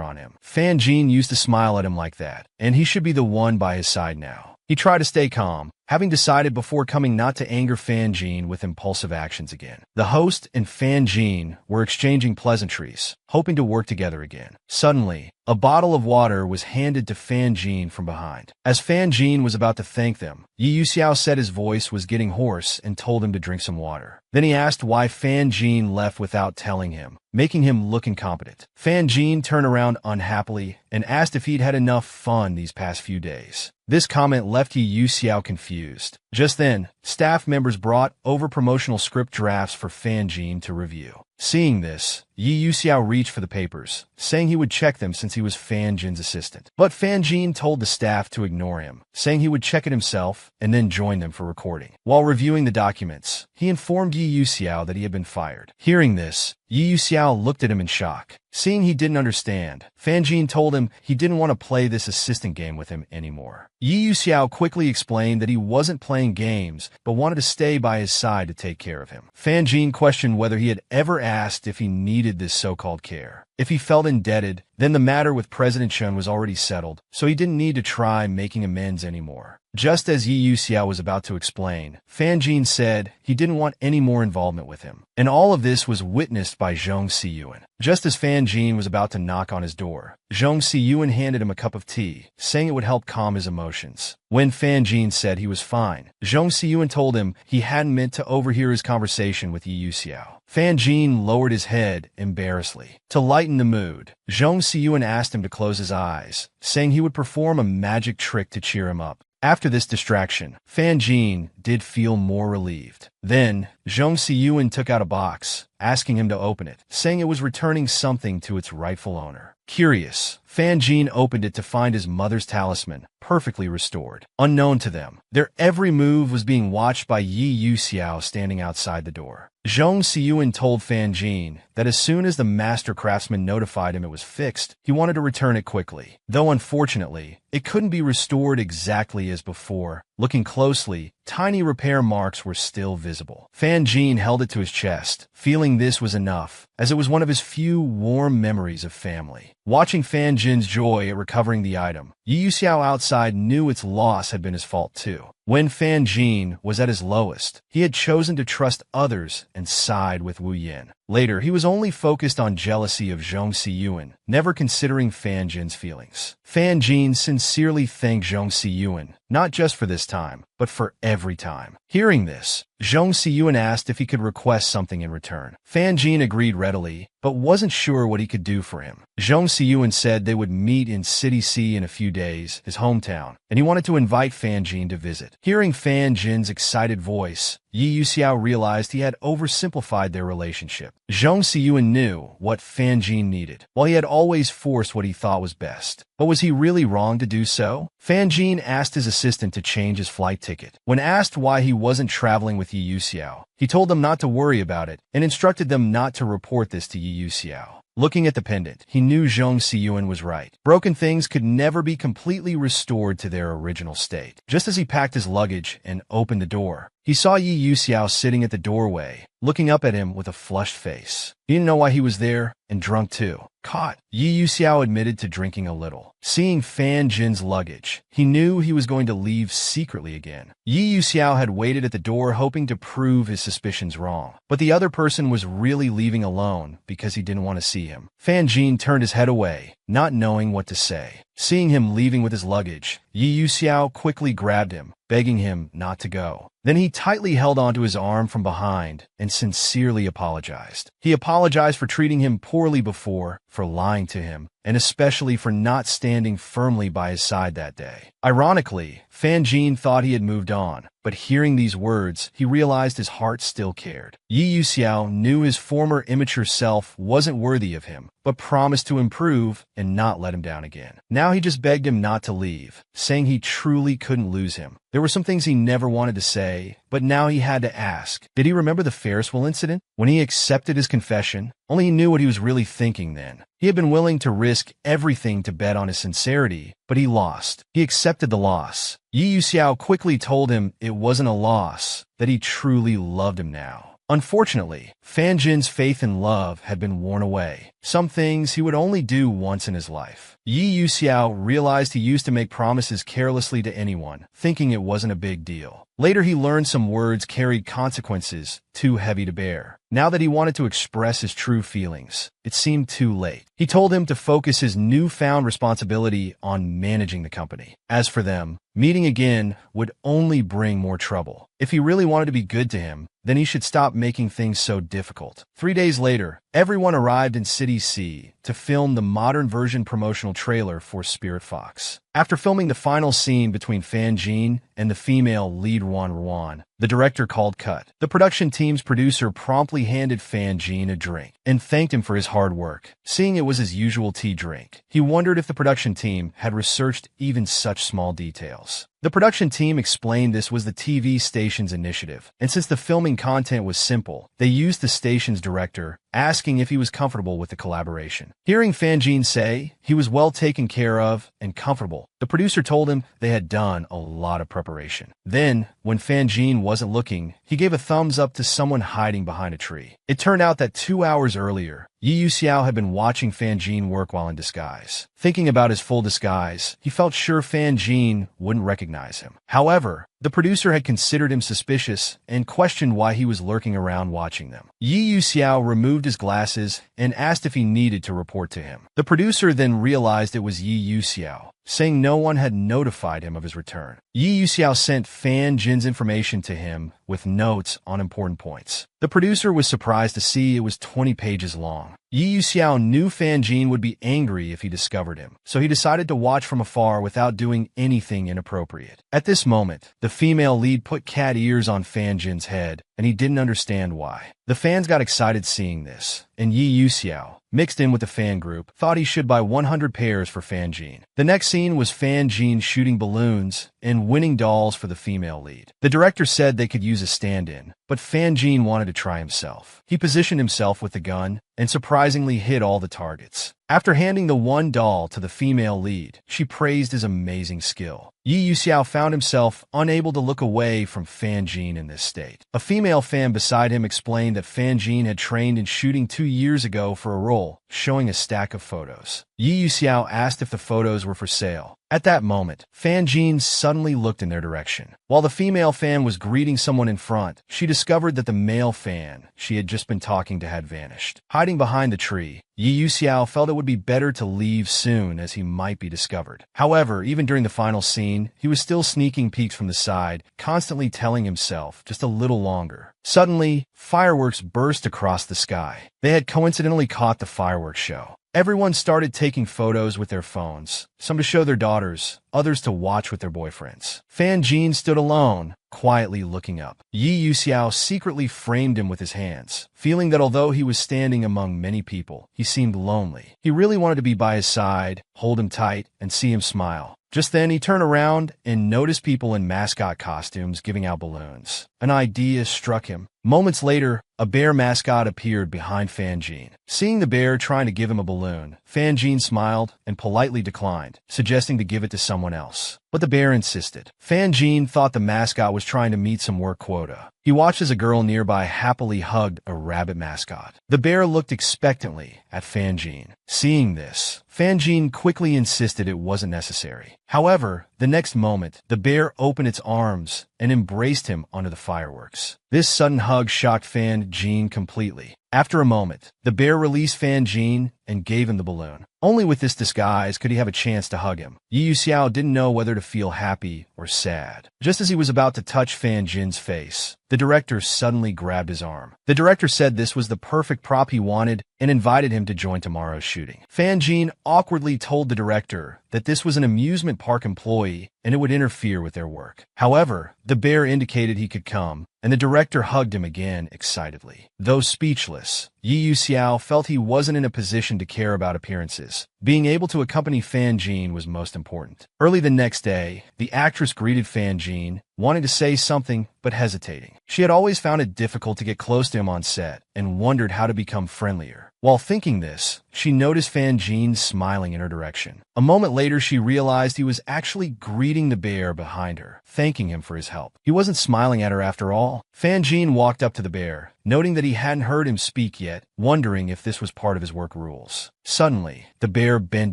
on him. Fan Jin used to smile at him like that, and he should be the one by his side now. He tried to stay calm, having decided before coming not to anger Fan Jin with impulsive actions again. The host and Fan Jin were exchanging pleasantries, hoping to work together again. Suddenly, a bottle of water was handed to Fan Jin from behind. As Fan Jin was about to thank them, Yi Yuxiao said his voice was getting hoarse and told him to drink some water. Then he asked why Fan Jin left without telling him, making him look incompetent. Fan Jin turned around unhappily and asked if he'd had enough fun these past few days. This comment left Yi Yuxiao confused. Just then, staff members brought over promotional script drafts for Fan Jin to review. Seeing this, Yi Yuxiao reached for the papers, saying he would check them since he was Fan Jin's assistant. But Fan Jin told the staff to ignore him, saying he would check it himself and then join them for recording. While reviewing the documents, he informed Yi Yuxiao that he had been fired. Hearing this, Yi Yuxiao looked at him in shock. Seeing he didn't understand, Fan Jin told him he didn't want to play this assistant game with him anymore. Yi Yuxiao quickly explained that he wasn't playing games, but wanted to stay by his side to take care of him. Fan Jin questioned whether he had ever asked if he needed this so-called care. If he felt indebted, then the matter with President Chun was already settled, so he didn't need to try making amends anymore. Just as Yi Yuxiao was about to explain, Fan Jin said he didn't want any more involvement with him. And all of this was witnessed by Jung Si-yoon. Just as Fan Jin was about to knock on his door, Jung Si-yoon handed him a cup of tea, saying it would help calm his emotions. When Fan Jin said he was fine, Jung Si-yoon told him he hadn't meant to overhear his conversation with Yi Yuxiao. Fan Jin lowered his head embarrassedly. To lighten the mood, Jung Si-yoon asked him to close his eyes, saying he would perform a magic trick to cheer him up. After this distraction, Fan Jin did feel more relieved. Then, Jung Si-yoon took out a box, asking him to open it, saying it was returning something to its rightful owner. Curious, Fan Jin opened it to find his mother's talisman, perfectly restored. Unknown to them, their every move was being watched by Yi Yuxiao standing outside the door. Jung Si-yoon told Fan Jin that as soon as the master craftsman notified him it was fixed, he wanted to return it quickly. Though unfortunately, it couldn't be restored exactly as before. Looking closely, tiny repair marks were still visible. Fan Jin held it to his chest, feeling this was enough, as it was one of his few warm memories of family. Watching Fan Jin's joy at recovering the item, Yi Yuxiao outside knew its loss had been his fault too. When Fan Jin was at his lowest, he had chosen to trust others and side with Wu Yin. Later, he was only focused on jealousy of Jung Si-yoon, never considering Fan Jin's feelings. Fan Jin sincerely thanked Jung Si-yoon, not just for this time, but for every time. Hearing this, Jung Si-yoon asked if he could request something in return. Fan Jin agreed readily, but wasn't sure what he could do for him. Jung Si-yoon said they would meet in City C in a few days, his hometown, and he wanted to invite Fan Jin to visit. it. Hearing Fan Jin's excited voice, Yi Yuxiao realized he had oversimplified their relationship. Zhong Siyuan knew what Fan Jin needed, while he had always forced what he thought was best. But was he really wrong to do so? Fan Jin asked his assistant to change his flight ticket. When asked why he wasn't traveling with Yi Yuxiao, he told them not to worry about it and instructed them not to report this to Yi Yuxiao. Looking at the pendant, he knew Zhong Siyuan was right. Broken things could never be completely restored to their original state. Just as he packed his luggage and opened the door, he saw Yi Yuxiao sitting at the doorway, looking up at him with a flushed face. He didn't know why he was there, and drunk too. Caught, Yi Yuxiao admitted to drinking a little. Seeing Fan Jin's luggage, he knew he was going to leave secretly again. Yi Yuxiao had waited at the door hoping to prove his suspicions wrong, but the other person was really leaving alone because he didn't want to see him. Fan Jin turned his head away, not knowing what to say. Seeing him leaving with his luggage, Yi Yuxiao quickly grabbed him, begging him not to go. Then he tightly held onto his arm from behind and sincerely apologized. He apologized for treating him poorly before, for lying to him, and especially for not standing firmly by his side that day. Ironically, Fan Jin thought he had moved on, but hearing these words, he realized his heart still cared. Yi Yuxiao knew his former immature self wasn't worthy of him, but promised to improve and not let him down again. Now he just begged him not to leave, saying he truly couldn't lose him. There were some things he never wanted to say, but now he had to ask. Did he remember the Ferris wheel incident? When he accepted his confession, only he knew what he was really thinking then. He had been willing to risk everything to bet on his sincerity, but he lost. He accepted the loss. Yi Yuxiao quickly told him it wasn't a loss, that he truly loved him now. Unfortunately, Fan Jin's faith and love had been worn away. Some things he would only do once in his life. Yi Yuxiao realized he used to make promises carelessly to anyone, thinking it wasn't a big deal. Later he learned some words carried consequences too heavy to bear. Now that he wanted to express his true feelings, it seemed too late. He told him to focus his newfound responsibility on managing the company. As for them, meeting again would only bring more trouble. If he really wanted to be good to him, then he should stop making things so difficult. 3 days later, everyone arrived in City C to film the modern version promotional trailer for Spirit Fox. After filming the final scene between Fan Jin and the female lead Ruan, the director called cut. The production team's producer promptly handed Fan Jin a drink and thanked him for his hard work. Seeing it was his usual tea drink, he wondered if the production team had researched even such small details. The production team explained this was the TV station's initiative, and since the filming content was simple, they used the station's director, asking if he was comfortable with the collaboration. Hearing Fan Jin say he was well taken care of and comfortable, the producer told him they had done a lot of preparation. Then, when Fan Jin wasn't looking, he gave a thumbs up to someone hiding behind a tree. It turned out that 2 hours earlier, Yi Yuxiao had been watching Fan Jin work while in disguise. Thinking about his full disguise, he felt sure Fan Jin wouldn't recognize him. However, the producer had considered him suspicious and questioned why he was lurking around watching them. Yi Yuxiao removed his glasses and asked if he needed to report to him. The producer then realized it was Yi Yuxiao, saying no one had notified him of his return. Yi Yuxiao sent Fan Jin's information to him with notes on important points. The producer was surprised to see it was 20 pages long. Yi Yuxiao knew Fan Jin would be angry if he discovered him, so he decided to watch from afar without doing anything inappropriate. At this moment, the female lead put cat ears on Fan Jin's head, and he didn't understand why. The fans got excited seeing this, and Yi Yuxiao, mixed in with the fan group, thought he should buy 100 pairs for Fan Jin. The next scene was Fan Jin shooting balloons and winning dolls for the female lead. The director said they could use a stand-in, but Fan Jin wanted to try himself. He positioned himself with the gun and surprisingly hit all the targets. After handing the one doll to the female lead, she praised his amazing skill. Yi Yuxiao found himself unable to look away from Fan Jin in this state. A female fan beside him explained that Fan Jin had trained in shooting 2 years ago for a role, showing a stack of photos. Yi Yuxiao asked if the photos were for sale. At that moment, Fan Jin suddenly looked in their direction. While the female fan was greeting someone in front, she discovered that the male fan she had just been talking to had vanished. Hiding behind the tree, Yi Yuxiao felt it would be better to leave soon as he might be discovered. However, even during the final scene, he was still sneaking peeks from the side, constantly telling himself just a little longer. Suddenly, fireworks burst across the sky. They had coincidentally caught the fireworks show. Everyone started taking photos with their phones, some to show their daughters, others to watch with their boyfriends. Fan Jin stood alone, quietly looking up. Yi Yuxiao secretly framed him with his hands, feeling that although he was standing among many people, he seemed lonely. He really wanted to be by his side, hold him tight, and see him smile. Just then, he turned around and noticed people in mascot costumes giving out balloons. An idea struck him. Moments later, a bear mascot appeared behind Fan Jin. Seeing the bear trying to give him a balloon, Fan Jin smiled and politely declined, suggesting to give it to someone else. But the bear insisted. Fan Jin thought the mascot was trying to meet some work quota. He watched as a girl nearby happily hugged a rabbit mascot. The bear looked expectantly at Fan Jin. Seeing this, Fan Jin quickly insisted it wasn't necessary. However, the next moment, the bear opened its arms and embraced him under the fireworks. This sudden hug shocked Fan Jin completely. After a moment, the bear released Fan Jin and gave him the balloon. Only with this disguise could he have a chance to hug him. Yi Yuxiao didn't know whether to feel happy or sad. Just as he was about to touch Fan Jin's face, the director suddenly grabbed his arm. The director said this was the perfect prop he wanted and invited him to join tomorrow's shooting. Fan Jin awkwardly told the director that this was an amusement park employee and it would interfere with their work. However, the bear indicated he could come, and the director hugged him again excitedly. Though speechless, Yi Yuxiao felt he wasn't in a position to care about appearances. Being able to accompany Fan Jin was most important. Early the next day, the actress greeted Fan Jin, wanting to say something but hesitating. She had always found it difficult to get close to him on set and wondered how to become friendlier. While thinking this, she noticed Fan Jin smiling in her direction. A moment later, she realized he was actually greeting the bear behind her, thanking him for his help. He wasn't smiling at her after all. Fan Jin walked up to the bear, noting that he hadn't heard him speak yet, wondering if this was part of his work rules. Suddenly, the bear bent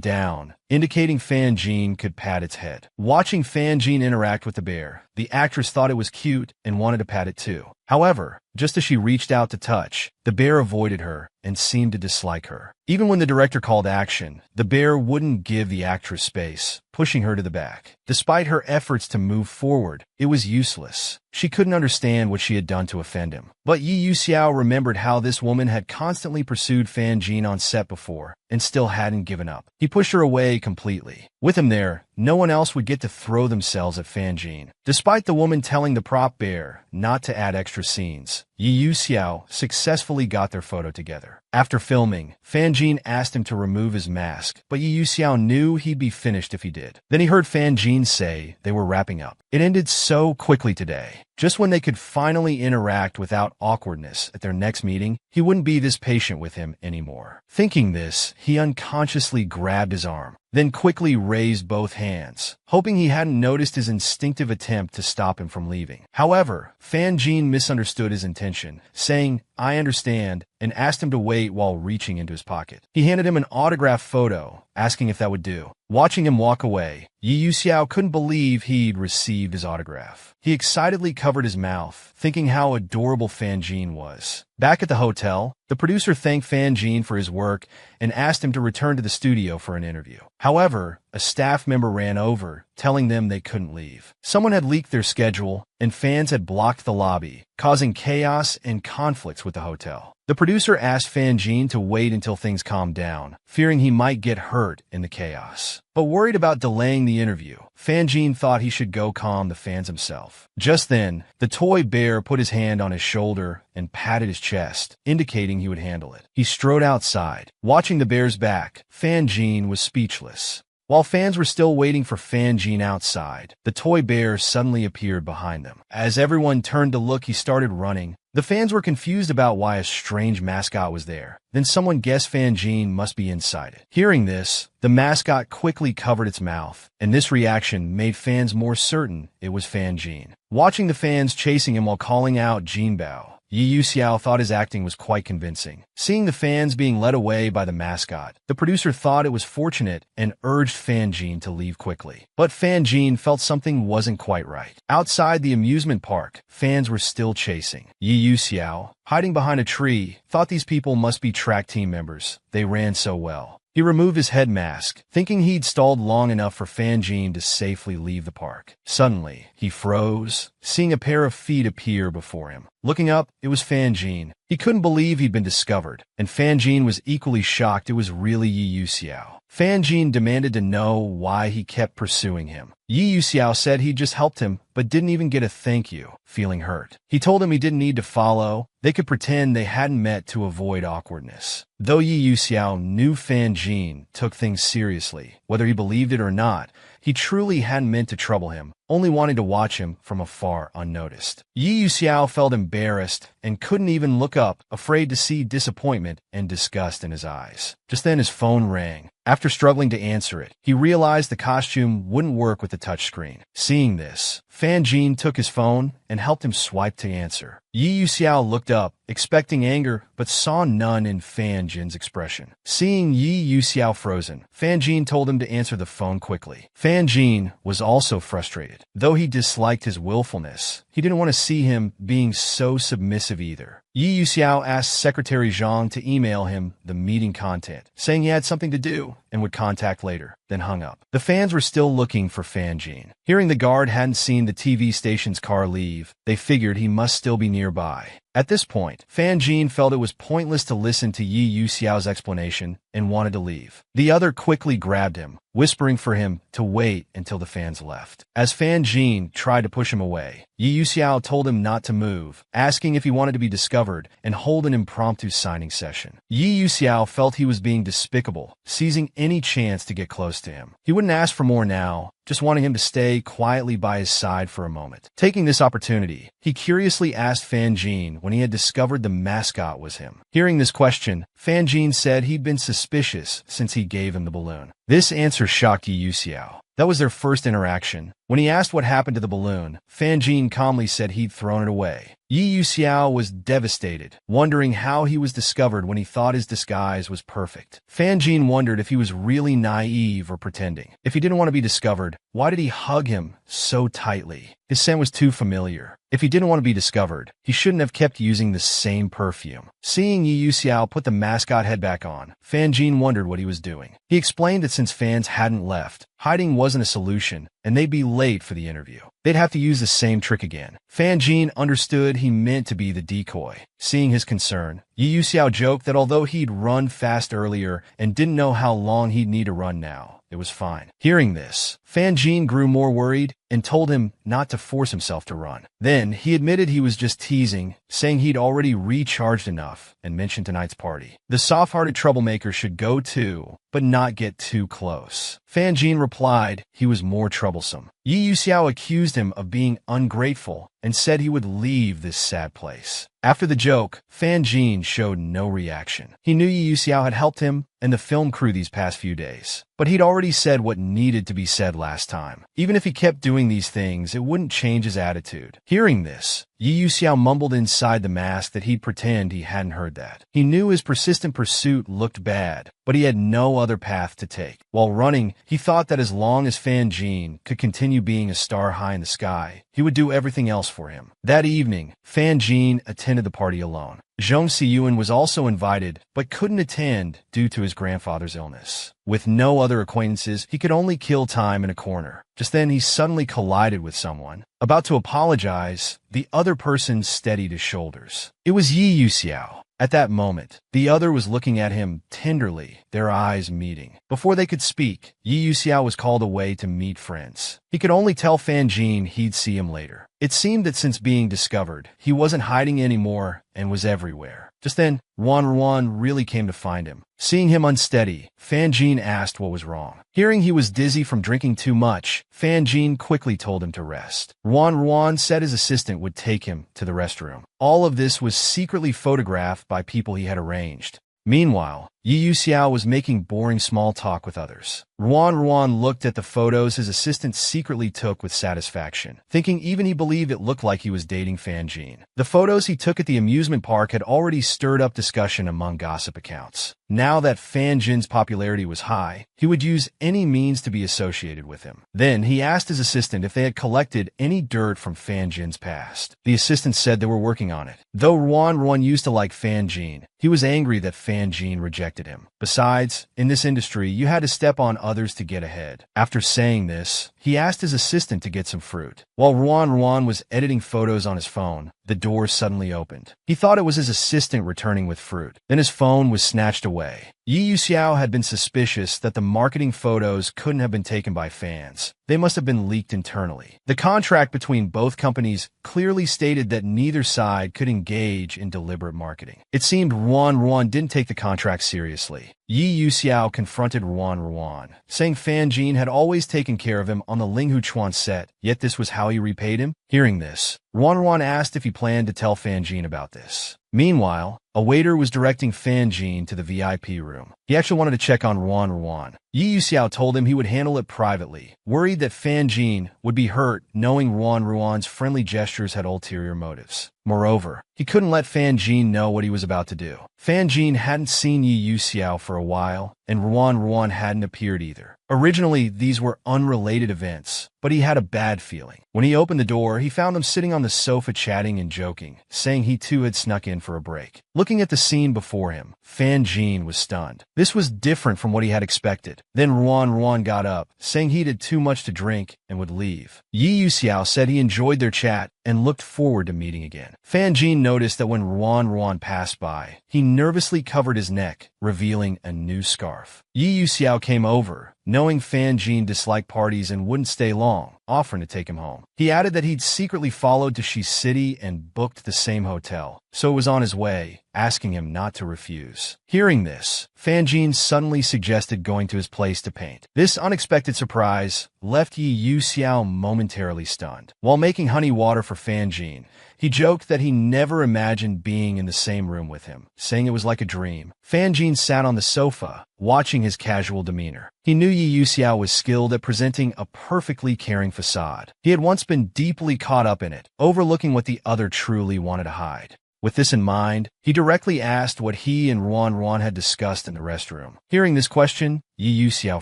down, indicating Fan Jin could pat its head. Watching Fan Jin interact with the bear, the actress thought it was cute and wanted to pat it too. However, just as she reached out to touch, the bear avoided her and seemed to dislike her. Even when the director called action, the bear wouldn't give the actress space, pushing her to the back. Despite her efforts to move forward, it was useless. She couldn't understand what she had done to offend him. But Yi Yuxiao remembered how this woman had constantly pursued Fan Jin on set before and still hadn't given up. He pushed her away completely. With him there, no one else would get to throw themselves at Fan Jin. Despite the woman telling the prop bear not to add extra scenes, Yi Yuxiao successfully got their photo together. After filming, Fan Jin asked him to remove his mask, but Yi Yuxiao knew he'd be finished if he did. Then he heard Fan Jin say they were wrapping up. It ended so quickly today. Just when they could finally interact without awkwardness at their next meeting, he wouldn't be this patient with him anymore. Thinking this, he unconsciously grabbed his arm, then quickly raised both hands, hoping he hadn't noticed his instinctive attempt to stop him from leaving. However, Fan Jin misunderstood his intention, saying, "I understand," and asked him to wait while reaching into his pocket. He handed him an autographed photo, asking if that would do. Watching him walk away, Yi Yuxiao couldn't believe he'd received his autograph. He excitedly covered his mouth, thinking how adorable Fan Jin was. Back at the hotel, the producer thanked Fan Jin for his work and asked him to return to the studio for an interview. However, a staff member ran over, telling them they couldn't leave. Someone had leaked their schedule, and fans had blocked the lobby, causing chaos and conflicts with the hotel. The producer asked Fan Jin to wait until things calmed down, fearing he might get hurt in the chaos. But worried about delaying the interview, Fan Jin thought he should go calm the fans himself. Just then, the toy bear put his hand on his shoulder and patted his chest, indicating he would handle it. He strode outside. Watching the bear's back, Fan Jin was speechless. While fans were still waiting for Fan Jin outside, the toy bear suddenly appeared behind them. As everyone turned to look, he started running. The fans were confused about why a strange mascot was there. Then someone guessed Fan Jin must be inside it. Hearing this, the mascot quickly covered its mouth, and this reaction made fans more certain it was Fan Jin. Watching the fans chasing him while calling out Jinbao, Yi Yuxiao thought his acting was quite convincing. Seeing the fans being led away by the mascot, the producer thought it was fortunate and urged Fan Jin to leave quickly. But Fan Jin felt something wasn't quite right. Outside the amusement park, fans were still chasing. Yi Yuxiao, hiding behind a tree, thought these people must be track team members. They ran so well. He removed his head mask, thinking he'd stalled long enough for Fan Jin to safely leave the park. Suddenly, he froze, seeing a pair of feet appear before him. Looking up, it was Fan Jin. He couldn't believe he'd been discovered, and Fan Jin was equally shocked it was really Yi Yuxiao. Fan Jin demanded to know why he kept pursuing him. Yi Yuxiao said he'd just helped him, but didn't even get a thank you, feeling hurt. He told him he didn't need to follow. They could pretend they hadn't met to avoid awkwardness. Though Yi Yuxiao knew Fan Jin took things seriously, whether he believed it or not, he truly hadn't meant to trouble him, only wanting to watch him from afar unnoticed. Yi Yuxiao felt embarrassed and couldn't even look up, afraid to see disappointment and disgust in his eyes. Just then his phone rang. After struggling to answer it, he realized the costume wouldn't work with the touchscreen. Seeing this, Fan Jin took his phone and helped him swipe to answer. Yi Yuxiao looked up, expecting anger, but saw none in Fan Jin's expression. Seeing Yi Yuxiao frozen, Fan Jin told him to answer the phone quickly. Fan Jin was also frustrated. Though he disliked his willfulness, he didn't want to see him being so submissive either. Yi Yuxiao asked Secretary Zhang to email him the meeting content, saying he had something to do and would contact later, then hung up. The fans were still looking for Fan Jin. Hearing the guard hadn't seen the TV station's car leave, they figured he must still be nearby. At this point, Fan Jin felt it was pointless to listen to Yi Yuxiao's explanation and wanted to leave. The other quickly grabbed him, whispering for him to wait until the fans left. As Fan Jin tried to push him away, Yi Yuxiao told him not to move, asking if he wanted to be discovered and hold an impromptu signing session. Yi Yuxiao felt he was being despicable, seizing any chance to get close to him. He wouldn't ask for more now, just wanting him to stay quietly by his side for a moment. Taking this opportunity, he curiously asked Fan Jin when he had discovered the mascot was him. Hearing this question, Fan Jin said he'd been suspicious since he gave him the balloon. This answer shocked Yi Yuxiao. That was their first interaction. When he asked what happened to the balloon, Fan Jin calmly said he'd thrown it away. Yi Yuxiao was devastated, wondering how he was discovered when he thought his disguise was perfect. Fan Jin wondered if he was really naive or pretending. If he didn't want to be discovered, why did he hug him so tightly? His scent was too familiar. If he didn't want to be discovered, he shouldn't have kept using the same perfume. Seeing Yi Yuxiao put the mascot head back on, Fan Jin wondered what he was doing. He explained that since fans hadn't left, hiding wasn't a solution, and they'd be late for the interview. They'd have to use the same trick again. Fan Jin understood he meant to be the decoy. Seeing his concern, Yi Yuxiao joked that although he'd run fast earlier and didn't know how long he'd need to run now, it was fine. Hearing this, Fan Jin grew more worried and told him not to force himself to run. Then, he admitted he was just teasing, saying he'd already recharged enough, and mentioned tonight's party. The soft-hearted troublemaker should go too, but not get too close. Fan Jin replied he was more troublesome. Yi Yuxiao accused him of being ungrateful and said he would leave this sad place. After the joke, Fan Jin showed no reaction. He knew Yi Yuxiao had helped him and the film crew these past few days, but he'd already said what needed to be said last time. Even if he kept doing these things, it wouldn't change his attitude. Hearing this, Yi Yuxiao mumbled inside the mask that he'd pretend he hadn't heard that. He knew his persistent pursuit looked bad, but he had no other path to take. While running, he thought that as long as Fan Jin could continue being a star high in the sky, he would do everything else for him. That evening, Fan Jin attended the party alone. Zhong Siyuan was also invited, but couldn't attend due to his grandfather's illness. With no other acquaintances, he could only kill time in a corner. Just then, he suddenly collided with someone. About to apologize, the other person steadied his shoulders. It was Yi Yuxiao. At that moment, the other was looking at him tenderly, their eyes meeting. Before they could speak, Yi Yuxiao was called away to meet friends. He could only tell Fan Jin he'd see him later. It seemed that since being discovered, he wasn't hiding anymore and was everywhere. Just then, Wan really came to find him. Seeing him unsteady, Fan Jin asked what was wrong. Hearing he was dizzy from drinking too much, Fan Jin quickly told him to rest. Wan said his assistant would take him to the restroom. All of this was secretly photographed by people he had arranged. Meanwhile, Yi Yuxiao was making boring small talk with others. Wan looked at the photos his assistant secretly took with satisfaction, thinking even he believed it looked like he was dating Fan Jin. The photos he took at the amusement park had already stirred up discussion among gossip accounts. Now that Fan Jin's popularity was high, he would use any means to be associated with him. Then he asked his assistant if they had collected any dirt from Fan Jin's past. The assistant said they were working on it. Though Wan used to like Fan Jin, he was angry that Fan Jin rejected respected him. Besides, in this industry, you had to step on others to get ahead. After saying this, he asked his assistant to get some fruit. While Ruan was editing photos on his phone, the door suddenly opened. He thought it was his assistant returning with fruit. Then his phone was snatched away. Yi Yuxiao had been suspicious that the marketing photos couldn't have been taken by fans. They must have been leaked internally. The contract between both companies clearly stated that neither side could engage in deliberate marketing. It seemed Ruan didn't take the contract seriously. Yi Yuxiao confronted Ruan, saying Fan Jin had always taken care of him on the Ling Huchuan set, yet this was how he repaid him? Hearing this, Ruan asked if he planned to tell Fan Jin about this. Meanwhile, a waiter was directing Fan Jin to the VIP room. He actually wanted to check on Ruan. Yi Yuxiao told him he would handle it privately, worried that Fan Jin would be hurt knowing Ruan's friendly gestures had ulterior motives. Moreover, he couldn't let Fan Jin know what he was about to do. Fan Jin hadn't seen Yi Yuxiao for a while, and Ruan hadn't appeared either. Originally, these were unrelated events, but he had a bad feeling. When he opened the door, he found them sitting on the sofa chatting and joking, saying he too had snuck in for a break. Looking at the scene before him, Fan Jin was stunned. This was different from what he had expected. Then Ruan got up, saying he'd had too much to drink and would leave. Yi Yuxiao said he enjoyed their chat and looked forward to meeting again. Fan Jin noticed that when Ruan passed by, he nervously covered his neck, revealing a new scarf. Yi Yuxiao came over, knowing Fan Jin disliked parties and wouldn't stay long, offering to take him home. He added that he'd secretly followed to Shi City and booked the same hotel, so it was on his way, asking him not to refuse. Hearing this, Fan Jin suddenly suggested going to his place to paint. This unexpected surprise left Yi Yuxiao momentarily stunned. While making honey water for Fan Jin, he joked that he never imagined being in the same room with him, saying it was like a dream. Fan Jin sat on the sofa, watching his casual demeanor. He knew Yi Yuxiao was skilled at presenting a perfectly caring facade. He had once been deeply caught up in it, overlooking what the other truly wanted to hide. With this in mind, he directly asked what he and Ruan had discussed in the restroom. Hearing this question, Yi Yuxiao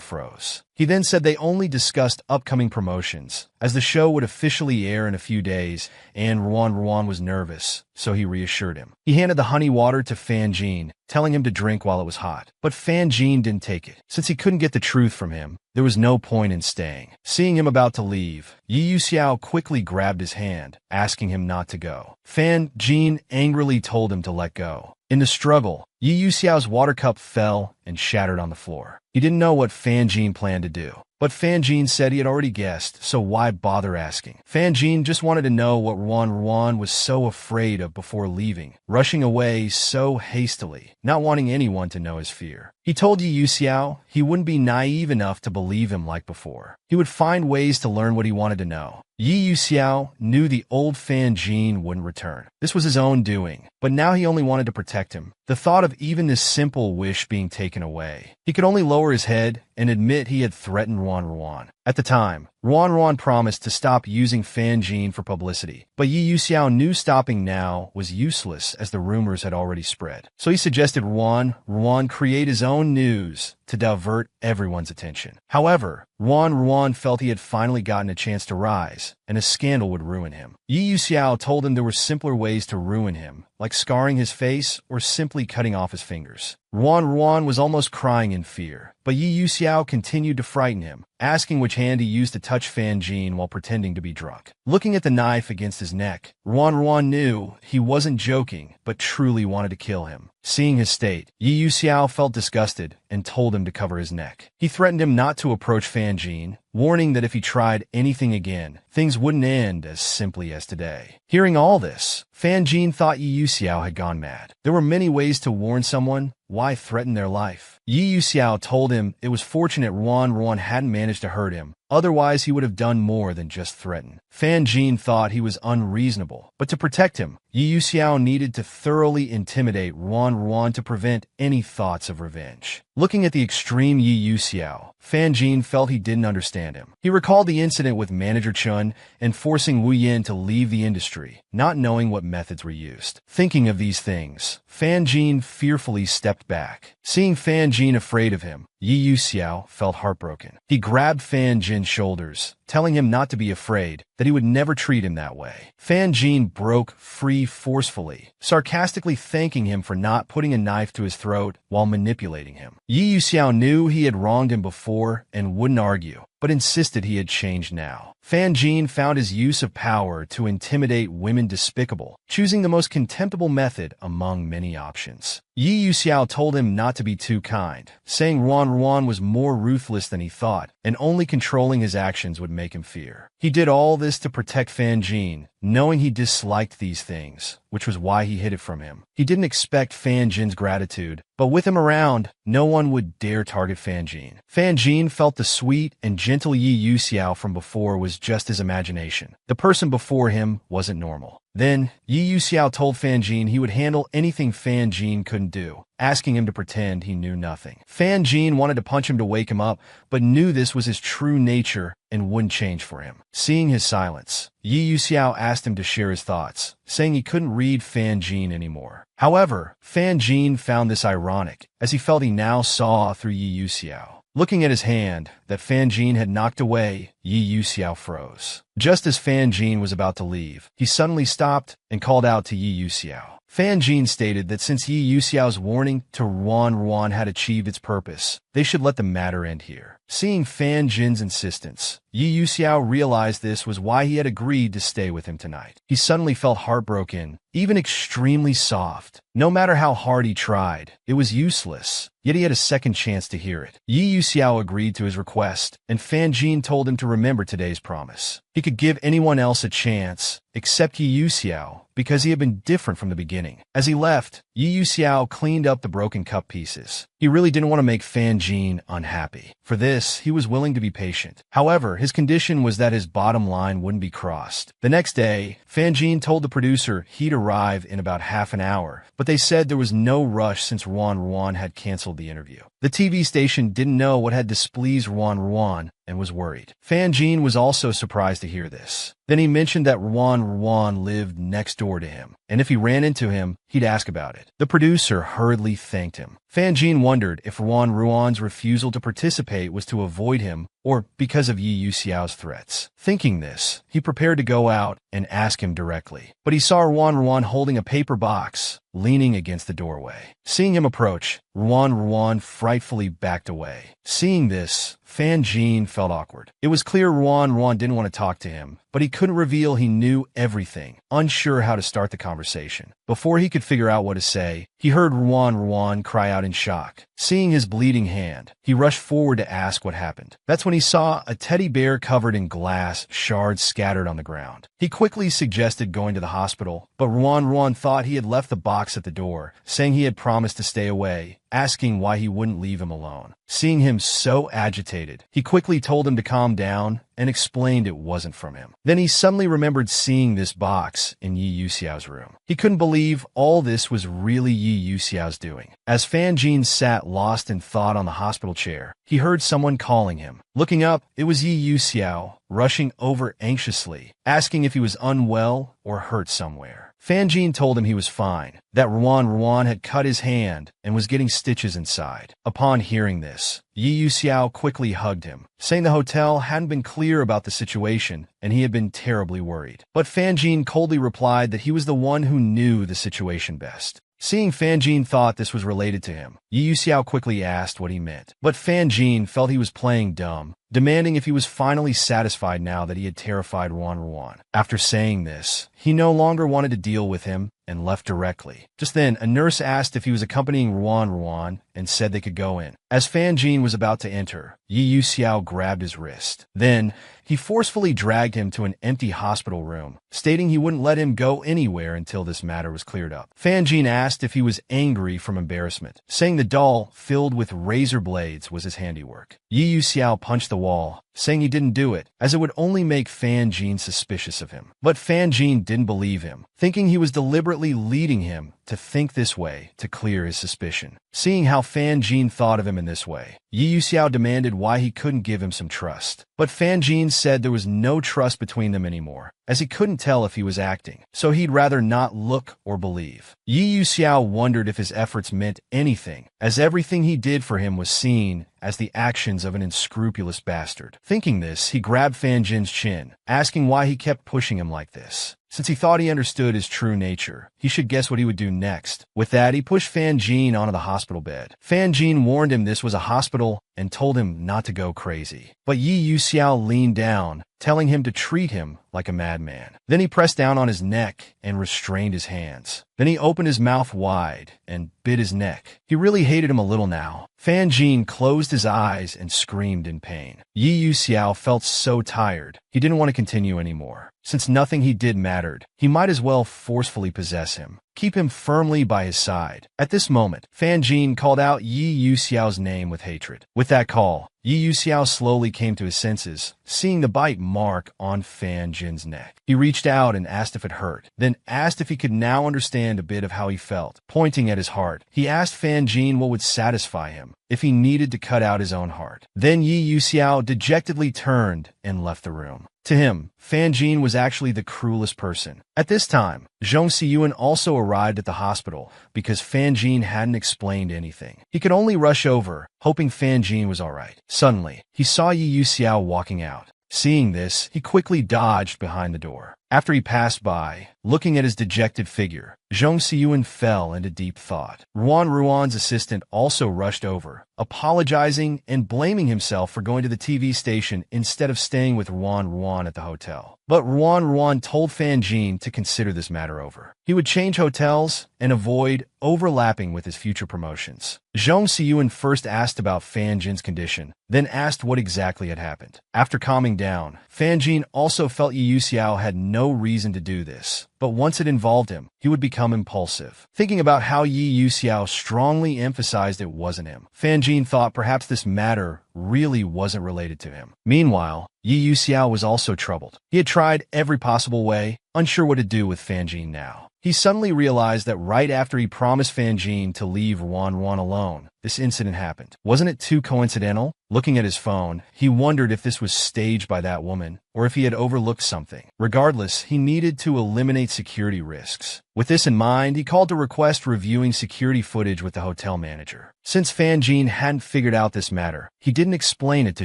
froze. He then said they only discussed upcoming promotions, as the show would officially air in a few days, and Ruan was nervous, so he reassured him. He handed the honey water to Fan Jin, telling him to drink while it was hot. But Fan Jin didn't take it. Since he couldn't get the truth from him, there was no point in staying. Seeing him about to leave, Yi Yuxiao quickly grabbed his hand, asking him not to go. Fan Jin angrily told him to let go. In the struggle, Yi Yuxiao's water cup fell and shattered on the floor. He didn't know what Fan Jin planned to do, but Fan Jin said he had already guessed, so why bother asking? Fan Jin just wanted to know what Ruan was so afraid of before leaving, rushing away so hastily, not wanting anyone to know his fear. He told Yi Yuxiao he wouldn't be naive enough to believe him like before. He would find ways to learn what he wanted to know. Yi Yuxiao knew the old Fan Jin wouldn't return. This was his own doing, but now he only wanted to protect him. The thought of even this simple wish being taken away. He could only lower his head and admit he had threatened Ruan. At the time, Ruan promised to stop using Fan Jin for publicity, but Yi Yuxiao knew stopping now was useless as the rumors had already spread. So he suggested Ruan create his own news to divert everyone's attention. However, Ruan felt he had finally gotten a chance to rise, and a scandal would ruin him. Yi Yuxiao told him there were simpler ways to ruin him, like scarring his face or simply cutting off his fingers. Ruan was almost crying in fear, but Yi Yuxiao continued to frighten him, asking which hand he used to touch Fan Jin while pretending to be drunk. Looking at the knife against his neck, Ruan knew he wasn't joking, but truly wanted to kill him. Seeing his state, Yi Yuxiao felt disgusted and told him to cover his neck. He threatened him not to approach Fan Jin, warning that if he tried anything again, things wouldn't end as simply as today. Hearing all this, Fan Jin thought Yi Yuxiao had gone mad. There were many ways to warn someone. Why threaten their life? Yi Yuxiao told him it was fortunate Ruan hadn't managed to hurt him. Otherwise, he would have done more than just threaten. Fan Jin thought he was unreasonable, but to protect him, Yi Yuxiao needed to thoroughly intimidate Ruan to prevent any thoughts of revenge. Looking at the extreme Yi Yuxiao, Fan Jin felt he didn't understand him. He recalled the incident with manager Chun and forcing Wu Yin to leave the industry, not knowing what methods were used. Thinking of these things, Fan Jin fearfully stepped back. Seeing Fan Jin afraid of him, Yi Yuxiao felt heartbroken. He grabbed Fan Jin's shoulders, telling him not to be afraid, that he would never treat him that way. Fan Jin broke free forcefully, sarcastically thanking him for not putting a knife to his throat while manipulating him. Yi Yuxiao knew he had wronged him before and wouldn't argue, but insisted he had changed now. Fan Jin found his use of power to intimidate women despicable, choosing the most contemptible method among many options. Yi Yuxiao told him not to be too kind, saying Ruan was more ruthless than he thought, and only controlling his actions would make him fear. He did all this to protect Fan Jin, knowing he disliked these things, which was why he hid it from him. He didn't expect Fan Jin's gratitude, but with him around, no one would dare target Fan Jin. Fan Jin felt the sweet and gentle Yi Yuxiao from before was just his imagination. The person before him wasn't normal. Then, Yi Yuxiao told Fan Jin he would handle anything Fan Jin couldn't do, asking him to pretend he knew nothing. Fan Jin wanted to punch him to wake him up, but knew this was his true nature and wouldn't change for him. Seeing his silence, Yi Yuxiao asked him to share his thoughts, saying he couldn't read Fan Jin anymore. However, Fan Jin found this ironic, as he felt he now saw through Yi Yuxiao. Looking at his hand that Fan Jin had knocked away, Yi Yuxiao froze. Just as Fan Jin was about to leave, he suddenly stopped and called out to Yi Yuxiao. Fan Jin stated that since Yi Yuxiao's warning to Ruan had achieved its purpose, they should let the matter end here. Seeing Fan Jin's insistence, Yi Yuxiao realized this was why he had agreed to stay with him tonight. He suddenly felt heartbroken, even extremely soft. No matter how hard he tried, it was useless, yet he had a second chance to hear it. Yi Yuxiao agreed to his request, and Fan Jin told him to remember today's promise. He could give anyone else a chance, except Yi Yuxiao, because he had been different from the beginning. As he left, Yi Yuxiao cleaned up the broken cup pieces. He really didn't want to make Fan Jin unhappy. For this, he was willing to be patient. However, his condition was that his bottom line wouldn't be crossed. The next day, Fan Jin told the producer he'd arrive in about half an hour, but they said there was no rush since Ruan had canceled the interview. The TV station didn't know what had displeased Ruan and was worried. Fan Jin was also surprised to hear this. Then he mentioned that Ruan lived next door to him, and if he ran into him, he'd ask about it. The producer hurriedly thanked him. Fan Jin wondered if Ruan's refusal to participate was to avoid him or because of Yi Yuxiao's threats. Thinking this, he prepared to go out and ask him directly. But he saw Ruan holding a paper box, leaning against the doorway. Seeing him approach, Ruan frightfully backed away. Seeing this, Fan Jin felt awkward. It was clear Ruan didn't want to talk to him, but he couldn't reveal he knew everything, unsure how to start the conversation. Before he could figure out what to say, he heard Ruan cry out in shock. Seeing his bleeding hand, he rushed forward to ask what happened. That's when he saw a teddy bear covered in glass shards scattered on the ground. He quickly suggested going to the hospital, but Ruan thought he had left the box at the door, saying he had promised to stay away, asking why he wouldn't leave him alone. Seeing him so agitated, he quickly told him to calm down and explained it wasn't from him. Then he suddenly remembered seeing this box in Yi Yuxiao's room. He couldn't believe all this was really Yi Yuxiao's doing. As Fan Jin sat lost in thought on the hospital chair, he heard someone calling him. Looking up, it was Yi Yuxiao, rushing over anxiously, asking if he was unwell or hurt somewhere. Fan Jin told him he was fine, that Ruan had cut his hand and was getting stitches inside. Upon hearing this, Yi Yuxiao quickly hugged him, saying the hotel hadn't been clear about the situation and he had been terribly worried. But Fan Jin coldly replied that he was the one who knew the situation best. Seeing Fan Jin thought this was related to him, Yi Yuxiao quickly asked what he meant. But Fan Jin felt he was playing dumb, demanding if he was finally satisfied now that he had terrified Ruan. After saying this, he no longer wanted to deal with him and left directly. Just then, a nurse asked if he was accompanying Ruan and said they could go in. As Fan Jin was about to enter, Yi Yuxiao grabbed his wrist. Then, he forcefully dragged him to an empty hospital room, stating he wouldn't let him go anywhere until this matter was cleared up. Fan Jin asked if he was angry from embarrassment, saying the doll, filled with razor blades, was his handiwork. Yi Yuxiao punched the wall, saying he didn't do it, as it would only make Fan Jin suspicious of him. But Fan Jin didn't believe him, thinking he was deliberately leading him to think this way to clear his suspicion. Seeing how Fan Jin thought of him in this way, Yi Yuxiao demanded why he couldn't give him some trust. But Fan Jin said there was no trust between them anymore, as he couldn't tell if he was acting, so he'd rather not look or believe. Yi Yuxiao wondered if his efforts meant anything, as everything he did for him was seen as the actions of an unscrupulous bastard. Thinking this, he grabbed Fan Jin's chin, asking why he kept pushing him like this. Since he thought he understood his true nature, he should guess what he would do next. With that, he pushed Fan Jin onto the hospital bed. Fan Jin warned him this was a hospital and told him not to go crazy. But Yi Yuxiao leaned down, telling him to treat him like a madman. Then he pressed down on his neck and restrained his hands. Then he opened his mouth wide and bit his neck. He really hated him a little now. Fan Jin closed his eyes and screamed in pain. Yi Yuxiao felt so tired, he didn't want to continue anymore. Since nothing he did mattered, he might as well forcefully possess him, keep him firmly by his side. At this moment, Fan Jin called out Yi Yuxiao's name with hatred. With that call, Yi Yuxiao slowly came to his senses, seeing the bite mark on Fan Jin's neck. He reached out and asked if it hurt, then asked if he could now understand a bit of how he felt. Pointing at his heart, he asked Fan Jin what would satisfy him, if he needed to cut out his own heart. Then Yi Yuxiao dejectedly turned and left the room. To him, Fan Jin was actually the cruelest person. At this time, Zhong Siyuan also arrived at the hospital because Fan Jin hadn't explained anything. He could only rush over, hoping Fan Jin was alright. Suddenly, he saw Yi Yuxiao walking out. Seeing this, he quickly dodged behind the door. After he passed by, looking at his dejected figure, Zhong Siyuan fell into deep thought. Ruan's assistant also rushed over, apologizing and blaming himself for going to the TV station instead of staying with Ruan at the hotel. But Ruan told Fan Jin to consider this matter over. He would change hotels and avoid overlapping with his future promotions. Zhong Siyuan first asked about Fan Jin's condition, then asked what exactly had happened. After calming down, Fan Jin also felt Yi Yuxiao had no reason to do this, but once it involved him, he would become impulsive. Thinking about how Yi Yuxiao strongly emphasized it wasn't him, Fan Jin thought perhaps this matter really wasn't related to him. Meanwhile, Yi Yuxiao was also troubled. He had tried every possible way, unsure what to do with Fan Jin now. He suddenly realized that right after he promised Fan Jin to leave Ruan alone, this incident happened. Wasn't it too coincidental? Looking at his phone, he wondered if this was staged by that woman, or if he had overlooked something. Regardless, he needed to eliminate security risks. With this in mind, he called to request reviewing security footage with the hotel manager. Since Fan Jin hadn't figured out this matter, he didn't explain it to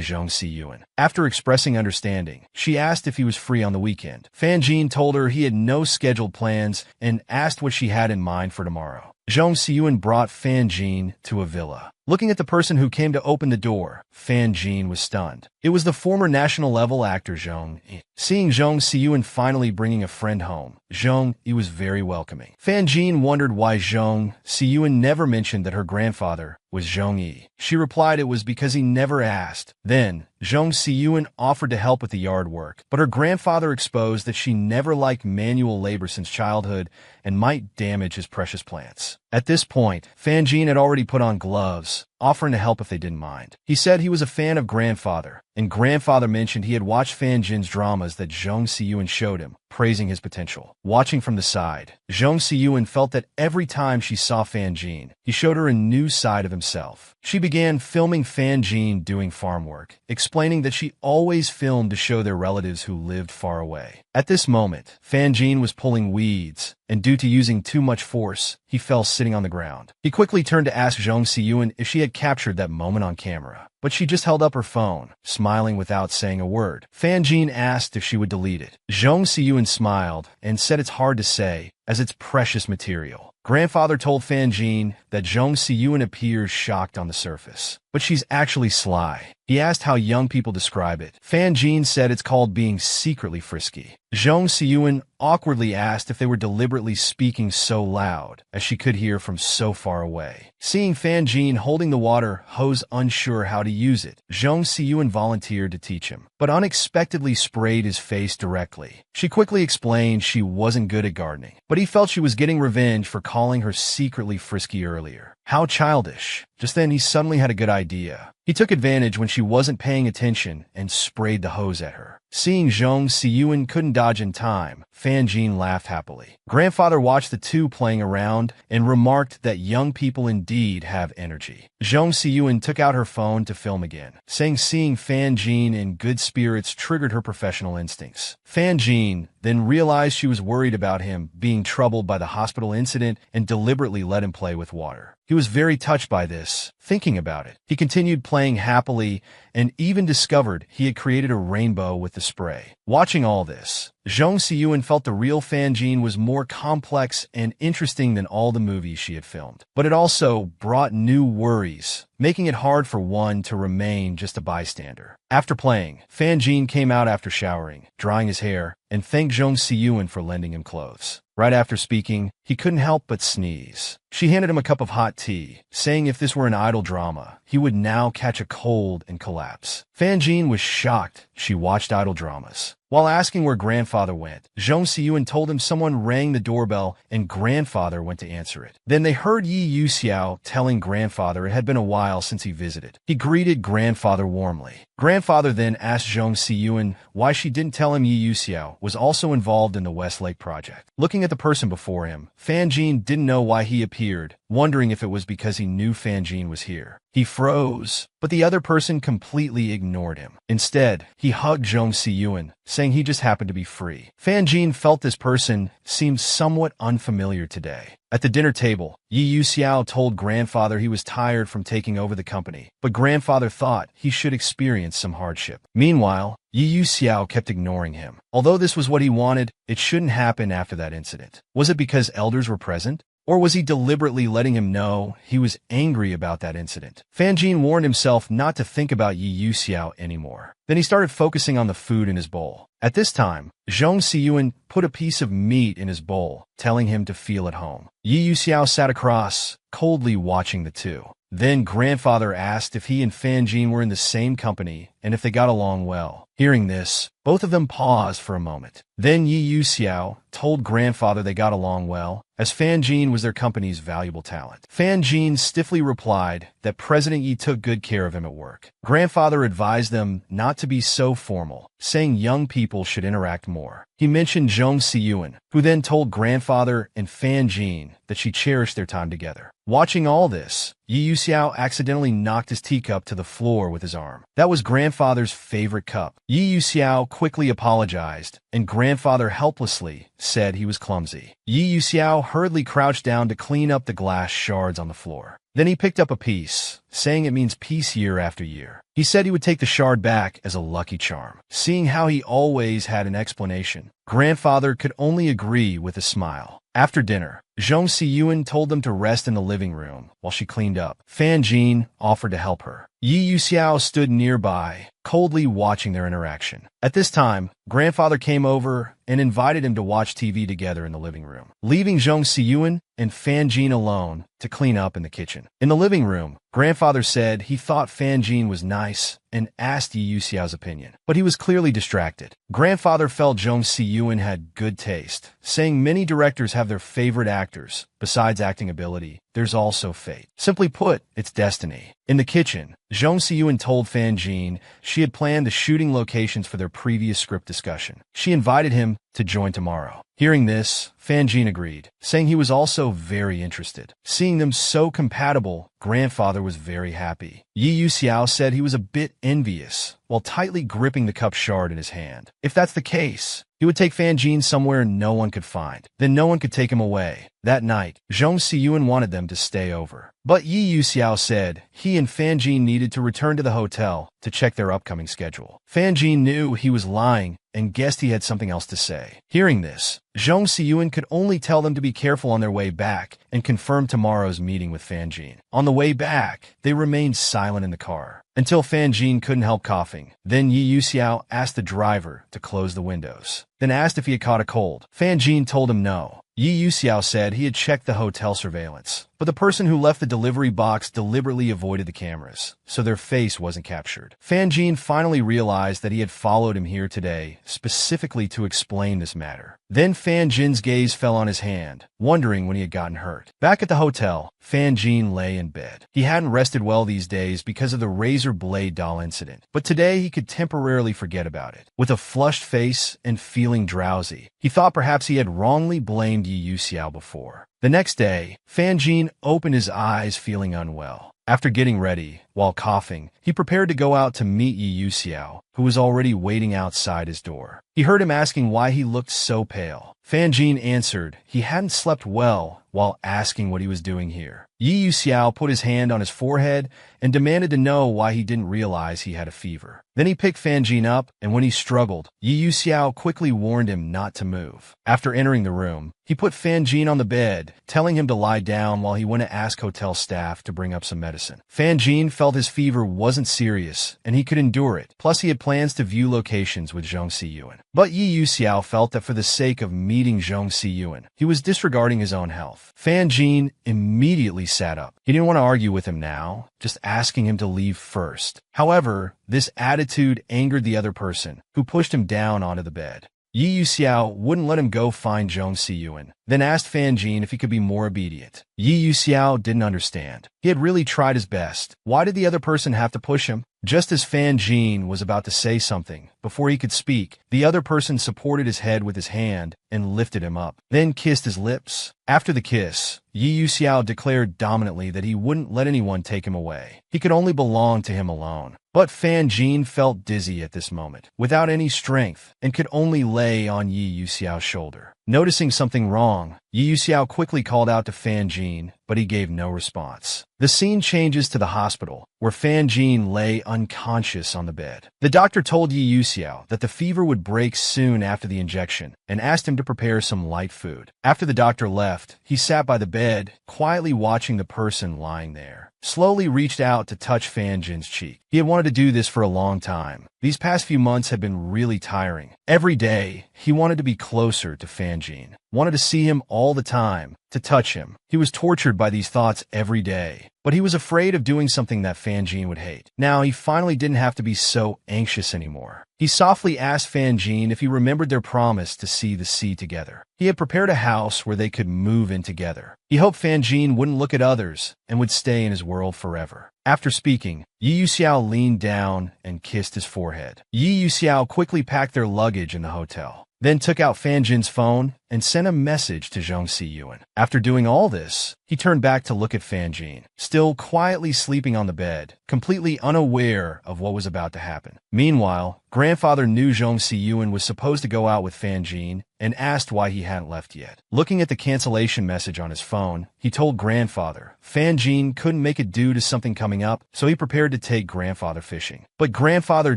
Zhong Siyuan. After expressing understanding, she asked if he was free on the weekend. Fan Jin told her he had no scheduled plans and asked what she had in mind for tomorrow. Zhong Siyuan brought Fan Jin to a villa. Looking at the person who came to open the door, Fan Jin was stunned. It was the former national-level actor Zhong Yi. Seeing Zhong Siyuan finally bringing a friend home, Zhong Yi was very welcoming. Fan Jin wondered why Zhong Siyuan never mentioned that her grandfather was Zhong Yi. She replied it was because he never asked. Then, Zhong Siyuan offered to help with the yard work, but her grandfather exposed that she never liked manual labor since childhood and might damage his precious plants. At this point, Fan Jin had already put on gloves, offering to help if they didn't mind. He said he was a fan of Grandfather, and Grandfather mentioned he had watched Fan Jin's dramas that Zhong Siyuan showed him, praising his potential. Watching from the side, Zhong Siyuan felt that every time she saw Fan Jin, he showed her a new side of himself. She began filming Fan Jin doing farm work, explaining that she always filmed to show their relatives who lived far away. At this moment, Fan Jin was pulling weeds, and due to using too much force, he fell sitting on the ground. He quickly turned to ask Zhong Siyuan if she had captured that moment on camera, but she just held up her phone, smiling without saying a word. Fan Jin asked if she would delete it. Zhong Siyuan smiled and said it's hard to say, as it's precious material. Grandfather told Fan Jin that Zhong Siyuan appears shocked on the surface, but she's actually sly. He asked how young people describe it. Fan Jin said it's called being secretly frisky. Zhong Siyuan awkwardly asked if they were deliberately speaking so loud, as she could hear from so far away. Seeing Fan Jin holding the water hose unsure how to use it, Zhong Siyuan volunteered to teach him, but unexpectedly sprayed his face directly. She quickly explained she wasn't good at gardening, but he felt she was getting revenge for calling her secretly frisky earlier. How childish. Just then he suddenly had a good idea. He took advantage when she wasn't paying attention and sprayed the hose at her. Seeing Jung Si-yoon couldn't dodge in time, Fan Jin laughed happily. Grandfather watched the two playing around and remarked that young people indeed have energy. Jung Si-yoon took out her phone to film again, saying seeing Fan Jin in good spirits triggered her professional instincts. Fan Jin then realized she was worried about him being troubled by the hospital incident and deliberately let him play with water. He was very touched by this. Thinking about it, he continued playing happily and even discovered he had created a rainbow with the spray. Watching all this, Jung Si-yoon felt the real Fan Jin was more complex and interesting than all the movies she had filmed. But it also brought new worries, making it hard for one to remain just a bystander. After playing, Fan Jin came out after showering, drying his hair, and thanked Jung Si-yoon for lending him clothes. Right after speaking, he couldn't help but sneeze. She handed him a cup of hot tea, saying if this were an idol drama, he would now catch a cold and collapse. Fan Jin was shocked she watched idol dramas. While asking where grandfather went, Jung Si-yoon told him someone rang the doorbell and grandfather went to answer it. Then they heard Yi Yu-xiao telling grandfather it had been a while since he visited. He greeted grandfather warmly. Grandfather then asked Jung Si-yoon why she didn't tell him Yi Yu-xiao was also involved in the Westlake project. Looking at the person before him, Fan Jin didn't know why he appeared, wondering if it was because he knew Fan Jin was here. He froze, but the other person completely ignored him. Instead, he hugged Jung Si-yoon, saying he just happened to be free. Fan Jin felt this person seemed somewhat unfamiliar today. At the dinner table, Yi Yu-xiao told grandfather he was tired from taking over the company, but grandfather thought he should experience some hardship. Meanwhile, Yi Yu-xiao kept ignoring him. Although this was what he wanted, it shouldn't happen after that incident. Was it because elders were present? Or was he deliberately letting him know he was angry about that incident? Fan Jin warned himself not to think about Yi Yu-xiao anymore. Then he started focusing on the food in his bowl. At this time, Jung Si-yoon put a piece of meat in his bowl, telling him to feel at home. Yi Yu-xiao sat across, coldly watching the two. Then grandfather asked if he and Fan Jin were in the same company and if they got along well. Hearing this, both of them paused for a moment. Then Yi Yu-xiao told grandfather they got along well, as Fan Jin was their company's valuable talent. Fan Jin stiffly replied that President Yi took good care of him at work. Grandfather advised them not to be so formal, saying young people should interact more. He mentioned Jung Si-yoon, who then told grandfather and Fan Jin that she cherished their time together. Watching all this, Yi Yu-xiao accidentally knocked his teacup to the floor with his arm. That was grandfather's favorite cup. Yi Yu-xiao quickly apologized, and grandfather helplessly said he was clumsy. Yi Yu-xiao hurriedly crouched down to clean up the glass shards on the floor. Then he picked up a piece, saying it means peace year after year. He said he would take the shard back as a lucky charm. Seeing how he always had an explanation, grandfather could only agree with a smile. After dinner, Jung Si-yoon told them to rest in the living room while she cleaned up. Fan Jin offered to help her. Yi Yu-xiao stood nearby, coldly watching their interaction. At this time, grandfather came over and invited him to watch TV together in the living room, leaving Jung Si-yoon and Fan Jin alone to clean up in the kitchen. In the living room, grandfather said he thought Fan Jin was nice and asked Yi Yu-xiao's opinion, but he was clearly distracted. Grandfather felt Jung Si-yoon had good taste, saying many directors have their favorite actors. Besides acting ability, there's also fate. Simply put, it's destiny. In the kitchen, Jung Si-yoon told Fan Jin she had planned the shooting locations for their previous script discussion. She invited him to join tomorrow. Hearing this, Fan Jin agreed, saying he was also very interested. Seeing them so compatible, grandfather was very happy. Yi Yu-xiao said he was a bit envious, while tightly gripping the cup shard in his hand. If that's the case, he would take Fan Jin somewhere no one could find. Then no one could take him away. That night, Jung Si-yoon wanted them to stay over. But Yi Yu-xiao said he and Fan Jin needed to return to the hotel to check their upcoming schedule. Fan Jin knew he was lying and guessed he had something else to say. Hearing this, Jung Si-yoon could only tell them to be careful on their way back and confirm tomorrow's meeting with Fan Jin. On the way back, they remained silent in the car, until Fan Jin couldn't help coughing. Then Yi Yu-xiao asked the driver to close the windows, then asked if he had caught a cold. Fan Jin told him no. Yi Yu-xiao said he had checked the hotel surveillance, but the person who left the delivery box deliberately avoided the cameras, so their face wasn't captured. Fan Jin finally realized that he had followed him here today, specifically to explain this matter. Then Fan Jin's gaze fell on his hand, wondering when he had gotten hurt. Back at the hotel, Fan Jin lay in bed. He hadn't rested well these days because of the razor blade doll incident, but today he could temporarily forget about it. With a flushed face and feeling drowsy, he thought perhaps he had wrongly blamed Yi Yuxiao before. The next day, Fan Jin opened his eyes feeling unwell. After getting ready, while coughing, he prepared to go out to meet Yi Yuxiao, who was already waiting outside his door. He heard him asking why he looked so pale. Fan Jin answered he hadn't slept well while asking what he was doing here. Yi Yuxiao put his hand on his forehead and demanded to know why he didn't realize he had a fever. Then he picked Fan Jin up, and when he struggled, Yi Yuxiao quickly warned him not to move. After entering the room, he put Fan Jin on the bed, telling him to lie down while he went to ask hotel staff to bring up some medicine. Fan Jin felt his fever wasn't serious, and he could endure it. Plus, he had plans to view locations with Zhong Siyuan. But Yi Yuxiao felt that for the sake of meeting Zhong Siyuan, he was disregarding his own health. Fan Jin immediately sat up. He didn't want to argue with him now, just asking him to leave first. However, this attitude angered the other person, who pushed him down onto the bed. Yi Yuxiao wouldn't let him go find Zhong Siyuan, then asked Fan Jin if he could be more obedient. Yi Yuxiao didn't understand. He had really tried his best. Why did the other person have to push him? Just as Fan Jin was about to say something, before he could speak, the other person supported his head with his hand and lifted him up, then kissed his lips. After the kiss, Yi Yuxiao declared dominantly that he wouldn't let anyone take him away. He could only belong to him alone. But Fan Jin felt dizzy at this moment, without any strength, and could only lay on Yi Yuxiao's shoulder. Noticing something wrong, Yi Yuxiao quickly called out to Fan Jin, but he gave no response. The scene changes to the hospital, where Fan Jin lay unconscious on the bed. The doctor told Yi Yuxiao that the fever would break soon after the injection, and asked him to prepare some light food. After the doctor left, he sat by the bed, quietly watching the person lying there. Slowly reached out to touch Fan Jin's cheek. He had wanted to do this for a long time. These past few months had been really tiring. Every day, he wanted to be closer to Fan Jin, wanted to see him all the time, to touch him. He was tortured by these thoughts every day, but he was afraid of doing something that Fan Jin would hate. Now, he finally didn't have to be so anxious anymore. He softly asked Fan Jin if he remembered their promise to see the sea together. He had prepared a house where they could move in together. He hoped Fan Jin wouldn't look at others and would stay in his world forever. After speaking, Yi Yuxiao leaned down and kissed his forehead. Yi Yuxiao quickly packed their luggage in the hotel, then took out Fan Jin's phone and sent a message to Zhong Siyuan. After doing all this, he turned back to look at Fan Jin, still quietly sleeping on the bed, completely unaware of what was about to happen. Meanwhile, grandfather knew Zhong Siyuan was supposed to go out with Fan Jin and asked why he hadn't left yet. Looking at the cancellation message on his phone, he told grandfather Fan Jin couldn't make it due to something coming up, so he prepared to take grandfather fishing. But grandfather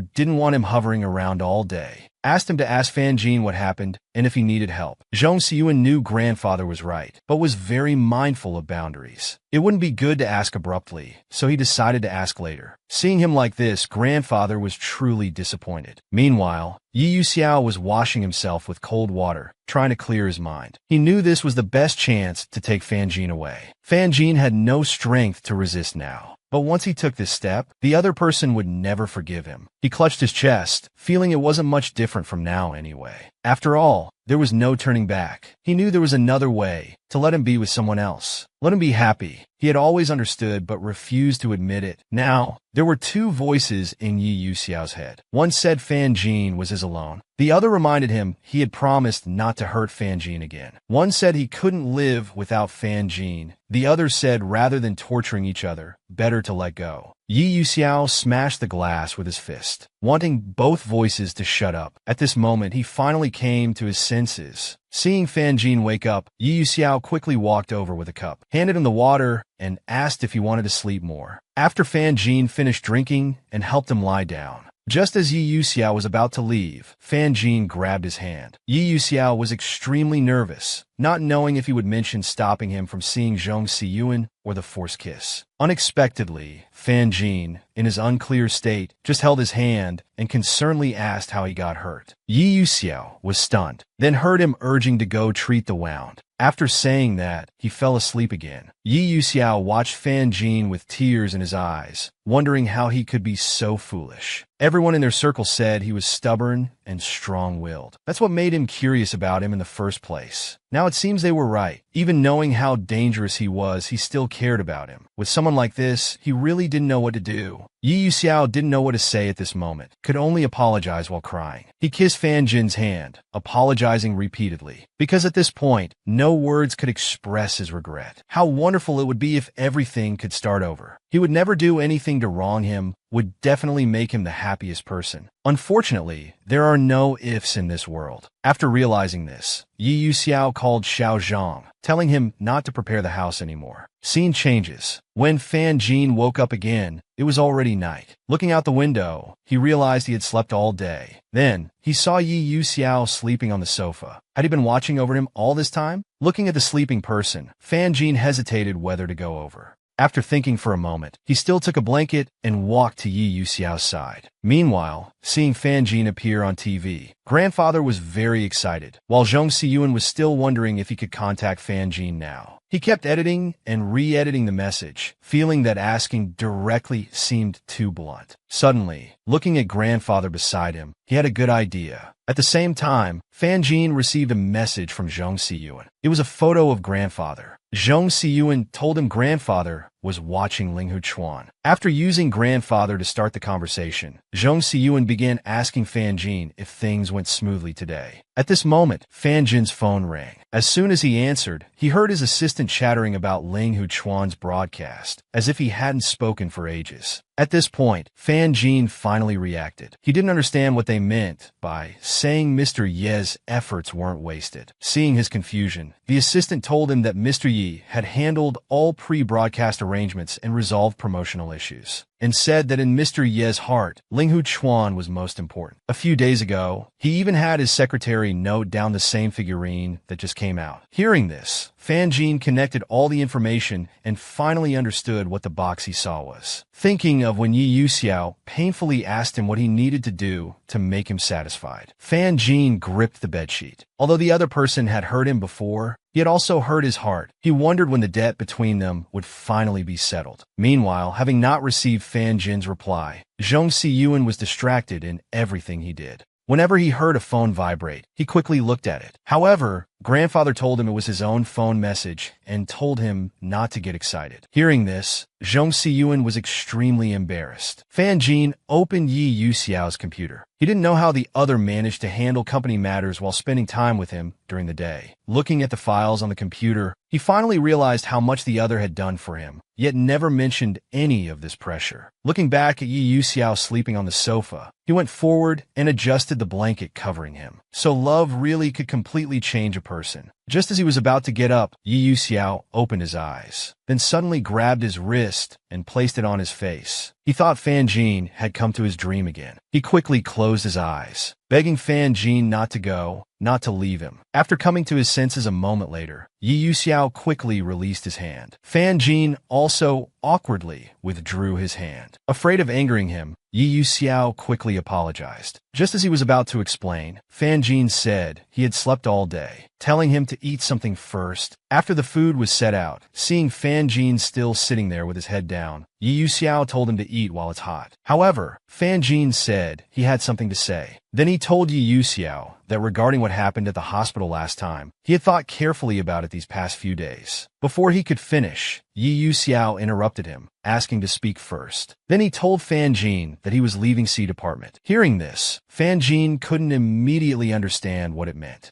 didn't want him hovering around all day. Asked him to ask Fan Jin what happened and if he needed help. Zhong Siyuan knew grandfather was right, but was very mindful of boundaries. It wouldn't be good to ask abruptly, so he decided to ask later. Seeing him like this, grandfather was truly disappointed. Meanwhile, Yi Yuxiao was washing himself with cold water, trying to clear his mind. He knew this was the best chance to take Fan Jin away. Fan Jin had no strength to resist now. But once he took this step, the other person would never forgive him. He clutched his chest, feeling it wasn't much different from now anyway. After all, there was no turning back. He knew there was another way, to let him be with someone else. Let him be happy. He had always understood but refused to admit it. Now, there were two voices in Yi Yuxiao's head. One said Fan Jin was his alone. The other reminded him he had promised not to hurt Fan Jin again. One said he couldn't live without Fan Jin. The other said rather than torturing each other, better to let go. Yi Yuxiao smashed the glass with his fist, wanting both voices to shut up. At this moment, he finally came to his senses. Seeing Fan Jin wake up, Yi Yuxiao quickly walked over with a cup, handed him the water, and asked if he wanted to sleep more. After Fan Jin finished drinking and helped him lie down, just as Yi Yuxiao was about to leave, Fan Jin grabbed his hand. Yi Yuxiao was extremely nervous, not knowing if he would mention stopping him from seeing Zhong Siyuan or the forced kiss. Unexpectedly, Fan Jin, in his unclear state, just held his hand and concernedly asked how he got hurt. Yi Yuxiao was stunned, then heard him urging to go treat the wound. After saying that, he fell asleep again. Yi Yuxiao watched Fan Jin with tears in his eyes, wondering how he could be so foolish. Everyone in their circle said he was stubborn and strong-willed. That's what made him curious about him in the first place. Now it seems they were right. Even knowing how dangerous he was, he still cared about him. With someone like this, he really didn't know what to do. Yi Yuxiao didn't know what to say at this moment, could only apologize while crying. He kissed Fan Jin's hand, apologizing repeatedly, because at this point, no words could express his regret. How wonderful it would be if everything could start over. He would never do anything to wrong him, would definitely make him the happiest person. Unfortunately, there are no ifs in this world. After realizing this, Yi Yuxiao called Xiao Zhang, telling him not to prepare the house anymore. Scene changes. When Fan Jin woke up again, it was already night. Looking out the window, he realized he had slept all day. Then, he saw Yi Yuxiao sleeping on the sofa. Had he been watching over him all this time? Looking at the sleeping person, Fan Jin hesitated whether to go over. After thinking for a moment, he still took a blanket and walked to Yi Yuxiao's side. Meanwhile, seeing Fan Jin appear on TV, grandfather was very excited, while Zhong Siyuan was still wondering if he could contact Fan Jin now. He kept editing and re-editing the message, feeling that asking directly seemed too blunt. Suddenly, looking at grandfather beside him, he had a good idea. At the same time, Fan Jin received a message from Zhong Siyuan. It was a photo of grandfather. Zhong Siyuan told him grandfather was watching Ling Huchuan. After using grandfather to start the conversation, Zhong Siyuan began asking Fan Jin if things went smoothly today. At this moment, Fan Jin's phone rang. As soon as he answered, he heard his assistant chattering about Ling Huchuan's broadcast, as if he hadn't spoken for ages. At this point, Fan Jin finally reacted. He didn't understand what they meant by saying Mr. Ye's efforts weren't wasted. Seeing his confusion, the assistant told him that Mr. Ye had handled all pre-broadcast arrangements and resolved promotional issues, and said that in Mr. Ye's heart, Ling Huchuan was most important. A few days ago, he even had his secretary note down the same figurine that just came out. Hearing this, Fan Jin connected all the information and finally understood what the box he saw was. Thinking of when Yi Yuxiao painfully asked him what he needed to do to make him satisfied, Fan Jin gripped the bedsheet. Although the other person had hurt him before, he had also hurt his heart. He wondered when the debt between them would finally be settled. Meanwhile, having not received Fan Jin's reply, Zhong Siyuan was distracted in everything he did. Whenever he heard a phone vibrate, he quickly looked at it. However, grandfather told him it was his own phone message and told him not to get excited. Hearing this, Zhong Siyuan was extremely embarrassed. Fan Jin opened Yi Yuxiao's computer. He didn't know how the other managed to handle company matters while spending time with him during the day. Looking at the files on the computer, he finally realized how much the other had done for him, yet never mentioned any of this pressure. Looking back at Yi Yuxiao sleeping on the sofa, he went forward and adjusted the blanket covering him. So love really could completely change a person. Just as he was about to get up, Yi Yuxiao opened his eyes, then suddenly grabbed his wrist and placed it on his face. He thought Fan Jin had come to his dream again. He quickly closed his eyes, begging Fan Jin not to go, not to leave him. After coming to his senses a moment later, Yi Yuxiao quickly released his hand. Fan Jin also awkwardly withdrew his hand. Afraid of angering him, Yi Yuxiao quickly apologized. Just as he was about to explain, Fan Jin said he had slept all day, telling him to eat something first. After the food was set out, seeing Fan Jin still sitting there with his head down, Yi Yuxiao told him to eat while it's hot. However, Fan Jin said he had something to say. Then he told Yi Yuxiao that regarding what happened at the hospital last time, he had thought carefully about it these past few days. Before he could finish, Yi Yuxiao interrupted him, asking to speak first. Then he told Fan Jin that he was leaving C Department. Hearing this, Fan Jin couldn't immediately understand what it meant.